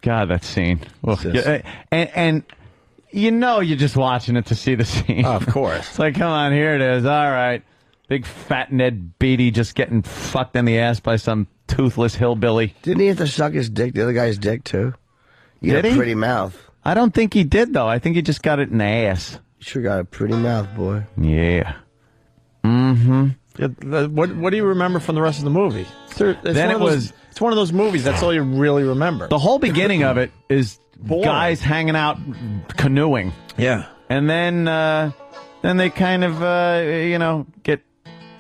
Speaker 8: that scene. And you know you're just watching it to see the scene.
Speaker 2: Of course.
Speaker 8: It's like, come on, here it is. All right. Big fat Ned Beatty just getting fucked in the ass by some toothless hillbilly.
Speaker 4: Didn't he have to suck his dick, the other guy's dick, too? You
Speaker 8: Did
Speaker 4: got a
Speaker 8: he?
Speaker 4: pretty mouth.
Speaker 8: I don't think he did, though. I think he just got it in the ass.
Speaker 4: You sure got a pretty mouth, boy.
Speaker 8: Yeah. Mm-hmm.
Speaker 2: What do you remember from the rest of the movie? It's one of those movies. That's all you really remember.
Speaker 8: The whole beginning of it is guys hanging out canoeing.
Speaker 2: Yeah.
Speaker 8: And then they kind of, get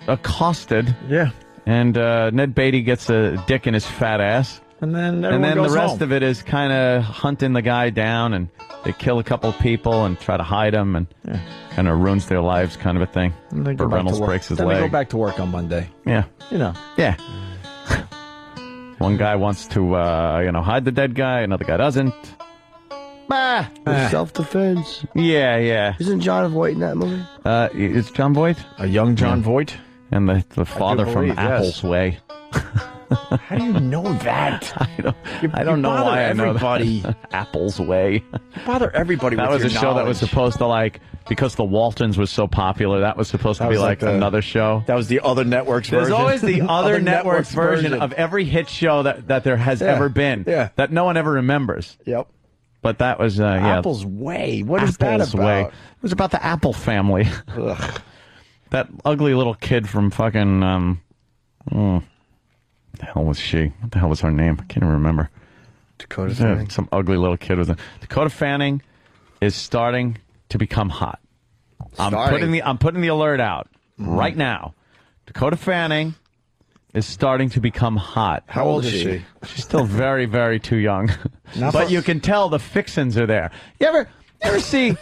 Speaker 8: accosted.
Speaker 2: Yeah.
Speaker 8: And Ned Beatty gets a dick in his fat ass.
Speaker 2: And then
Speaker 8: the rest of it is kind of hunting the guy down, and they kill a couple of people and try to hide him, and kind of ruins their lives, kind of a thing.
Speaker 2: Burt
Speaker 8: Burt Reynolds breaks his
Speaker 2: Then
Speaker 8: leg.
Speaker 2: they go back to work on Monday.
Speaker 8: Yeah.
Speaker 2: You know.
Speaker 8: Yeah. One guy wants to, hide the dead guy. Another guy doesn't.
Speaker 4: Self-defense.
Speaker 8: Yeah.
Speaker 4: Isn't John Voight in that movie?
Speaker 8: It's John Voight?
Speaker 2: A young John Voight?
Speaker 8: And the father from
Speaker 2: believe, yes.
Speaker 8: Apple's Way.
Speaker 2: How do you know that?
Speaker 8: I don't know why I know
Speaker 2: everybody.
Speaker 8: that. Apple's Way.
Speaker 2: You bother everybody
Speaker 8: That
Speaker 2: with
Speaker 8: was a
Speaker 2: your
Speaker 8: show that was
Speaker 2: knowledge.
Speaker 8: supposed to, because the Waltons was so popular, that was supposed to be like another show.
Speaker 2: That was the other network's
Speaker 8: There's
Speaker 2: version.
Speaker 8: always the other
Speaker 2: network's
Speaker 8: network's version of every hit show that there has ever been that no one ever remembers.
Speaker 2: Yep.
Speaker 8: But that was,
Speaker 2: Apple's Way. What is that
Speaker 8: Apple's
Speaker 2: about?
Speaker 8: Way. It was about the Apple family. That ugly little kid from fucking, what the hell was she? What the hell was her name? I can't even remember.
Speaker 4: Dakota Fanning.
Speaker 8: Some ugly little kid was in. Dakota Fanning is starting to become hot. I'm putting the alert out right now. Dakota Fanning is starting to become hot.
Speaker 2: How old is she?
Speaker 8: She's still very, very too young. But you can tell the fixins are there. You ever see,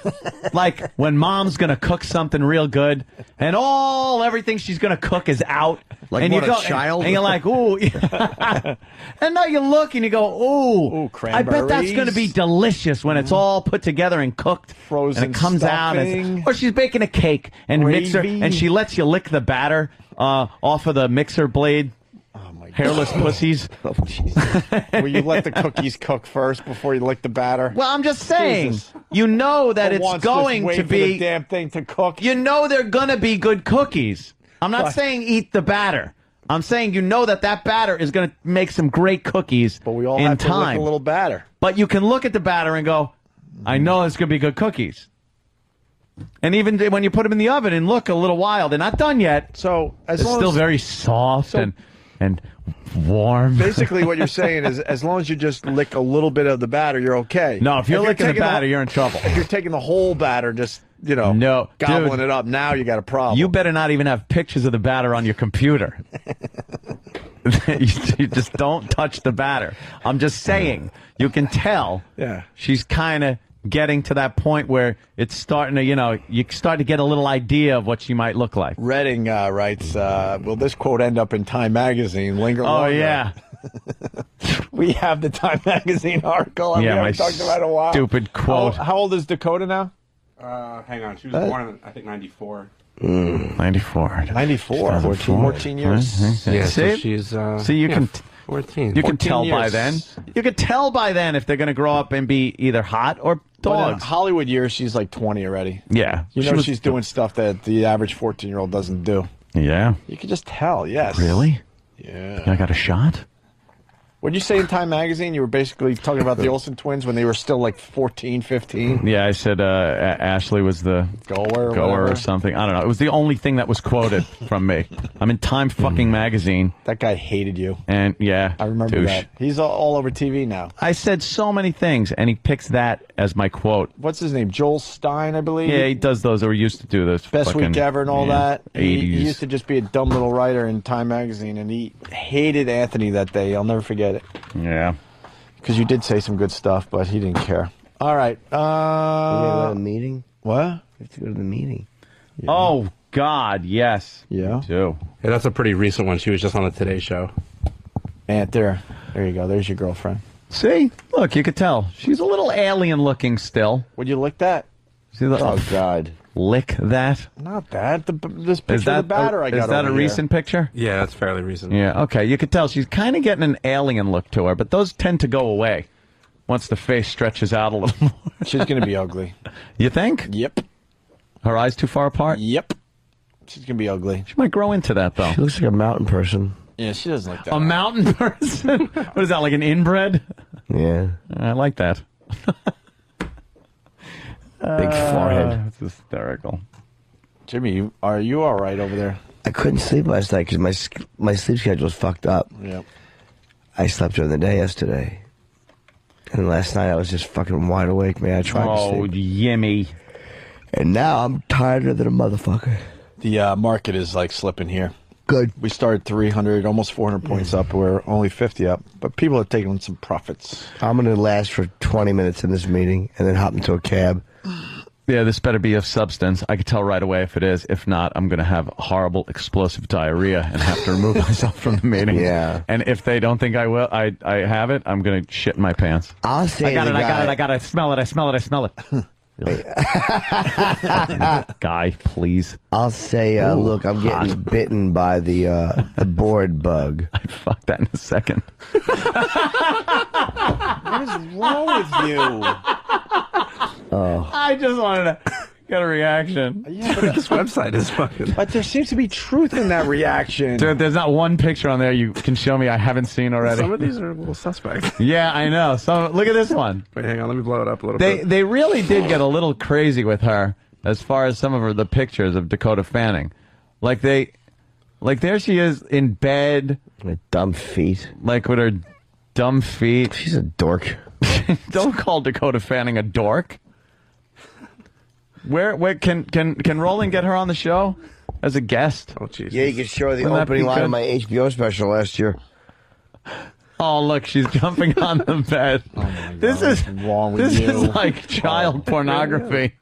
Speaker 8: like, when mom's going to cook something real good, and everything she's going to cook is out?
Speaker 2: Like
Speaker 8: and
Speaker 2: what,
Speaker 8: you go,
Speaker 2: a child?
Speaker 8: And you're like, ooh. And now you look and you go, ooh, I bet that's going to be delicious when it's all put together and cooked.
Speaker 2: Frozen
Speaker 8: and it comes
Speaker 2: stuffing.
Speaker 8: out. Or she's baking a cake and mixer,
Speaker 2: Gravy.
Speaker 8: and she lets you lick the batter off of the mixer blade. Hairless pussies.
Speaker 2: Will you let the cookies cook first before you lick the batter?
Speaker 8: Well, I'm just saying, you know that it's going to be
Speaker 2: the damn thing to cook.
Speaker 8: You know they're going to be good cookies. I'm not saying eat the batter. I'm saying you know that batter is going to make some great cookies. But we
Speaker 2: all
Speaker 8: in
Speaker 2: have to
Speaker 8: time.
Speaker 2: lick a little batter.
Speaker 8: But you can look at the batter and go, I know it's going to be good cookies. And even when you put them in the oven and look a little while, they're not done yet.
Speaker 2: So
Speaker 8: it's still very soft and warm.
Speaker 2: Basically, what you're saying is, as long as you just lick a little bit of the batter, you're okay.
Speaker 8: No, if you're licking the
Speaker 2: taking
Speaker 8: batter, you're in trouble.
Speaker 2: If you're taking the whole batter, just gobbling it up, now you got a problem.
Speaker 8: You better not even have pictures of the batter on your computer. You just don't touch the batter. I'm just saying, you can tell she's kind of getting to that point where it's starting to, you start to get a little idea of what she might look like.
Speaker 2: Redding writes, will this quote end up in Time Magazine? Linger longer.
Speaker 8: Yeah.
Speaker 2: We have the Time Magazine article. We haven't talked about it in a while.
Speaker 8: Stupid quote.
Speaker 2: How old is Dakota now?
Speaker 22: Hang on. She was born in, I think, 94.
Speaker 8: 94.
Speaker 2: 94. 14 years.
Speaker 22: Yeah, so
Speaker 8: See?
Speaker 22: she's...
Speaker 8: See, you can...
Speaker 22: 14.
Speaker 8: You can
Speaker 22: 14
Speaker 8: tell by
Speaker 22: years.
Speaker 8: then. You can tell by then if they're going to grow up and be either hot or dogs.
Speaker 2: Hollywood years, she's like 20 already.
Speaker 8: Yeah.
Speaker 2: She's doing stuff that the average 14-year-old doesn't do.
Speaker 8: Yeah.
Speaker 2: You can just tell, yes.
Speaker 8: Really?
Speaker 2: Yeah.
Speaker 8: I got a shot?
Speaker 2: What did you say in Time Magazine? You were basically talking about the Olsen twins when they were still like 14, 15?
Speaker 8: Yeah, I said Ashley was the
Speaker 2: goer
Speaker 8: or something. I don't know. It was the only thing that was quoted from me. I'm in Time fucking Magazine.
Speaker 2: That guy hated you.
Speaker 8: And yeah,
Speaker 2: I remember
Speaker 8: douche.
Speaker 2: that. He's all over TV now.
Speaker 8: I said so many things, and he picks that as my quote.
Speaker 2: What's his name? Joel Stein, I believe?
Speaker 8: Yeah, he does those, or he used to do those.
Speaker 2: Best
Speaker 8: fucking,
Speaker 2: Week Ever and all that.
Speaker 8: 80s.
Speaker 2: He used to just be a dumb little writer in Time Magazine, and he hated Anthony that day. I'll never forget it.
Speaker 8: Yeah.
Speaker 2: Because you did say some good stuff, but he didn't care. All right.
Speaker 4: You go to the meeting?
Speaker 2: What?
Speaker 4: You have to go to the meeting.
Speaker 2: Yeah.
Speaker 8: Oh, God, yes.
Speaker 2: Yeah?
Speaker 8: Too.
Speaker 22: Yeah, that's a pretty recent one. She was just on the Today Show.
Speaker 2: Aunt, there you go. There's your girlfriend.
Speaker 8: See? Look, you could tell. She's a little alien-looking still.
Speaker 2: Would you lick that?
Speaker 8: See the,
Speaker 4: Oh, God.
Speaker 8: Lick that?
Speaker 2: Not that. This picture
Speaker 8: Is that,
Speaker 2: of the batter I got
Speaker 8: is that
Speaker 2: over
Speaker 8: a recent picture?
Speaker 22: Yeah, that's fairly recent.
Speaker 8: Yeah, okay. You could tell she's kind of getting an alien look to her, but those tend to go away once the face stretches out a little more.
Speaker 2: She's going to be ugly.
Speaker 8: You think?
Speaker 2: Yep.
Speaker 8: Her eyes too far apart?
Speaker 2: Yep. She's gonna be ugly.
Speaker 8: She might grow into that though.
Speaker 4: She looks like a mountain person.
Speaker 2: Yeah, she doesn't like that.
Speaker 8: A mountain person? What is that, like an inbred?
Speaker 4: Yeah.
Speaker 8: I like that.
Speaker 4: Big forehead.
Speaker 8: It's hysterical.
Speaker 2: Jimmy, are you all right over there?
Speaker 4: I couldn't sleep last night because my sleep schedule was fucked up.
Speaker 2: Yep.
Speaker 4: I slept during the day yesterday. And last night I was just fucking wide awake, man. I tried to sleep.
Speaker 8: Oh, yimmy.
Speaker 4: And now I'm tired than a motherfucker.
Speaker 2: The market is like slipping here.
Speaker 4: Good.
Speaker 2: We started 300, almost 400 points up. We're only 50 up, but people are taking some profits.
Speaker 4: I'm going to last for 20 minutes in this meeting and then hop into a cab.
Speaker 8: Yeah, this better be of substance. I could tell right away if it is. If not, I'm going to have horrible explosive diarrhea and have to remove myself from the meeting.
Speaker 4: Yeah.
Speaker 8: And if they don't think I will, I have it, I'm going to shit in my pants.
Speaker 4: I'll say
Speaker 8: I got it. I smell it. I smell it. Guy, please.
Speaker 4: I'll say, look, I'm getting bitten by the board bug.
Speaker 8: I'd fuck that in a second.
Speaker 2: What is wrong with you?
Speaker 4: Oh.
Speaker 8: I just wanted to get a reaction.
Speaker 2: Yeah, but
Speaker 22: This website is fucking.
Speaker 2: But there seems to be truth in that reaction.
Speaker 8: Dude, there's not one picture on there you can show me I haven't seen already.
Speaker 22: Some of these are a little suspect.
Speaker 8: Yeah, I know. So look at this one.
Speaker 22: Wait, hang on. Let me blow it up a little bit.
Speaker 8: They really did get a little crazy with her as far as some of the pictures of Dakota Fanning. Like there she is in bed
Speaker 4: with dumb feet.
Speaker 8: Like with her dumb feet.
Speaker 4: She's a dork.
Speaker 8: Don't call Dakota Fanning a dork. Where can Roland get her on the show as a guest?
Speaker 22: Oh, Jesus.
Speaker 4: Yeah, you can show her the
Speaker 8: Wouldn't that
Speaker 4: opening
Speaker 8: be
Speaker 4: line
Speaker 8: good?
Speaker 4: of my HBO special last year.
Speaker 8: Oh, look, she's jumping on the bed. This is
Speaker 2: wrong with
Speaker 8: this
Speaker 2: you?
Speaker 8: is like child pornography.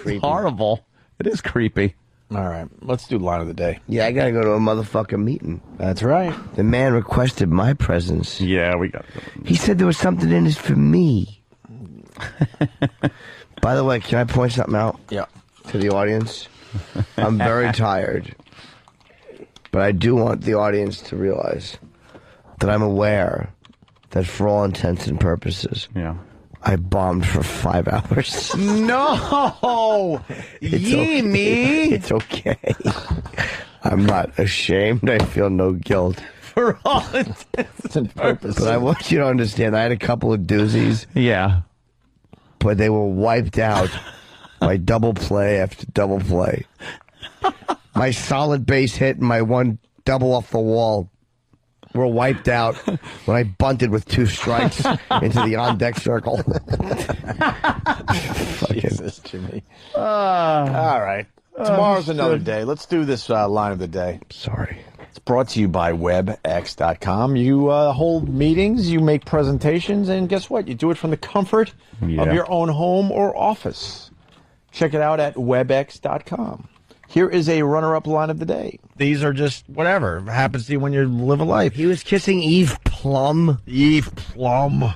Speaker 8: It's horrible. It is creepy.
Speaker 2: All right, let's do line of the day.
Speaker 4: Yeah, I gotta go to a motherfucking meeting.
Speaker 2: That's right.
Speaker 4: The man requested my presence.
Speaker 8: Yeah, we got it.
Speaker 4: He said there was something in it for me. By the way, can I point something out?
Speaker 2: Yeah.
Speaker 4: To the audience? I'm very tired. But I do want the audience to realize that I'm aware that for all intents and purposes, I bombed for 5 hours.
Speaker 8: No! Yee me!
Speaker 4: It's okay. I'm not ashamed. I feel no guilt.
Speaker 8: For all intents and purposes.
Speaker 4: But I want you to understand, I had a couple of doozies.
Speaker 8: Yeah.
Speaker 4: But they were wiped out by double play after double play. My solid base hit and my one double off the wall were wiped out when I bunted with 2 strikes into the on-deck circle.
Speaker 2: Jesus, Jimmy. All right. Tomorrow's another day. Let's do this line of the day.
Speaker 4: Sorry.
Speaker 2: It's brought to you by WebX.com. You hold meetings, you make presentations, and guess what? You do it from the comfort of your own home or office. Check it out at WebX.com. Here is a runner-up line of the day. These are just whatever happens to you when you live a life.
Speaker 4: He was kissing Eve Plum.
Speaker 2: Eve Plum.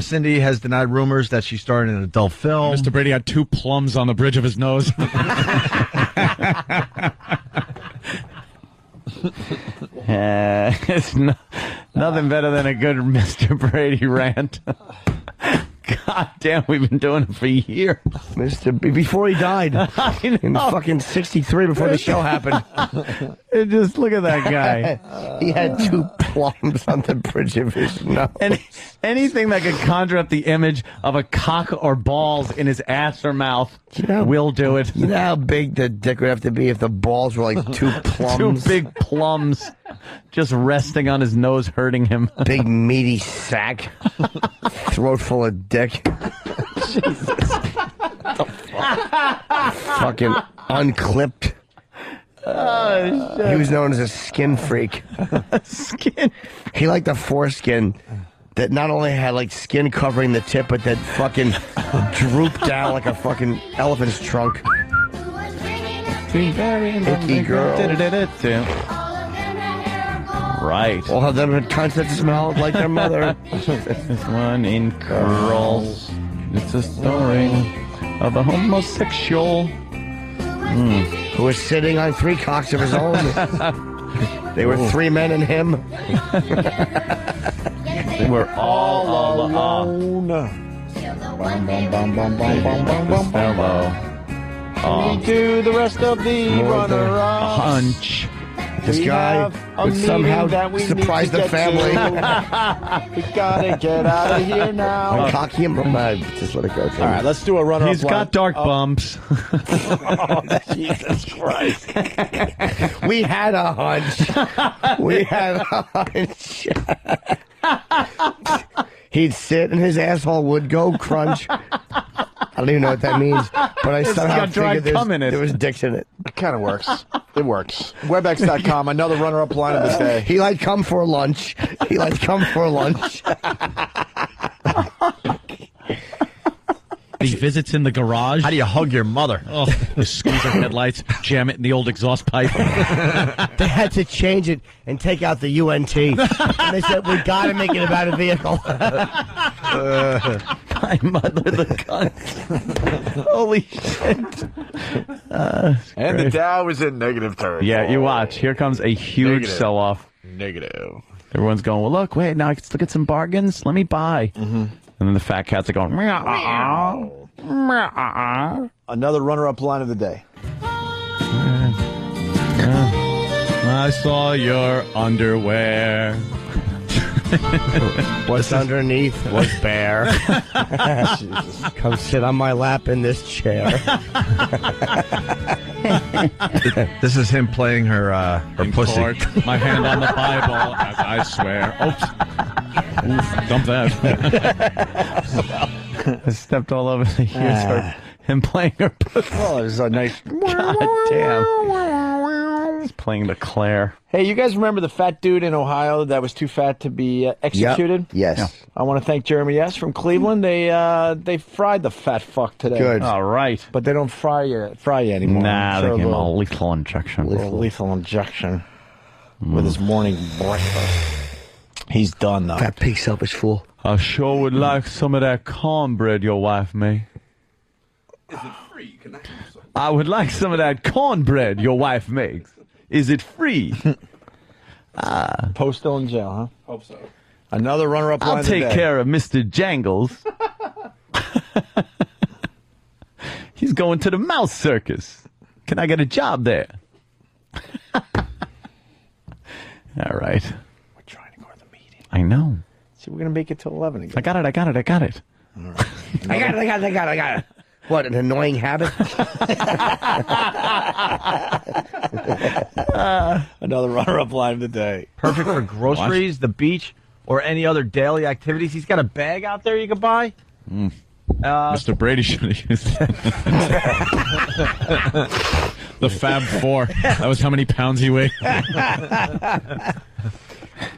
Speaker 2: Cindy has denied rumors that she starred in an adult film.
Speaker 3: Mr. Brady had 2 plums on the bridge of his nose.
Speaker 8: It's nothing better than a good Mr. Brady rant. God damn, we've been doing it for years.
Speaker 4: Before he died. In fucking 63 before the show happened.
Speaker 8: Just look at that guy.
Speaker 4: He had 2 plums on the bridge of his nose.
Speaker 8: Anything that could conjure up the image of a cock or balls in his ass or mouth will do it.
Speaker 4: You know how big the dick would have to be if the balls were like 2 plums?
Speaker 8: 2 big plums just resting on his nose, hurting him.
Speaker 4: Big meaty sack. Throat full of dick. Jesus. Fucking unclipped.
Speaker 8: Oh, shit.
Speaker 4: He was known as a skin freak.
Speaker 8: Skin?
Speaker 4: He liked the foreskin that not only had like skin covering the tip, but that fucking drooped down like a fucking elephant's trunk. Icky girl.
Speaker 8: Right.
Speaker 4: All of them had cunts that smelled like their mother.
Speaker 8: This one in curls. It's a story of a homosexual
Speaker 4: who was sitting on 3 cocks of his own. They were 3 men and him.
Speaker 8: They were all alone.
Speaker 2: Bum, bum, bum, bum, bum, bum, bum, bum,
Speaker 8: Fellow Oh.
Speaker 16: We do the rest of the runner-up.
Speaker 8: Hunch.
Speaker 4: This guy would somehow surprise the family.
Speaker 16: We gotta get out of here now.
Speaker 4: I'm cocky and just let it go.
Speaker 16: All right, let's do a runner-up.
Speaker 8: He's got dark bumps.
Speaker 16: Oh, Jesus Christ.
Speaker 4: We had a hunch. We had a hunch. He'd sit and his asshole would go crunch. I don't even know what that means, but I somehow figured there was dicks in it.
Speaker 16: It kind of works. It works. Webex.com, another runner-up line of the day.
Speaker 4: He like come for lunch. He like come for lunch.
Speaker 8: He visits in the garage.
Speaker 2: How do you hug your mother?
Speaker 8: Oh, you squeeze her headlights, jam it in the old exhaust pipe.
Speaker 4: They had to change it and take out the UNT. And they said, we got to make it about a vehicle.
Speaker 8: My mother, the cunt. Holy shit.
Speaker 16: And the Dow was in negative territory.
Speaker 8: Yeah, you watch. Here comes a huge
Speaker 16: Negative.
Speaker 8: sell-off.
Speaker 16: Negative.
Speaker 8: Everyone's going, well, look, wait, now I can still get some bargains. Let me buy.
Speaker 16: Mm-hmm.
Speaker 8: And then the fat cats are going, meow.
Speaker 16: Another runner-up line of the day.
Speaker 8: I saw your underwear.
Speaker 4: What's underneath was bare. Come sit on my lap in this chair.
Speaker 2: This is him playing her
Speaker 8: In
Speaker 2: pussy.
Speaker 8: court, my hand on the Bible as I swear. Oops. Oof, dump that. I stepped all over the ears for him playing her pussy.
Speaker 16: Well, there's a nice...
Speaker 8: God damn. He's playing the Claire.
Speaker 16: Hey, you guys remember the fat dude in Ohio that was too fat to be executed?
Speaker 4: Yes. Yeah.
Speaker 16: I want to thank Jeremy S. from Cleveland. They fried the fat fuck today.
Speaker 4: Good.
Speaker 8: All right.
Speaker 16: But they don't fry you anymore.
Speaker 8: Nah, they
Speaker 16: So
Speaker 8: gave him a
Speaker 16: they'll-
Speaker 8: lethal injection.
Speaker 16: lethal injection with his morning breakfast. He's done, though.
Speaker 4: That pig selfish fool.
Speaker 8: I sure would like some of that cornbread your wife made.
Speaker 14: Is it free? Can I have some?
Speaker 8: I would like some of that cornbread your wife makes. Is it free?
Speaker 16: Poe still in jail, huh?
Speaker 14: Hope so.
Speaker 16: Another runner-up line
Speaker 8: I'll
Speaker 16: of the
Speaker 8: take
Speaker 16: day.
Speaker 8: care of Mr. Jangles. He's going to the mouse circus. Can I get a job there? All right.
Speaker 16: We're trying to go to the meeting.
Speaker 8: I know.
Speaker 16: See, we're going to make it till 11 again.
Speaker 8: I got it. I got it.
Speaker 4: I got it. What, an annoying habit?
Speaker 16: Another runner-up line of the day.
Speaker 2: Perfect for groceries, the beach, or any other daily activities. He's got a bag out there you can buy.
Speaker 8: Mr. Brady should have used that. The Fab Four. That was how many pounds he weighed.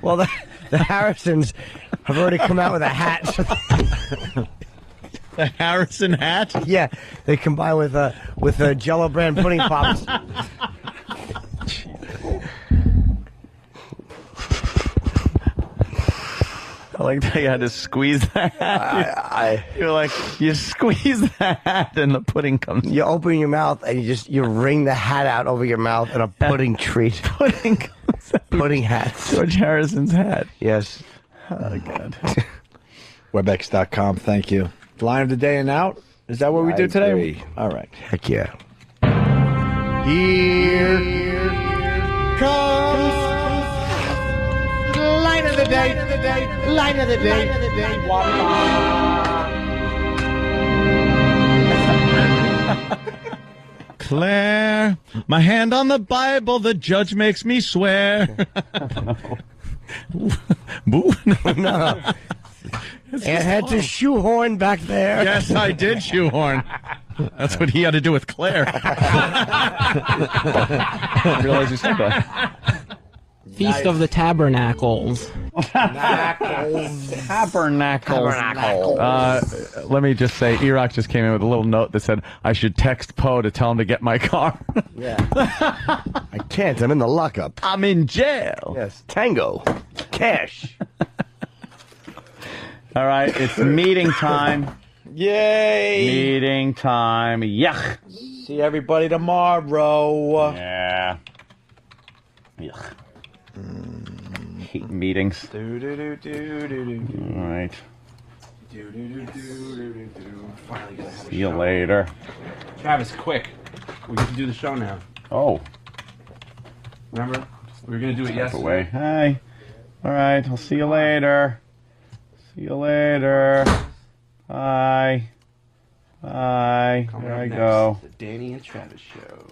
Speaker 4: Well, the Harrisons have already come out with a hat.
Speaker 8: The Harrison hat?
Speaker 4: Yeah, they combine with Jello brand pudding pops.
Speaker 8: I like that you had to squeeze the hat. You're like, you squeeze the hat and the pudding comes.
Speaker 4: You open your mouth and you wring the hat out over your mouth in a pudding treat.
Speaker 8: Pudding comes out.
Speaker 4: Pudding hats.
Speaker 8: George Harrison's hat.
Speaker 4: Yes.
Speaker 8: Oh, God.
Speaker 16: Webex.com, thank you. Line of the day and out? Is that what we do today?
Speaker 4: agree.
Speaker 16: All right.
Speaker 4: Heck yeah.
Speaker 16: Here comes line of the day. Line of the day.
Speaker 8: Claire, my hand on the Bible, the judge makes me swear. Boo.
Speaker 4: No. And had to shoehorn back there.
Speaker 8: Yes, I did shoehorn. That's what he had to do with Claire. I realize you said that.
Speaker 19: Feast of the Tabernacles.
Speaker 8: Tabernacles. Let me just say, E-Rock just came in with a little note that said I should text Poe to tell him to get my car.
Speaker 4: Yeah. I can't. I'm in the lockup.
Speaker 8: I'm in jail.
Speaker 4: Yes. Tango. Cash.
Speaker 8: All right, it's meeting time.
Speaker 16: Yay!
Speaker 8: Meeting time. Yuck.
Speaker 16: See everybody tomorrow.
Speaker 8: Yeah. Yuck. Hate meetings. All right. See you later.
Speaker 1: Travis, quick. We get to do the show now.
Speaker 3: Oh.
Speaker 1: Remember? We were going to do it
Speaker 3: Step
Speaker 1: yesterday.
Speaker 3: away. Hi. All right. I'll see you later. See you later. Bye. Bye.
Speaker 1: Coming
Speaker 3: There
Speaker 1: up
Speaker 3: I
Speaker 1: next,
Speaker 3: go.
Speaker 1: The Danny and Travis Show.